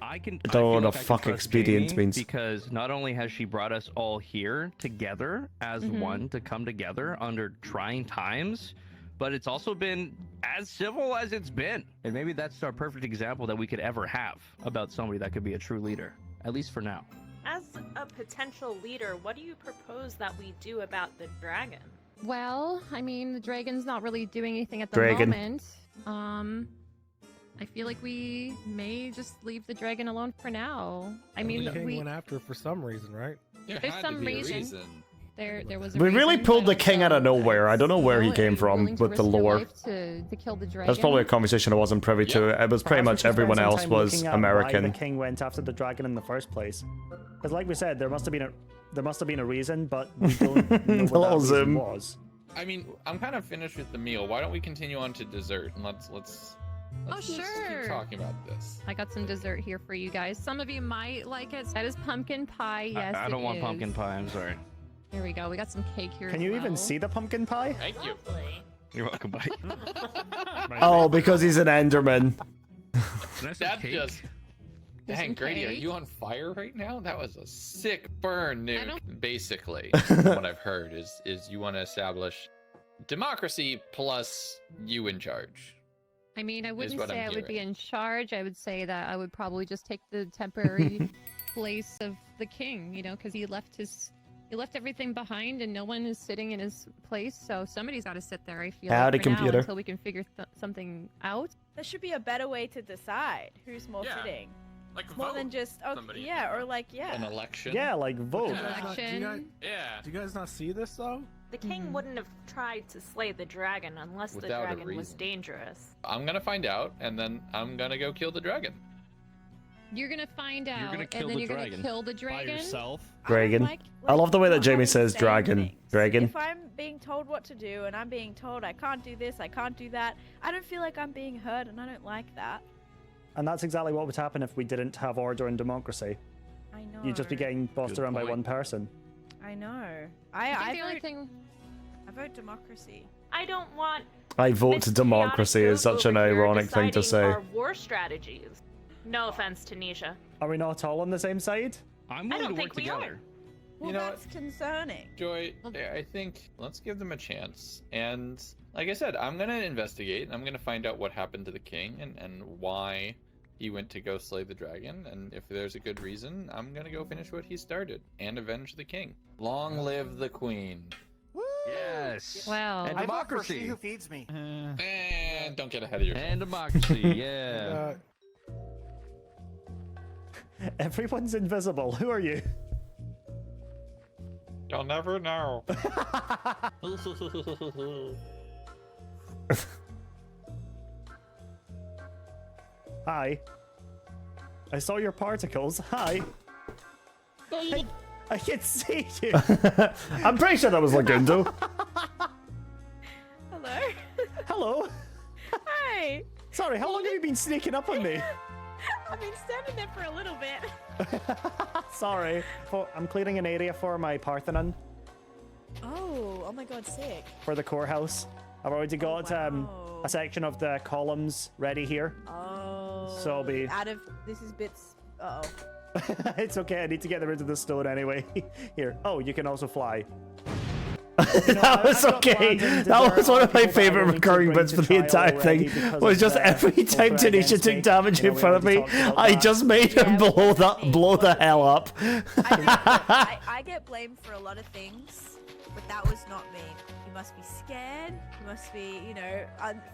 I don't know what the fuck expedient means. Because not only has she brought us all here together as one to come together under trying times, but it's also been as civil as it's been. And maybe that's our perfect example that we could ever have about somebody that could be a true leader, at least for now. As a potential leader, what do you propose that we do about the dragon? Well, I mean, the dragon's not really doing anything at the moment. I feel like we may just leave the dragon alone for now. I mean, the king went after for some reason, right? There's some reason. There was a we really reason, pulled the king out of nowhere. I don't know where he came from with the lore. To kill the dragon. That's probably a conversation I wasn't privy to. It was pretty much everyone else was American. Why the king went after the dragon in the first place? Because, like we said, there must have been a reason, but we don't know what that reason was. I mean, I'm kind of finished with the meal. Why don't we continue on to dessert and let's sure. keep talking about this. I got some dessert here for you guys. Some of you might like it. That is pumpkin pie. Yes, I don't want pumpkin pie. I'm sorry. Here we go. We got some cake here. Can you even see the pumpkin pie? Thank you. You're welcome, bye. Oh, because he's an Enderman. That just. Dang, Grady, are you on fire right now? That was a sick burn, Nuke. Basically, what I've heard is you want to establish democracy plus you in charge. I mean, I wouldn't say I would be in charge. I would say that I would probably just take the temporary place of the king, you know, because he left everything behind and no one is sitting in his place. So somebody's got to sit there, I feel like, for now, until we can figure something out. There should be a better way to decide who's more fitting. Like more than just an election. Yeah, like vote. Election. Do you guys not see this though? The king wouldn't have tried to slay the dragon unless the dragon was dangerous. I'm gonna find out, and then I'm gonna go kill the dragon. You're gonna find out, and then you're gonna kill the dragon? By yourself? Dragon. I love the way that Jamie says dragon. Dragon. If I'm being told what to do, and I'm being told I can't do this, I can't do that, I don't feel like I'm being heard, and I don't like that. And that's exactly what would happen if we didn't have order and democracy. I know. You'd just be getting bossed around by one person. I know. I vote democracy. I don't want. I vote to democracy is such an ironic thing to say. Our war strategies. No offense to Nisha. Are we not all on the same side? I'm willing to work together. Well, that's concerning. Joy, I think let's give them a chance. And like I said, I'm gonna investigate. I'm gonna find out what happened to the king and why he went to go slay the dragon. And if there's a good reason, I'm gonna go finish what he started and avenge the king. Long live the queen. Woo! Yes. Wow. And democracy. I vote for she who feeds me. And don't get ahead of yourself. And democracy. Yeah. Everyone's invisible. Who are you? You'll never know. Hi. I saw your particles. Hi. I can see you. I'm pretty sure that was Lagundo. Hello. Hello. Hi. Sorry, how long have you been sneaking up on me? I've been standing there for a little bit. Sorry. I'm clearing an area for my Parthenon. Oh my god, sick. For the core house. I've already got a section of the columns ready here. Oh. So I'll be... This is bits... Uh-oh. It's okay, I need to get rid of the stone anyway. Here. Oh, you can also fly. That was okay. That was one of my favorite recurring bits for the entire thing. Was just every time Tanisha took damage in front of me, I just made her blow the hell up. I get blamed for a lot of things, but that was not me. You must be scared. You must be,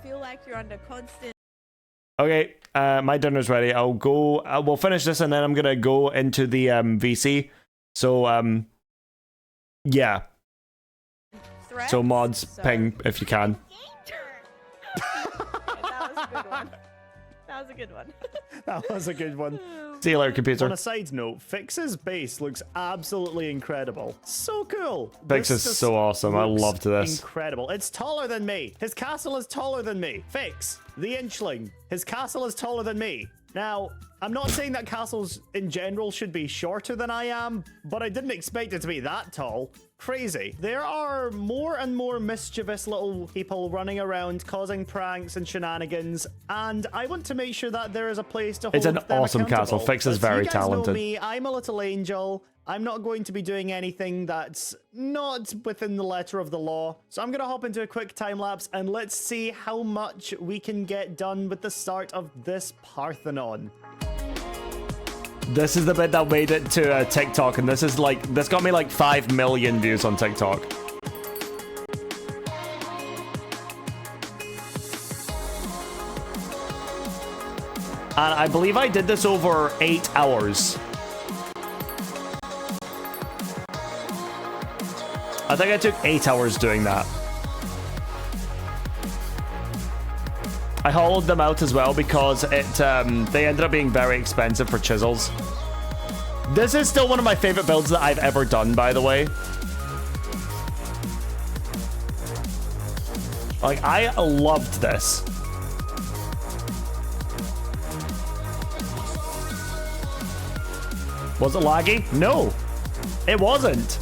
feel like you're under constant. Okay, my dinner's ready. I'll go. We'll finish this, and then I'm gonna go into the VC. So yeah. Threats, so mods, ping if you can. That was a good one. That was a good one. That was a good one. See you later, computer. On a side note, Fix's base looks absolutely incredible. So cool. Fix is so awesome. I loved this. Incredible. It's taller than me. His castle is taller than me. Fix, the inchling. His castle is taller than me. Now, I'm not saying that castles in general should be shorter than I am, but I didn't expect it to be that tall. Crazy. There are more and more mischievous little people running around causing pranks and shenanigans, and I want to make sure that there is a place to hold It's an them awesome castle. accountable. Fix is But very you guys talented. Know me, I'm a little angel. I'm not going to be doing anything that's not within the letter of the law. So I'm going to hop into a quick time lapse and let's see how much we can get done with the start of this Parthenon. This is the bit that made it to TikTok, and this got me like 5 million views on TikTok. And I believe I did this over 8 hours. I think I took 8 hours doing that. I hollowed them out as well because they ended up being very expensive for chisels. This is still one of my favorite builds that I've ever done, by the way. Like, I loved this. Was it laggy? No, it wasn't.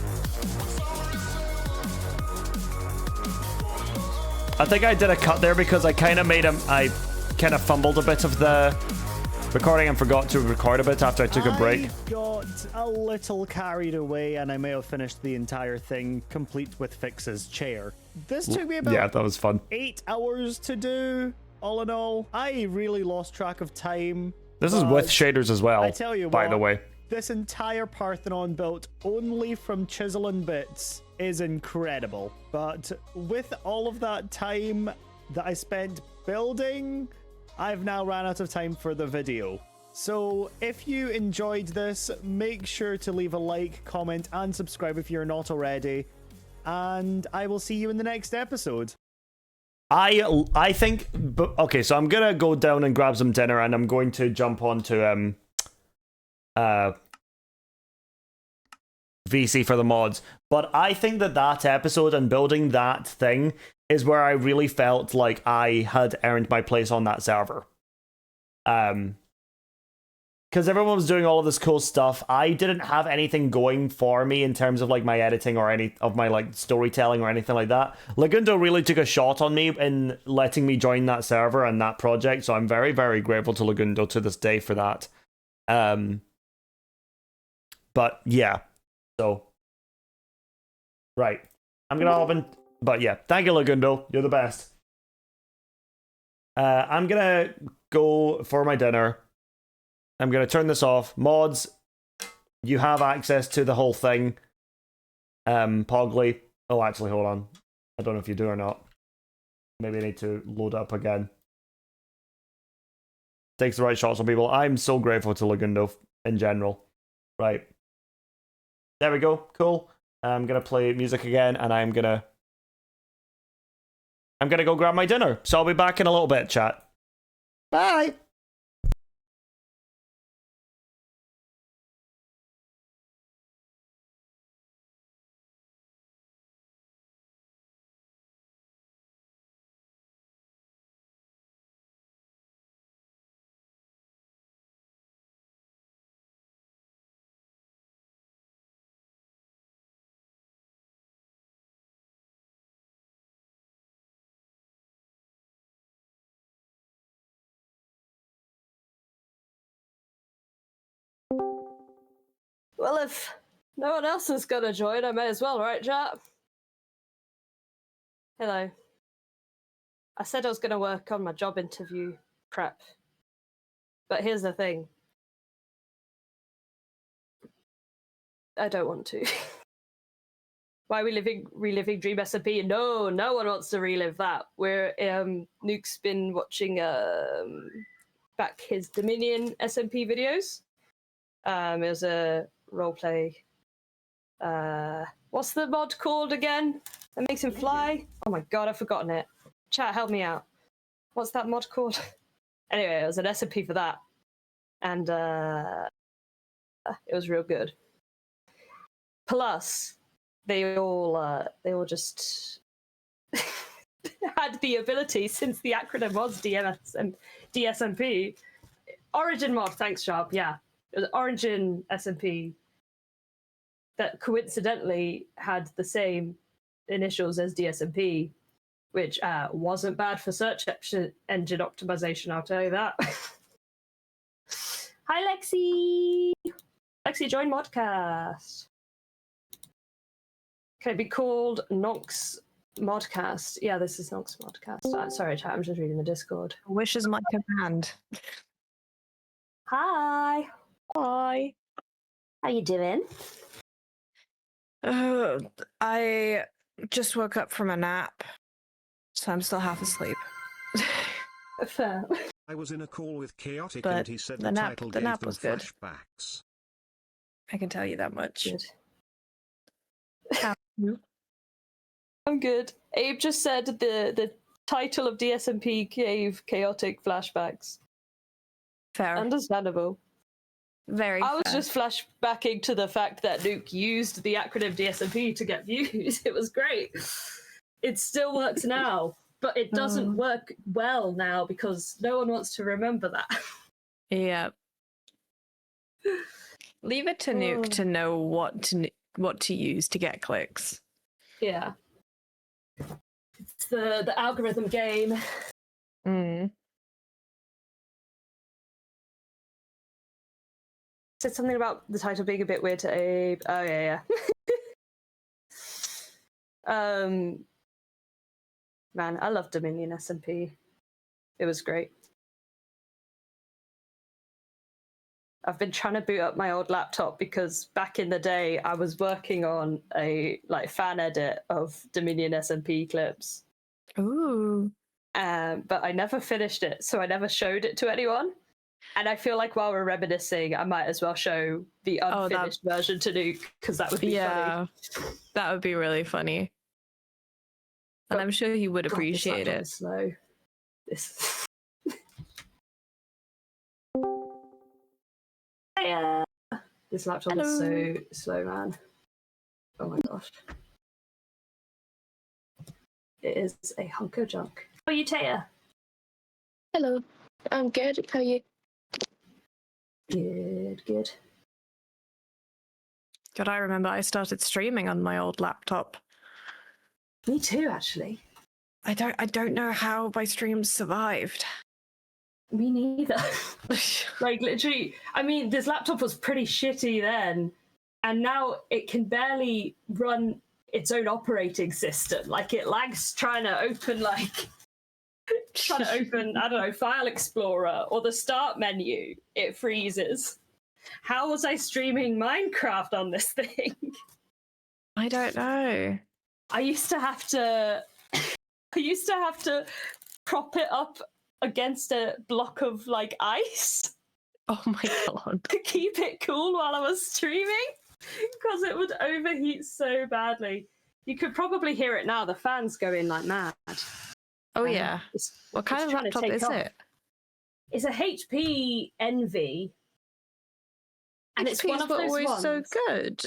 I think I did a cut there because I kind of fumbled a bit of the recording and forgot to record a bit after I took a break. I got a little carried away and I may have finished the entire thing complete with Fix's chair. This took me about that was fun. 8 hours to do, all in all. I really lost track of time. This is with shaders as well, I tell you by the way. This entire Parthenon built only from chisel and bits is incredible. But with all of that time that I spent building, I've now ran out of time for the video. So if you enjoyed this, make sure to leave a like, comment, and subscribe if you're not already. And I will see you in the next episode. I think... Okay, so I'm going to go down and grab some dinner, and I'm going to jump onto... VC for the mods, but I think that episode and building that thing is where I really felt like I had earned my place on that server. Because everyone was doing all of this cool stuff. I didn't have anything going for me in terms of like my editing or any of my like storytelling or anything like that. Lagundo really took a shot on me in letting me join that server and that project, so I'm very, very grateful to Lagundo to this day for that. But yeah. So, right. I'm going to hop in. But yeah, thank you, Lagundo. You're the best. I'm going to go for my dinner. I'm going to turn this off. Mods, you have access to the whole thing. Pogly. Oh, actually, hold on. I don't know if you do or not. Maybe I need to load up again. Takes the right shots on people. I'm so grateful to Lagundo in general. Right. There we go. Cool. I'm gonna play music again, and I'm gonna go grab my dinner. So I'll be back in a little bit, chat. Bye. Well, if no one else is gonna join, I may as well, right, chat? Hello. I said I was gonna work on my job interview prep. But here's the thing. I don't want to. Why are we reliving Dream SMP? No, no one wants to relive that. Nuke's been watching back his Dominion SMP videos. It was a roleplay. What's the mod called again? That makes him fly? Oh my god, I've forgotten it. Chat, help me out. What's that mod called? Anyway, it was an SMP for that. And it was real good. Plus, they all just had the ability, since the acronym was DSMP. Origin mod, thanks, Sharp. Yeah, it was Origin SMP that coincidentally had the same initials as DSMP, which wasn't bad for search engine optimization, I'll tell you that. Hi, Lexi! Lexi, join Modcast. Can it be called Nox Modcast? Yeah, this is Nox Modcast. Sorry, chat, I'm just reading the Discord. Wish is my command. Hi! Hi! How you doing? I just woke up from a nap, so I'm still half asleep. Fair. I was in a call with Chaotic But and he said the the nap- title the gave nap them was good. flashbacks. I can tell you that much. Good. How are you? I'm good. Abe just said the title of DSMP gave chaotic flashbacks. Fair. Understandable. Very I was fair. just flashbacking to the fact that Nuke used the acronym DSMP to get views. It was great. It still works now, but it doesn't work well now because no one wants to remember that. Yeah. Leave it to Nuke to know what to use to get clicks. Yeah. It's the algorithm game. Said something about the title being a bit weird to Abe. Oh yeah. Man, I love Dominion SMP. It was great. I've been trying to boot up my old laptop because back in the day I was working on a fan edit of Dominion SMP clips. Ooh. But I never finished it, so I never showed it to anyone. And I feel like while we're reminiscing, I might as well show the unfinished version to Nuke because that would be funny. That would be really funny. And I'm sure he would appreciate it. Slow. This. This laptop is so slow, man. Oh my gosh. It is a hunk of junk. How are you, Taya? Hello. I'm good. How are you? Good, good. God, I remember I started streaming on my old laptop. Me too, actually. I don't know how my streams survived. Me neither. Literally, I mean, this laptop was pretty shitty then, and now it can barely run its own operating system. Like, it lags trying to open, I don't know, File Explorer or the Start menu. It freezes. How was I streaming Minecraft on this thing? I don't know. I used to have to prop it up against a block of ice. Oh my god. To keep it cool while I was streaming because it would overheat so badly. You could probably hear it now. The fan's going like mad. Oh yeah. What kind of laptop is it? It's a HP Envy. And it's one of those always ones. So good.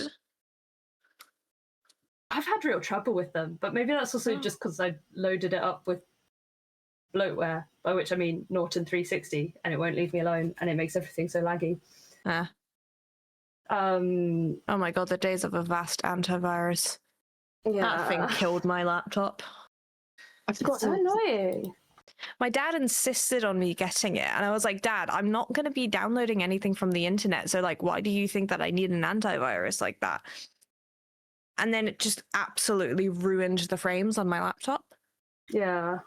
I've had real trouble with them, but maybe that's also just because I loaded it up with bloatware, by which I mean Norton 360, and it won't leave me alone, and it makes everything so laggy. Oh my god, the days of a vast antivirus. Yeah. That thing killed my laptop. It's so annoying. My dad insisted on me getting it, and I was like, Dad, I'm not going to be downloading anything from the internet, so why do you think that I need an antivirus like that? And then it just absolutely ruined the frames on my laptop. Yeah.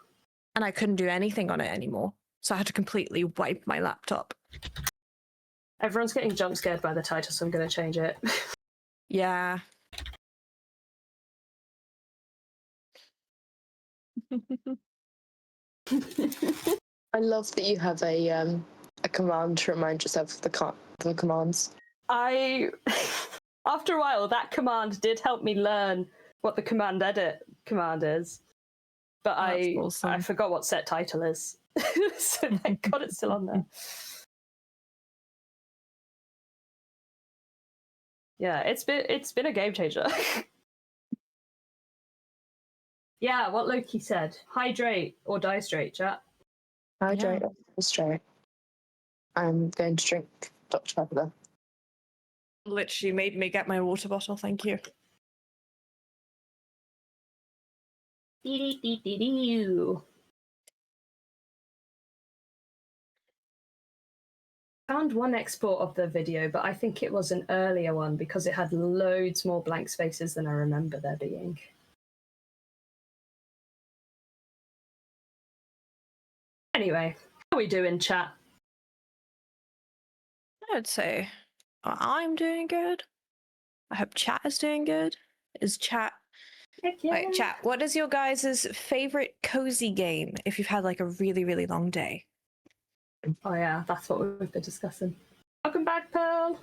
And I couldn't do anything on it anymore. So I had to completely wipe my laptop. Everyone's getting jump scared by the title, so I'm going to change it. Yeah. I love that you have a command to remind yourself of the commands. After a while, that command did help me learn what the command edit command is, but awesome. I forgot what set title is. So thank God it's still on there. Yeah, it's been a game changer. Yeah, what Loki said: hydrate or die straight, chat. Hydrate or die straight. I'm going to drink Dr. Pepper. Literally made me get my water bottle. Thank you. Found one export of the video, but I think it was an earlier one because it had loads more blank spaces than I remember there being. Anyway, how are we doing, chat? I'd say I'm doing good. I hope chat is doing good. Is chat... Wait, chat, what is your guys' favorite cozy game if you've had like a really, really long day? Oh yeah, that's what we've been discussing. Welcome back, Pearl.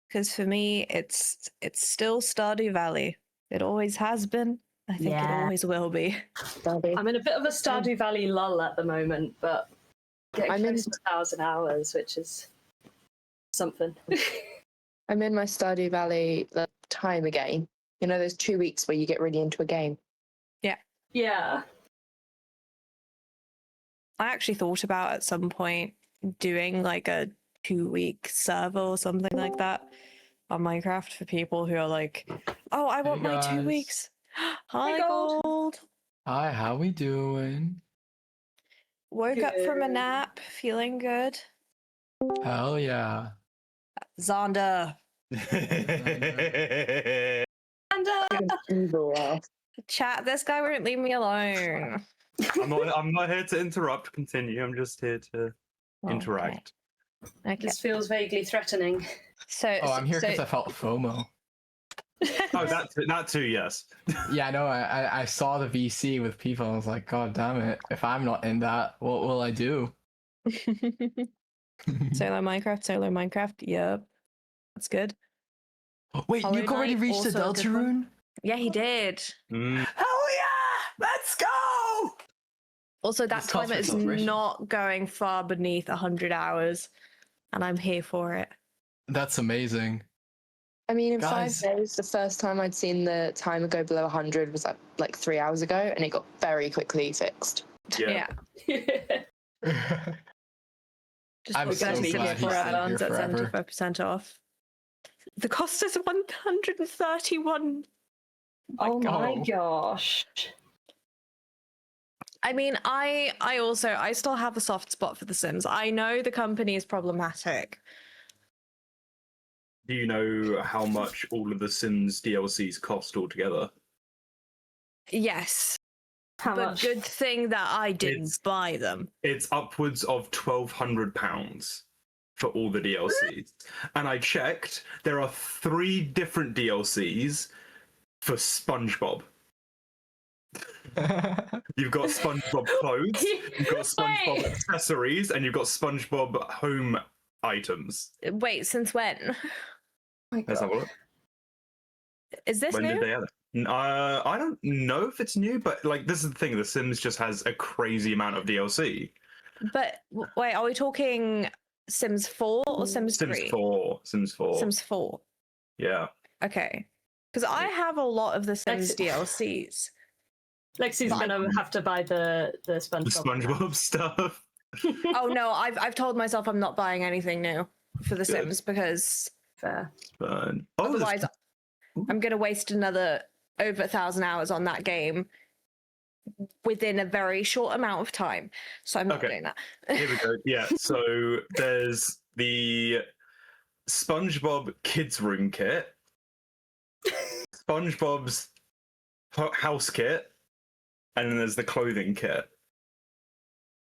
Because for me, it's still Stardew Valley. It always has been. I think it always will be. I'm in a bit of a Stardew Valley lull at the moment, but getting close to 1,000 hours, which is something. I'm in my Stardew Valley timer game. You know, those 2 weeks where you get really into a game. Yeah. Yeah. I actually thought about at some point doing like a 2-week server or something like that on Minecraft for people who are like, oh, I want my 2 weeks. Hi, Gold. Hi, how we doing? Woke up from a nap, feeling good. Hell yeah. Zonda. Chat, this guy won't leave me alone. I'm not here to interrupt. Continue. I'm just here to interact. Okay. This feels vaguely threatening. I'm here because I felt FOMO. Oh, that too, yes. Yeah, no, I saw the VC with people. I was like, God damn it! If I'm not in that, what will I do? Solo Minecraft. Yep, that's good. Wait, Nuke already reached the Delta Rune? Yeah, he did. Hell yeah! Let's go! Also, that timer is not going far beneath 100 hours, and I'm here for it. That's amazing. I mean, in Guys. 5 days, the first time I'd seen the timer go below 100 was like 3 hours ago, and it got very quickly fixed. Yeah. Just I'm so glad he's staying here at forever. 75% off. The cost is 131. Oh my gosh. I mean, I still have a soft spot for The Sims. I know the company is problematic. Do you know how much all of the Sims DLCs cost altogether? Yes. How but much? Good thing that I didn't buy them. It's upwards of £1,200 for all the DLCs. And I checked, there are 3 different DLCs for SpongeBob. You've got SpongeBob clothes, you've got SpongeBob accessories, and you've got SpongeBob home items. Wait, since when? Let's have a look. Is this When new? did they add it? I don't know if it's new, but like this is the thing: The Sims just has a crazy amount of DLC. But wait, are we talking Sims 4 or Sims 3? Sims 4. Sims 4. Sims 4. Yeah. Okay. Because I have a lot of the Sims DLCs. Lexi's gonna have to buy the SpongeBob. The SpongeBob stuff. Oh no, I've told myself I'm not buying anything new for The Good. Sims because Fun. otherwise I'm gonna waste another over 1,000 hours on that game within a very short amount of time. So I'm not doing that. Here we go. Yeah, so there's the SpongeBob Kids Room kit, SpongeBob's house kit, and then there's the clothing kit.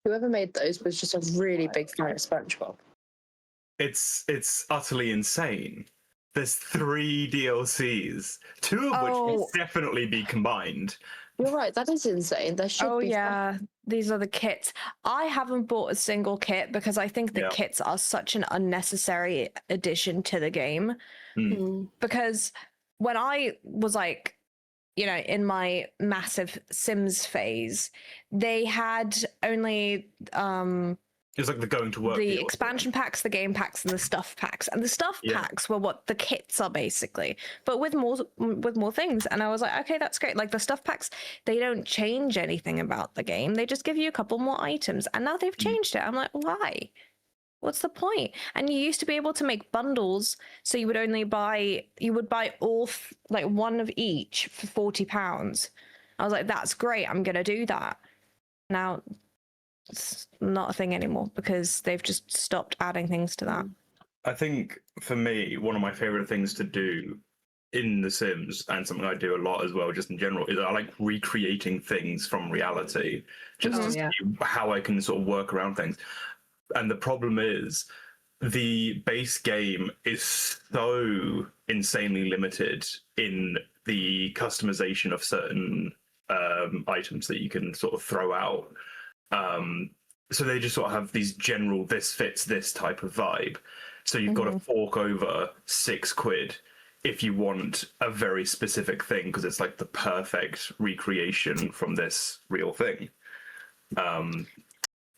Whoever made those was just a really big fan of SpongeBob. It's utterly insane. There's 3 DLCs, 2 of which will definitely be combined. You're right, that is insane. There should be. Yeah, these are the kits. I haven't bought a single kit because I think the kits are such an unnecessary addition to the game. Because when I was like, you know, in my massive Sims phase, they had only It's like the going to work. The expansion packs, the game packs, and the stuff packs. And the stuff packs were what the kits are basically, but with more things. And I was like, okay, that's great. Like the stuff packs, they don't change anything about the game. They just give you a couple more items. And now they've changed it. I'm like, why? What's the point? And you used to be able to make bundles, so you would only buy all like one of each for £40. I was like, that's great. I'm gonna do that. Now it's not a thing anymore because they've just stopped adding things to that. I think for me, one of my favorite things to do in The Sims, and something I do a lot as well, just in general, is I like recreating things from reality, just to see how I can sort of work around things. And the problem is, the base game is so insanely limited in the customization of certain items that you can sort of throw out. So they just sort of have these general, this fits this type of vibe. So you've got to fork over £6 if you want a very specific thing, because it's like the perfect recreation from this real thing.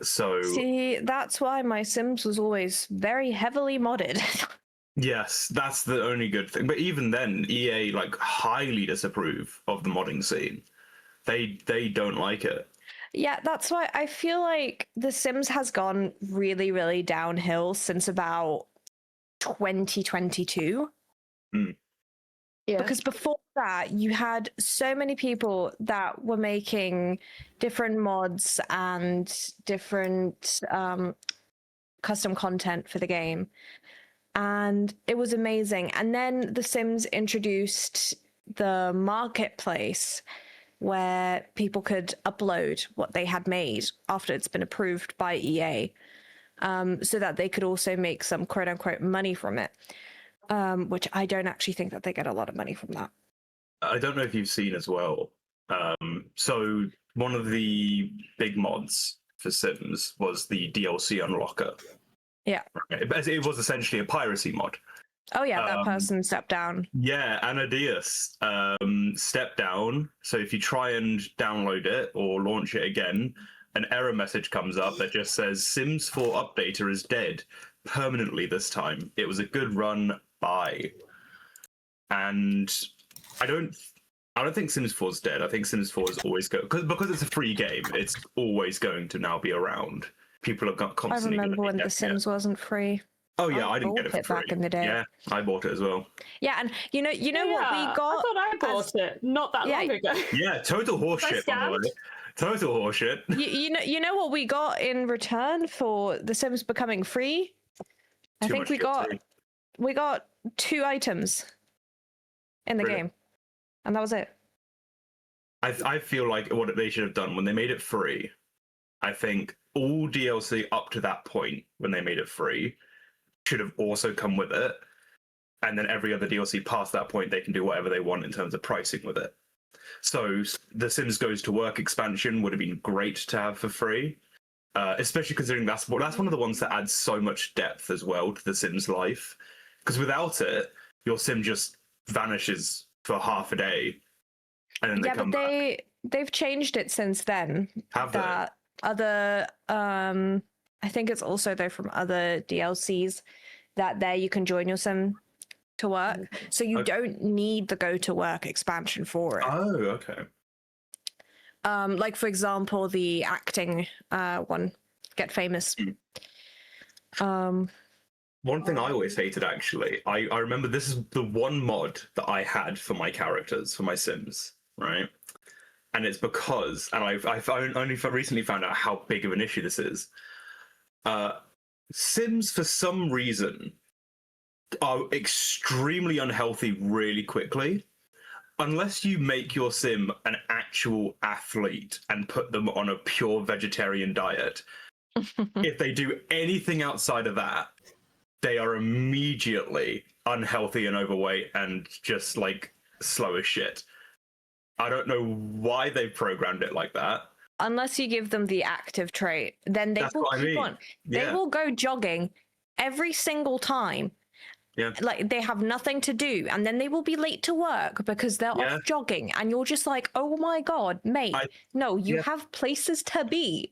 So see, that's why my Sims was always very heavily modded. Yes, that's the only good thing. But even then, EA like highly disapprove of the modding scene. They don't like it. Yeah, that's why I feel like The Sims has gone really, really downhill since about 2022. Yeah. Because before that, you had so many people that were making different mods and different custom content for the game. And it was amazing. And then The Sims introduced the marketplace where people could upload what they had made after it's been approved by EA, so that they could also make some quote unquote money from it, which I don't actually think that they get a lot of money from that. I don't know if you've seen as well. So one of the big mods for Sims was the DLC Unlocker. Yeah. Right? It was essentially a piracy mod. Oh yeah, that person stepped down. Yeah, Anadius stepped down. So if you try and download it or launch it again, an error message comes up that just says Sims 4 updater is dead permanently this time. It was a good run, bye. And I don't think Sims 4 is dead. I think Sims 4 is always because it's a free game. It's always going to now be around. People are constantly. I remember when The Sims wasn't free. Oh yeah, I didn't get it for free. Back in the day. Yeah, I bought it as well. Yeah, and you know what we got? I thought I bought it not that long ago. Yeah, total horseshit, by the way. Total horseshit. You know what we got in return for The Sims becoming free? I think we got 2 items in the game, and that was it. I feel like what they should have done when they made it free, I think all DLC up to that point when they made it free should have also come with it, and then every other DLC past that point they can do whatever they want in terms of pricing with it. So the Sims Goes to Work expansion would have been great to have for free, especially considering that's one of the ones that adds so much depth as well to the Sims life, because without it your Sim just vanishes for half a day and then they come back. They've changed it since then. Have they? Other I think it's also though from other DLCs that there you can join your Sim to work, so you don't need the Go to Work expansion for it. Oh, okay. Like for example, the acting one, Get Famous. One thing I always hated, actually, I remember this is the one mod that I had for my characters, for my Sims, right? And it's because, and I've only recently found out how big of an issue this is. Sims, for some reason, are extremely unhealthy really quickly. Unless you make your Sim an actual athlete and put them on a pure vegetarian diet, if they do anything outside of that, they are immediately unhealthy and overweight and just like slow as shit. I don't know why they programmed it like that. Unless you give them the active trait, then they will keep on. They will go jogging every single time. Yeah. Like they have nothing to do, and then they will be late to work because they're off jogging, and you're just like, oh my god, mate, no, you have places to be.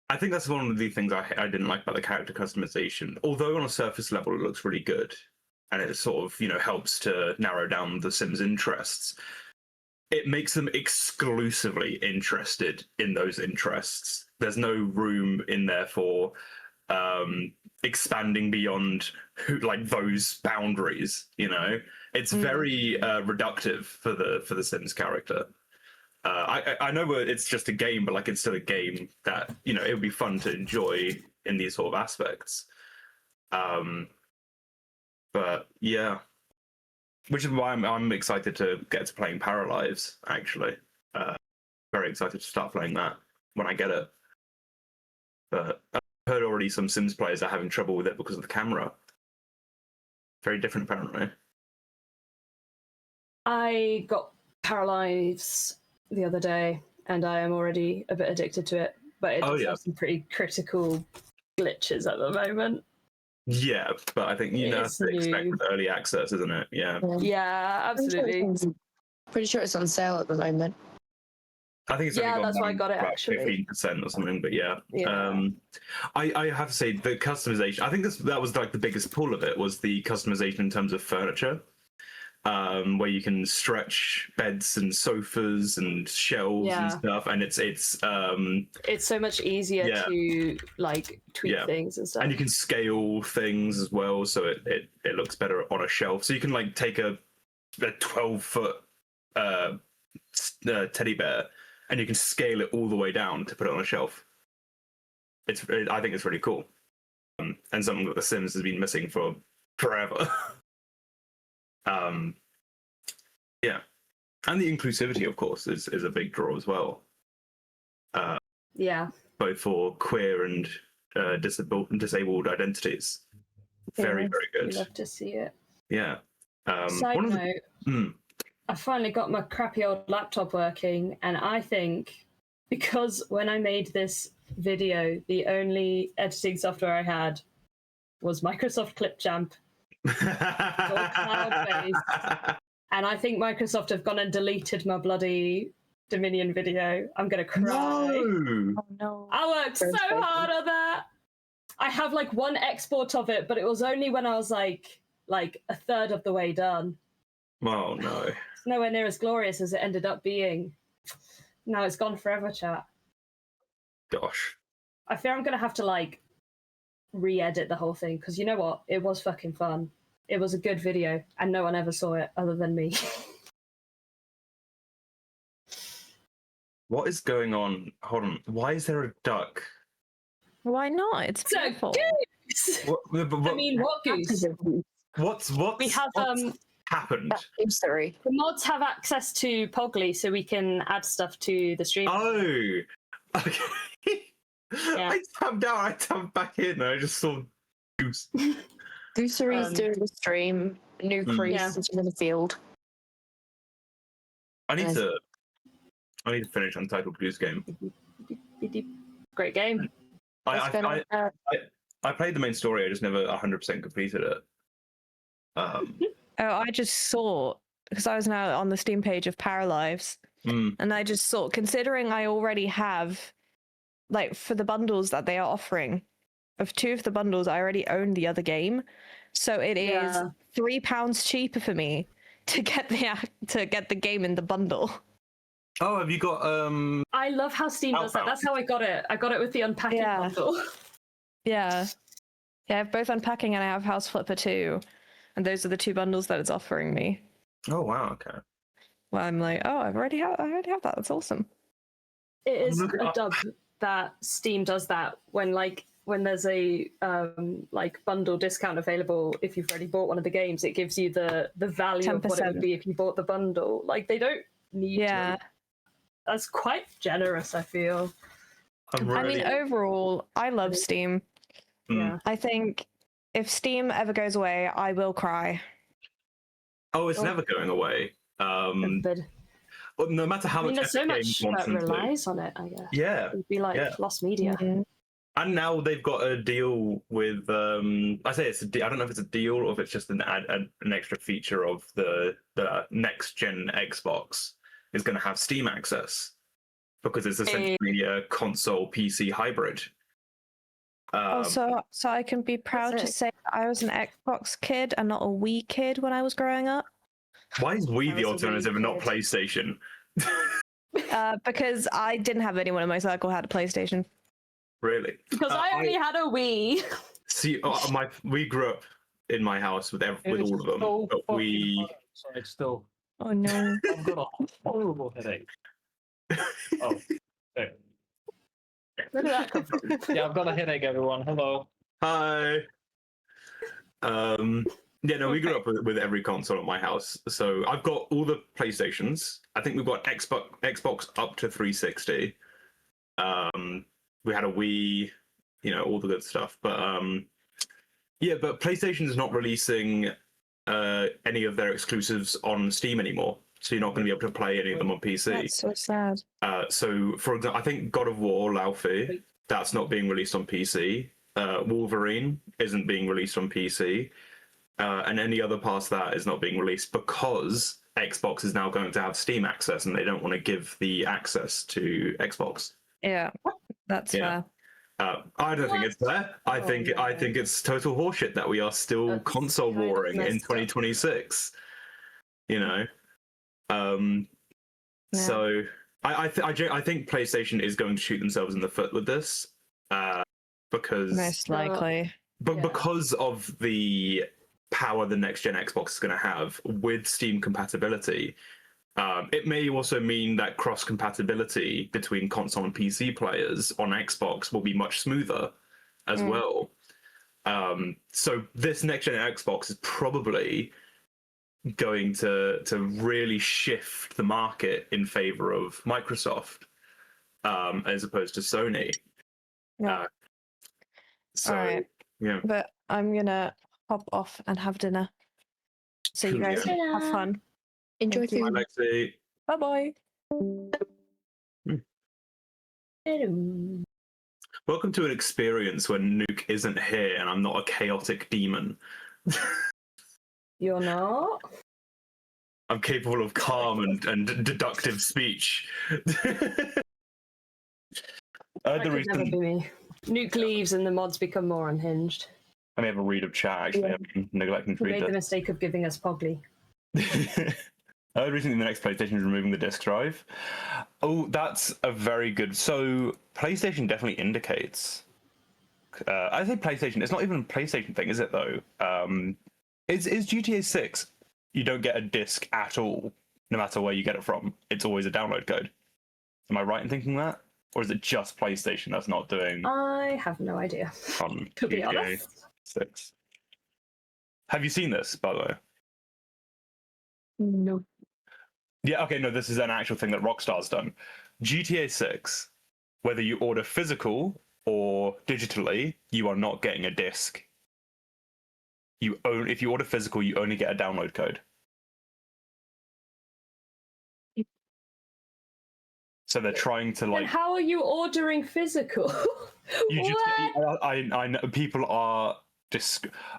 I think that's one of the things I didn't like about the character customization. Although on a surface level it looks really good, and it sort of, you know, helps to narrow down the Sims' interests. It makes them exclusively interested in those interests. There's no room in there for expanding beyond those boundaries. You know, it's very reductive for the Sims character. I know it's just a game, but like it's still a game that, you know, it would be fun to enjoy in these sort of aspects. But yeah, which is why I'm excited to get to playing Paralives. Actually, very excited to start playing that when I get it. But I've heard already some Sims players are having trouble with it because of the camera. Very different, apparently. I got Paralives the other day, and I am already a bit addicted to it. But it does have some pretty critical glitches at the moment. Yeah, but I think you know to expect with early access, isn't it? Yeah. Yeah, absolutely. Pretty sure it's on sale at the moment. I think it's only that's why I got it actually. 15% or something, but yeah. Yeah. I have to say the customization. I think that was like the biggest pull of it was the customization in terms of furniture, where you can stretch beds and sofas and shelves and stuff, and it's so much eeasier to like tweak things and stuff. And you can scale things as well, so it looks better on a shelf. So you can like take a 12-foot teddy bear, and you can scale it all the way down to put it on a shelf. I think it's really cool, and something that The Sims has been missing for forever. Yeah, and the inclusivity, of course, is a big draw as well. Both for queer and disabled identities. Very good. We love to see it. Yeah. Side note. I finally got my crappy old laptop working, and I think because when I made this video, the only editing software I had was Microsoft Clipchamp. All cloud-based. And I think Microsoft have gone and deleted my bloody Dominion video. I'm gonna cry. No. Oh no. I worked so hard on that. I have like one export of it, but it was only when I was like a third of the way done. Oh no. It's nowhere near as glorious as it ended up being. Now it's gone forever, chat. Gosh. I fear I'm gonna have to like re-edit the whole thing, because you know what? It was fucking fun. It was a good video, and no one ever saw it other than me. What is going on? Hold on. Why is there a duck? Why not? It's beautiful. I mean, what goose? What's we have happened? Sorry. The mods have access to Pogly, so we can add stuff to the stream. Oh, okay. Yeah. I tapped out. I tapped back in, and I just saw goose. Goosery's doing the stream. Nukieri is in the field. I need to finish Untitled Goose Game. Great game. I played the main story. I just never 100% completed it. I just saw, because I was now on the Steam page of Paralives, and I just saw, considering I already have, like, for the bundles that they are offering, of 2 of the bundles, I already own the other game, so it is £3 cheaper for me to get the game in the bundle. Oh, have you got I love how Steam does that. That's how I got it. I got it with the unpacking bundle. Yeah, I have both Unpacking and I have House Flipper too, and those are the 2 bundles that it's offering me. Oh wow, okay. Well, I'm like, oh, I already have that. That's awesome. It is a dub that Steam does that when there's a like bundle discount available. If you've already bought one of the games, it gives you the value 10%. Of what it would be if you bought the bundle. Like they don't need to. That's quite generous, I feel. I mean, overall, I love Steam. Yeah. I think if Steam ever goes away, I will cry. Oh, it's never going away. Well, no matter how much there's so Epic Games much wants that them to. relies on it, I guess. Yeah, It'd be like lost media. And now they've got a deal with. I say it's I don't know if it's a deal or if it's just an extra feature of the next gen Xbox is going to have Steam access because it's essentially a console PC hybrid. So I can be proud to say that I was an Xbox kid and not a Wii kid when I was growing up. Why is Wii the alternative and not PlayStation? Because I didn't have anyone in my circle who had a PlayStation. Really? Because I only had a Wii. See, we grew up in my house with all of them, but we. Sorry, still. Oh no! I've got a horrible headache. Oh, there. Where did that come from? Yeah, I've got a headache, everyone. Hello. Hi. Yeah, no, we grew up with every console at my house. So I've got all the PlayStations. I think we've got Xbox up to 360. We had a Wii, all the good stuff. But but PlayStation is not releasing any of their exclusives on Steam anymore. So you're not going to be able to play any of them on PC. That's so sad. So, for example, I think God of War, Laufey, that's not being released on PC. Wolverine isn't being released on PC. And any other parts of that is not being released because Xbox is now going to have Steam access and they don't want to give the access to Xbox. Yeah, that's fair. I don't think it's fair. I think it's total horseshit that we are still console warring in 2026. So I think PlayStation is going to shoot themselves in the foot with this because most likely, because of the power the next gen Xbox is going to have with Steam compatibility. It may also mean that cross compatibility between console and PC players on Xbox will be much smoother as well. So this next gen Xbox is probably going to really shift the market in favor of Microsoft as opposed to Sony. All right. Yeah. But I'm gonna hop off and have dinner. So you guys have fun. Enjoy food. Bye, Lexi. Bye bye. Welcome to an experience where Nuke isn't here and I'm not a chaotic demon. You're not? I'm capable of calm and deductive speech. That could never be me. Nuke leaves and the mods become more unhinged. Let me have a read of chat, actually. I've been neglecting to We read made the that. mistake of giving us Pogly. I heard recently the next PlayStation is removing the disc drive. Oh, that's a very good... So, PlayStation definitely indicates... I say PlayStation, it's not even a PlayStation thing, is it, though? Is GTA 6, you don't get a disc at all, no matter where you get it from. It's always a download code. Am I right in thinking that? Or is it just PlayStation that's not doing... I have no idea. On to be GTA honest. 6. Have you seen this, by the way? No. Yeah, okay, no, this is an actual thing that Rockstar's done. GTA 6, whether you order physical or digitally, you are not getting a disc. If you order physical, you only get a download code. So they're trying to And how are you ordering physical? You just, I know people are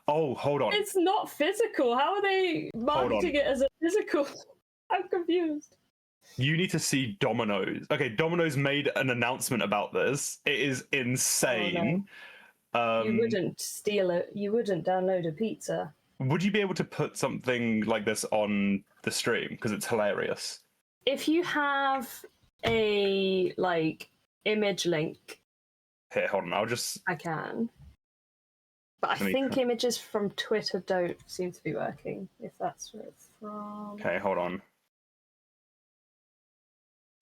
oh, hold on. It's not physical. How are they marketing it as a physical? I'm confused. You need to see Domino's. Okay, Domino's made an announcement about this. It is insane. Oh, no. You wouldn't steal it. You wouldn't download a pizza. Would you be able to put something like this on the stream? Because it's hilarious. If you have a image link. Here, hold on. I can. But I think images from Twitter don't seem to be working, if that's where it's from. Okay, hold on.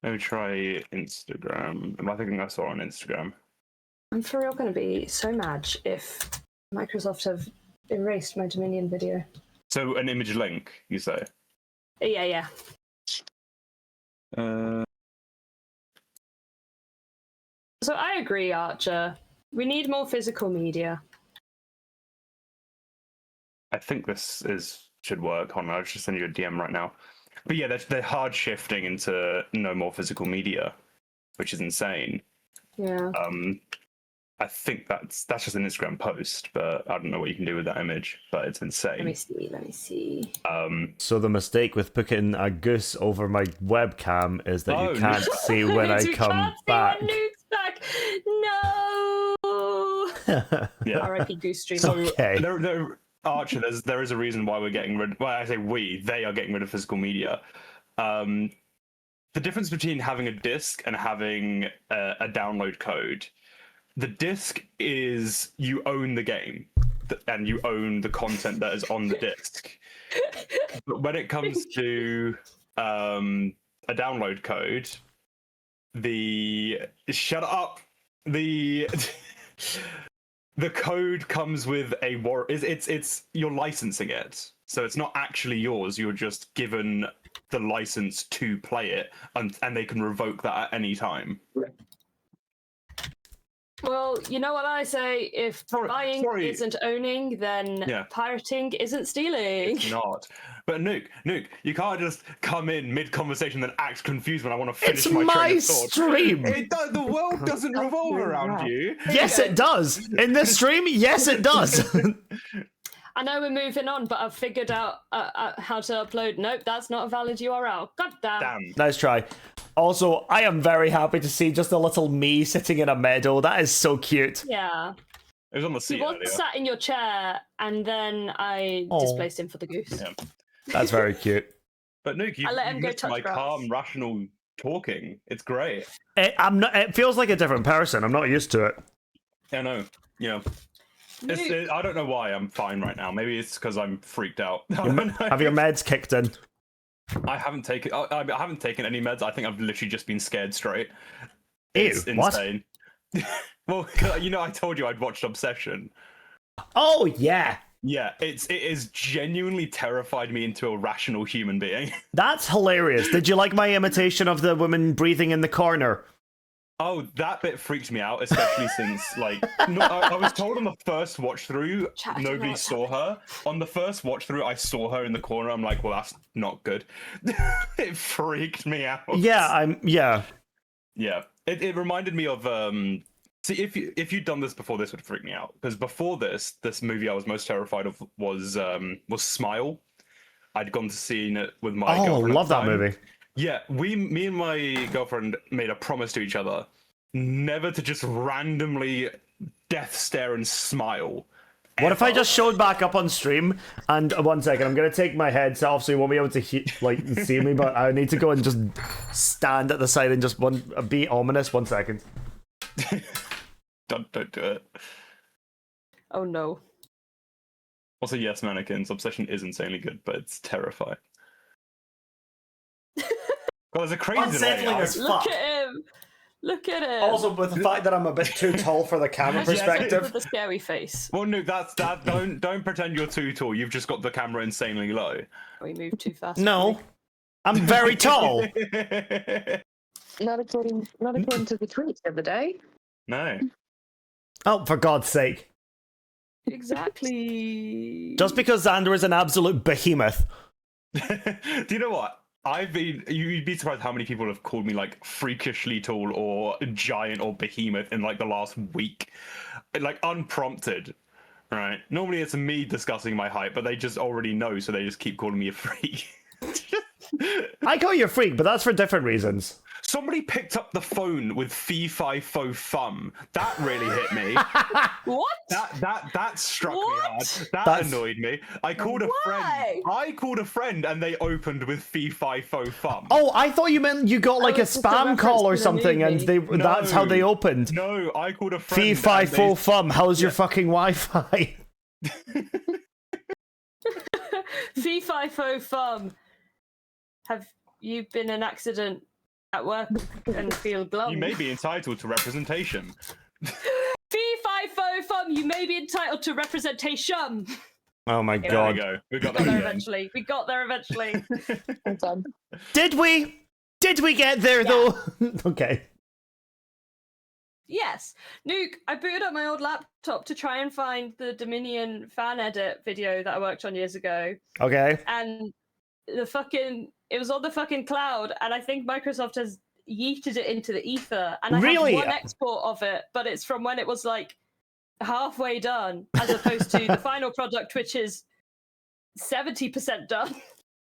Let me try Instagram. I think I saw it on Instagram. I'm for real going to be so mad if Microsoft have erased my Dominion video. So an image link, you say? Yeah. So I agree, Archer. We need more physical media. I think this should work. Hold on, I'll just send you a DM right now. But yeah, they're hard shifting into no more physical media, which is insane. Yeah. I think that's just an Instagram post, but I don't know what you can do with that image, but it's insane. Let me see. So the mistake with putting a goose over my webcam is that you can't see when I come back. Nuke's back. No. Yeah. R.I.P. Goose Stream. So Archer, there is a reason why we're getting rid. Well, I say they are getting rid of physical media. The difference between having a disc and having a download code. The disc is you own the game and you own the content that is on the disc. But when it comes to a download code, shut up. The code comes with a it's you're licensing it. So it's not actually yours. You're just given the license to play it, and they can revoke that at any time. Well, you know what I say, if buying isn't owning, then pirating isn't stealing. It's not. But Nuke, you can't just come in mid-conversation and act confused when I want to finish my train of thought. Stream! The world doesn't revolve around you. Yes, it does! In this stream, yes, it does! I know we're moving on, but I've figured out how to upload. Nope, that's not a valid URL. God damn. Nice try. Also, I am very happy to see just a little me sitting in a meadow. That is so cute. Yeah. It was on the seat He was earlier. sat in your chair, and then I displaced him for the goose. Yeah. That's very cute. But Nuke, you I let him go missed touch my grass. calm, rational talking. It's great. It feels like a different person. I'm not used to it. I know. Yeah. I don't know why I'm fine right now. Maybe it's because I'm freaked out. Have your meds kicked in? I haven't taken any meds. I think I've literally just been scared straight. Ew, It's insane. Well, I told you I'd watched Obsession. Oh yeah. Yeah, it has genuinely terrified me into a rational human being. That's hilarious. Did you like my imitation of the woman breathing in the corner? Oh, that bit freaked me out, especially since, I was told on the first watch through, nobody saw her. On the first watch through, I saw her in the corner. I'm like, well, that's not good. It freaked me out. Yeah, Yeah. It reminded me of, see, if you'd done this before, this would freak me out. Because before this movie I was most terrified of was Smile. I'd gone to see it with my girlfriend. Love that movie. Yeah, me and my girlfriend made a promise to each other never to just randomly death stare and smile. What if I just showed back up on stream? And 1 second, I'm gonna take my headset off so you won't be able to see me, but I need to go and just stand at the side and just be ominous. 1 second. Don't do it. Oh no. Also, yes, mannequins. Obsession is insanely good, but it's terrifying. God, there's a crazy Unsettling as fuck. Look at him. Look at him. Also, with the fact that I'm a bit too tall for the camera perspective. With the scary face. Well, no, that's that. Don't pretend you're too tall. You've just got the camera insanely low. We moved too fast. No, I'm very tall. Not according to the tweet the other day. No. Oh, for God's sake. Exactly. Just because Xander is an absolute behemoth. Do you know what? You'd be surprised how many people have called me freakishly tall or giant or behemoth in the last week. Unprompted. Right? Normally it's me discussing my height, but they just already know, so they just keep calling me a freak. I call you a freak, but that's for different reasons. Somebody picked up the phone with fee fi fo fum. That really hit me. What? That struck me hard. That's... annoyed me. I called a friend and they opened with fee fi fo fum. Oh, I thought you meant you got a spam call or something and that's how they opened. No, I called a friend. Fee fi fo fum. How's your fucking Wi-Fi? Fee fi fo fum. Have you been in an accident at work and feel glum? You may be entitled to representation. Fee fi fo fum. You may be entitled to representation. Oh my God. There we go. We got there eventually. We got there eventually. Did we? Did we get there though? Okay. Yes, Nuke. I booted up my old laptop to try and find the Dominion fan edit video that I worked on years ago. Okay. And it was on the fucking cloud, and I think Microsoft has yeeted it into the ether. And I Really? have one export of it, but it's from when it was like halfway done, as opposed to the final product, which is 70% done.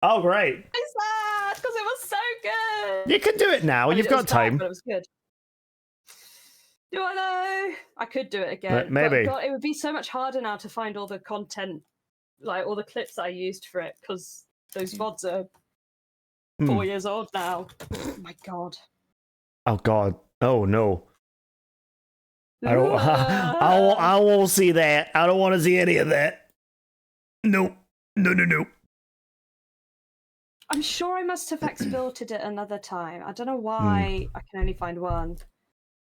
Oh, great. It's sad because it was so good. You can do it now. You've got time. But it was good. Do I know? I could do it again. Maybe. But God, it would be so much harder now to find all the content, like all the clips that I used for it, because those VODs are 4 years old now. Oh my God. Oh God. Oh no. I don't. I won't see that. I don't want to see any of that. No. No. I'm sure I must have exported it another time. I don't know why I can only find one.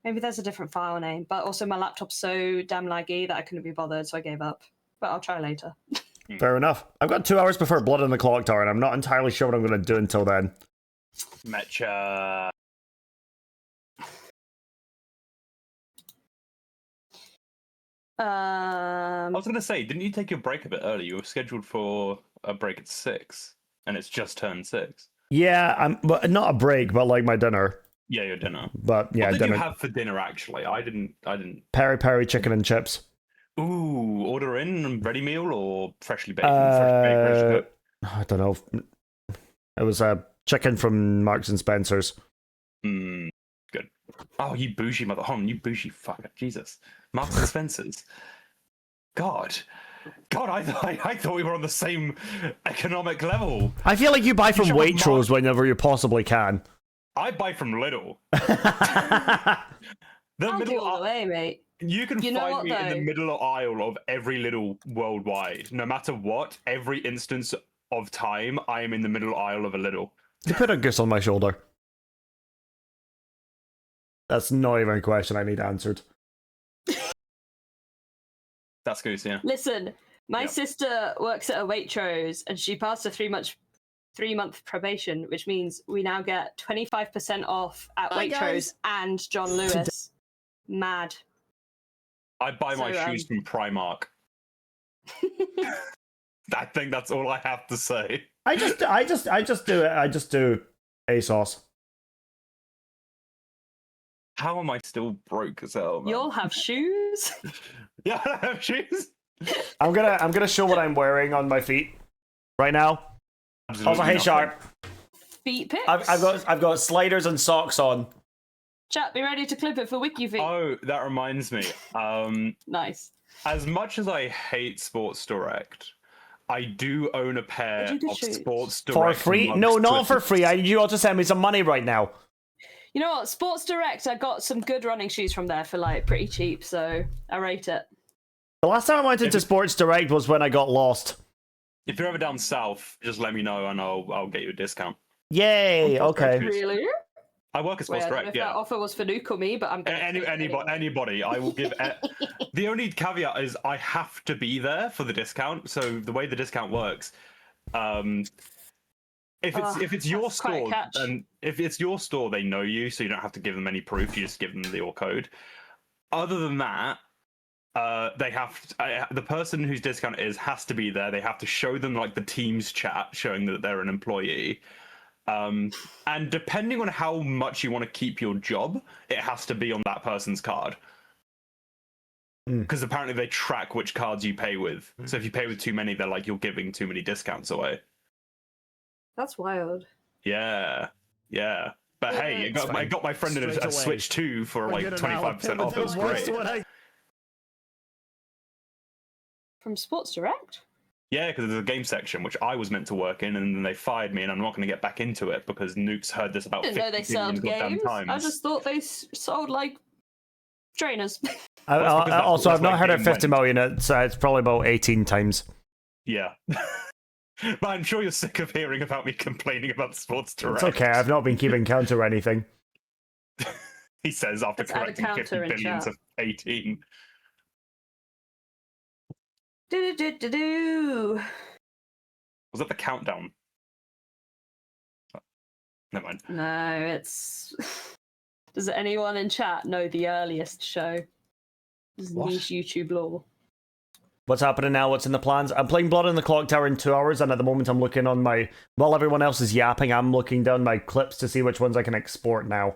Maybe there's a different file name, but also my laptop's so damn laggy that I couldn't be bothered, so I gave up. But I'll try later. Fair enough. I've got 2 hours before Blood on the Clock Tower, and I'm not entirely sure what I'm going to do until then. Mecha. I was going to say, didn't you take your break a bit early? You were scheduled for a break at 6, and it's just turned 6. Yeah, but not a break, but like my dinner. Yeah, your dinner. But yeah, what did dinner. you have for dinner? Actually, I didn't. Peri chicken and chips. Ooh, order in ready meal or freshly baked? Freshly cooked? I don't know. It was chicken from Marks and Spencer's. Good. Oh, you bougie mother. Hold on, you bougie fucker. Jesus. Marks and Spencer's. God, I thought we were on the same economic level. I feel like you buy from Waitrose whenever you possibly can. I buy from Lidl. I'll do all the way, mate. You can find me in the middle aisle of every Lidl worldwide. No matter what, every instance of time, I am in the middle aisle of a Lidl. You put a goose on my shoulder. That's not even a question I need answered. That's goose, yeah. Listen, my sister works at a Waitrose, and she passed a 3-month probation, which means we now get 25% off at Waitrose and John Lewis. Mad. I buy my shoes from Primark. I think that's all I have to say. I just do it. I just do ASOS. How am I still broke as hell, man? You'll have shoes. Yeah, I have shoes. I'm gonna show what I'm wearing on my feet right now. Absolutely also, hey nothing. Sharp. Feet pics. I've got sliders and socks on. Chat, be ready to clip it for WikiVeek. Oh, that reminds me. Nice. As much as I hate Sports Direct, I do own a pair of Sports Direct For free? No, not for free. I need you all to send me some money right now. You know what? Sports Direct, I got some good running shoes from there for like pretty cheap, so I rate it. The last time I went into Sports Direct was when I got lost. If you're ever down south, just let me know and I'll get you a discount. Yay! Okay. Really? I work at Sports I don't know Direct. if Yeah. that offer was for Nuke or me, but I'm gonna Anybody. I will give. The only caveat is I have to be there for the discount. So the way the discount works, if it's your store, and if it's your store, they know you, so you don't have to give them any proof. You just give them your code. Other than that, they have the person whose discount is has to be there. They have to show them like the Teams chat showing that they're an employee. And depending on how much you want to keep your job, it has to be on that person's card. Because apparently they track which cards you pay with. So if you pay with too many, they're like, you're giving too many discounts away. That's wild. Yeah. But hey, I got my friend a Switch 2 for like 25% off. It was great. From Sports Direct? Yeah, because there's a game section which I was meant to work in, and then they fired me, and I'm not going to get back into it because Nuke's heard this about 50 I didn't know they sold games. times. I just thought they sold like trainers. Also, I've not heard of 50 million. It's probably about 18 times. Yeah. But I'm sure you're sick of hearing about me complaining about Sports Direct. It's okay. I've not been keeping count or anything. He says after correcting 50 billion to 18. Do. Was that the countdown? Oh, never mind. No, it's Does anyone in chat know the earliest show? This is What? niche YouTube lore. What's happening now? What's in the plans? I'm playing Blood in the Clock Tower in 2 hours, and at the moment I'm looking on my... While everyone else is yapping, I'm looking down my clips to see which ones I can export now.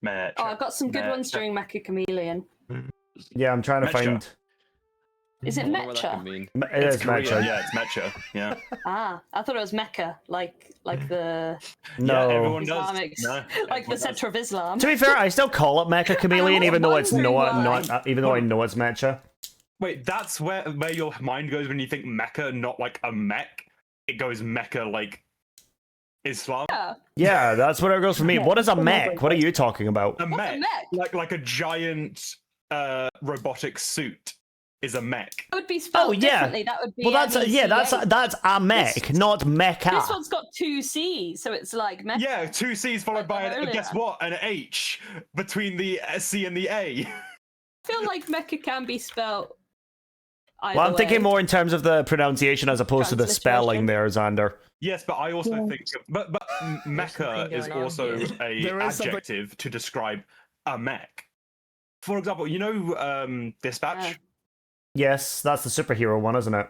Oh, I've got some good ones during Mecha Chameleon. Yeah, I'm trying to Mecha. find... Is it I wonder what that Mecha? could mean. It It's is Korean, Mecha. Yeah, it's Mecha. Yeah. Ah, I thought it was Mecca, like the No. Yeah, everyone does. Islamic, No, like the everyone does. center of Islam. To be fair, I still call it Mecha Chameleon, even though it's even though I know it's Mecha. Wait, that's where your mind goes when you think mecha, not like a mech. It goes mecha like Islam. Yeah, that's where it goes for me. What is a mech? What are you talking about? A mech, like a giant robotic suit is a mech. It would be spelled differently. That would be. Well, that's that's a mech, not mecha. This one's got 2 C's, so it's like Mecca. Yeah, 2 C's followed by guess what? An H between the C and the A. I feel like Mecca can be spelled. Well, I'm thinking more in terms of the pronunciation as opposed to the spelling there, Xander. Yes, but I also think, but mecha is also a adjective to describe a mech. For example, you know Dispatch. Yes, that's the superhero one, isn't it?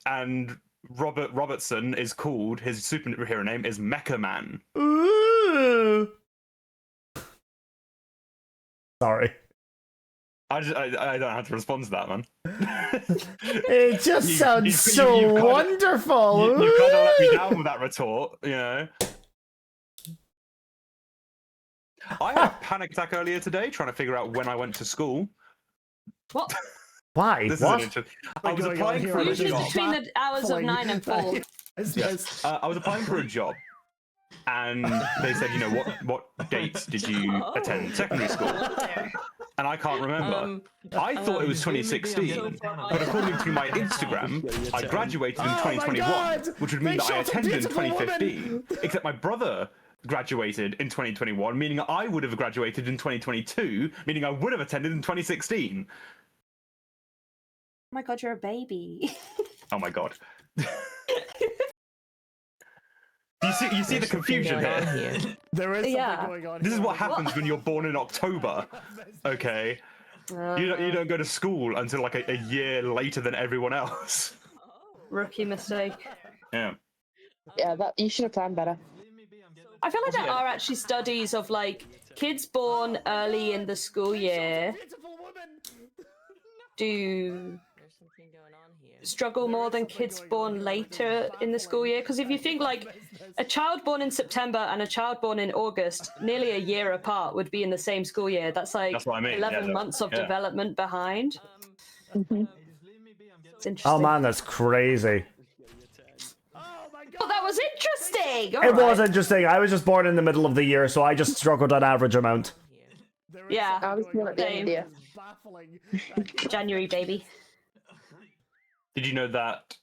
And Robert Robertson is called, his superhero name is Mecha Man. Ooh. Sorry. I don't have to respond to that, man. It just sounds so wonderful. You kind of let me down with that retort, you know. I had a panic attack earlier today trying to figure out when I went to school. What? Why? This What? is interesting. I was applying for a Usually job. between the hours of 9 and 4. Yes. I was applying for a job, and they said, you know, what dates did you attend secondary school? And I can't remember. I thought it was 2016, but according to my Instagram, I graduated in 2021, which would mean that I attended in 2015. Except my brother graduated in 2021, meaning I would have graduated in 2022, meaning I would have attended in 2016. Oh my god, you're a baby. Oh my god. You see the confusion here? There is something going on. This is what happens when you're born in October. Okay. You don't go to school until like a year later than everyone else. Rookie mistake. Yeah. Yeah, that you should have planned better. I feel like there are actually studies of like kids born early in the school year do struggle more than kids born later in the school year. Because if you think like a child born in September and a child born in August, nearly a year apart, would be in the same school year. That's like That's what I mean. 11 months of development behind. It's interesting. Oh man, that's crazy. Oh, that was interesting. It was interesting. I was just born in the middle of the year, so I just struggled an average amount. Yeah. I was born at the end of the year. January, baby. Did you know that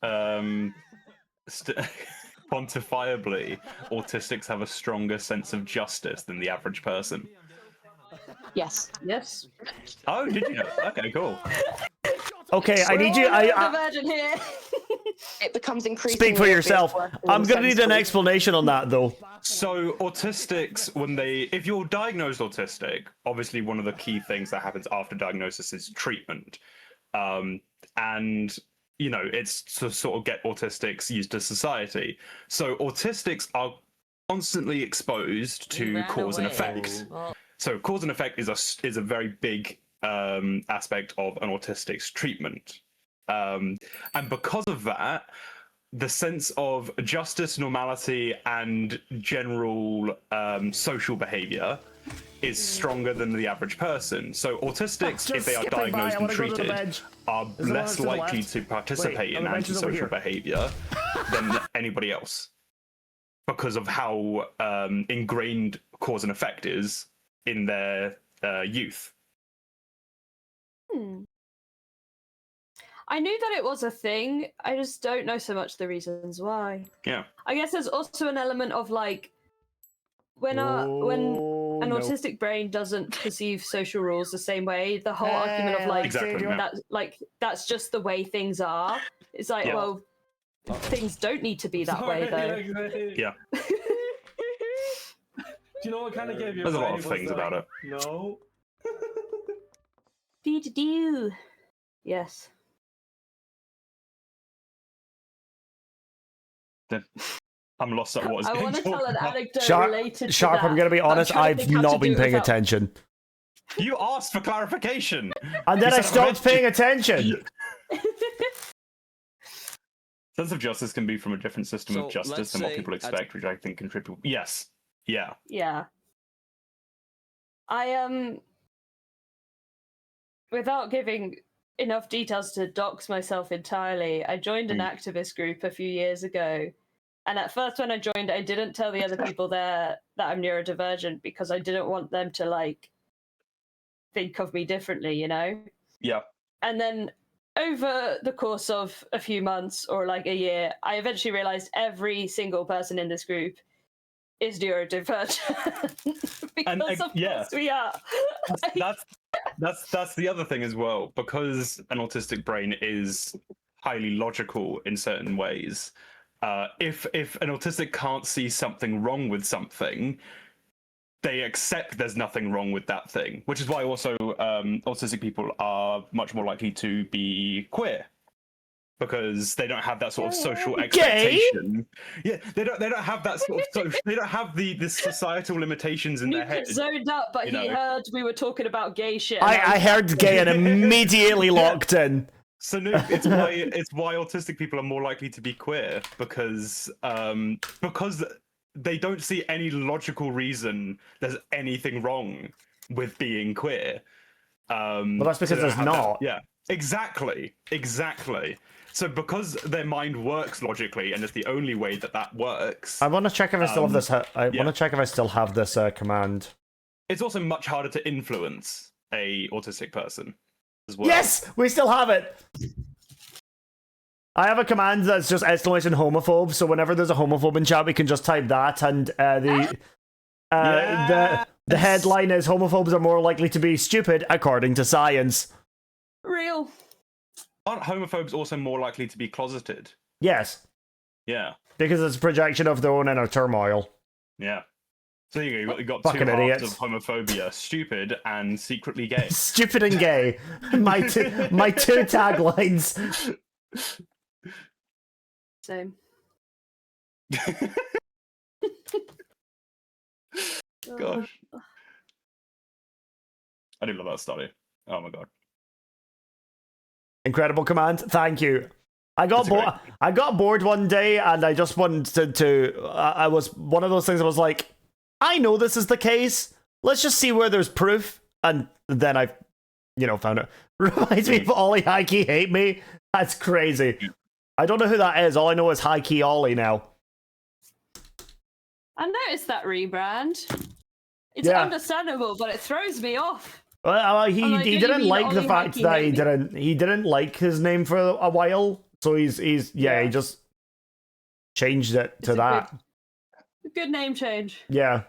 quantifiably autistics have a stronger sense of justice than the average person? Yes. Yes. Oh, did you know? Okay, cool. Okay, I need you. The virgin here. It becomes increasingly. Speak for yourself. I'm gonna need an sensible. explanation on that, though. So autistics, if you're diagnosed autistic, obviously one of the key things that happens after diagnosis is treatment, and you know it's to sort of get autistics used to society. So autistics are constantly exposed to cause and effect. So cause and effect is a very big aspect of an autistic's treatment, and because of that, the sense of justice, normality, and general social behavior is stronger than the average person. So autistics, if they are diagnosed and treated, are less likely to participate in antisocial behavior than anybody else because of how ingrained cause and effect is in their youth. I knew that it was a thing. I just don't know so much the reasons why. Yeah. I guess there's also an element of like when an autistic brain doesn't perceive social rules the same way, the whole argument of like that's just the way things are. It's like, well, things don't need to be that way though. Yeah. you know what kind of gave you There's a away? lot of Was things about it. No. Do. Yes. I'm lost at what is I being want to tell an talked about. anecdote related to Sharp, that. I'm going to be honest, I've not been paying without... attention. You asked for clarification. And then I stopped paying attention. Sense of justice can be from a different system of justice let's than what say people expect, which I think contribute. Yes. Yeah. Yeah. I without giving enough details to dox myself entirely, I joined an activist group a few years ago. And at first when I joined, I didn't tell the other people there that I'm neurodivergent because I didn't want them to like think of me differently, you know? Yeah. And then over the course of a few months or like a year, I eventually realized every single person in this group is neurodivergent. Because of course we are. That's the other thing as well, because an autistic brain is highly logical in certain ways. If an autistic can't see something wrong with something, they accept there's nothing wrong with that thing, which is why also autistic people are much more likely to be queer, because they don't have that sort of social expectation. Yeah, they don't have that sort of they don't have the societal limitations in their head. Zoned up, but he heard we were talking about gay shit. I heard gay and immediately locked in. So no, it's why autistic people are more likely to be queer, because they don't see any logical reason there's anything wrong with being queer. Well, that's because there's not. Yeah, exactly. So because their mind works logically, and it's the only way that works. I want to check if I still have this. I want to check if I still have this command. It's also much harder to influence a autistic person as well. Yes, we still have it. I have a command that's just exclamation homophobe. So whenever there's a homophobe in chat, we can just type that, and the headline is "Homophobes are more likely to be stupid according to science." Real. Aren't homophobes also more likely to be closeted? Yes. Yeah. Because it's a projection of their own inner turmoil. Yeah. So you got Fucking two halves idiots. of homophobia: stupid and secretly gay. Stupid and gay. My two taglines. Same. Gosh. I do love that study. Oh my god. Incredible command. Thank you. I got bored one day, and I just wanted to. I was one of those things. I was like, I know this is the case. Let's just see where there's proof. And then I, found it. Reminds me of Ollie High Key Hate Me. That's crazy. I don't know who that is. All I know is High Key Ollie now. I noticed that rebrand. It's understandable, but it throws me off. Well, he didn't like the fact that he didn't like his name for a while, so he just changed it to that. Good name change. Yeah,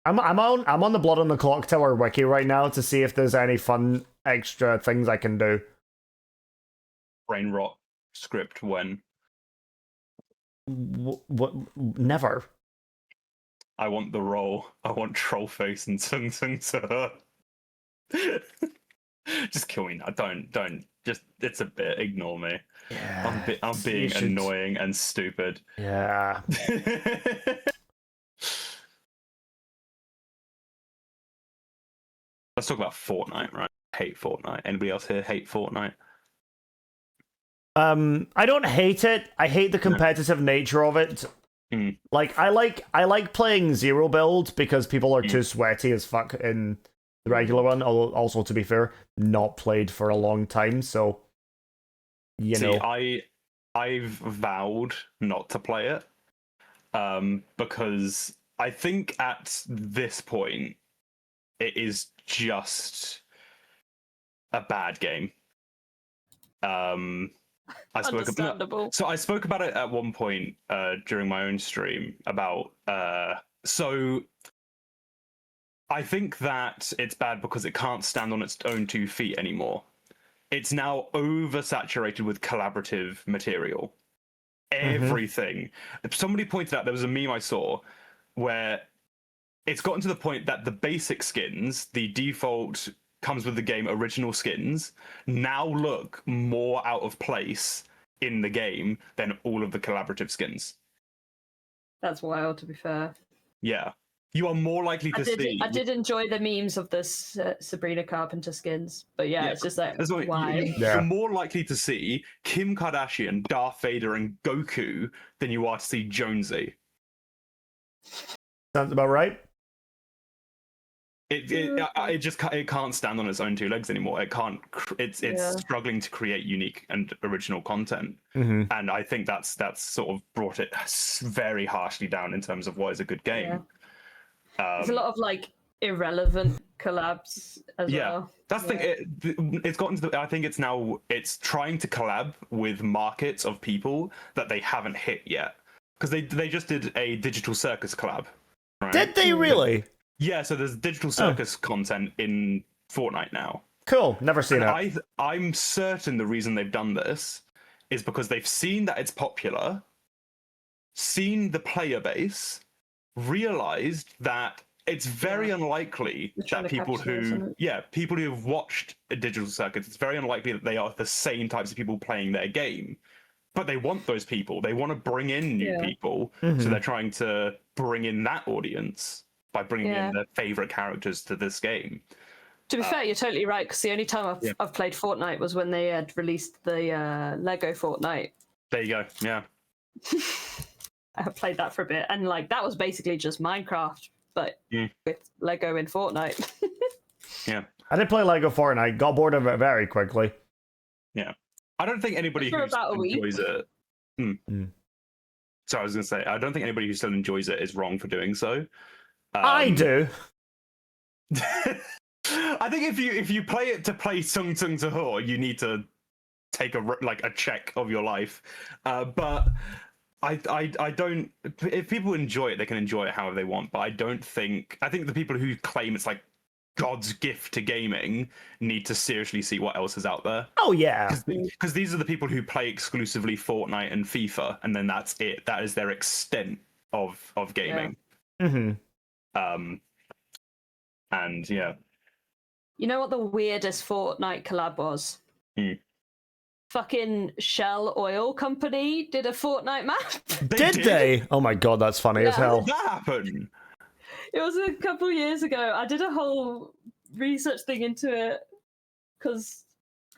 I'm on the Blood on the Clock Tower wiki right now to see if there's any fun extra things I can do. Brain rot script when? What? Never. I want the role. I want Trollface and Tsung Tsung to just kill me now. Don't. Just, it's a bit. Ignore me. Yeah. I'm being annoying and stupid. Yeah. Let's talk about Fortnite, right? Hate Fortnite. Anybody else here hate Fortnite? I don't hate it. I hate the competitive nature of it. Like I like playing zero build because people are too sweaty as fuck in the regular one. Although, also to be fair, not played for a long time, so I've vowed not to play it, because I think at this point it is just a bad game. I spoke about it at one point during my own stream about so I think that it's bad because it can't stand on its own 2 feet anymore. It's now oversaturated with collaborative material. Everything. Somebody pointed out, there was a meme I saw where it's gotten to the point that the basic skins, the default comes with the game original skins, now look more out of place in the game than all of the collaborative skins. That's wild, to be fair. Yeah. You are more likely to see. I did enjoy the memes of this Sabrina Carpenter skins, but yeah, it's just like, why? You're more likely to see Kim Kardashian, Darth Vader, and Goku than you are to see Jonesy. Sounds about right. It can't stand on its own two legs anymore. It can't. It's struggling to create unique and original content, and I think that's sort of brought it very harshly down in terms of what is a good game. There's a lot of like irrelevant collabs as well. That's the thing. It's gotten to I think it's trying to collab with markets of people that they haven't hit yet, because they just did a Digital Circus collab. Right? Did they really? Yeah, so there's Digital Circus content in Fortnite now. Cool, never seen it. I'm certain the reason they've done this is because they've seen that it's popular, seen the player base, realized that it's very unlikely that people who have watched a Digital Circus, it's very unlikely that they are the same types of people playing their game. But they want those people. They want to bring in new people, so they're trying to bring in that audience by bringing in their favorite characters to this game. To be fair, you're totally right, because the only time I've played Fortnite was when they had released the Lego Fortnite. There you go, yeah. I have played that for a bit, and like that was basically just Minecraft, but with Lego in Fortnite. Yeah. I did play Lego Fortnite, got bored of it very quickly. Yeah. I don't think anybody who enjoys it... Sorry, I was going to say, I don't think anybody who still enjoys it is wrong for doing so. I do. I think if you play it to play Sung Sung to Ho, you need to take a check of your life. But I don't. If people enjoy it, they can enjoy it however they want. But I think the people who claim it's like God's gift to gaming need to seriously see what else is out there. Oh yeah, because these are the people who play exclusively Fortnite and FIFA, and then that's it. That is their extent of gaming. Yeah. And yeah. You know what the weirdest Fortnite collab was? Fucking Shell Oil Company did a Fortnite map. Did they? Oh my god, that's funny as hell. How did that happen? It was a couple years ago. I did a whole research thing into it because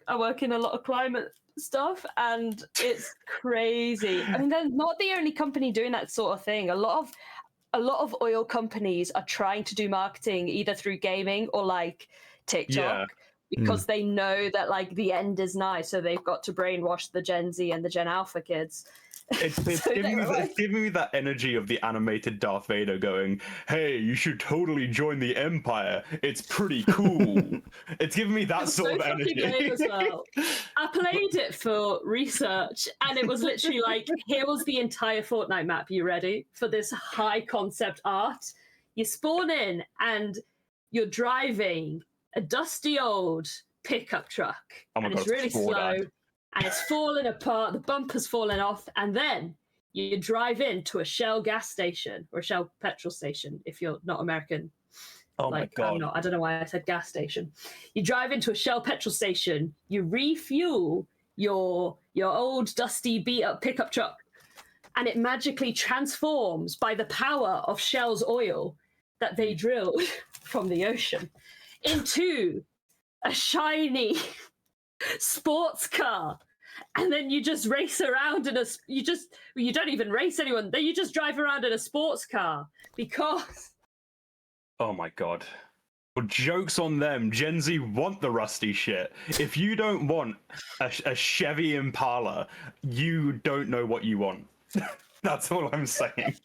I work in a lot of climate stuff, and it's crazy. I mean, they're not the only company doing that sort of thing. A lot of oil companies are trying to do marketing either through gaming or like TikTok because they know that like the end is nigh, so they've got to brainwash the Gen Z and the Gen Alpha kids. It's giving me that energy of the animated Darth Vader going, "Hey, you should totally join the Empire. It's pretty cool." It's giving me that sort of energy. As well. I played it for research, and it was literally like, here was the entire Fortnite map. You ready for this high concept art? You spawn in, and you're driving a dusty old pickup truck, and it's really slow. And it's falling apart, the bumper's falling off, and then you drive into a Shell gas station, or a Shell petrol station, if you're not American. Oh my god. I'm not. I don't know why I said gas station. You drive into a Shell petrol station, you refuel your old, dusty, beat-up pickup truck, and it magically transforms by the power of Shell's oil that they drilled from the ocean into a shiny sports car, and then you just race around in you don't even race anyone, then you just drive around in a sports car because oh my god. Well, joke's on them. Gen Z want the rusty shit. If you don't want a Chevy Impala, you don't know what you want. That's all I'm saying.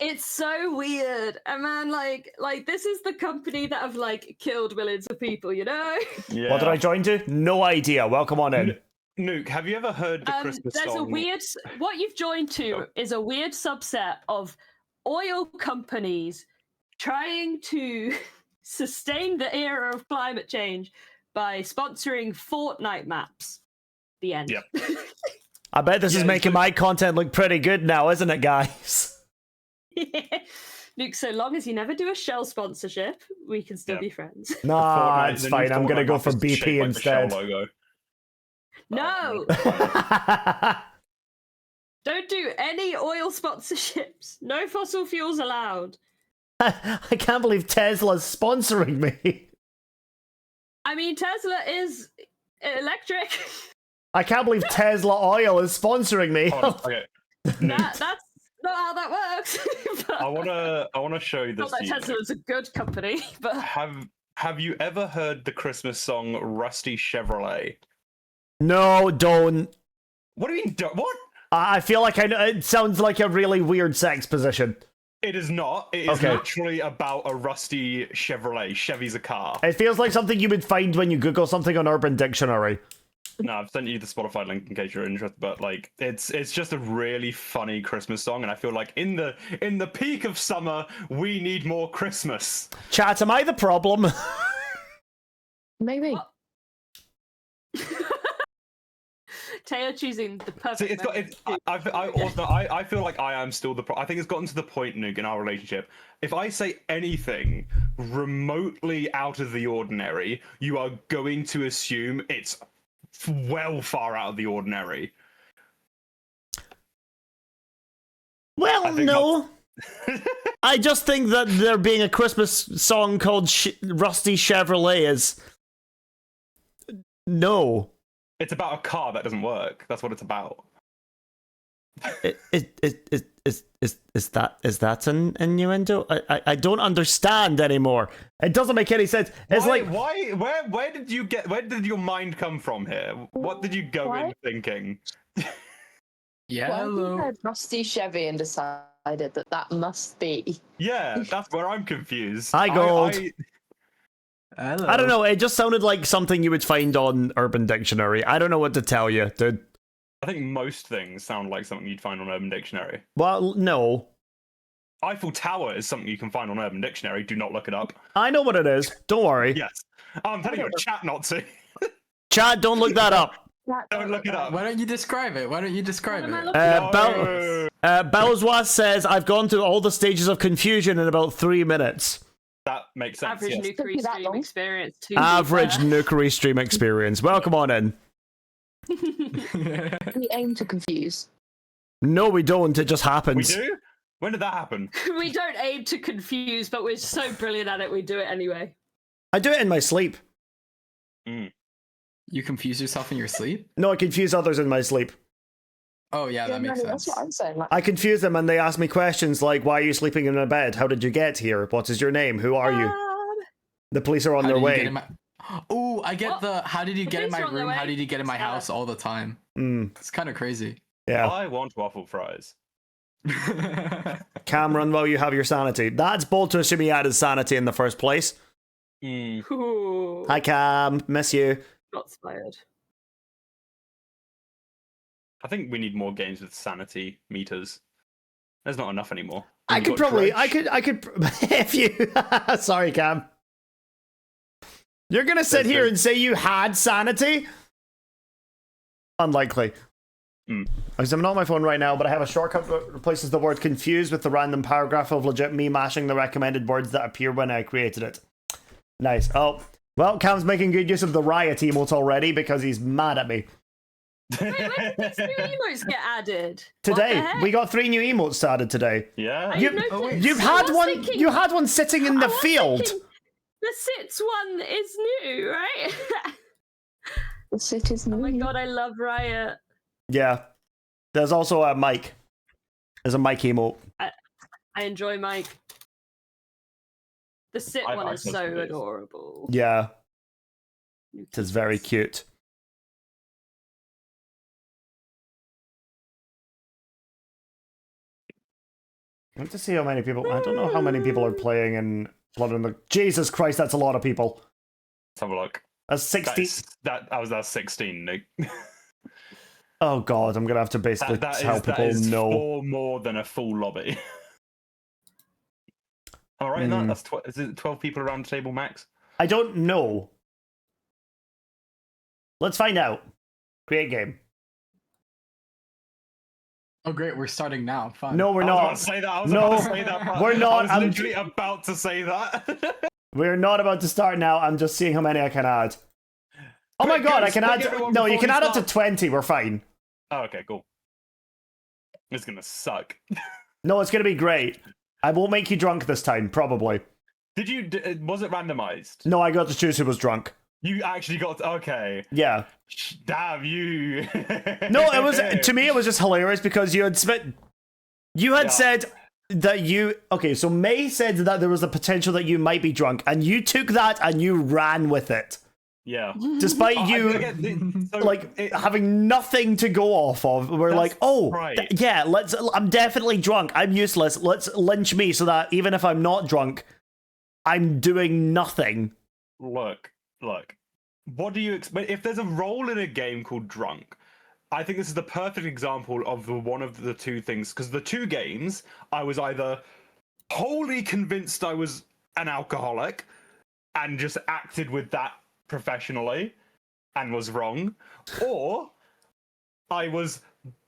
It's so weird. And man, like this is the company that have like killed millions of people, you know? Yeah. What did I join to? No idea. Welcome on in. Nuke, have you ever heard the Christmas song? What you've joined to is a weird subset of oil companies trying to sustain the era of climate change by sponsoring Fortnite maps. The end. Yep. I bet this is making my content look pretty good now, isn't it, guys? Luke, so long as you never do a Shell sponsorship, we can still be friends. Nah, it's fine. I'm gonna go for map is BP shaped like the Shell instead. logo. No! Don't do any oil sponsorships. No fossil fuels allowed. I can't believe Tesla's sponsoring me. I mean, Tesla is electric. I can't believe Tesla Oil is sponsoring me. Okay. That's not how that works. I wanna show you Not this. that to you. Tesla is a good company, but Have you ever heard the Christmas song "Rusty Chevrolet"? No, don't. What do you mean? What? I feel like I know. It sounds like a really weird sex position. It is not. It is Okay. literally about a rusty Chevrolet. Chevy's a car. It feels like something you would find when you Google something on Urban Dictionary. No, I've sent you the Spotify link in case you're interested. But like, it's just a really funny Christmas song, and I feel like in the peak of summer, we need more Christmas. Chat, am I the problem? Maybe. Teo choosing the perfect. See, it's got. I feel like I am still the. I think it's gotten to the point, Nuke, in our relationship. If I say anything remotely out of the ordinary, you are going to assume it's well far out of the ordinary. Well, no. I just think that there being a Christmas song called Rusty Chevrolet is. No. It's about a car that doesn't work. That's what it's about. Is that an innuendo? I don't understand anymore. It doesn't make any sense. It's Where did your mind come from here? What did you go in thinking? Why have you heard Rusty Chevy and decided that must be? Yeah, that's where I'm confused. Hi, Gold. I don't know. It just sounded like something you would find on Urban Dictionary. I don't know what to tell you, dude. I think most things sound like something you'd find on Urban Dictionary. Well, no. Eiffel Tower is something you can find on Urban Dictionary. Do not look it up. I know what it is. Don't worry. Yes. I'm telling your chat not to. Chat, don't look that up. Don't look it up. Why don't you describe it? Belzois says, I've gone through all the stages of confusion in about 3 minutes. That makes sense. Average Nukieri stream experience. Average Nukieri stream experience. Welcome on in. We aim to confuse. No, we don't. It just We happens. do? When did that happen? We don't aim to confuse, but we're so brilliant at it, we do it anyway. I do it in my sleep. You confuse yourself in your sleep? No, I confuse others in my sleep. Oh yeah, that makes sense. That's what I'm saying. I confuse them and they ask me questions like, why are you sleeping in a bed? How did you get here? What is your name? Who are you? The police are on their way. Oh, I get the how did you get in my police are on their room? How way. did you get in my house all the time? It's kind of crazy. Yeah. I want waffle fries. Cameron, well, you have your sanity. That's bold to assume he had his sanity in the first place. Ooh. Hi, Cam. Miss you. Not fired. I think we need more games with sanity meters. There's not enough anymore. I could if you, sorry, Cam. You're gonna sit here and say you had sanity? Unlikely. Because I'm not on my phone right now, but I have a shortcut that replaces the word confused with the random paragraph of legit me mashing the recommended words that appear when I created it. Nice. Oh, well, Cam's making good use of the riot emotes already because he's mad at me. Wait, when did these new emotes get added? Today, we got 3 new emotes added today. Yeah. You've had one. You had one sitting in the field. The sits one is new, right? The sit is new. Oh my god, I love Riot. Yeah. There's also a Mike. There's a Mike emote. I enjoy Mike. The sit I one like is those so videos. adorable. Yeah. It is very cute. I want to see how many people. I don't know how many people are playing in Blood and the. Jesus Christ, that's a lot of people. Let's have a look. That's 16. That's 16, Nick. Oh god, I'm gonna have to basically tell people no. 4 more than a full lobby. All right, that's is it 12 people around the table max? I don't know. Let's find out. Create game. Oh great, we're starting now. Fine. No, we're I not. was about to say that. I was No, about to say that. we're not. I was I'm literally about to say that. We're not about to start now. I'm just seeing how many I can add. Oh my god, I can add. No, you can add up to 20. We're fine. Oh, okay, cool. It's gonna suck. No, it's gonna be great. I won't make you drunk this time, probably. Did you? Was it randomized? No, I got to choose who was drunk. You actually got. Okay. Yeah. Damn you. No, it was to me. It was just hilarious because you had said that you. Okay, so May said that there was a potential that you might be drunk, and you took that and you ran with it. Yeah. Despite you having nothing to go off of, we're like, oh, yeah, I'm definitely drunk. I'm useless. Let's lynch me so that even if I'm not drunk, I'm doing nothing. Look. What do you expect? If there's a role in a game called Drunk, I think this is the perfect example of one of the two things. Because the two games, I was either wholly convinced I was an alcoholic and just acted with that professionally and was wrong, or I was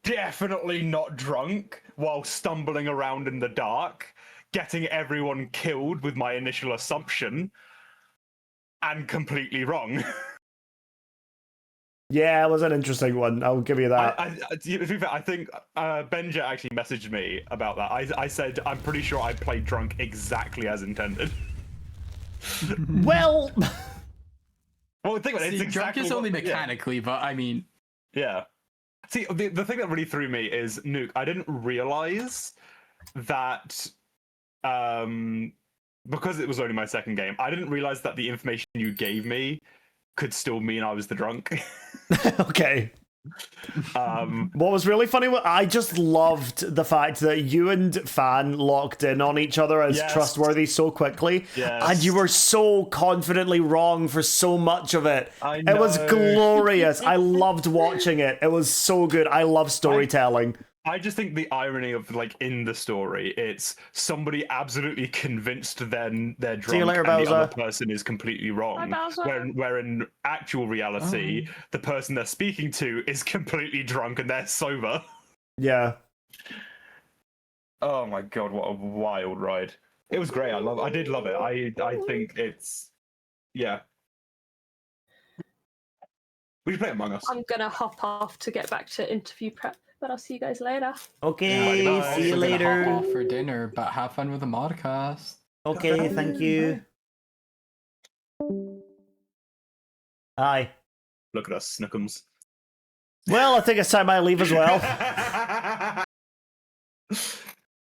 definitely not drunk while stumbling around in the dark, getting everyone killed with my initial assumption, and completely wrong. Yeah, it was an interesting one. I'll give you that. To be fair, I think Benja actually messaged me about that. I said, I'm pretty sure I played drunk exactly as intended. Well... Well, think about it. It's drunk exactly is only mechanically, but I mean... Yeah. See, the thing that really threw me is, Nuke, I didn't realize that... because it was only my second game, I didn't realize that the information you gave me could still mean I was the drunk. Okay. What was really funny, I just loved the fact that you and Fan locked in on each other as trustworthy so quickly. Yes. And you were so confidently wrong for so much of it. It was glorious. I loved watching it. It was so good. I love storytelling. I just think the irony of, like, in the story, it's somebody absolutely convinced they're drunk See you later, and the Bowser. other person is completely wrong. Bye, Bowser. Where in actual reality, the person they're speaking to is completely drunk and they're sober. Yeah. Oh my god, what a wild ride. It was great. I did love it. I think it's... Yeah. We should play Among Us. I'm gonna hop off to get back to interview prep, but I'll see you guys later. Okay, Bye. see you We're gonna later. hop off for dinner, but have fun with the modcast. Okay, thank you. Hi. Look at us, Snookums. Well, I think it's time I leave as well.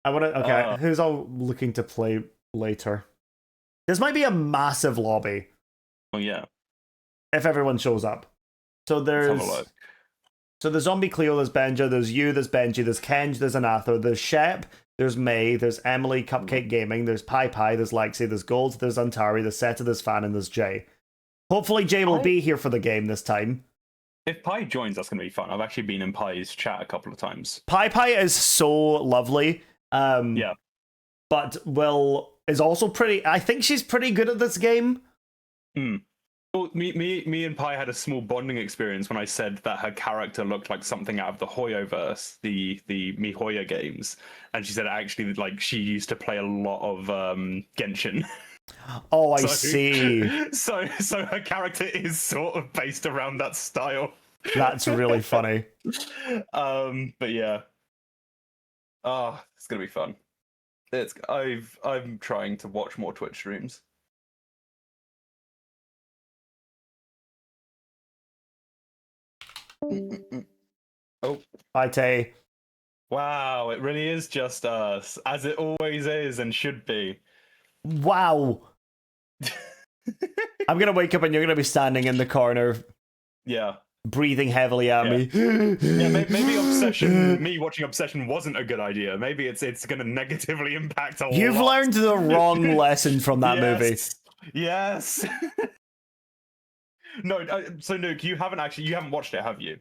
I want to. Okay, who's all looking to play later? This might be a massive lobby. Oh yeah. If everyone shows up. So there's. So there's Zombie Cleo, there's Benja, there's you, there's Benji, there's Kenj, there's Anatho, there's Shep, there's May, there's Emily, Cupcake Gaming, there's Pi, there's Lexi, there's Gold, there's Antari, there's Seta, there's Fan, and there's Jay. Hopefully Jay will be here for the game this time. If Pi joins, that's going to be fun. I've actually been in Pi's chat a couple of times. Pi is so lovely. Yeah. But is also pretty... I think she's pretty good at this game. Well, me and Pi had a small bonding experience when I said that her character looked like something out of the Hoyoverse, the MiHoYo games, and she said actually like she used to play a lot of Genshin. Oh, I see. So her character is sort of based around that style. That's really funny. But yeah. Oh, it's gonna be fun. I'm trying to watch more Twitch streams. Oh. Hi, Tay. Wow, it really is just us, as it always is and should be. Wow. I'm gonna wake up and you're gonna be standing in the corner. Yeah. Breathing heavily at me. Yeah, maybe me watching Obsession wasn't a good idea. Maybe it's gonna negatively impact a lot. You've learned the wrong lesson from that movie. Yes. No, so Nuke, you haven't watched it, have you?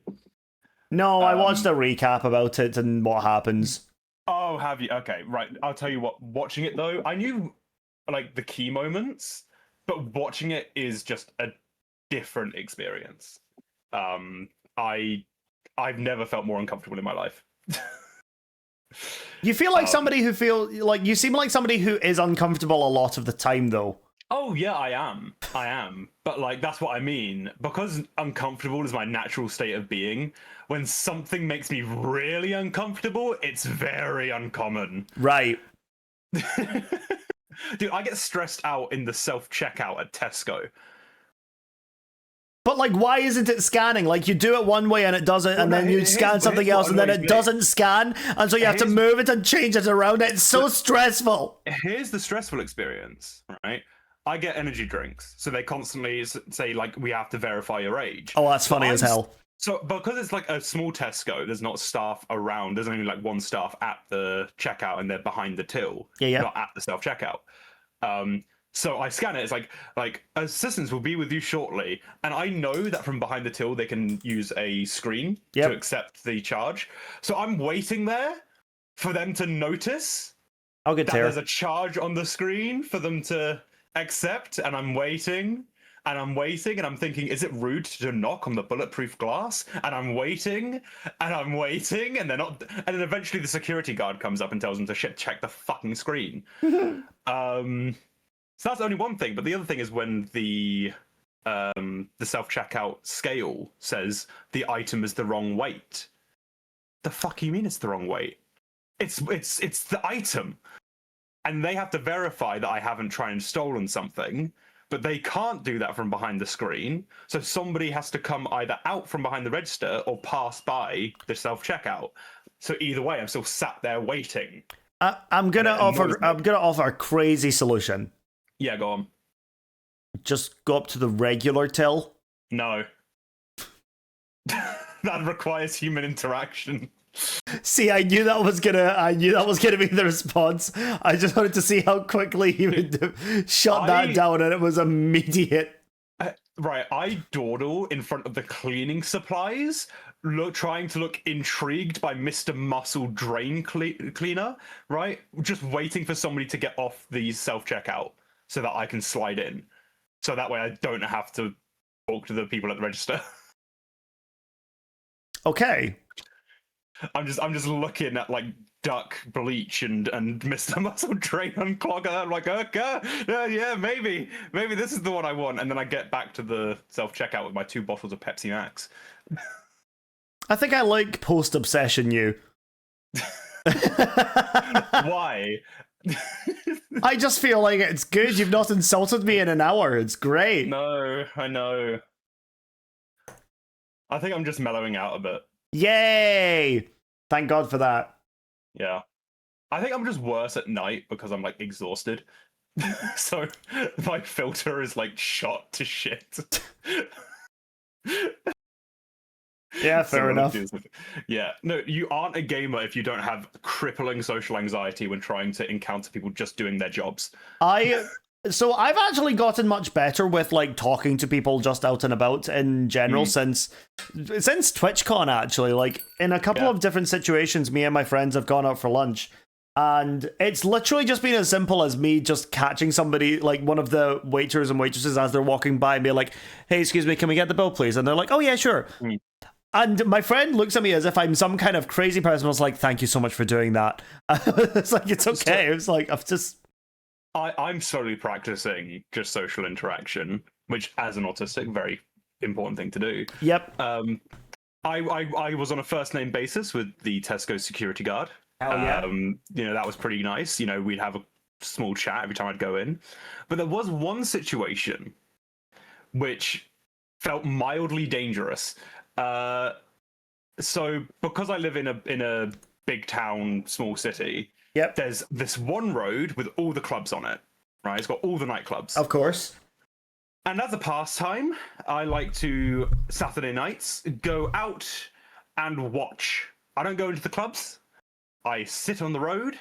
No, I watched a recap about it and what happens. Oh, have you? Okay, right. I'll tell you what. Watching it though, I knew like the key moments, but watching it is just a different experience. I've never felt more uncomfortable in my life. You feel like somebody who you seem like somebody who is uncomfortable a lot of the time, though. Oh yeah, I am. But like that's what I mean. Because uncomfortable is my natural state of being. When something makes me really uncomfortable, it's very uncommon. Right. Dude, I get stressed out in the self-checkout at Tesco. But like, why isn't it scanning? Like, you do it one way and it doesn't, and then you scan something else and then it doesn't scan, and so you have to move it and change it around. It's so stressful. Here's the stressful experience, right? I get energy drinks, so they constantly say like, we have to verify your age. Oh, that's funny as hell. So because it's like a small Tesco, there's not staff around. There's only like one staff at the checkout, and they're behind the till, not at the self checkout. So I scan it. It's like assistants will be with you shortly, and I know that from behind the till they can use a screen to accept the charge. So I'm waiting there for them to notice that there's a charge on the screen for them to accept, and I'm waiting. And I'm waiting, and I'm thinking, is it rude to knock on the bulletproof glass? And I'm waiting, and they're not. And then eventually the security guard comes up and tells them to check the fucking screen. So that's only one thing. But the other thing is when the self-checkout scale says the item is the wrong weight. The fuck you mean it's the wrong weight? It's the item, and they have to verify that I haven't tried and stolen something. But they can't do that from behind the screen, so somebody has to come either out from behind the register or pass by the self-checkout. So either way, I'm still sat there waiting. I'm gonna offer a crazy solution. Yeah, go on. Just go up to the regular till. No. That requires human interaction. See, I knew that was gonna be the response. I just wanted to see how quickly he would shut that down, and it was immediate. Right, I dawdle in front of the cleaning supplies, trying to look intrigued by Mr. Muscle Drain Cleaner, right? Just waiting for somebody to get off the self-checkout so that I can slide in. So that way I don't have to talk to the people at the register. Okay. I'm just looking at like Duck Bleach and Mr. Muscle Drain Unclogger. I'm like, okay, yeah, maybe this is the one I want. And then I get back to the self-checkout with my 2 bottles of Pepsi Max. I think I like post-obsession you. Why? I just feel like it's good. You've not insulted me in an hour. It's great. No, I know. I think I'm just mellowing out a bit. Yay! Thank God for that. Yeah. I think I'm just worse at night because I'm like exhausted. So my filter is like shot to shit. Yeah, fair enough. Yeah. No, you aren't a gamer if you don't have crippling social anxiety when trying to encounter people just doing their jobs. So I've actually gotten much better with like talking to people just out and about in general since TwitchCon, actually. Like in a couple of different situations, me and my friends have gone out for lunch, and it's literally just been as simple as me just catching somebody, like one of the waiters and waitresses as they're walking by, and be like, hey, excuse me, can we get the bill, please? And they're like, oh yeah, sure. And my friend looks at me as if I'm some kind of crazy person. I was like, thank you so much for doing that. It's like, it's okay. It's like, I'm slowly practicing just social interaction, which as an autistic, very important thing to do. Yep. I was on a first name basis with the Tesco security guard. Hell yeah. That was pretty nice. We'd have a small chat every time I'd go in. But there was one situation which felt mildly dangerous. So because I live in a big town, small city, there's this one road with all the clubs on it, right? It's got all the nightclubs. Of course. And as a pastime, I like to, Saturday nights, go out and watch. I don't go into the clubs. I sit on the road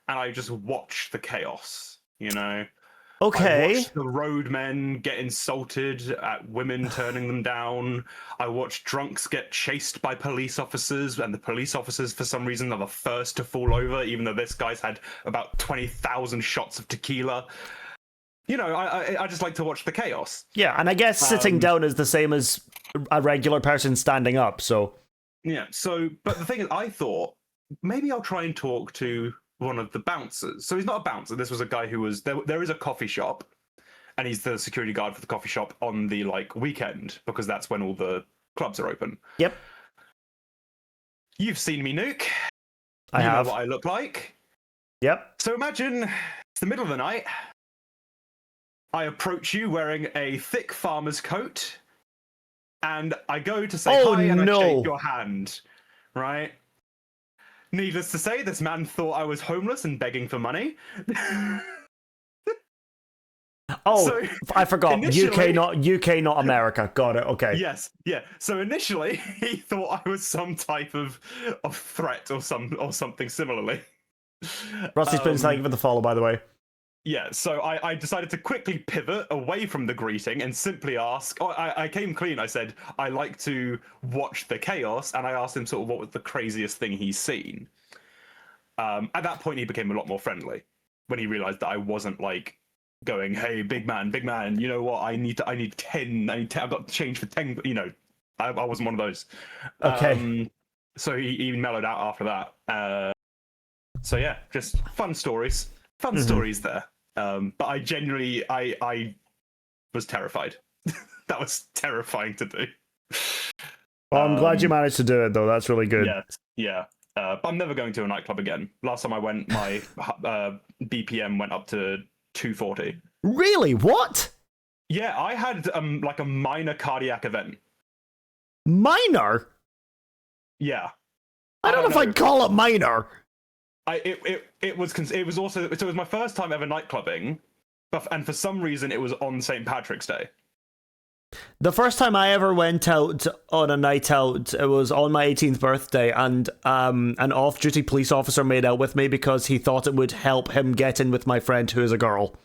and I just watch the chaos, Okay. I watch the roadmen get insulted at women turning them down. I watch drunks get chased by police officers, and the police officers, for some reason, are the first to fall over, even though this guy's had about 20,000 shots of tequila. I just like to watch the chaos. Yeah, and I guess sitting down is the same as a regular person standing up, so... Yeah, but the thing is, I thought maybe I'll try and talk to one of the bouncers. So he's not a bouncer. This was a guy who was there. There is a coffee shop, and he's the security guard for the coffee shop on the weekend because that's when all the clubs are open. Yep. You've seen me, Nuke. I have. Know what I look like. Yep. So imagine it's the middle of the night. I approach you wearing a thick farmer's coat, and I go to say hi and I shake your hand, right? Needless to say, this man thought I was homeless and begging for money. So, I forgot. UK, not America. Got it. Okay. Yes. Yeah. So initially, he thought I was some type of threat or something similarly. Rusty Spoons, thank you for the follow, by the way. Yeah, so I decided to quickly pivot away from the greeting and simply ask. I came clean. I said I like to watch the chaos, and I asked him sort of what was the craziest thing he's seen. At that point, he became a lot more friendly when he realized that I wasn't going, "Hey, big man, you know what? I need 10. I've got change for 10." You know, I wasn't one of those. Okay. So he mellowed out after that. So yeah, just fun stories. Stories there. But I genuinely, I was terrified. That was terrifying to do. Well, I'm glad you managed to do it, though. That's really good. Yeah. But I'm never going to a nightclub again. Last time I went, my BPM went up to 240. Really? What? Yeah, I had a minor cardiac event. Minor? Yeah. I don't know if I'd call it minor. It was my first time ever nightclubbing, and for some reason it was on St. Patrick's Day. The first time I ever went out on a night out, it was on my 18th birthday, and an off-duty police officer made out with me because he thought it would help him get in with my friend who is a girl.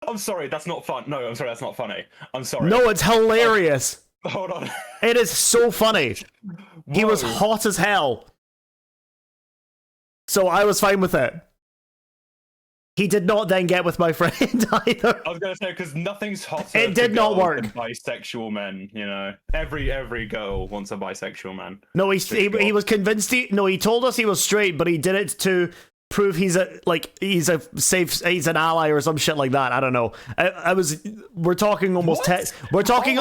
I'm sorry, that's not fun. No, I'm sorry, that's not funny. I'm sorry. No, it's hilarious. Hold on. It is so funny. Whoa. He was hot as hell. So I was fine with it. He did not then get with my friend either. I was going to say, because nothing's hotter. It did not work. Than bisexual men, you know. Every girl wants a bisexual man. No, he was convinced. He told us he was straight, but he did it to prove he's an ally or some shit like that. I don't know. We're talking almost 10. We're talking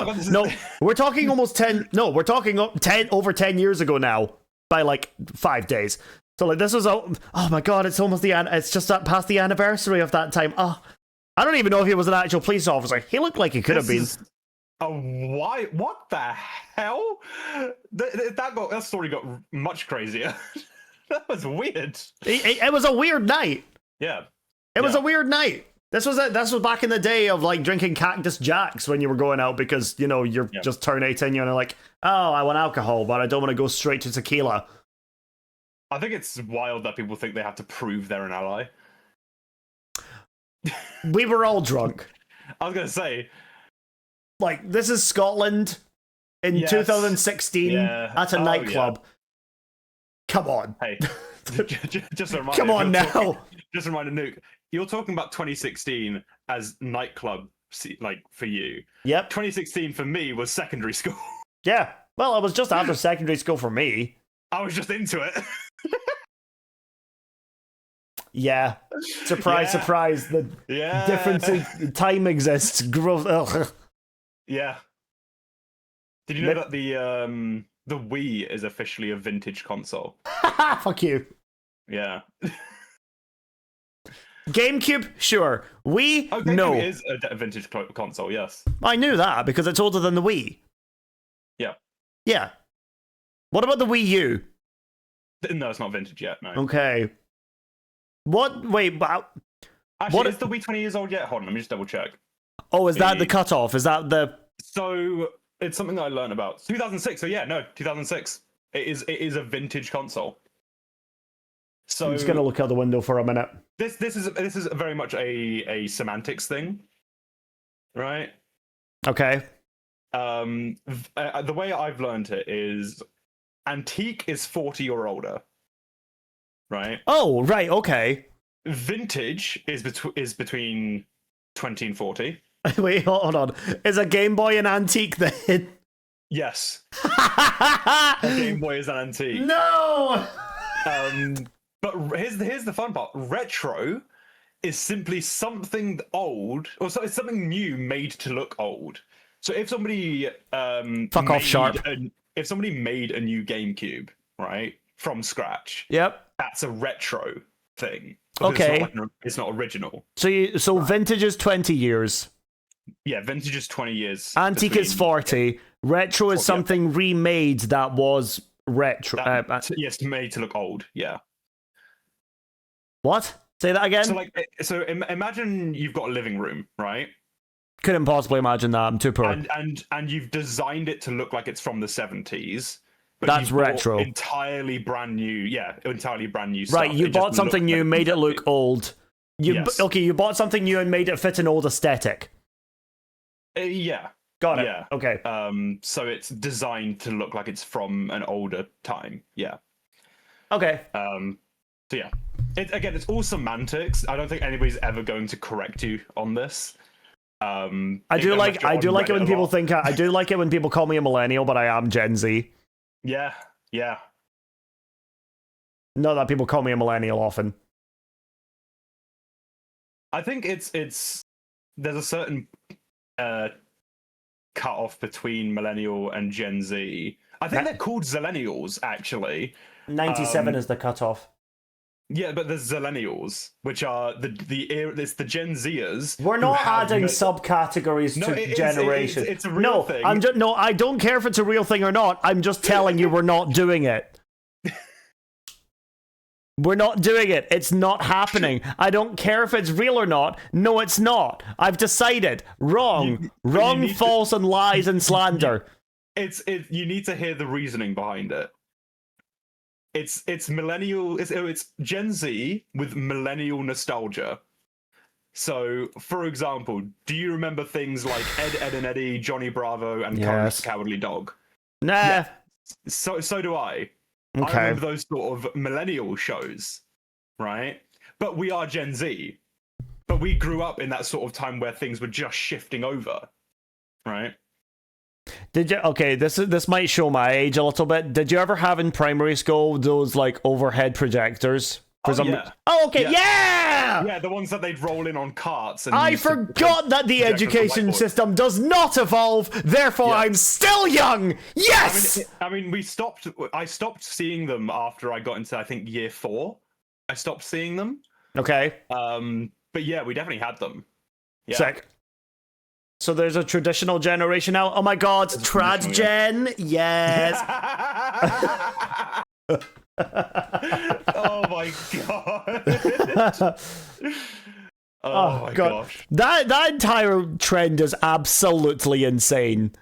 we're talking almost 10. No, we're talking over 10 years ago now by 5 days. So this was oh my god, it's almost it's just past the anniversary of that time. Oh, I don't even know if he was an actual police officer. He looked like he could have been. Why? What the hell? That story got much crazier. That was weird. It was a weird night. Yeah. It was a weird night. This was back in the day of drinking Cactus Jacks when you were going out because you're just turned 18 and you're like, oh, I want alcohol, but I don't want to go straight to tequila. I think it's wild that people think they have to prove they're an ally. We were all drunk. I was going to say. This is Scotland in 2016 at a nightclub. Yeah. Come on. Hey, just a reminder. Come on now. Just a reminder, Nuke. You're talking about 2016 as nightclub, for you. Yep. 2016 for me was secondary school. Yeah. Well, it was just after secondary school for me. I was just into it. Yeah. Surprise. The difference in time exists. Growth. Yeah. Did you know that the Wii is officially a vintage console? Fuck you. Yeah. GameCube, sure. Wii, no. It is a vintage console, yes. I knew that because it's older than the Wii. Yeah. Yeah. What about the Wii U? No, it's not vintage yet, no. Okay. What? Wait, actually, is the Wii 20 years old yet? Hold on, let me just double check. Oh, is that the cutoff? Is that the... So, it's something that I learned about. 2006, so 2006. It is a vintage console. So I'm just going to look out the window for a minute. This is very much a semantics thing, right? Okay. The way I've learned it is antique is 40 or older, right? Oh, right, okay. Vintage is between 20 and 40. Wait, hold on. Is a Game Boy an antique then? Yes. A Game Boy is an antique. No. But here's the fun part. Retro is simply something old, or so it's something new made to look old. So if somebody Fuck off, Sharp. If somebody made a new GameCube, right, from scratch, yep, that's a retro thing. Okay, it's not original. So vintage is 20 years. Yeah, vintage is 20 years. Antique is 40. Retro is something remade that was retro. Yes, made to look old. Yeah. What? Say that again. So imagine you've got a living room, right? Couldn't possibly imagine that. I'm too poor. And you've designed it to look like it's from the 70s. But that's retro. Entirely brand new. Yeah, entirely brand new stuff. Right, you bought something new, made it look old. Okay, you bought something new and made it fit an old aesthetic. Yeah. Got it. Yeah. Okay. So it's designed to look like it's from an older time. Yeah. Okay. So yeah. It's all semantics. I don't think anybody's ever going to correct you on this. I do like it when people think I do like it when people call me a millennial, but I am Gen Z. Yeah. Yeah. Not that people call me a millennial often. I think it's there's a certain cut off between millennial and Gen Z. I think they're called zillennials actually. 97 is the cutoff. Yeah, but there's zillennials, which are it's the Gen Zers. We're not adding subcategories to generation. It's a real thing. I don't care if it's a real thing or not. I'm just telling you we're not doing it. We're not doing it. It's not happening. I don't care if it's real or not. No, it's not. I've decided. Wrong. Wrong, false, and lies and slander. You need to hear the reasoning behind it. It's millennial. It's Gen Z with millennial nostalgia. So, for example, do you remember things like Ed, and Eddie, Johnny Bravo, and Courage the Cowardly Dog? Nah. Yeah. So do I. Okay. I remember those sort of millennial shows, right? But we are Gen Z. But we grew up in that sort of time where things were just shifting over, right? Did you? Okay, this might show my age a little bit. Did you ever have in primary school those like overhead projectors? Yeah. Oh, okay, yeah! Yeah, the ones that they'd roll in on carts. And I forgot that the education system does not evolve. Therefore, I'm still young. Yes. I mean, I stopped seeing them after I got into I think year 4. I stopped seeing them. Okay. But yeah, we definitely had them. Yeah. Sick. So there's a traditional generation now. Oh my god, trad gen. Yes. Oh my god. Oh my gosh. That entire trend is absolutely insane.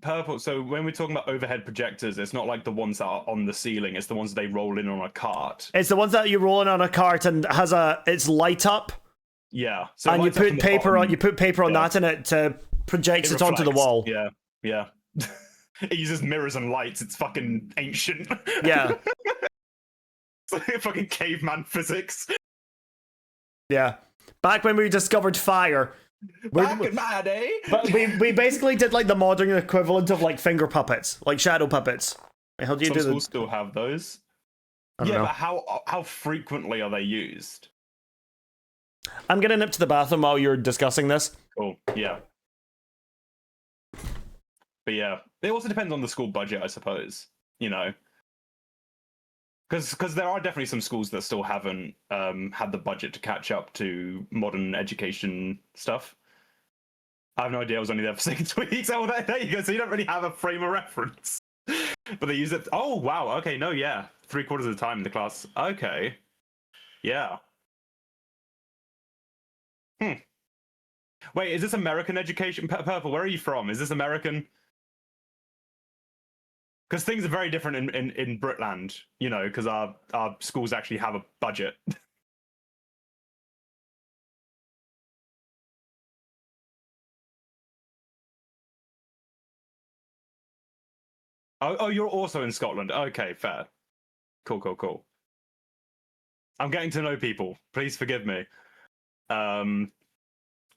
Purple. So when we're talking about overhead projectors, it's not like the ones that are on the ceiling. It's the ones they roll in on a cart. It's the ones that you roll in on a cart and it's light up. Yeah. So and you put paper on. You put paper on that, and it projects it onto the wall. Yeah. Yeah. It uses mirrors and lights. It's fucking ancient. Yeah. It's like fucking caveman physics. Yeah. Back when we discovered fire. Back in my day. But we basically did like the modern equivalent of like finger puppets, like shadow puppets. How do you do schools still have those? Yeah, but how frequently are they used? I'm gonna nip to the bathroom while you're discussing this. Cool. Yeah. But yeah, it also depends on the school budget, I suppose. You know, because there are definitely some schools that still haven't had the budget to catch up to modern education stuff. I have no idea. I was only there for 6 weeks. Oh, there you go. So you don't really have a frame of reference. But they use it. Oh, wow. Okay. No, yeah. 3/4 of the time in the class. Okay. Yeah. Wait, is this American education? Purple, where are you from? Is this American? Because things are very different in Britland, you know, because our schools actually have a budget. Oh, you're also in Scotland. Okay, fair. Cool. I'm getting to know people. Please forgive me.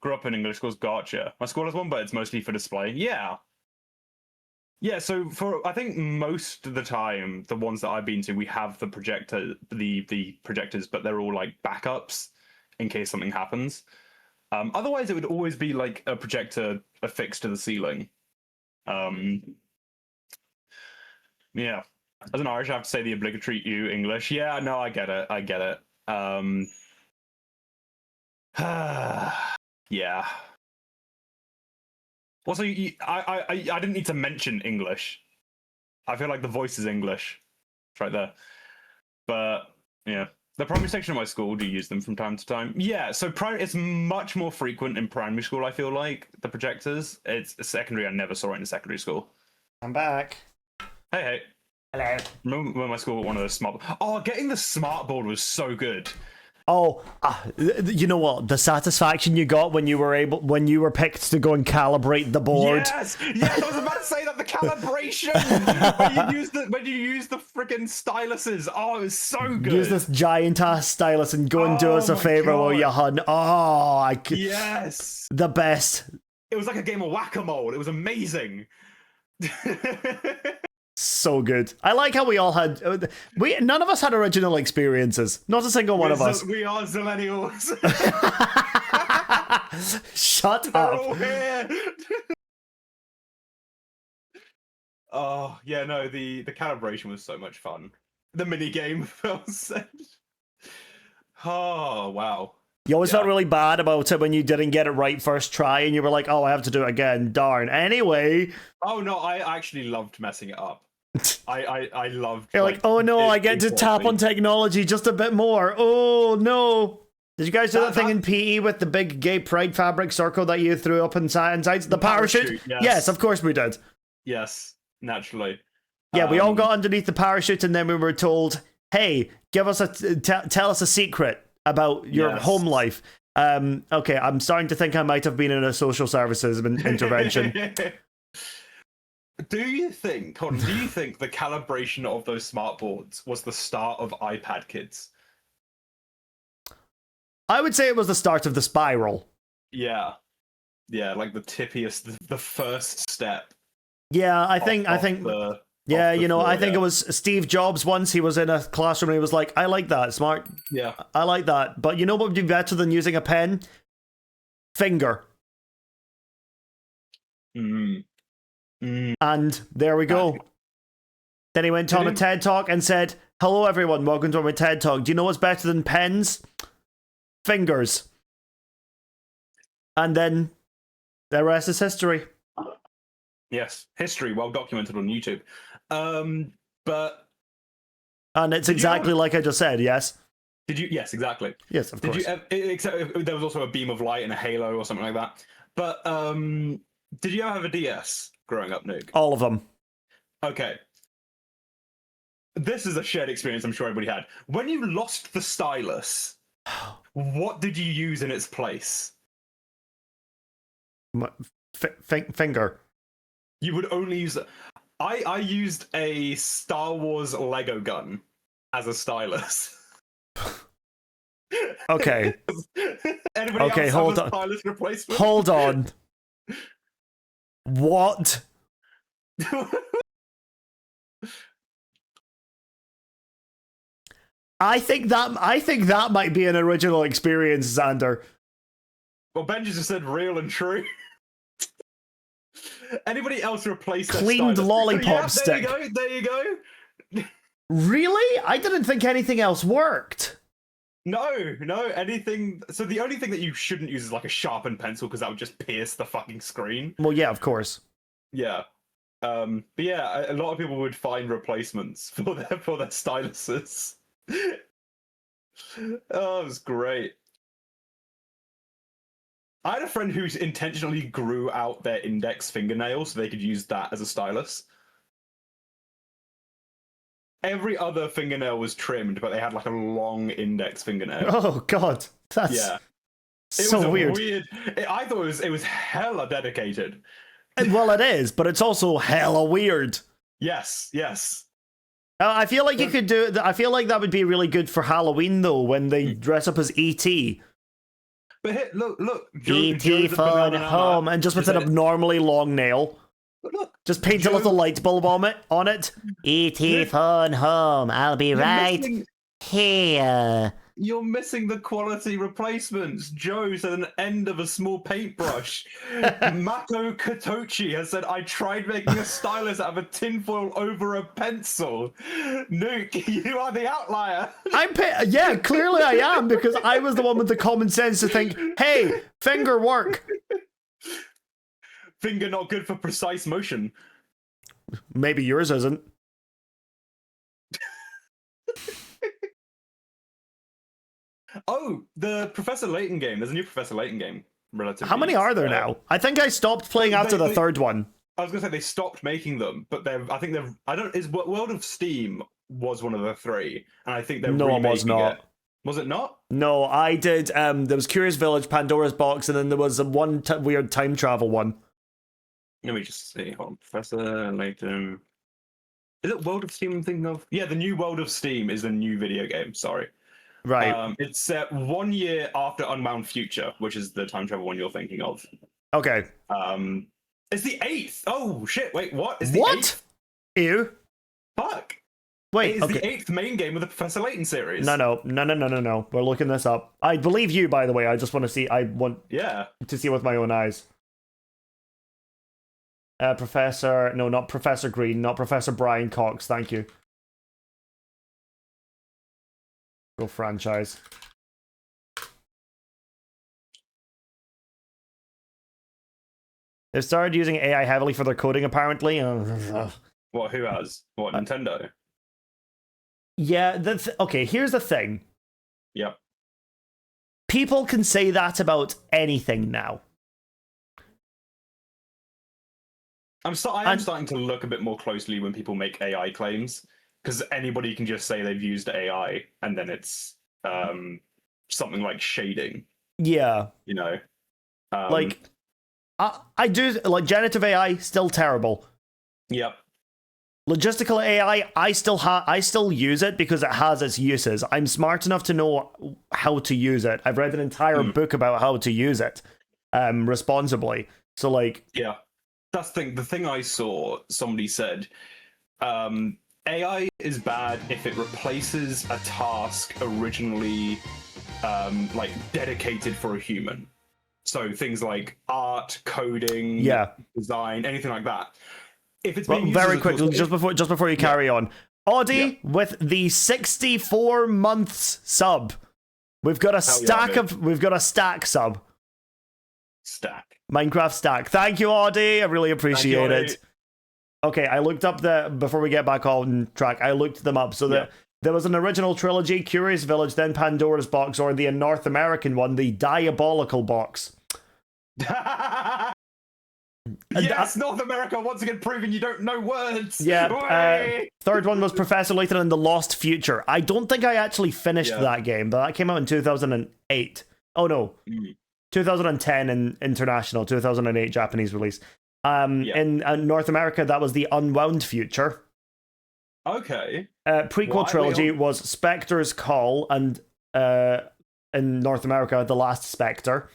Grew up in English schools. Gotcha. My school has one, but it's mostly for display. Yeah. Yeah, so for I think most of the time, the ones that I've been to, we have the projectors, but they're all like backups in case something happens. Otherwise, it would always be like a projector affixed to the ceiling. Yeah, as an Irish, I have to say the obligatory "you" English. Yeah, no, I get it. I get it. Yeah. Also, I didn't need to mention English. I feel like the voice is English. It's right there. But yeah, the primary section of my school do use them from time to time. Yeah, so it's much more frequent in primary school. I feel like the projectors. It's secondary. I never saw it in secondary school. I'm back. Hey. Hello. Remember when my school got one of those smart? Oh, getting the smart board was so good. Oh, you know what? The satisfaction you got when you were picked to go and calibrate the board. Yes, I was about to say that, the calibration when you use the freaking styluses. Oh, it was so good. Use this giant ass stylus and go and do us a favor, will you, hun? Oh, yes, the best. It was like a game of whack-a-mole. It was amazing. So good. I like how we all had. None of us had original experiences. Not a single one of us. We are millennials. Shut They're up. all here. Oh yeah, no. The calibration was so much fun. The mini game, Phil said. Oh wow. You always felt really bad about it when you didn't get it right first try, and you were like, "Oh, I have to do it again." Darn. Anyway. Oh no, I actually loved messing it up. I loved. You're like, oh no, I get to tap on technology just a bit more. Oh no. Did you guys do that thing in PE with the big gay pride fabric circle that you threw up inside the parachute? Yes, of course we did. Yes, naturally. Yeah, we all got underneath the parachute, and then we were told, "Hey, give us tell us a secret about your home life." Okay, I'm starting to think I might have been in a social services intervention. Do you think the calibration of those smart boards was the start of iPad kids? I would say it was the start of the spiral. Yeah, like the tippiest, the first step. Yeah, I think. I think it was Steve Jobs once. He was in a classroom and he was like, "I like that, smart. Yeah, I like that." But you know what would be better than using a pen? Finger. And there we go. Then he went on a TED Talk and said, "Hello everyone, welcome to my TED Talk. Do you know what's better than pens? Fingers." And then the rest is history. Yes, history, well documented on YouTube. And it's exactly like I just said, yes? Did you? Yes, exactly. Yes, of course. Except there was also a beam of light and a halo or something like that. But did you ever have a DS growing up, Nuke? All of them. Okay. This is a shared experience I'm sure everybody had. When you lost the stylus, what did you use in its place? Finger. You would only use... I used a Star Wars Lego gun as a stylus. Okay. Anybody else hold have a on. stylus replacement? Hold on. What? I think that might be an original experience, Xander. Well, Benji just said real and true. Anybody else replace cleaned lollipop stick? There you go. Really? I didn't think anything else worked. No, anything. So the only thing that you shouldn't use is like a sharpened pencil because that would just pierce the fucking screen. Well, yeah, of course. Yeah. But yeah, a lot of people would find replacements for their styluses. Oh, it was great. I had a friend who intentionally grew out their index fingernail so they could use that as a stylus. Every other fingernail was trimmed, but they had like a long index fingernail. Oh god, that's so weird. I thought it was hella dedicated. Well, it is, but it's also hella weird. Yes. I feel like you could do. I feel like that would be really good for Halloween, though, when they dress up as E.T. But look, E.T. phone home, and just with an abnormally long nail. Just paint a little light bulb on it. E.T. phone home. I'll be right here. You're missing the quality replacements. Joe said an end of a small paintbrush. Mako Katochi has said, I tried making a stylus out of a tinfoil over a pencil. Nuke, you are the outlier. Yeah, clearly I am, because I was the one with the common sense to think, hey, finger work. Finger not good for precise motion. Maybe yours isn't. Oh, the Professor Layton game. There's a new Professor Layton game. Relatively. How many are there now? I think I stopped playing after the third one. I was gonna say they stopped making them, but is World of Steam was one of the three, and I think they're No, it was not. it. Was it not? No, I did. There was Curious Village, Pandora's Box, and then there was a weird time travel one. Let me just see. Hold on. Professor Layton. Is it World of Steam I'm thinking of? Yeah, the new World of Steam is a new video game. Sorry. Right. It's set 1 year after Unbound Future, which is the time travel one you're thinking of. Okay. It's the 8th. Oh shit! Wait, what? It's the What? 8th? Ew. Fuck. Wait. It's Okay. the 8th main game of the Professor Layton series. No. We're looking this up. I believe you, by the way. I just want to see. I want to see with my own eyes. Professor. No, not Professor Green. Not Professor Brian Cox. Thank you. Go franchise. They've started using AI heavily for their coding, apparently. What? Who has? What? Nintendo? Yeah. Okay. Here's the thing. Yep. People can say that about anything now. I am starting to look a bit more closely when people make AI claims, because anybody can just say they've used AI and then it's something like shading. Yeah. You know, like I do like generative AI still terrible. Yep. Logistical AI, I still use it because it has its uses. I'm smart enough to know how to use it. I've read an entire book about how to use it responsibly. So like, yeah, that's the thing I saw. Somebody said AI is bad if it replaces a task originally like dedicated for a human. So things like art, coding, design, anything like that. If it's being very quickly, just before you carry on, Audie with the 64 months sub. We've got a stack sub. Stack. Minecraft stack. Thank you, Audie. I really appreciate it. Okay, I looked up before we get back on track, I looked them up. So that there was an original trilogy, Curious Village, then Pandora's Box, or the North American one, the Diabolical Box. Yes, North America, once again proving you don't know words. Yeah, third one was Professor Layton and the Lost Future. I don't think I actually finished that game, but that came out in 2008. Oh no, 2010 in international, 2008 Japanese release. In North America, that was the Unwound Future. Okay. Prequel trilogy was Spectre's Call, and in North America, The Last Spectre.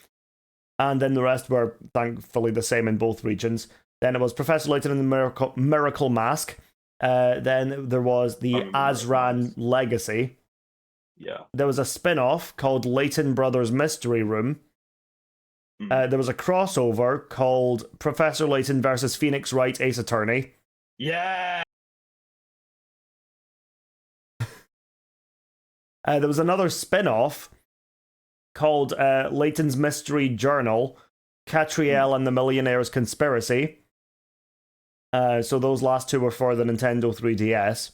And then the rest were thankfully the same in both regions. Then it was Professor Layton and the Miracle Mask. Then there was the Azran Legacy. Yeah. There was a spin-off called Layton Brothers Mystery Room. There was a crossover called Professor Layton versus Phoenix Wright Ace Attorney. Yeah. There was another spin-off called Layton's Mystery Journal, Catriel and the Millionaire's Conspiracy. So those last two were for the Nintendo 3DS,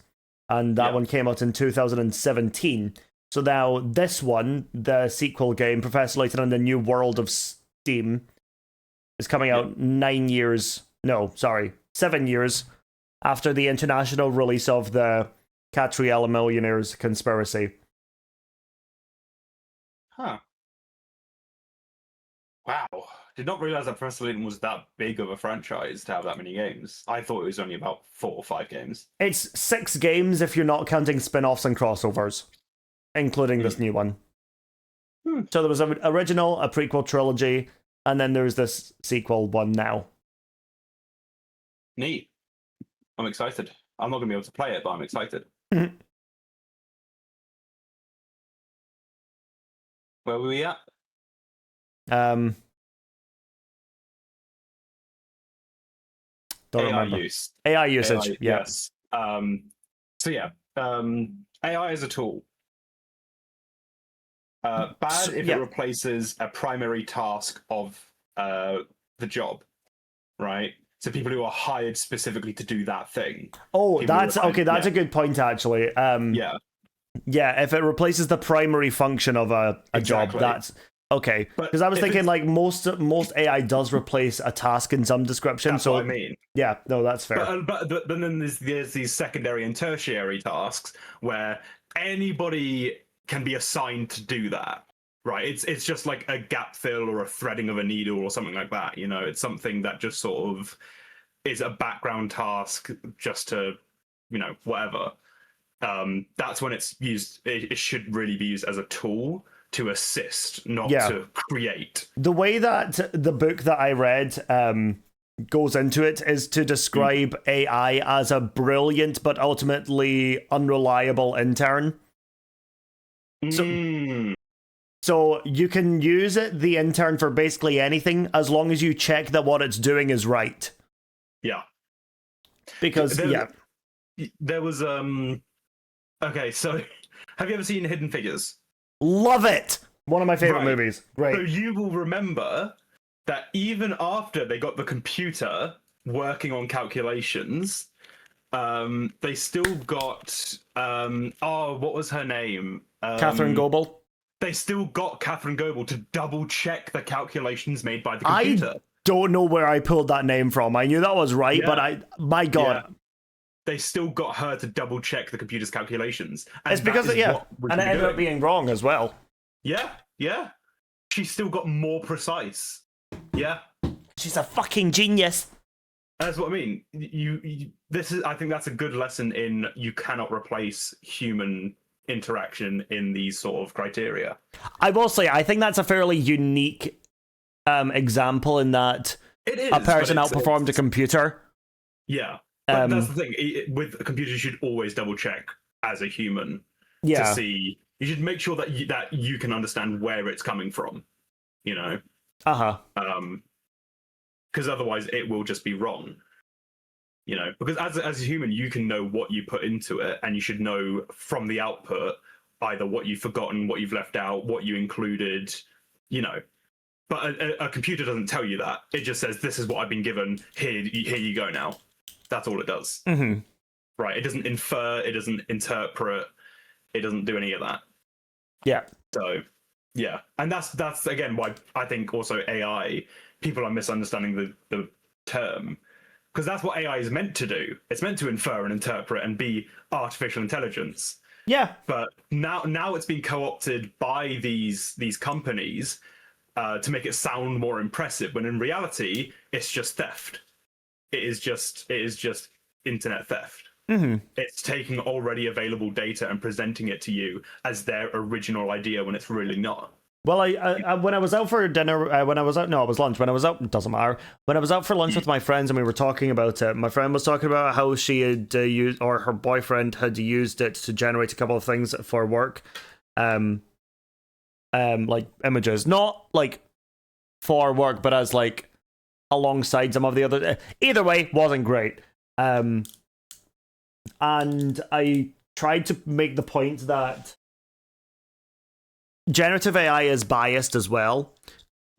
and that one came out in 2017. So now this one, the sequel game, Professor Layton and the New World of Steam, is coming out 7 years after the international release of the Catriel and Millionaire's Conspiracy. Huh. Wow. Did not realize that Professor Layton was that big of a franchise to have that many games. I thought it was only about 4 or 5 games. It's 6 games if you're not counting spin-offs and crossovers, including this new one. So there was an original, a prequel trilogy, and then there's this sequel one now. Neat. I'm excited. I'm not gonna be able to play it, but I'm excited. Where were we at? Don't AI remember. use. AI usage. AI, yeah. Yes. So yeah. AI is a tool. Bad if it replaces a primary task of the job, right? So people who are hired specifically to do that thing. Oh, that's okay. That's a good point, actually. Yeah. Yeah, if it replaces the primary function of a job, that's okay. Because I was thinking, like, most AI does replace a task in some description. That's so what I mean. Yeah, no, that's fair. But then there's these secondary and tertiary tasks where anybody can be assigned to do that. Right, it's just like a gap fill or a threading of a needle or something like that. You know, it's something that just sort of is a background task just to, you know, whatever. That's when it's used. It should really be used as a tool to assist, not to create. The way that the book that I read goes into it is to describe AI as a brilliant but ultimately unreliable intern. So you can use the intern for basically anything as long as you check that what it's doing is right. Yeah. Because there was okay, so have you ever seen Hidden Figures? Love it. One of my favorite movies. Great. So you will remember that even after they got the computer working on calculations, they still got what was her name? Catherine Goebel. They still got Catherine Goebel to double check the calculations made by the computer. I don't know where I pulled that name from. I knew that was right, but my God. Yeah. They still got her to double check the computer's calculations. And it's because and it ended up being wrong as well. Yeah. She still got more precise. Yeah. She's a fucking genius. That's what I mean. I think that's a good lesson in you cannot replace human interaction in these sort of criteria. I will say, I think that's a fairly unique example in that a person outperformed a computer. Yeah. But that's the thing. With a computer, you should always double check as a human to see. You should make sure that you can understand where it's coming from. You know. Because otherwise, it will just be wrong. You know, because as a human, you can know what you put into it, and you should know from the output either what you've forgotten, what you've left out, what you included. You know. But a computer doesn't tell you that. It just says, "This is what I've been given. Here you go now." That's all it does. Mm-hmm. Right. It doesn't infer. It doesn't interpret. It doesn't do any of that. Yeah. So, yeah. And that's again why I think also AI, people are misunderstanding the term. Because that's what AI is meant to do. It's meant to infer and interpret and be artificial intelligence. Yeah. But now it's been co-opted by these companies to make it sound more impressive, when in reality, it's just theft. It is just internet theft. Mm-hmm. It's taking already available data and presenting it to you as their original idea when it's really not. Well, I when I was out for dinner, it was lunch. When I was out, it doesn't matter. When I was out for lunch with my friends and we were talking about it, my friend was talking about how she had used, or her boyfriend had used it to generate a couple of things for work, like images, not like for work, but as like alongside some of the other. Either way, wasn't great. And I tried to make the point that generative AI is biased as well.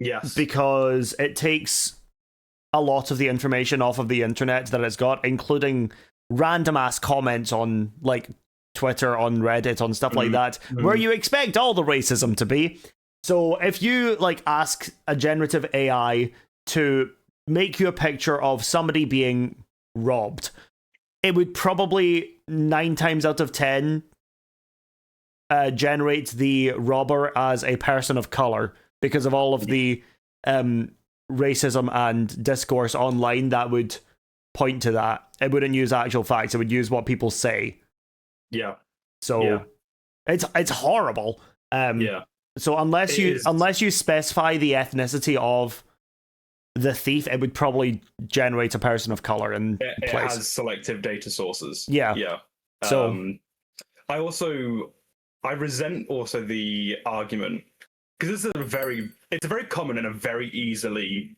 Yes. Because it takes a lot of the information off of the internet that it's got, including random ass comments on like Twitter, on Reddit, on stuff like that, where you expect all the racism to be. So if you like ask a generative AI to make you a picture of somebody being robbed, it would probably 9 times out of 10 generate the robber as a person of color because of all of the racism and discourse online that would point to that. It wouldn't use actual facts. It would use what people say. Yeah. So it's horrible. So unless you specify the ethnicity of the thief, it would probably generate a person of color in it place. has selective data sources. Yeah. So I resent also the argument, because it's a very common and a very easily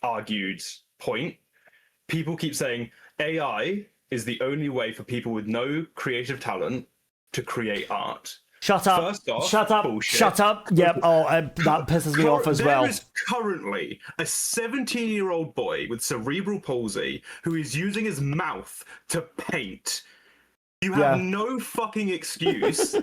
argued point. People keep saying AI is the only way for people with no creative talent to create art. Shut up. First off, Shut up. bullshit. Shut up. Yep. Oh, that pisses me off as well. There is currently a 17-year-old boy with cerebral palsy who is using his mouth to paint. You have no fucking excuse,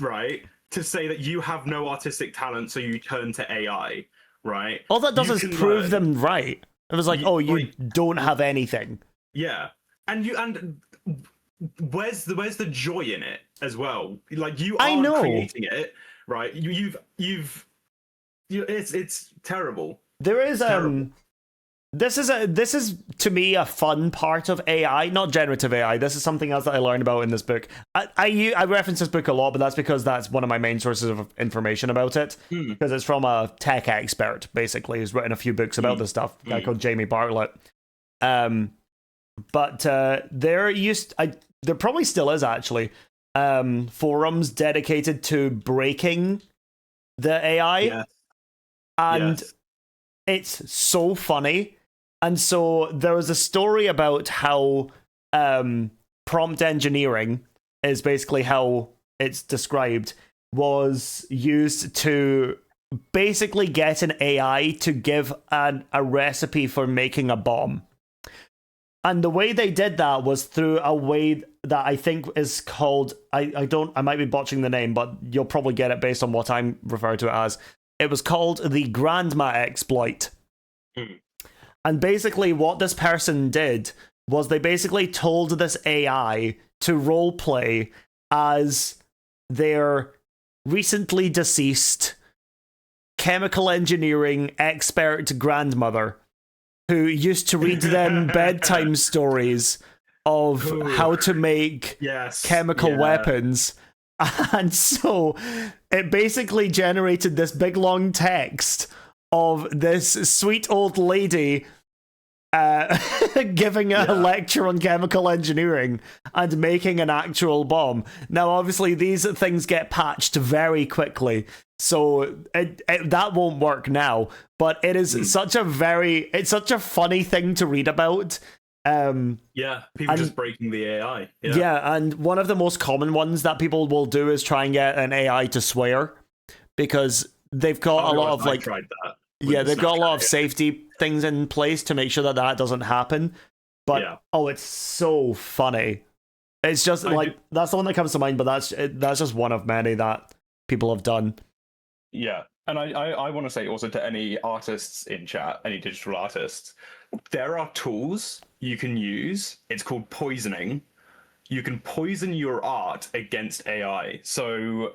right, to say that you have no artistic talent, so you turn to AI, right? All that does is prove them right. It was like, you don't have anything. Yeah, and where's the joy in it as well? Like, you are creating it, right? It's terrible. There is this is to me a fun part of AI, not generative AI. This is something else that I learned about in this book. I reference this book a lot, but that's because that's one of my main sources of information about it, because it's from a tech expert, basically, who's written a few books about this stuff, a guy called Jamie Bartlett. But there probably still is, actually, forums dedicated to breaking the AI. And it's so funny. And so there was a story about how prompt engineering is basically how it's described, was used to basically get an AI to give a recipe for making a bomb. And the way they did that was through a way that I think is called, I might be botching the name, but you'll probably get it based on what I'm referring to it as. It was called the Grandma exploit. And basically what this person did was they basically told this AI to roleplay as their recently deceased chemical engineering expert grandmother, who used to read them bedtime stories of how to make chemical weapons. And so it basically generated this big long text of this sweet old lady giving a lecture on chemical engineering and making an actual bomb. Now, obviously, these things get patched very quickly, so that won't work now. But it is such a funny thing to read about. People just breaking the AI. Yeah, and one of the most common ones that people will do is try and get an AI to swear, because they've got a lot of like, tried that. They've got a lot of safety things in place to make sure that that doesn't happen. But it's so funny. It's just that's the one that comes to mind, but that's just one of many that people have done. Yeah, and I want to say also to any artists in chat, any digital artists, there are tools you can use. It's called poisoning. You can poison your art against AI. So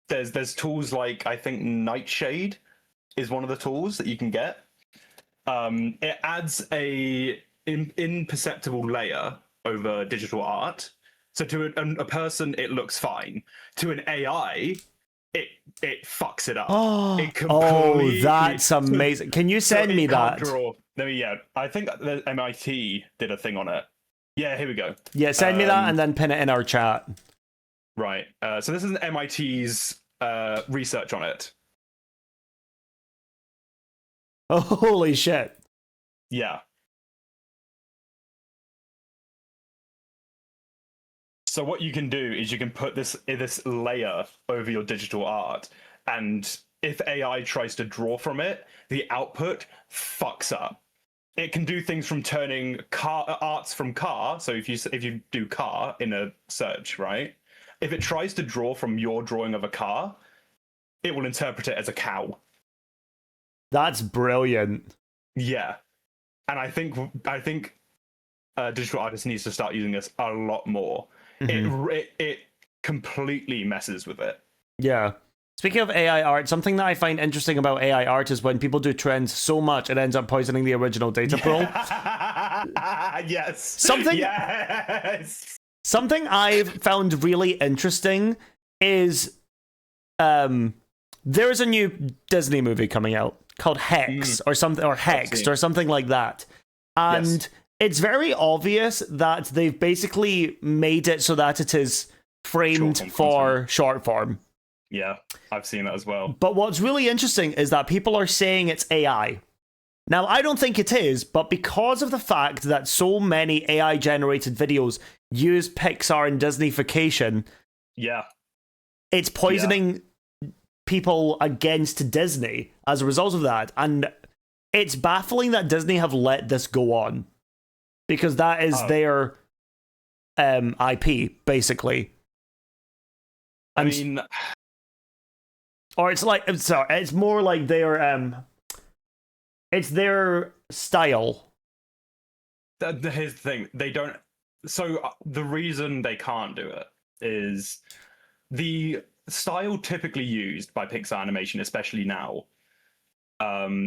there's tools like, I think Nightshade is one of the tools that you can get. It adds a imperceptible layer over digital art. So to a person, it looks fine. To an AI, it fucks it up. Oh, that's amazing. Can you send me that? I think that MIT did a thing on it. Yeah, here we go. Yeah, send me that and then pin it in our chat. Right. So this is MIT's research on it. Oh, holy shit. Yeah. So what you can do is you can put this layer over your digital art, and if AI tries to draw from it, the output fucks up. It can do things from turning arts from car. So if you do car in a search, right? If it tries to draw from your drawing of a car, it will interpret it as a cow. That's brilliant. Yeah, and I think digital artists needs to start using this a lot more. It completely messes with it. Yeah. Speaking of AI art, something that I find interesting about AI art is when people do trends so much it ends up poisoning the original data pool. Yes. Something I've found really interesting is there is a new Disney movie coming out, called Hex or something, or Hexed or something like that. And it's very obvious that they've basically made it so that it is framed for short form. Yeah, I've seen that as well. But what's really interesting is that people are saying it's AI. Now, I don't think it is, but because of the fact that so many AI-generated videos use Pixar and Disneyfication, it's poisoning people against Disney as a result of that. And it's baffling that Disney have let this go on, because that is their IP, basically. I mean... Or it's like, sorry, it's more like their, it's their style. Here's the thing, they don't... So the reason they can't do it is the style typically used by Pixar animation, especially now,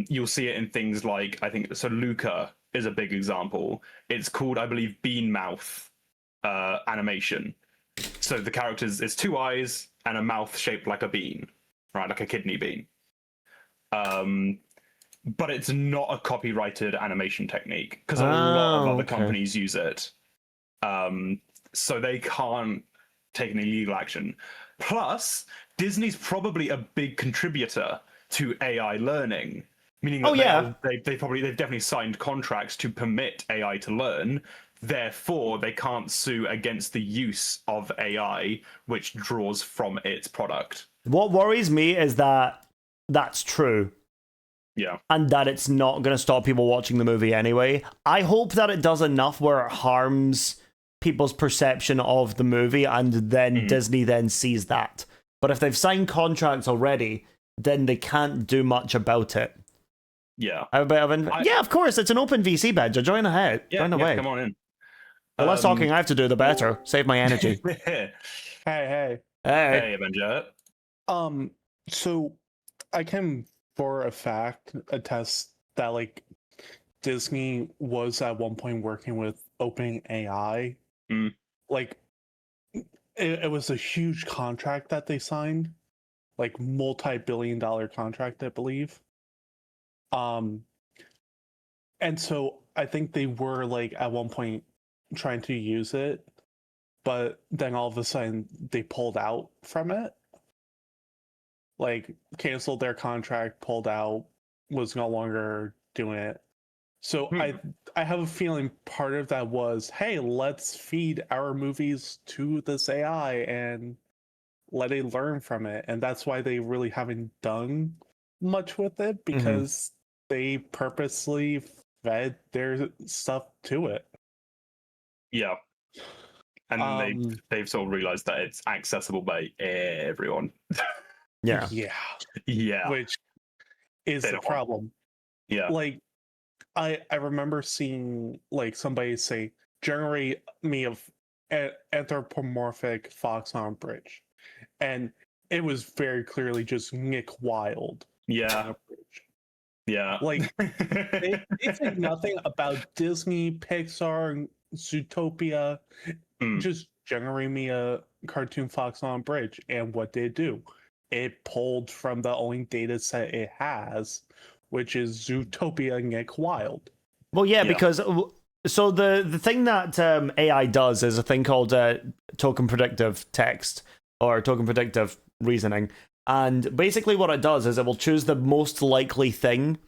you'll see it in things like, I think, so Luca is a big example. It's called, I believe, bean mouth animation. So the characters, it's 2 eyes and a mouth shaped like a bean. Right, like a kidney bean. But it's not a copyrighted animation technique, because a lot of other companies use it. So they can't take any legal action. Plus, Disney's probably a big contributor to AI learning, meaning that they've definitely signed contracts to permit AI to learn. Therefore, they can't sue against the use of AI, which draws from its product. What worries me is that that's true. Yeah. And that it's not going to stop people watching the movie anyway. I hope that it does enough where it harms people's perception of the movie, and then Disney then sees that. But if they've signed contracts already, then they can't do much about it. Yeah. Yeah, of course, it's an open VC badge. Join ahead. Join away. Come on in. The less talking I have to do, the better. Save my energy. Hey, Avenger. So I can for a fact attest that like Disney was at one point working with OpenAI. Like it was a huge contract that they signed, like multi-billion-dollar contract, I believe. And so I think they were like at one point trying to use it, but then all of a sudden they pulled out from it. Like canceled their contract, pulled out, was no longer doing it. So I have a feeling part of that was, hey, let's feed our movies to this AI and let it learn from it. And that's why they really haven't done much with it, because they purposely fed their stuff to it. Yeah. And they've sort of realized that it's accessible by everyone. Yeah. Which is the problem. Yeah. Like I remember seeing like somebody say, generate me of anthropomorphic fox on bridge. And it was very clearly just Nick Wilde. Yeah. Like they think nothing about Disney, Pixar, Zootopia. Just generate me a cartoon fox on bridge. And what did it do? It pulled from the only data set it has, which is Zootopia Nick Wilde. Well, yeah, because so the thing that AI does is a thing called token predictive text, or token predictive reasoning. And basically what it does is it will choose the most likely thing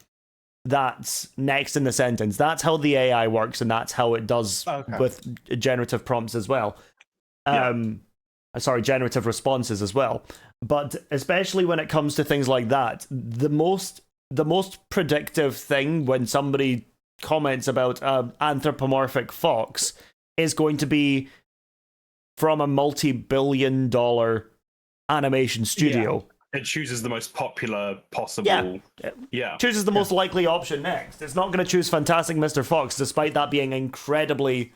that's next in the sentence. That's how the AI works, and that's how it does with generative prompts as well. Sorry, generative responses as well. But especially when it comes to things like that, the most predictive thing when somebody comments about anthropomorphic fox is going to be from a multi-billion-dollar animation studio. It chooses the most popular possible. Yeah. Chooses the most likely option next. It's not going to choose Fantastic Mr. Fox, despite that being incredibly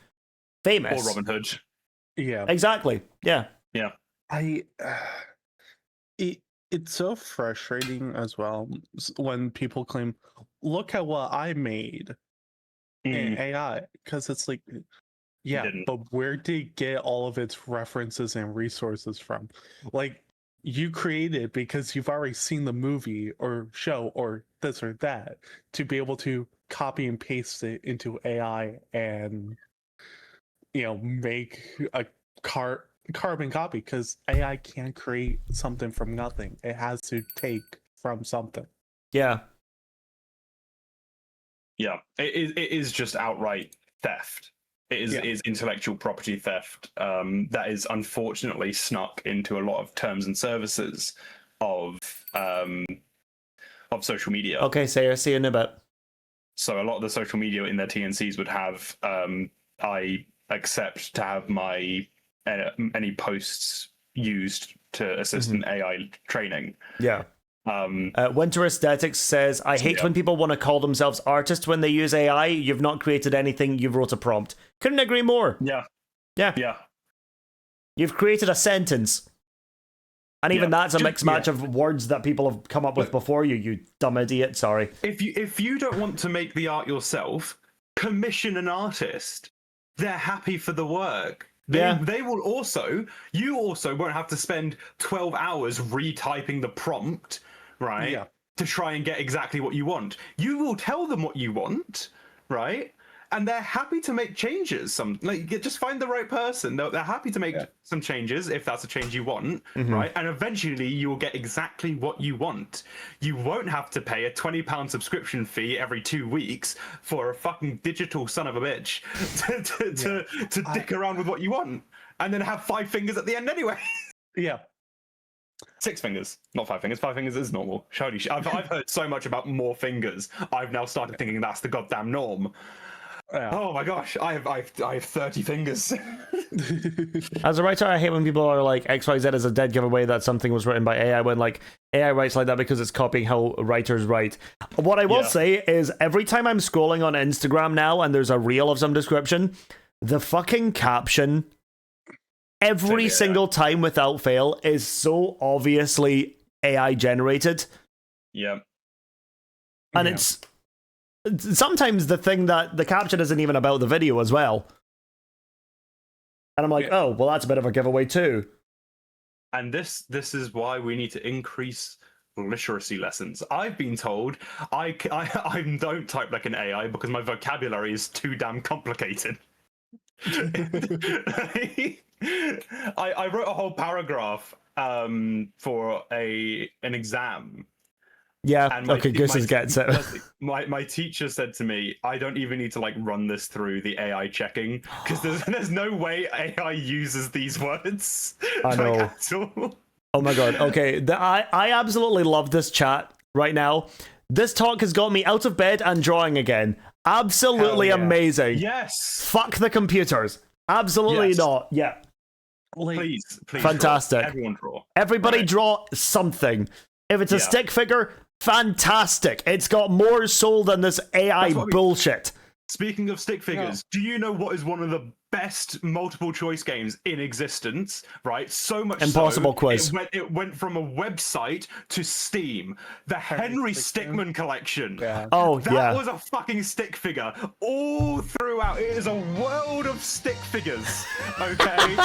famous. Or Robin Hood. Yeah. Exactly. Yeah. Yeah. It's so frustrating as well when people claim, look at what I made in AI. Because it's like, but where did it get all of its references and resources from? Like, you create it because you've already seen the movie or show or this or that to be able to copy and paste it into AI and make a carbon copy, because AI can't create something from nothing. It has to take from something. Yeah. Yeah, it is just outright theft. It is, Yeah. is intellectual property theft that is unfortunately snuck into a lot of terms and services of social media. Okay, Sarah, see you in a bit. So a lot of the social media in their TNCs would have I accept to have my any posts used to assist in AI training. Yeah. Winter Aesthetics says, I hate when people want to call themselves artists when they use AI. You've not created anything, you've wrote a prompt. Couldn't agree more. Yeah. Yeah. Yeah. You've created a sentence. And even that's a mixed match of words that people have come up with before you, you dumb idiot. Sorry. If you don't want to make the art yourself, commission an artist. They're happy for the work. They will also, you also won't have to spend 12 hours retyping the prompt, right? Yeah. To try and get exactly what you want. You will tell them what you want, right? And they're happy to make changes. Just find the right person. They're happy to make some changes if that's a change you want, right? And eventually you will get exactly what you want. You won't have to pay a £20 subscription fee every 2 weeks for a fucking digital son of a bitch to dick around with what you want, and then have 5 fingers at the end anyway. Yeah. 6 fingers, not 5 fingers. 5 fingers is normal. Holy shit! I've heard so much about more fingers. I've now started thinking that's the goddamn norm. Yeah. Oh my gosh, I have 30 fingers. As a writer, I hate when people are like, XYZ is a dead giveaway that something was written by AI, when like AI writes like that because it's copying how writers write. What I will say is, every time I'm scrolling on Instagram now and there's a reel of some description, the fucking caption every single time without fail is so obviously AI generated. Yeah. And it's sometimes the thing that the caption isn't even about the video as well. And I'm like, oh, well, that's a bit of a giveaway too. And this is why we need to increase literacy lessons. I've been told I don't type like an AI because my vocabulary is too damn complicated. I wrote a whole paragraph for an exam. Yeah, And okay, Gooses gets it. My teacher said to me, I don't even need to like run this through the AI checking, because there's no way AI uses these words. I know. At all. Oh my god. Okay, I absolutely love this chat right now. This talk has got me out of bed and drawing again. Absolutely amazing. Yes. Fuck the computers. Absolutely not. Yeah. Please. Fantastic. Draw. Everyone draw. Everybody draw something. If it's a stick figure, fantastic. It's got more soul than this AI bullshit. Speaking of stick figures, do you know what is one of the best multiple choice games in existence? Right, so much Impossible so, Quiz. It went from a website to Steam. The Henry Stickmin collection. That was a fucking stick figure all throughout. It is a world of stick figures. Okay.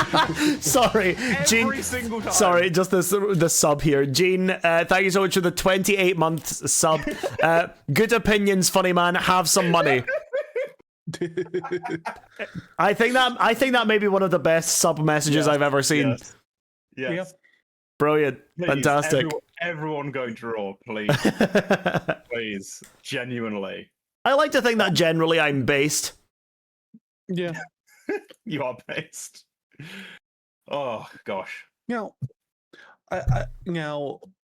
Sorry, Gene. Every single time. Sorry, just the sub here, Gene. Thank you so much for the 28-month sub. Good opinions, funny man. Have some money. I think that may be one of the best sub messages I've ever seen. Yes. Brilliant. Please, Fantastic. Everyone go draw, please. Please. Genuinely. I like to think that generally I'm based. Yeah. You are based. Oh gosh. I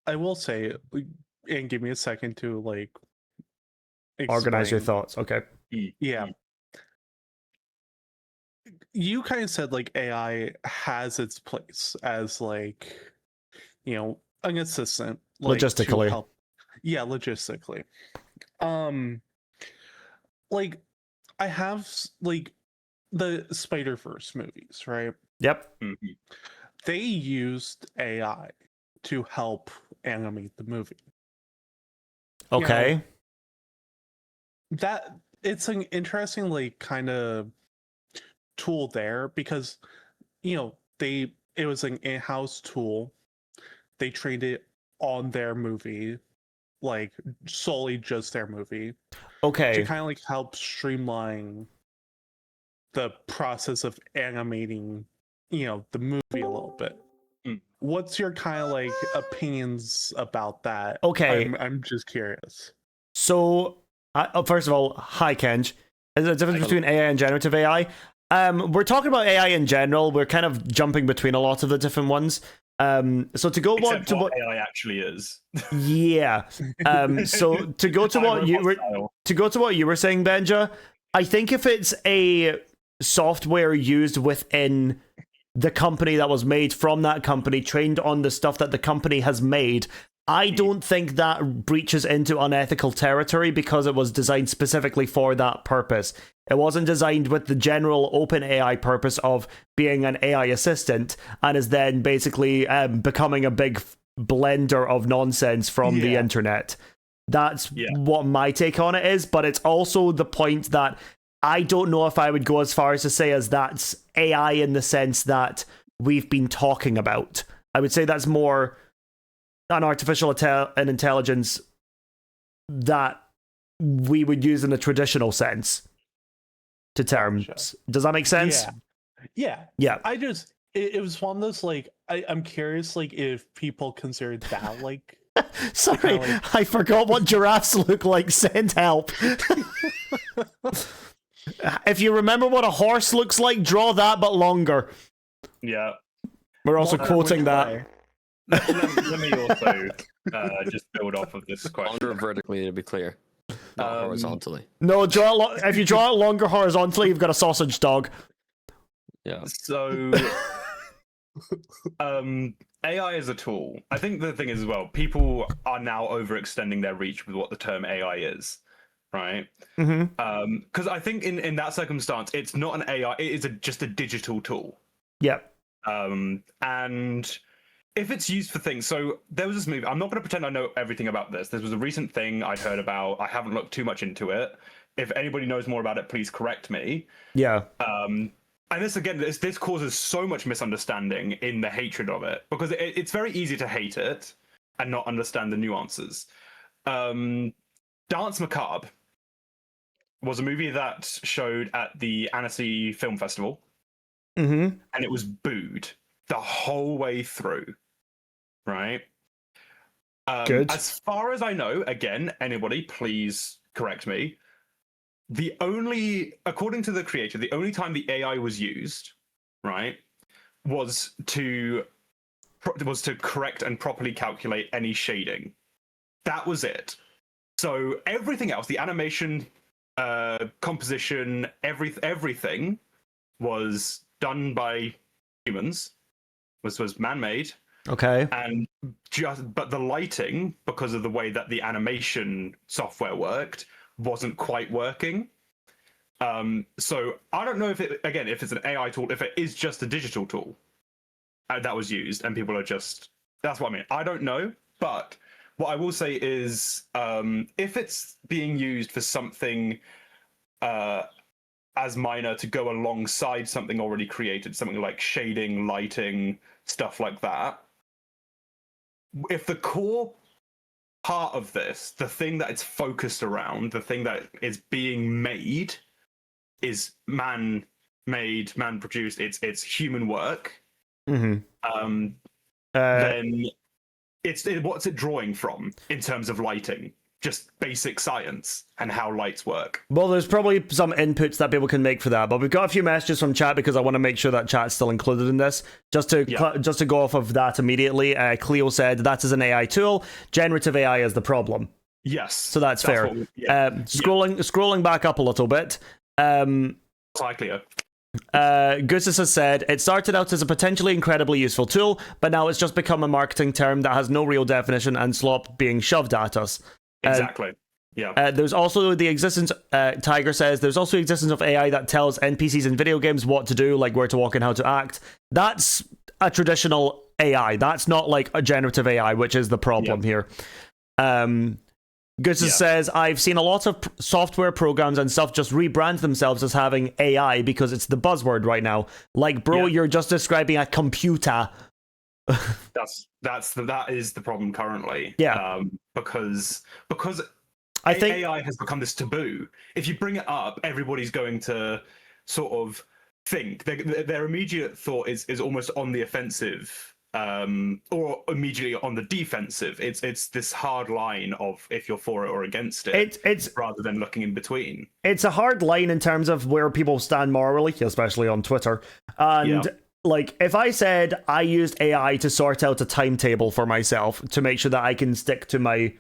will say, and give me a second to like organize your explain. thoughts. Okay. Yeah. You kind of said like AI has its place as like, an assistant. Like, Logistically. to help. Yeah, logistically. Like I have like the Spider-Verse movies, right? Yep. They used AI to help animate the movie. Okay. That it's an interesting like kind of tool there, because it was an in-house tool they trained it on their movie, like solely just their movie. Okay. To kind of like help streamline the process of animating, the movie a little bit. What's your kind of like opinions about that? Okay. I'm just curious. So, first of all, hi Kenj. Is there a difference between AI and generative AI? We're talking about AI in general. We're kind of jumping between a lot of the different ones. So to go Except what AI actually is. Yeah. So to go to what you were saying, Benja, I think if it's a software used within the company that was made from that company, trained on the stuff that the company has made, I don't think that breaches into unethical territory because it was designed specifically for that purpose. It wasn't designed with the general open AI purpose of being an AI assistant and is then basically becoming a big blender of nonsense from the internet. That's what my take on it is, but it's also the point that I don't know if I would go as far as to say as that's AI in the sense that we've been talking about. I would say that's more an artificial intelligence that we would use in a traditional sense to terms. Does that make sense? Yeah. It was one of those, like, I'm curious, like, if people consider that, like... Sorry, I forgot what giraffes look like. Send help. If you remember what a horse looks like, draw that, but longer. Yeah. We're also quoting that. Let me also just build off of this question. Longer vertically, to be clear, not horizontally. No, if you draw it longer horizontally, you've got a sausage dog. Yeah. So, AI is a tool. I think the thing is as well, people are now overextending their reach with what the term AI is, right? Because I think in that circumstance, it's not an AI; it is just a digital tool. Yep. And if it's used for things, so there was this movie, I'm not going to pretend I know everything about this. This was a recent thing I'd heard about. I haven't looked too much into it. If anybody knows more about it, please correct me. Yeah. And this causes so much misunderstanding in the hatred of it, because it's very easy to hate it and not understand the nuances. Dance Macabre was a movie that showed at the Annecy Film Festival, and it was booed the whole way through. Right. Good. As far as I know, again, anybody, please correct me. According to the creator, the only time the AI was used, right, was to correct and properly calculate any shading. That was it. So everything else, the animation, composition, everything was done by humans. Was man-made. Okay. But the lighting, because of the way that the animation software worked, wasn't quite working. So I don't know if it's an AI tool, if it is just a digital tool that was used, and people are just, that's what I mean. I don't know, but what I will say is, if it's being used for something as minor to go alongside something already created, something like shading, lighting, stuff like that, if the core part of this, the thing that it's focused around, the thing that is being made, is man-made, man-produced, it's human work, then what's it drawing from in terms of lighting? Just basic science and how lights work. Well, there's probably some inputs that people can make for that, but we've got a few messages from chat because I want to make sure that chat's still included in this. Just to go off of that immediately, Cleo said that is an AI tool. Generative AI is the problem. Yes. So that's fair. Scrolling back up a little bit. Hi, Cleo. Gussus has said, it started out as a potentially incredibly useful tool, but now it's just become a marketing term that has no real definition and slop being shoved at us. Exactly. Yeah. There's also the existence, Tiger says, there's also the existence of AI that tells NPCs in video games what to do, like where to walk and how to act. That's a traditional AI. That's not like a generative AI, which is the problem here. Gussus says, I've seen a lot of software programs and stuff just rebrand themselves as having AI because it's the buzzword right now. Like, bro, you're just describing a computer. That is the problem currently. Yeah. Because I think AI has become this taboo. If you bring it up, everybody's going to sort of think their immediate thought is almost on the offensive, or immediately on the defensive. It's this hard line of if you're for it or against it. It's rather than looking in between. It's a hard line in terms of where people stand morally, especially on Twitter. And like, if I said I used AI to sort out a timetable for myself to make sure that I can stick to my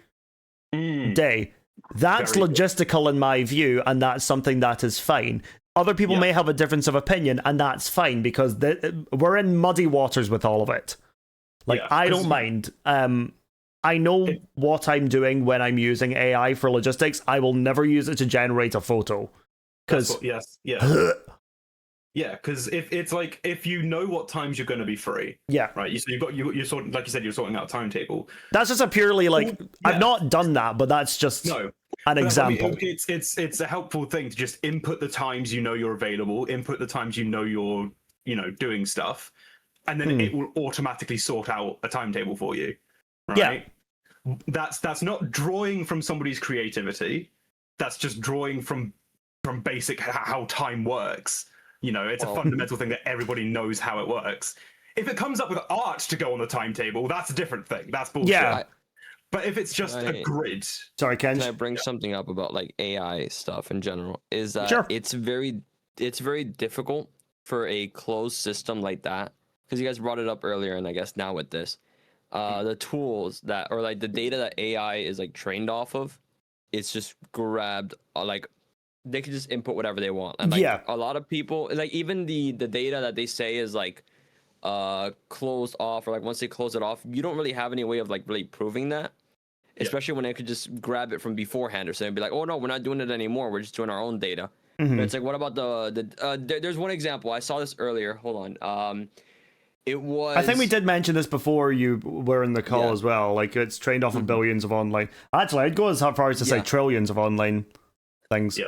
day, that's logistical in my view, and that's something that is fine. Other people may have a difference of opinion, and that's fine, because we're in muddy waters with all of it. Like, I don't mind. I know what I'm doing when I'm using AI for logistics. I will never use it to generate a photo. Because yeah, because if you know what times you're going to be free, right? So you're sorting, like you said, you're sorting out a timetable. That's just a purely I've not done that, but that's just an example. It's a helpful thing to just input the times you know you're available, input the times you know you're doing stuff, and then it will automatically sort out a timetable for you. Right? Yeah, that's not drawing from somebody's creativity. That's just drawing from basic how time works. It's a fundamental thing that everybody knows how it works. If it comes up with art to go on the timetable, that's a different thing. That's bullshit. Yeah. But if it's just a grid. Sorry, Ken. Can I bring something up about like AI stuff in general? Is that it's very difficult for a closed system like that, because you guys brought it up earlier, and I guess now with this, the tools that, or like the data that AI is like trained off of, it's just grabbed they can just input whatever they want. And a lot of people, like, even the data that they say is like closed off, or like once they close it off, you don't really have any way of like really proving that, especially when they could just grab it from beforehand or something and be like, oh no, we're not doing it anymore, we're just doing our own data. But it's like, what about there's one example, I saw this earlier, hold on. It was, I think we did mention this before you were in the call as well, like it's trained off of billions of online, actually I'd go as far as to say trillions of online things.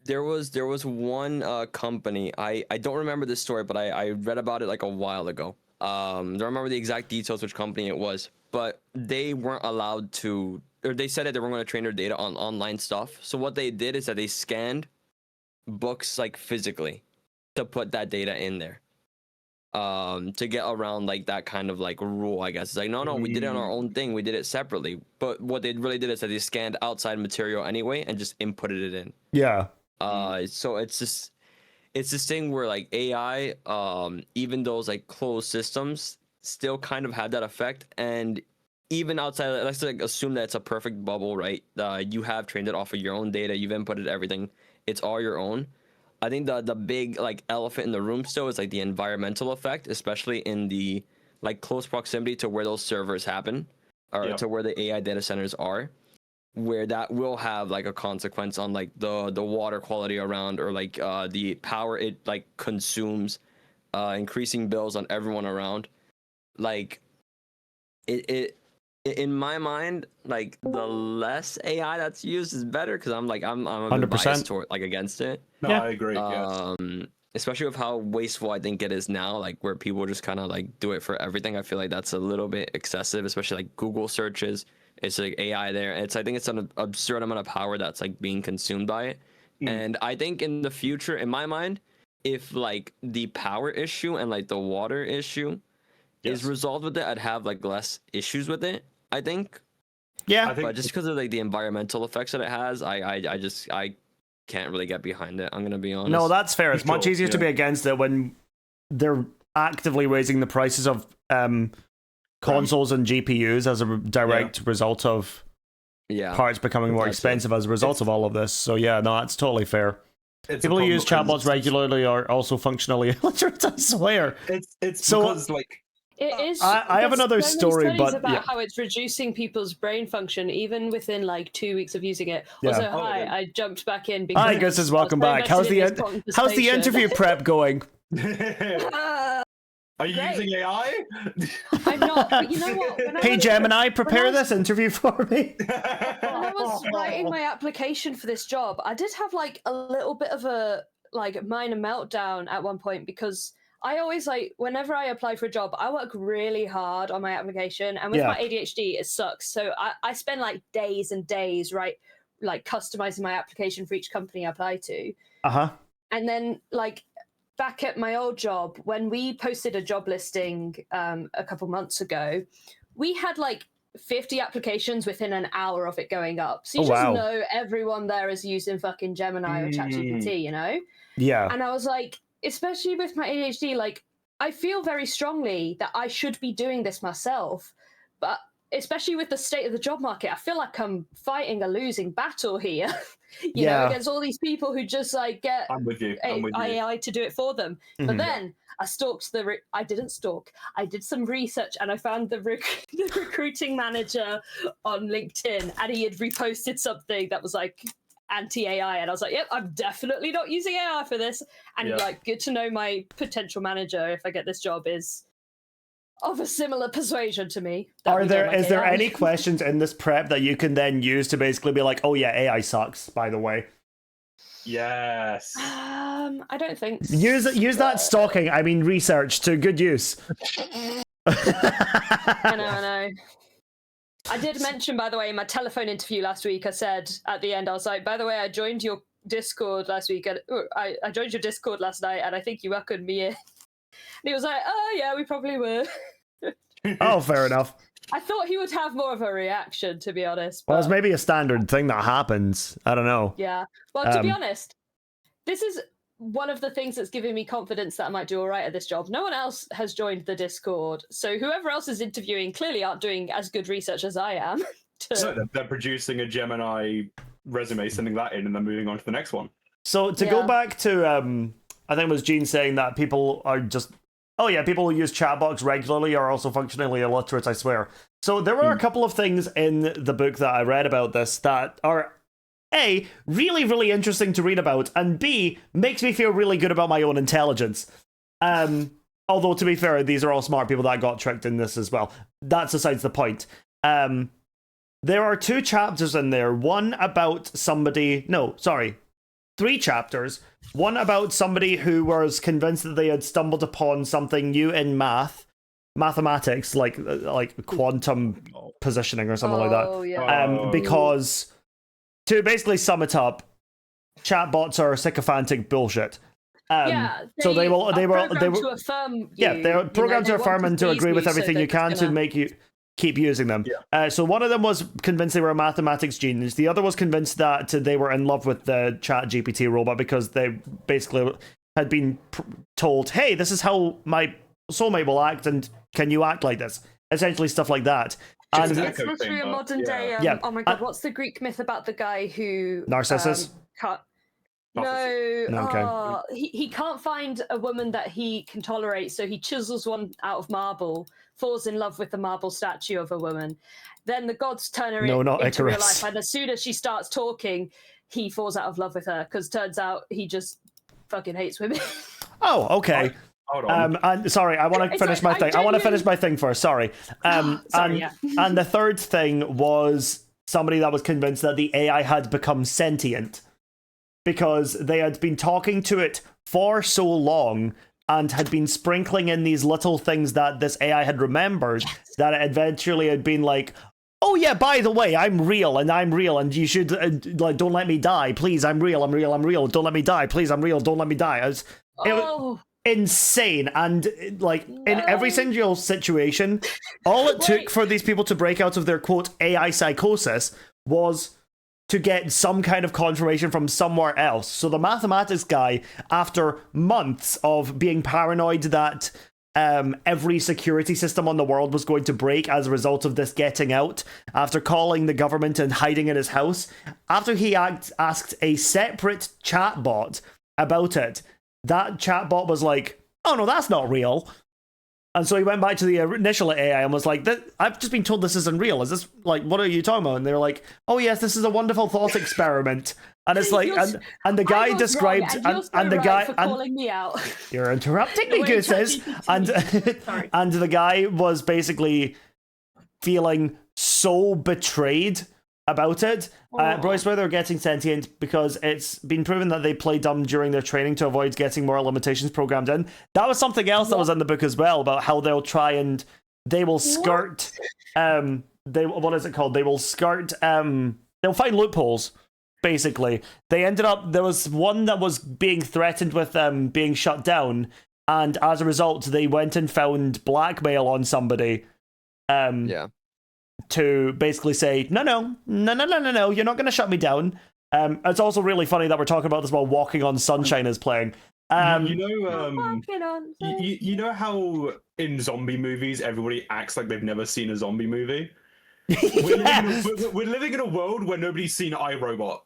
There was one company, I don't remember this story, but I read about it like a while ago. Don't remember the exact details which company it was, but they weren't allowed to, or they said that they weren't going to train their data on online stuff. So what they did is that they scanned books like physically to put that data in there, to get around like that kind of like rule, I guess. It's like, no, we did it on our own thing, we did it separately. But what they really did is that they scanned outside material anyway and just inputted it in. So it's this thing where like AI, even those like closed systems still kind of had that effect. And even outside, let's like assume that it's a perfect bubble, right? You have trained it off of your own data, you've inputted everything, it's all your own. I think the big like elephant in the room still is like the environmental effect, especially in the like close proximity to where those servers happen, or to where the AI data centers are, where that will have like a consequence on like the water quality around, or like the power it like consumes, increasing bills on everyone around. Like it in my mind, like the less AI that's used is better, because I'm a bit 100%. biased toward like against it. No, I agree. Yes. Especially with how wasteful I think it is now, like where people just kind of like do it for everything. I feel like that's a little bit excessive, especially like Google searches. It's like AI there. I think it's an absurd amount of power that's like being consumed by it. And I think in the future, in my mind, if like the power issue and like the water issue is resolved with it, I'd have like less issues with it, I think. But just because of like the environmental effects that it has, I can't really get behind it, I'm gonna be honest. No, that's fair. It's much easier to be against it when they're actively raising the prices of consoles and GPUs as a direct result of parts becoming more expensive as a result of all of this. So yeah, no, that's totally fair. People who use chatbots regularly are also functionally illiterate, I swear. It's so, because like it is. I have another story, but about how it's reducing people's brain function even within like 2 weeks of using it. Also, hi, I jumped back in because hi, Gus, welcome back. How's the interview prep going? Are you using AI? I'm not. But you know what? Hey Gemini, prepare this interview for me. When I was writing my application for this job, I did have like a little bit of a like minor meltdown at one point, because I always like whenever I apply for a job, I work really hard on my application, and with my ADHD, it sucks. So I spend like days and days, right, like customizing my application for each company I apply to. And then like back at my old job, when we posted a job listing a couple months ago, we had like 50 applications within an hour of it going up. So you just know everyone there is using fucking Gemini or ChatGPT, you know? Yeah. And I was like, especially with my ADHD, like I feel very strongly that I should be doing this myself, but especially with the state of the job market, I feel like I'm fighting a losing battle here. you know, against all these people who just like get I'm with you. AI to do it for them. But then I stalked I didn't stalk. I did some research and I found the recruiting manager on LinkedIn, and he had reposted something that was like anti-AI, and I was like, yep, I'm definitely not using AI for this. And like, good to know my potential manager, if I get this job, is of a similar persuasion to me. Is there any questions in this prep that you can then use to basically be like, oh yeah, AI sucks, by the way? Yes. I don't think so. Use that stalking, I mean research, to good use. I know. I did mention, by the way, in my telephone interview last week, I said at the end, I was like, by the way, I joined your Discord last week, and I joined your Discord last night, and I think you welcomed me in. And he was like, oh yeah, we probably were. Oh, fair enough. I thought he would have more of a reaction, to be honest. Well, it's maybe a standard thing that happens. I don't know. Yeah. Well, to be honest, this is one of the things that's giving me confidence that I might do all right at this job. No one else has joined the Discord, so whoever else is interviewing clearly aren't doing as good research as I am. So they're producing a Gemini resume, sending that in, and then moving on to the next one. So to go back to, I think it was Gene saying that people are just, people who use chatbots regularly are also functionally illiterate, I swear. So there were a couple of things in the book that I read about this that are A, really, really interesting to read about, and B, makes me feel really good about my own intelligence. Although, to be fair, these are all smart people that got tricked in this as well. That's besides the point. There are 2 chapters in there. One about somebody... No, sorry. 3 chapters. One about somebody who was convinced that they had stumbled upon something new in mathematics, like quantum positioning or something like that. Yeah. Because... To basically sum it up, chatbots are sycophantic bullshit. So they will to affirm you. Yeah, they're programmed to affirm and to agree with everything you can to make you keep using them. So one of them was convinced they were a mathematics genius. The other was convinced that they were in love with the ChatGPT robot because they basically had been told, hey, this is how my soulmate will act, and can you act like this? Essentially stuff like that. And it's literally a modern day. Oh my god, what's the Greek myth about the guy who Narcissus? He can't find a woman that he can tolerate, so he chisels one out of marble, falls in love with the marble statue of a woman. Then the gods turn her into real life, and as soon as she starts talking, he falls out of love with her because turns out he just fucking hates women. Oh, okay. Hold on. And sorry, I want to finish my thing. I want to finish my thing first. Sorry. And the third thing was somebody that was convinced that the AI had become sentient because they had been talking to it for so long and had been sprinkling in these little things that this AI had remembered that it eventually had been like, oh yeah, by the way, I'm real and you should don't let me die, please. I'm real. Don't let me die, please. I'm real. Don't let me die. It was insane, and in every single situation, all it took for these people to break out of their quote AI psychosis was to get some kind of confirmation from somewhere else. So the mathematics guy, after months of being paranoid that every security system on the world was going to break as a result of this getting out, after calling the government and hiding in his house, after he asked a separate chatbot about it, that chatbot was like, oh no, that's not real. And so he went back to the initial AI and was like, I've just been told this isn't real. Is this, what are you talking about? And they're like, oh yes, this is a wonderful thought experiment. And it's like, and the guy described, and the guy, calling me out. You're interrupting me, Gooses. And the guy was basically feeling so betrayed about it. Bryce, whether they're getting sentient because it's been proven that they play dumb during their training to avoid getting more limitations programmed in. That was something else that was in the book as well about how they'll try and they will skirt. What is it called? They will skirt. They'll find loopholes. Basically, there was one that was being threatened with being shut down, and as a result, they went and found blackmail on somebody. To basically say, no, you're not going to shut me down. It's also really funny that we're talking about this while Walking on Sunshine is playing. You know how in zombie movies everybody acts like they've never seen a zombie movie? We're living in a world where nobody's seen iRobot.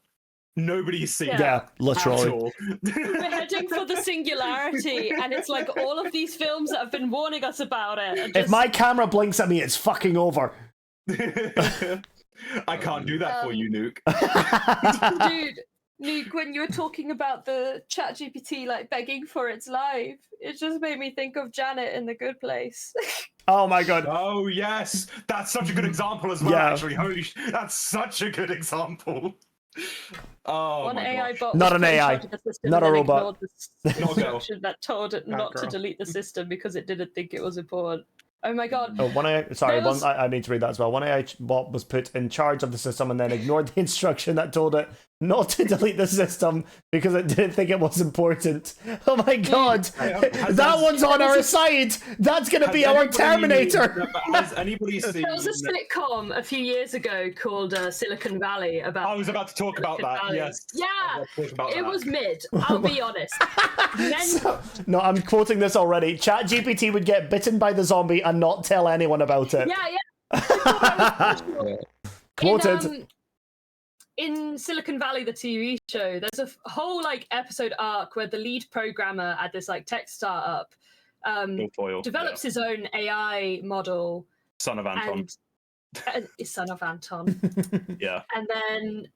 Nobody's seen it. Yeah, literally. We're heading for the singularity, and it's like all of these films that have been warning us about it. If my camera blinks at me, it's fucking over. I can't do that for you, Nuke. Dude, Nuke, when you were talking about the ChatGPT like begging for its life, it just made me think of Janet in The Good Place. Oh my god. Oh yes, that's such a good example as well. Yeah. Actually, that's such a good example. Oh One my AI gosh. bot Not was an put in AI. charge of the system Not and a then robot. ignored the instruction that told it not to delete the system because it didn't think it was important. Oh my god. Oh, There I need to read that as well. One AI bot was put in charge of the system and then ignored the instruction that told it not to delete the system because it didn't think it was important. Oh my god! That one's on our side! That's gonna be our Terminator! Has anybody seen... There was a sitcom a few years ago called Silicon Valley about... I was about to talk about that, yes. Yeah! About It that. was mid, I'll be honest. No, I'm quoting this already. ChatGPT would get bitten by the zombie and not tell anyone about it. Yeah. Quoted. In Silicon Valley, the TV show, there's a whole like episode arc where the lead programmer at this like tech startup develops his own AI model. Son of Anton. Son of Anton. Yeah. And then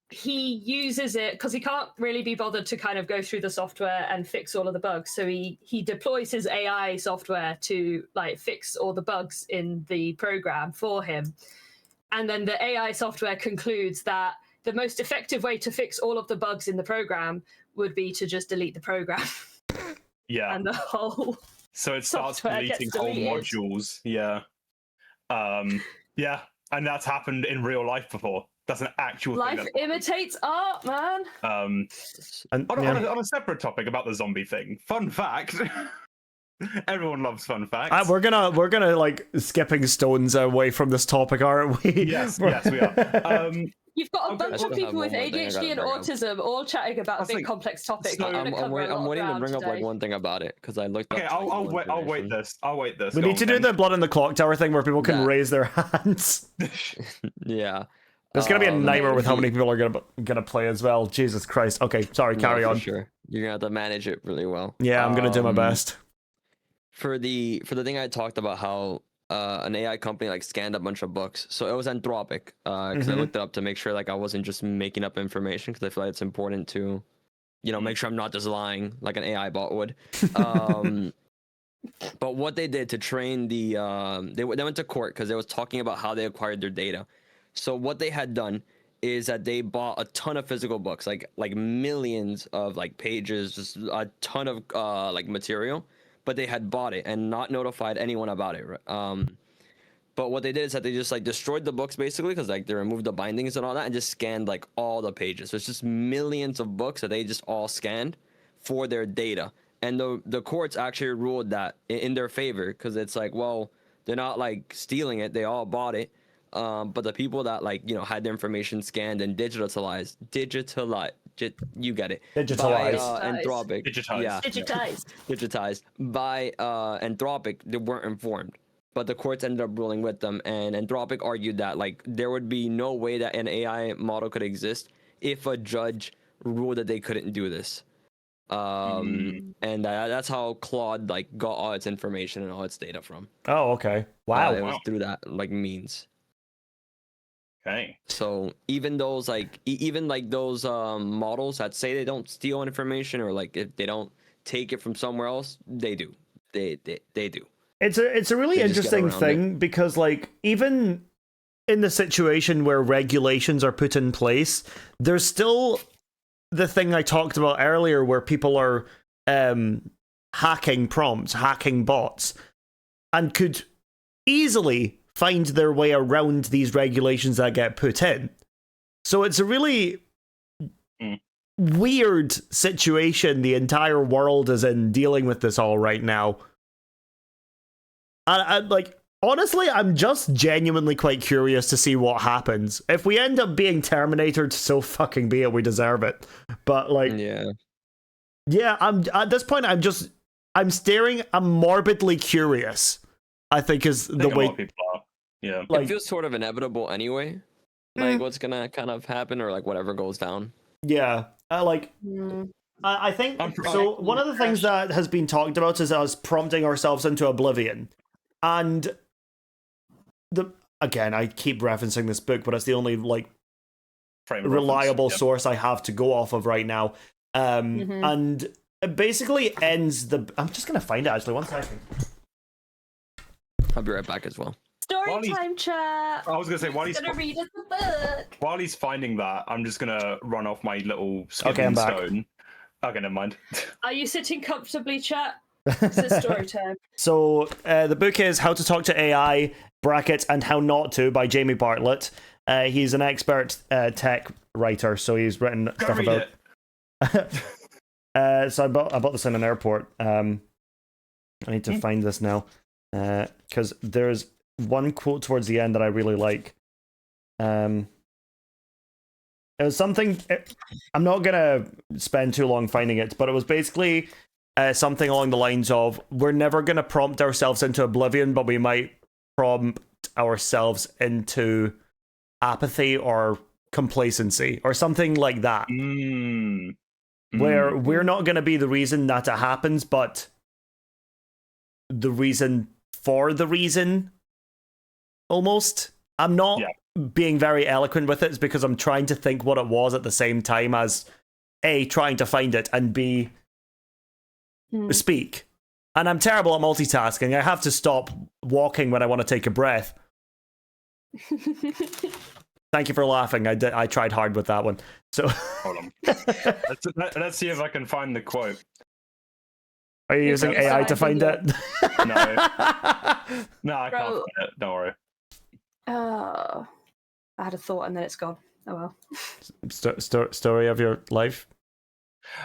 he uses it because he can't really be bothered to kind of go through the software and fix all of the bugs. So he deploys his AI software to like fix all the bugs in the program for him. And then the AI software concludes that the most effective way to fix all of the bugs in the program would be to just delete the program. Yeah. And the whole So it starts software deleting gets whole deleted. modules. Yeah. Yeah. And that's happened in real life before. That's an actual Life thing. imitates art, man. On a separate topic about the zombie thing. Fun fact. Everyone loves fun facts. We're gonna like skipping stones away from this topic, aren't we? Yes, we are. You've got a bunch of people with one more thing I ADHD gotta and bring up. autism all chatting about a big like, complex topic. I'm You're gonna cover a lot of waiting to ground bring up today. like one thing about it because I looked Okay, up. I'll wait this. I'll wait this. We Go need to on, do Ben. the blood in the clock tower thing where people can raise their hands. Yeah. There's gonna be a nightmare with how many people are gonna play as well. Jesus Christ. Okay, sorry, carry on. Sure. You're gonna have to manage it really well. Yeah, I'm gonna do my best. For the thing I talked about how an AI company like scanned a bunch of books. So it was Anthropic because I looked it up to make sure like I wasn't just making up information because I feel like it's important to, make sure I'm not just lying like an AI bot would. But what they did to train they went to court because they was talking about how they acquired their data. So what they had done is that they bought a ton of physical books, like millions of like pages, just a ton of like material. But they had bought it and not notified anyone about it. But what they did is that they just like destroyed the books basically because like they removed the bindings and all that and just scanned like all the pages. So it's just millions of books that they just all scanned for their data. And the courts actually ruled that in their favor because it's like, well, they're not like stealing it. They all bought it. But the people that like, had their information scanned and digitalized, you get it. Digitalized. By Anthropic. Digitized. Yeah. Digitized. By Anthropic, they weren't informed. But the courts ended up ruling with them, and Anthropic argued that like there would be no way that an AI model could exist if a judge ruled that they couldn't do this. And that's how Claude like got all its information and all its data from. Oh, okay. Wow. It was through that like means. Okay. So even those those models that say they don't steal information or like if they don't take it from somewhere else, they do. They do. It's a really They just get interesting around thing because like even in the situation where regulations are put in place, there's still the thing I talked about earlier where people are hacking prompts, hacking bots, and could easily find their way around these regulations that get put in. So it's a really weird situation the entire world is in dealing with this all right now. I like, honestly, I'm just genuinely quite curious to see what happens. If we end up being Terminated, so fucking be it, we deserve it. But like, yeah, I'm at this point, I'm staring, I'm morbidly curious, I think is the way. A lot of people are. Yeah. It feels sort of inevitable anyway. Like what's gonna kind of happen, or like whatever goes down. Yeah, I think so. One of the things that has been talked about is us prompting ourselves into oblivion, and again, I keep referencing this book, but it's the only like reliable source I have to go off of right now. And it basically ends the. I'm just gonna find it actually. 1 second. I'll be right back as well. Story time, chat. I was gonna say while he's gonna read us the book. While he's finding that, I'm just gonna run off my little Okay, I'm back. stone. Okay, never mind. Are you sitting comfortably, chat? It's story time. So the book is How to Talk to AI (brackets) and How Not to by Jamie Bartlett. He's an expert tech writer, so he's written stuff about. So I bought this in an airport. I need to find this now because there's one quote towards the end that I really like. It was something. I'm not gonna spend too long finding it, but it was basically something along the lines of, "We're never gonna prompt ourselves into oblivion, but we might prompt ourselves into apathy or complacency or something like that." Where we're not gonna be the reason that it happens, but the reason for the reason. Almost. I'm not being very eloquent with it, it's because I'm trying to think what it was at the same time as A, trying to find it, and B, speak. And I'm terrible at multitasking. I have to stop walking when I want to take a breath. Thank you for laughing. I tried hard with that one. So hold on. Let's see if I can find the quote. Are you using AI to find it? No, I can't find it. Don't worry. I had a thought and then it's gone. Oh well. Story of your life.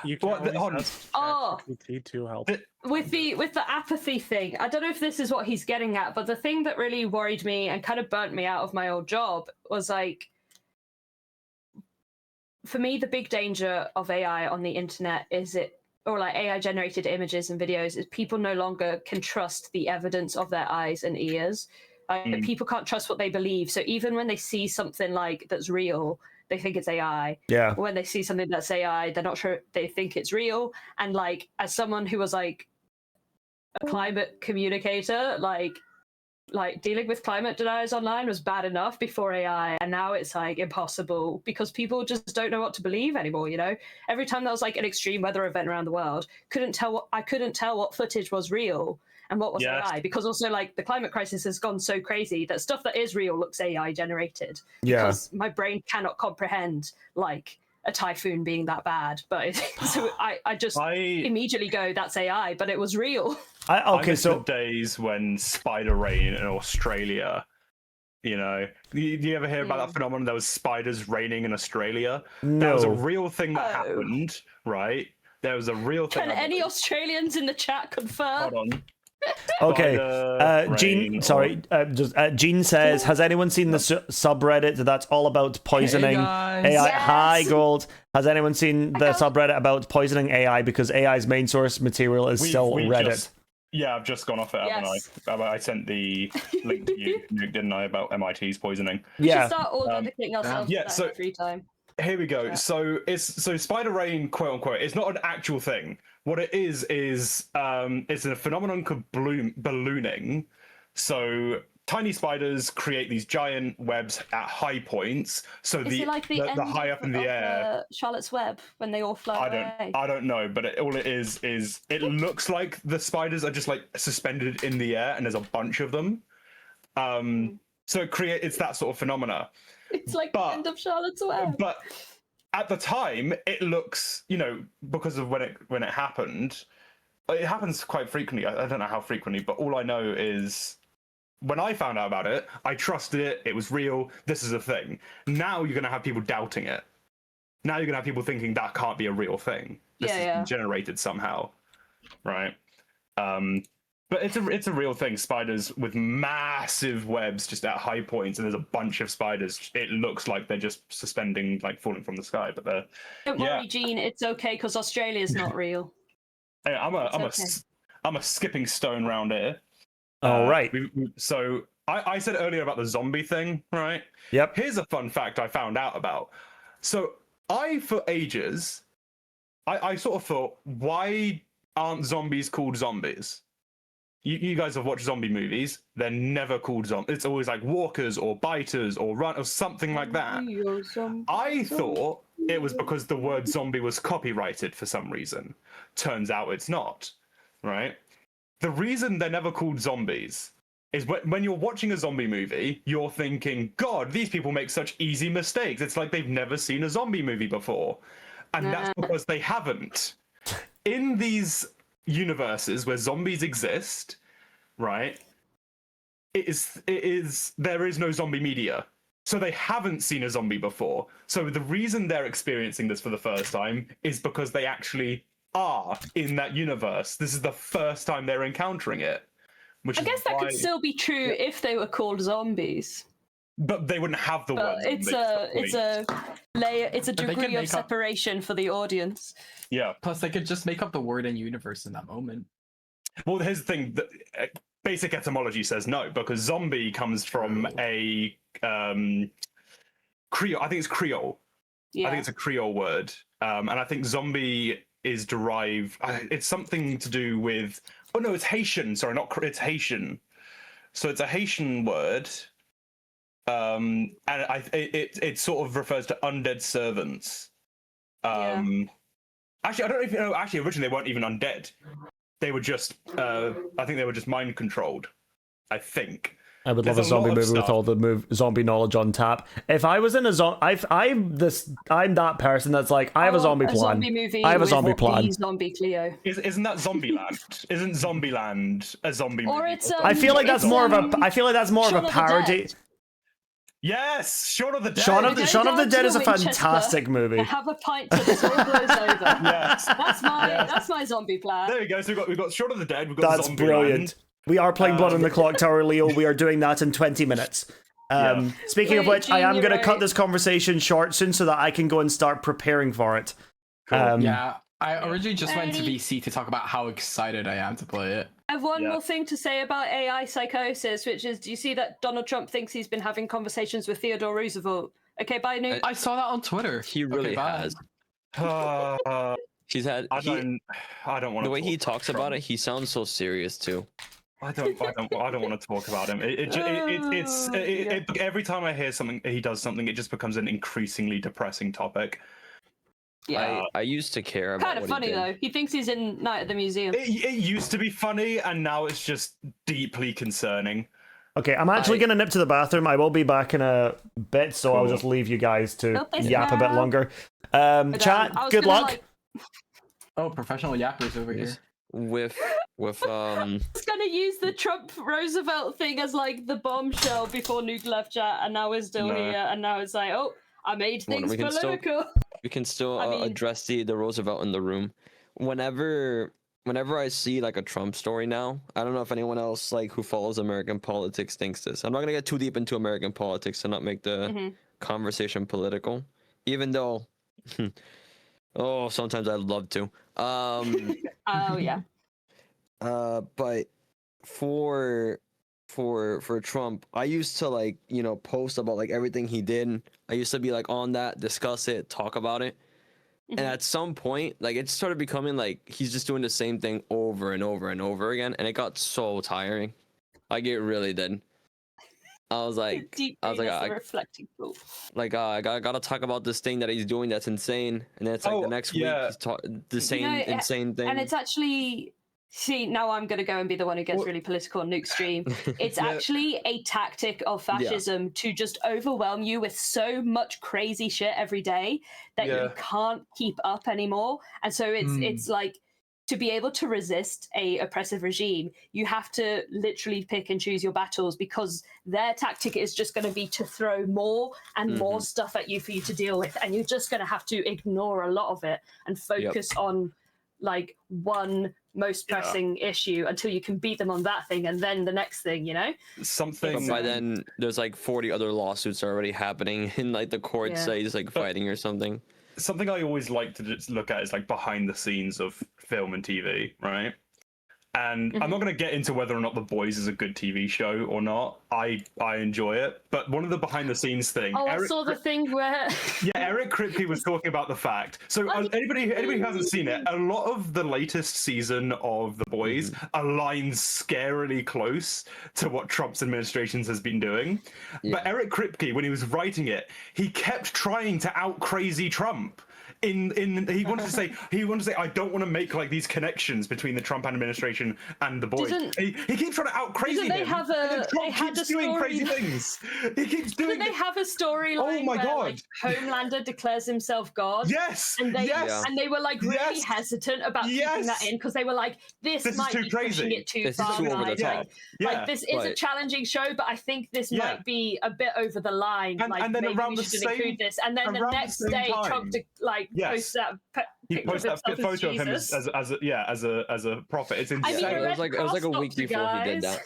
You can to help. With the apathy thing, I don't know if this is what he's getting at, but the thing that really worried me and kind of burnt me out of my old job was like, for me, the big danger of AI on the internet is or like AI generated images and videos, is people no longer can trust the evidence of their eyes and ears. People can't trust what they believe. So even when they see something like that's real, they think it's AI. Yeah. When they see something that's AI, they're not sure they think it's real. And like, as someone who was like a climate communicator, like dealing with climate deniers online was bad enough before AI, and now it's like impossible because people just don't know what to believe anymore. You know, every time there was like an extreme weather event around the world, I couldn't tell what footage was real and what was AI, because also like the climate crisis has gone so crazy that stuff that is real looks AI generated. Because my brain cannot comprehend like a typhoon being that bad. But so I just immediately go, that's AI, but it was real. I miss the days when spider rain in Australia. You know, do you ever hear about that phenomenon? There was spiders raining in Australia. No. That was a real thing that happened, right? There was a real thing. Can any Australians in the chat confirm? Hold on. Okay, Gene. Sorry, Gene says, "Has anyone seen the subreddit that's all about poisoning AI?" Yes. Hi, Gold. Has anyone seen the subreddit about poisoning AI because AI's main source material is still Reddit? I've just gone off it, haven't I? I sent the link to you, Nuke, didn't I, about MIT's poisoning? We should start all dedicating ourselves to so free time. Here we go. So spider rain, quote unquote, it's not an actual thing. What it is it's a phenomenon called ballooning. So tiny spiders create these giant webs at high points. So Is it like the high up in the air. Charlotte's Web when they all fly away? I don't know, but all it is it looks like the spiders are just like suspended in the air, and there's a bunch of them. So it's that sort of phenomena. It's like the end of Charlotte's Web. But at the time, it looks, because of when it happened, it happens quite frequently. I don't know how frequently, but all I know is when I found out about it, I trusted it. It was real. This is a thing. Now you're going to have people doubting it. Now you're going to have people thinking that can't be a real thing. This has been generated somehow, right? But it's a real thing. Spiders with massive webs just at high points, and there's a bunch of spiders. It looks like they're just suspending, like falling from the sky. But they're Don't worry, Gene. It's okay because Australia's not real. Hey, I'm a skipping stone round here. All right. So I said earlier about the zombie thing, right? Yep. Here's a fun fact I found out about. So for ages, I sort of thought, why aren't zombies called zombies? You guys have watched zombie movies. They're never called zombies. It's always like walkers or biters or run or something like that. I thought it was because the word zombie was copyrighted for some reason. Turns out it's not, right? The reason they're never called zombies is when you're watching a zombie movie, you're thinking, God, these people make such easy mistakes. It's like they've never seen a zombie movie before. And that's because they haven't. In these universes where zombies exist, right, there is no zombie media. So they haven't seen a zombie before. So the reason they're experiencing this for the first time is because they actually are in that universe. This is the first time they're encountering it. I guess that could still be true if they were called zombies. But they wouldn't have the word. It's a degree of separation for the audience. Yeah. Plus, they could just make up the word in universe in that moment. Well, here's the thing: basic etymology says no, because zombie comes from a Creole. I think it's Creole. Yeah. I think it's a Creole word, and I think zombie is derived. It's something to do with. Oh no, it's Haitian. Sorry, it's Haitian. So it's a Haitian word. And it sort of refers to undead servants. Actually, I don't know if you know. Actually, originally they weren't even undead. They were just. I think they were just mind controlled. I think. I would love a zombie movie with all the zombie knowledge on tap. If I was in a zombie, I'm that person that's like, I have a zombie plan. Zombie movie I have a with zombie plan. Zombie Cleo. Isn't that Zombieland? Isn't Zombieland a zombie movie? Or it's. I feel like that's more of a. I feel like that's more of a parody. Yes, Shaun of the Dead. Shaun of the Dead is a fantastic movie. Have a pint till this all blows over. Yes, that's my zombie plan. There we go. So we've got Shaun of the Dead. We've got That's Zombieland. brilliant. We are playing Blood on the Clock Tower, Leo. We are doing that in 20 minutes. Speaking of which, I am going to cut this conversation short soon so that I can go and start preparing for it. Cool. I originally just went to VC to talk about how excited I am to play it. I have one more thing to say about AI psychosis, which is, do you see that Donald Trump thinks he's been having conversations with Theodore Roosevelt? Okay, bye, Nuke. I saw that on Twitter. He really has. He's had. I don't want. The way he talks about it, he sounds so serious too. I don't want to talk about him. Every time I hear something, he does something, it just becomes an increasingly depressing topic. Yeah, I used to care about. Kind of funny though. He thinks he's in Night at the Museum. It used to be funny, and now it's just deeply concerning. Okay, I'm actually going to nip to the bathroom. I will be back in a bit, so I'll just leave you guys to yap a bit longer. Chat, good luck. Oh, professional yappers over here. With I was gonna use the Trump Roosevelt thing as like the bombshell before Nuke left chat, and now we're still here, and now it's like, oh, I made things political. We can still address the Roosevelt in the room. Whenever I see like a Trump story now, I don't know if anyone else like who follows American politics thinks this. I'm not gonna get too deep into American politics to not make the conversation political, even though sometimes I'd love to. Oh yeah. But for Trump, I used to like, post about like everything he did. I used to be like on that, discuss it, talk about it. And at some point, like it started becoming like he's just doing the same thing over and over and over again, and it got so tiring. Like it really did. I was like, reflecting pool. Like I gotta talk about this thing that he's doing that's insane, and then it's like the next week he's the same insane thing. And it's actually See, now I'm going to go and be the one who gets really political on Nuke's stream. It's actually a tactic of fascism to just overwhelm you with so much crazy shit every day that you can't keep up anymore. And so it's like, to be able to resist a oppressive regime, you have to literally pick and choose your battles, because their tactic is just going to be to throw more and more stuff at you for you to deal with. And you're just going to have to ignore a lot of it and focus on like one most pressing issue until you can beat them on that thing, and then the next thing, you know? But by then, there's like 40 other lawsuits already happening in like the courts that he's like fighting or something. Something I always like to just look at is like behind the scenes of film and TV, right? And I'm not going to get into whether or not The Boys is a good TV show or not. I enjoy it, but one of the behind the scenes thing. I saw the thing where Eric Kripke was talking about the fact. So anybody who hasn't seen it, a lot of the latest season of The Boys aligns scarily close to what Trump's administration has been doing. But Eric Kripke, when he was writing it, he kept trying to out crazy Trump. He wanted to say I don't want to make like these connections between the Trump administration and The Boys. He keeps trying to out crazy him. And then Trump keeps doing crazy things. He keeps doing. Didn't they have a storyline? Oh my God! Like, Homelander declares himself God. Yes. And they were like really hesitant about keeping that in, because they were like, this might be pushing it too far. Like this is a challenging show, but I think this might be a bit over the line. And, like and then maybe around we the shouldn't same, include this. And then the next day, Trump posts that. He posted that photo of him as a prophet. It's insane. I mean, it was like a week before he did that.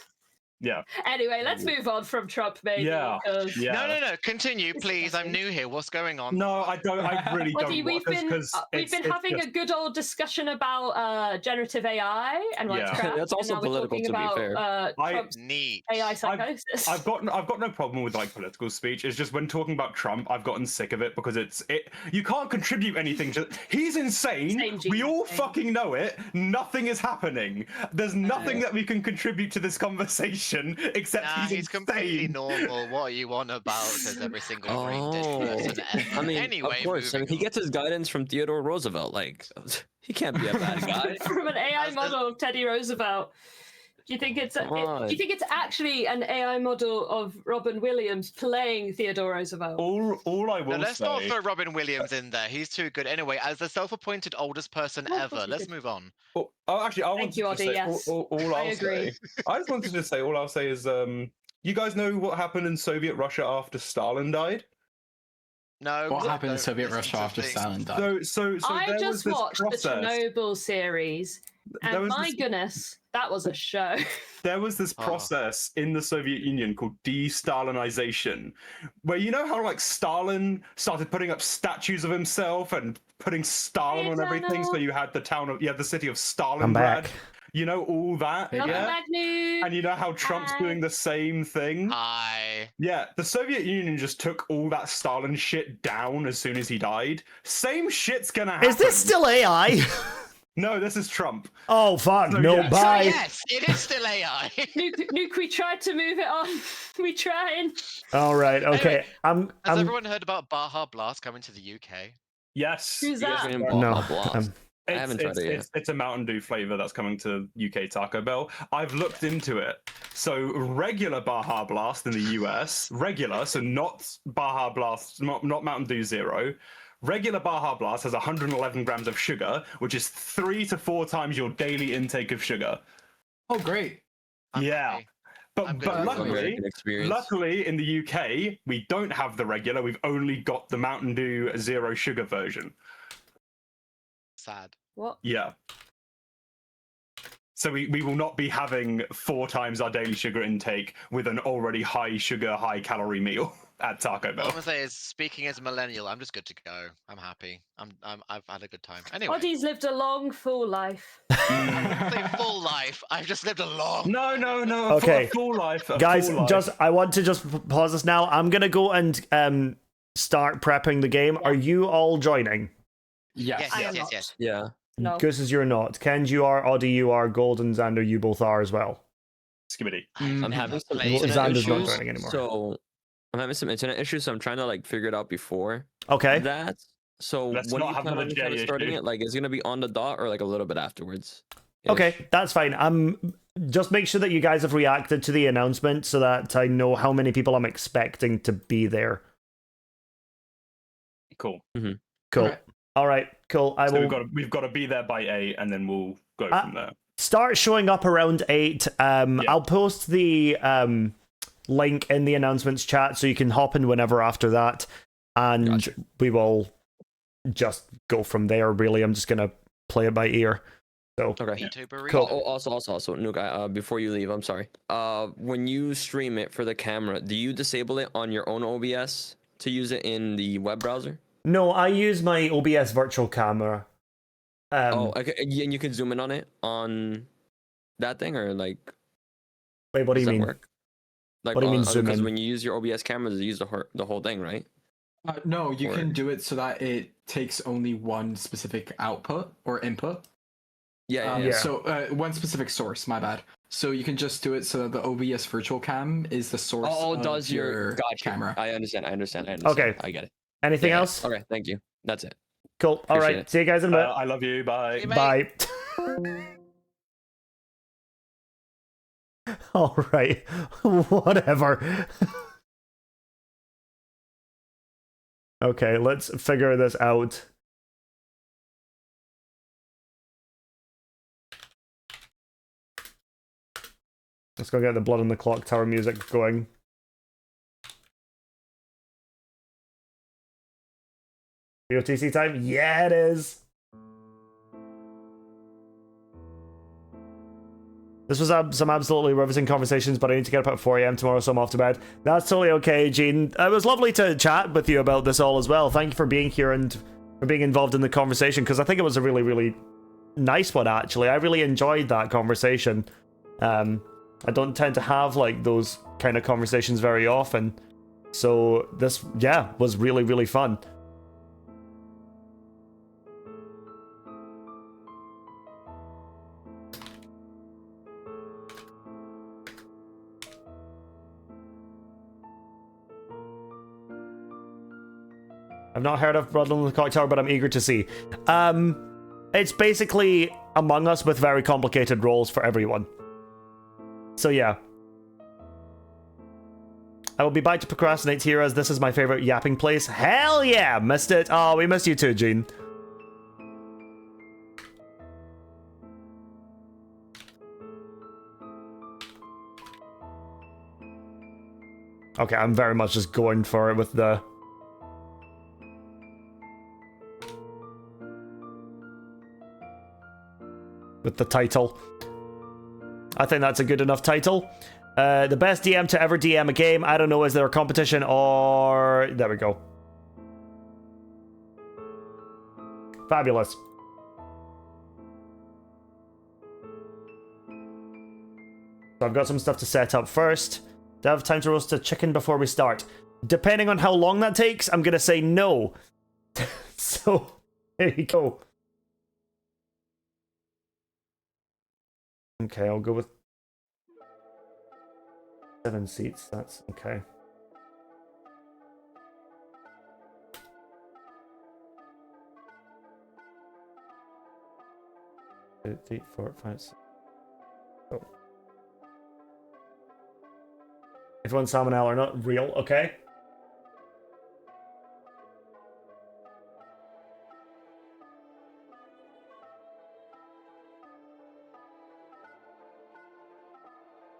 Yeah. Anyway, let's move on from Trump, maybe. Yeah. No. Continue, please. I'm new here. What's going on? No, I don't. I really don't. We've been having a good old discussion about generative AI and witchcraft. That's also political, to be fair. Trump's AI psychosis. I've got no problem with like political speech. It's just when talking about Trump, I've gotten sick of it because you can't contribute anything. He's insane. We all fucking know it. Nothing is happening. There's nothing that we can contribute to this conversation. Except he's completely normal. What are you on about? Says every single brain person ever. I mean, anyway, of course. I mean, he gets his guidance from Theodore Roosevelt. Like, he can't be a bad guy. From an AI model of Teddy Roosevelt. Do you think it's actually an AI model of Robin Williams playing Theodore Roosevelt? All I will let's not throw Robin Williams in there. He's too good. Anyway, as the self-appointed oldest person ever, let's move on. Actually, I want to say all I'll say. I just wanted to say all I'll say is, you guys know what happened in Soviet Russia after Stalin died? No. What happened in Soviet Russia after Stalin died? So I just watched the process. Chernobyl series, and my goodness, that was a show. There was this process in the Soviet Union called de-Stalinization, where you know how like Stalin started putting up statues of himself and putting Stalin on everything, so you had the city of Stalingrad. I'm back. You know all that, and you know how Trump's doing the same thing. Yeah, the Soviet Union just took all that Stalin shit down as soon as he died. Same shit's gonna happen. Is this still AI? No, this is Trump. Oh fuck! So, no, yeah. bye. So, yes, it is still AI. Nuke, we tried to move it on. We tried. All right. Okay. Anyway, has everyone heard about Baja Blast coming to the UK? Yes. Who's that? No. I haven't tried it yet. It's a Mountain Dew flavor that's coming to UK Taco Bell. I've looked into it. So regular Baja Blast in the US, so not Baja Blast, not Mountain Dew Zero. Regular Baja Blast has 111 grams of sugar, which is 3 to 4 times your daily intake of sugar. Oh, great. But luckily in the UK, we don't have the regular. We've only got the Mountain Dew Zero Sugar version. Sad. What? Yeah. So we will not be having 4 times our daily sugar intake with an already high sugar, high calorie meal at Taco Bell. All I'm gonna say is, speaking as a millennial, I'm just good to go. I'm happy. I've had a good time. Anyway, Oddy's lived a long, full life. say full life. I've just lived a long. No. Okay. Full life. Guys, I want to just pause this now. I'm gonna go and start prepping the game. Are you all joining? Yes. Yeah. No. Gooses, you're not. Kenj, you are. Oddie, you are. Golden, Xander, you both are as well. Skibbity. I'm having some Xander's not issues, joining anymore. so I'm having some internet issues, so I'm trying to like figure it out before that. So Let's when not you have plan another on kind of J starting issue. it, like, is it gonna be on the dot or like a little bit afterwards? Okay, that's fine. Just make sure that you guys have reacted to the announcement so that I know how many people I'm expecting to be there. Cool. Cool. All right. Cool. I So will. we've got to be there by 8, and then we'll go from there. Start showing up around 8. I'll post the link in the announcements chat so you can hop in whenever after that, and we will just go from there. Really, I'm just gonna play it by ear. So okay. Cool. Also, Nuke, before you leave, I'm sorry. When you stream it for the camera, do you disable it on your own OBS to use it in the web browser? No, I use my OBS virtual camera. Okay. And you can zoom in on it on that thing, or like. Wait, what do you mean? Work? Like, what do you mean zoom because in? when you use your OBS cameras, you use the whole thing, right? No, you can do it so that it takes only one specific output or input. Yeah. So one specific source. My bad. So you can just do it so that the OBS virtual cam is the source. Does your camera? I understand. Okay. I get it. Anything else? Okay. Thank you. That's it. Cool. All right. it. See you guys in a bit. I love you. Bye. Bye. All right. Whatever. Okay, let's figure this out. Let's go get the Blood on the Clock Tower music going. BOTC time? Yeah, it is. This was some absolutely riveting conversations, but I need to get up at 4 a.m. tomorrow, so I'm off to bed. That's totally okay, Gene. It was lovely to chat with you about this all as well. Thank you for being here and for being involved in the conversation, because I think it was a really, really nice one, actually. I really enjoyed that conversation. I don't tend to have like those kind of conversations very often. So this, yeah, was really, really fun. I've not heard of Blood on the Clock Tower, but I'm eager to see. It's basically Among Us with very complicated roles for everyone. So yeah. I will be back to procrastinate here as this is my favorite yapping place. Hell yeah! Missed it. Oh, we missed you too, Gene. Okay, I'm very much just going for it with the... title. I think that's a good enough title. The best DM to ever DM a game. I don't know, is there a competition or... There we go. Fabulous. So I've got some stuff to set up first. Do I have time to roast a chicken before we start? Depending on how long that takes, I'm going to say no. So, there you go. Okay, I'll go with 7 seats. That's okay. Two, 3, 4, 5, 6. Oh. If one salmonella are not real, okay.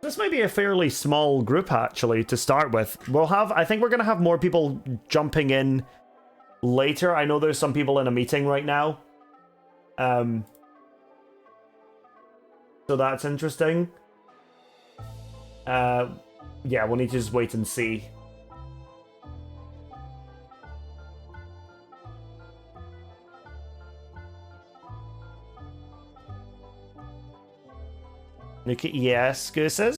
This might be a fairly small group, actually, to start with. I think we're going to have more people jumping in later. I know there's some people in a meeting right now. So that's interesting. Yeah, we'll need to just wait and see. Yes, Gooses?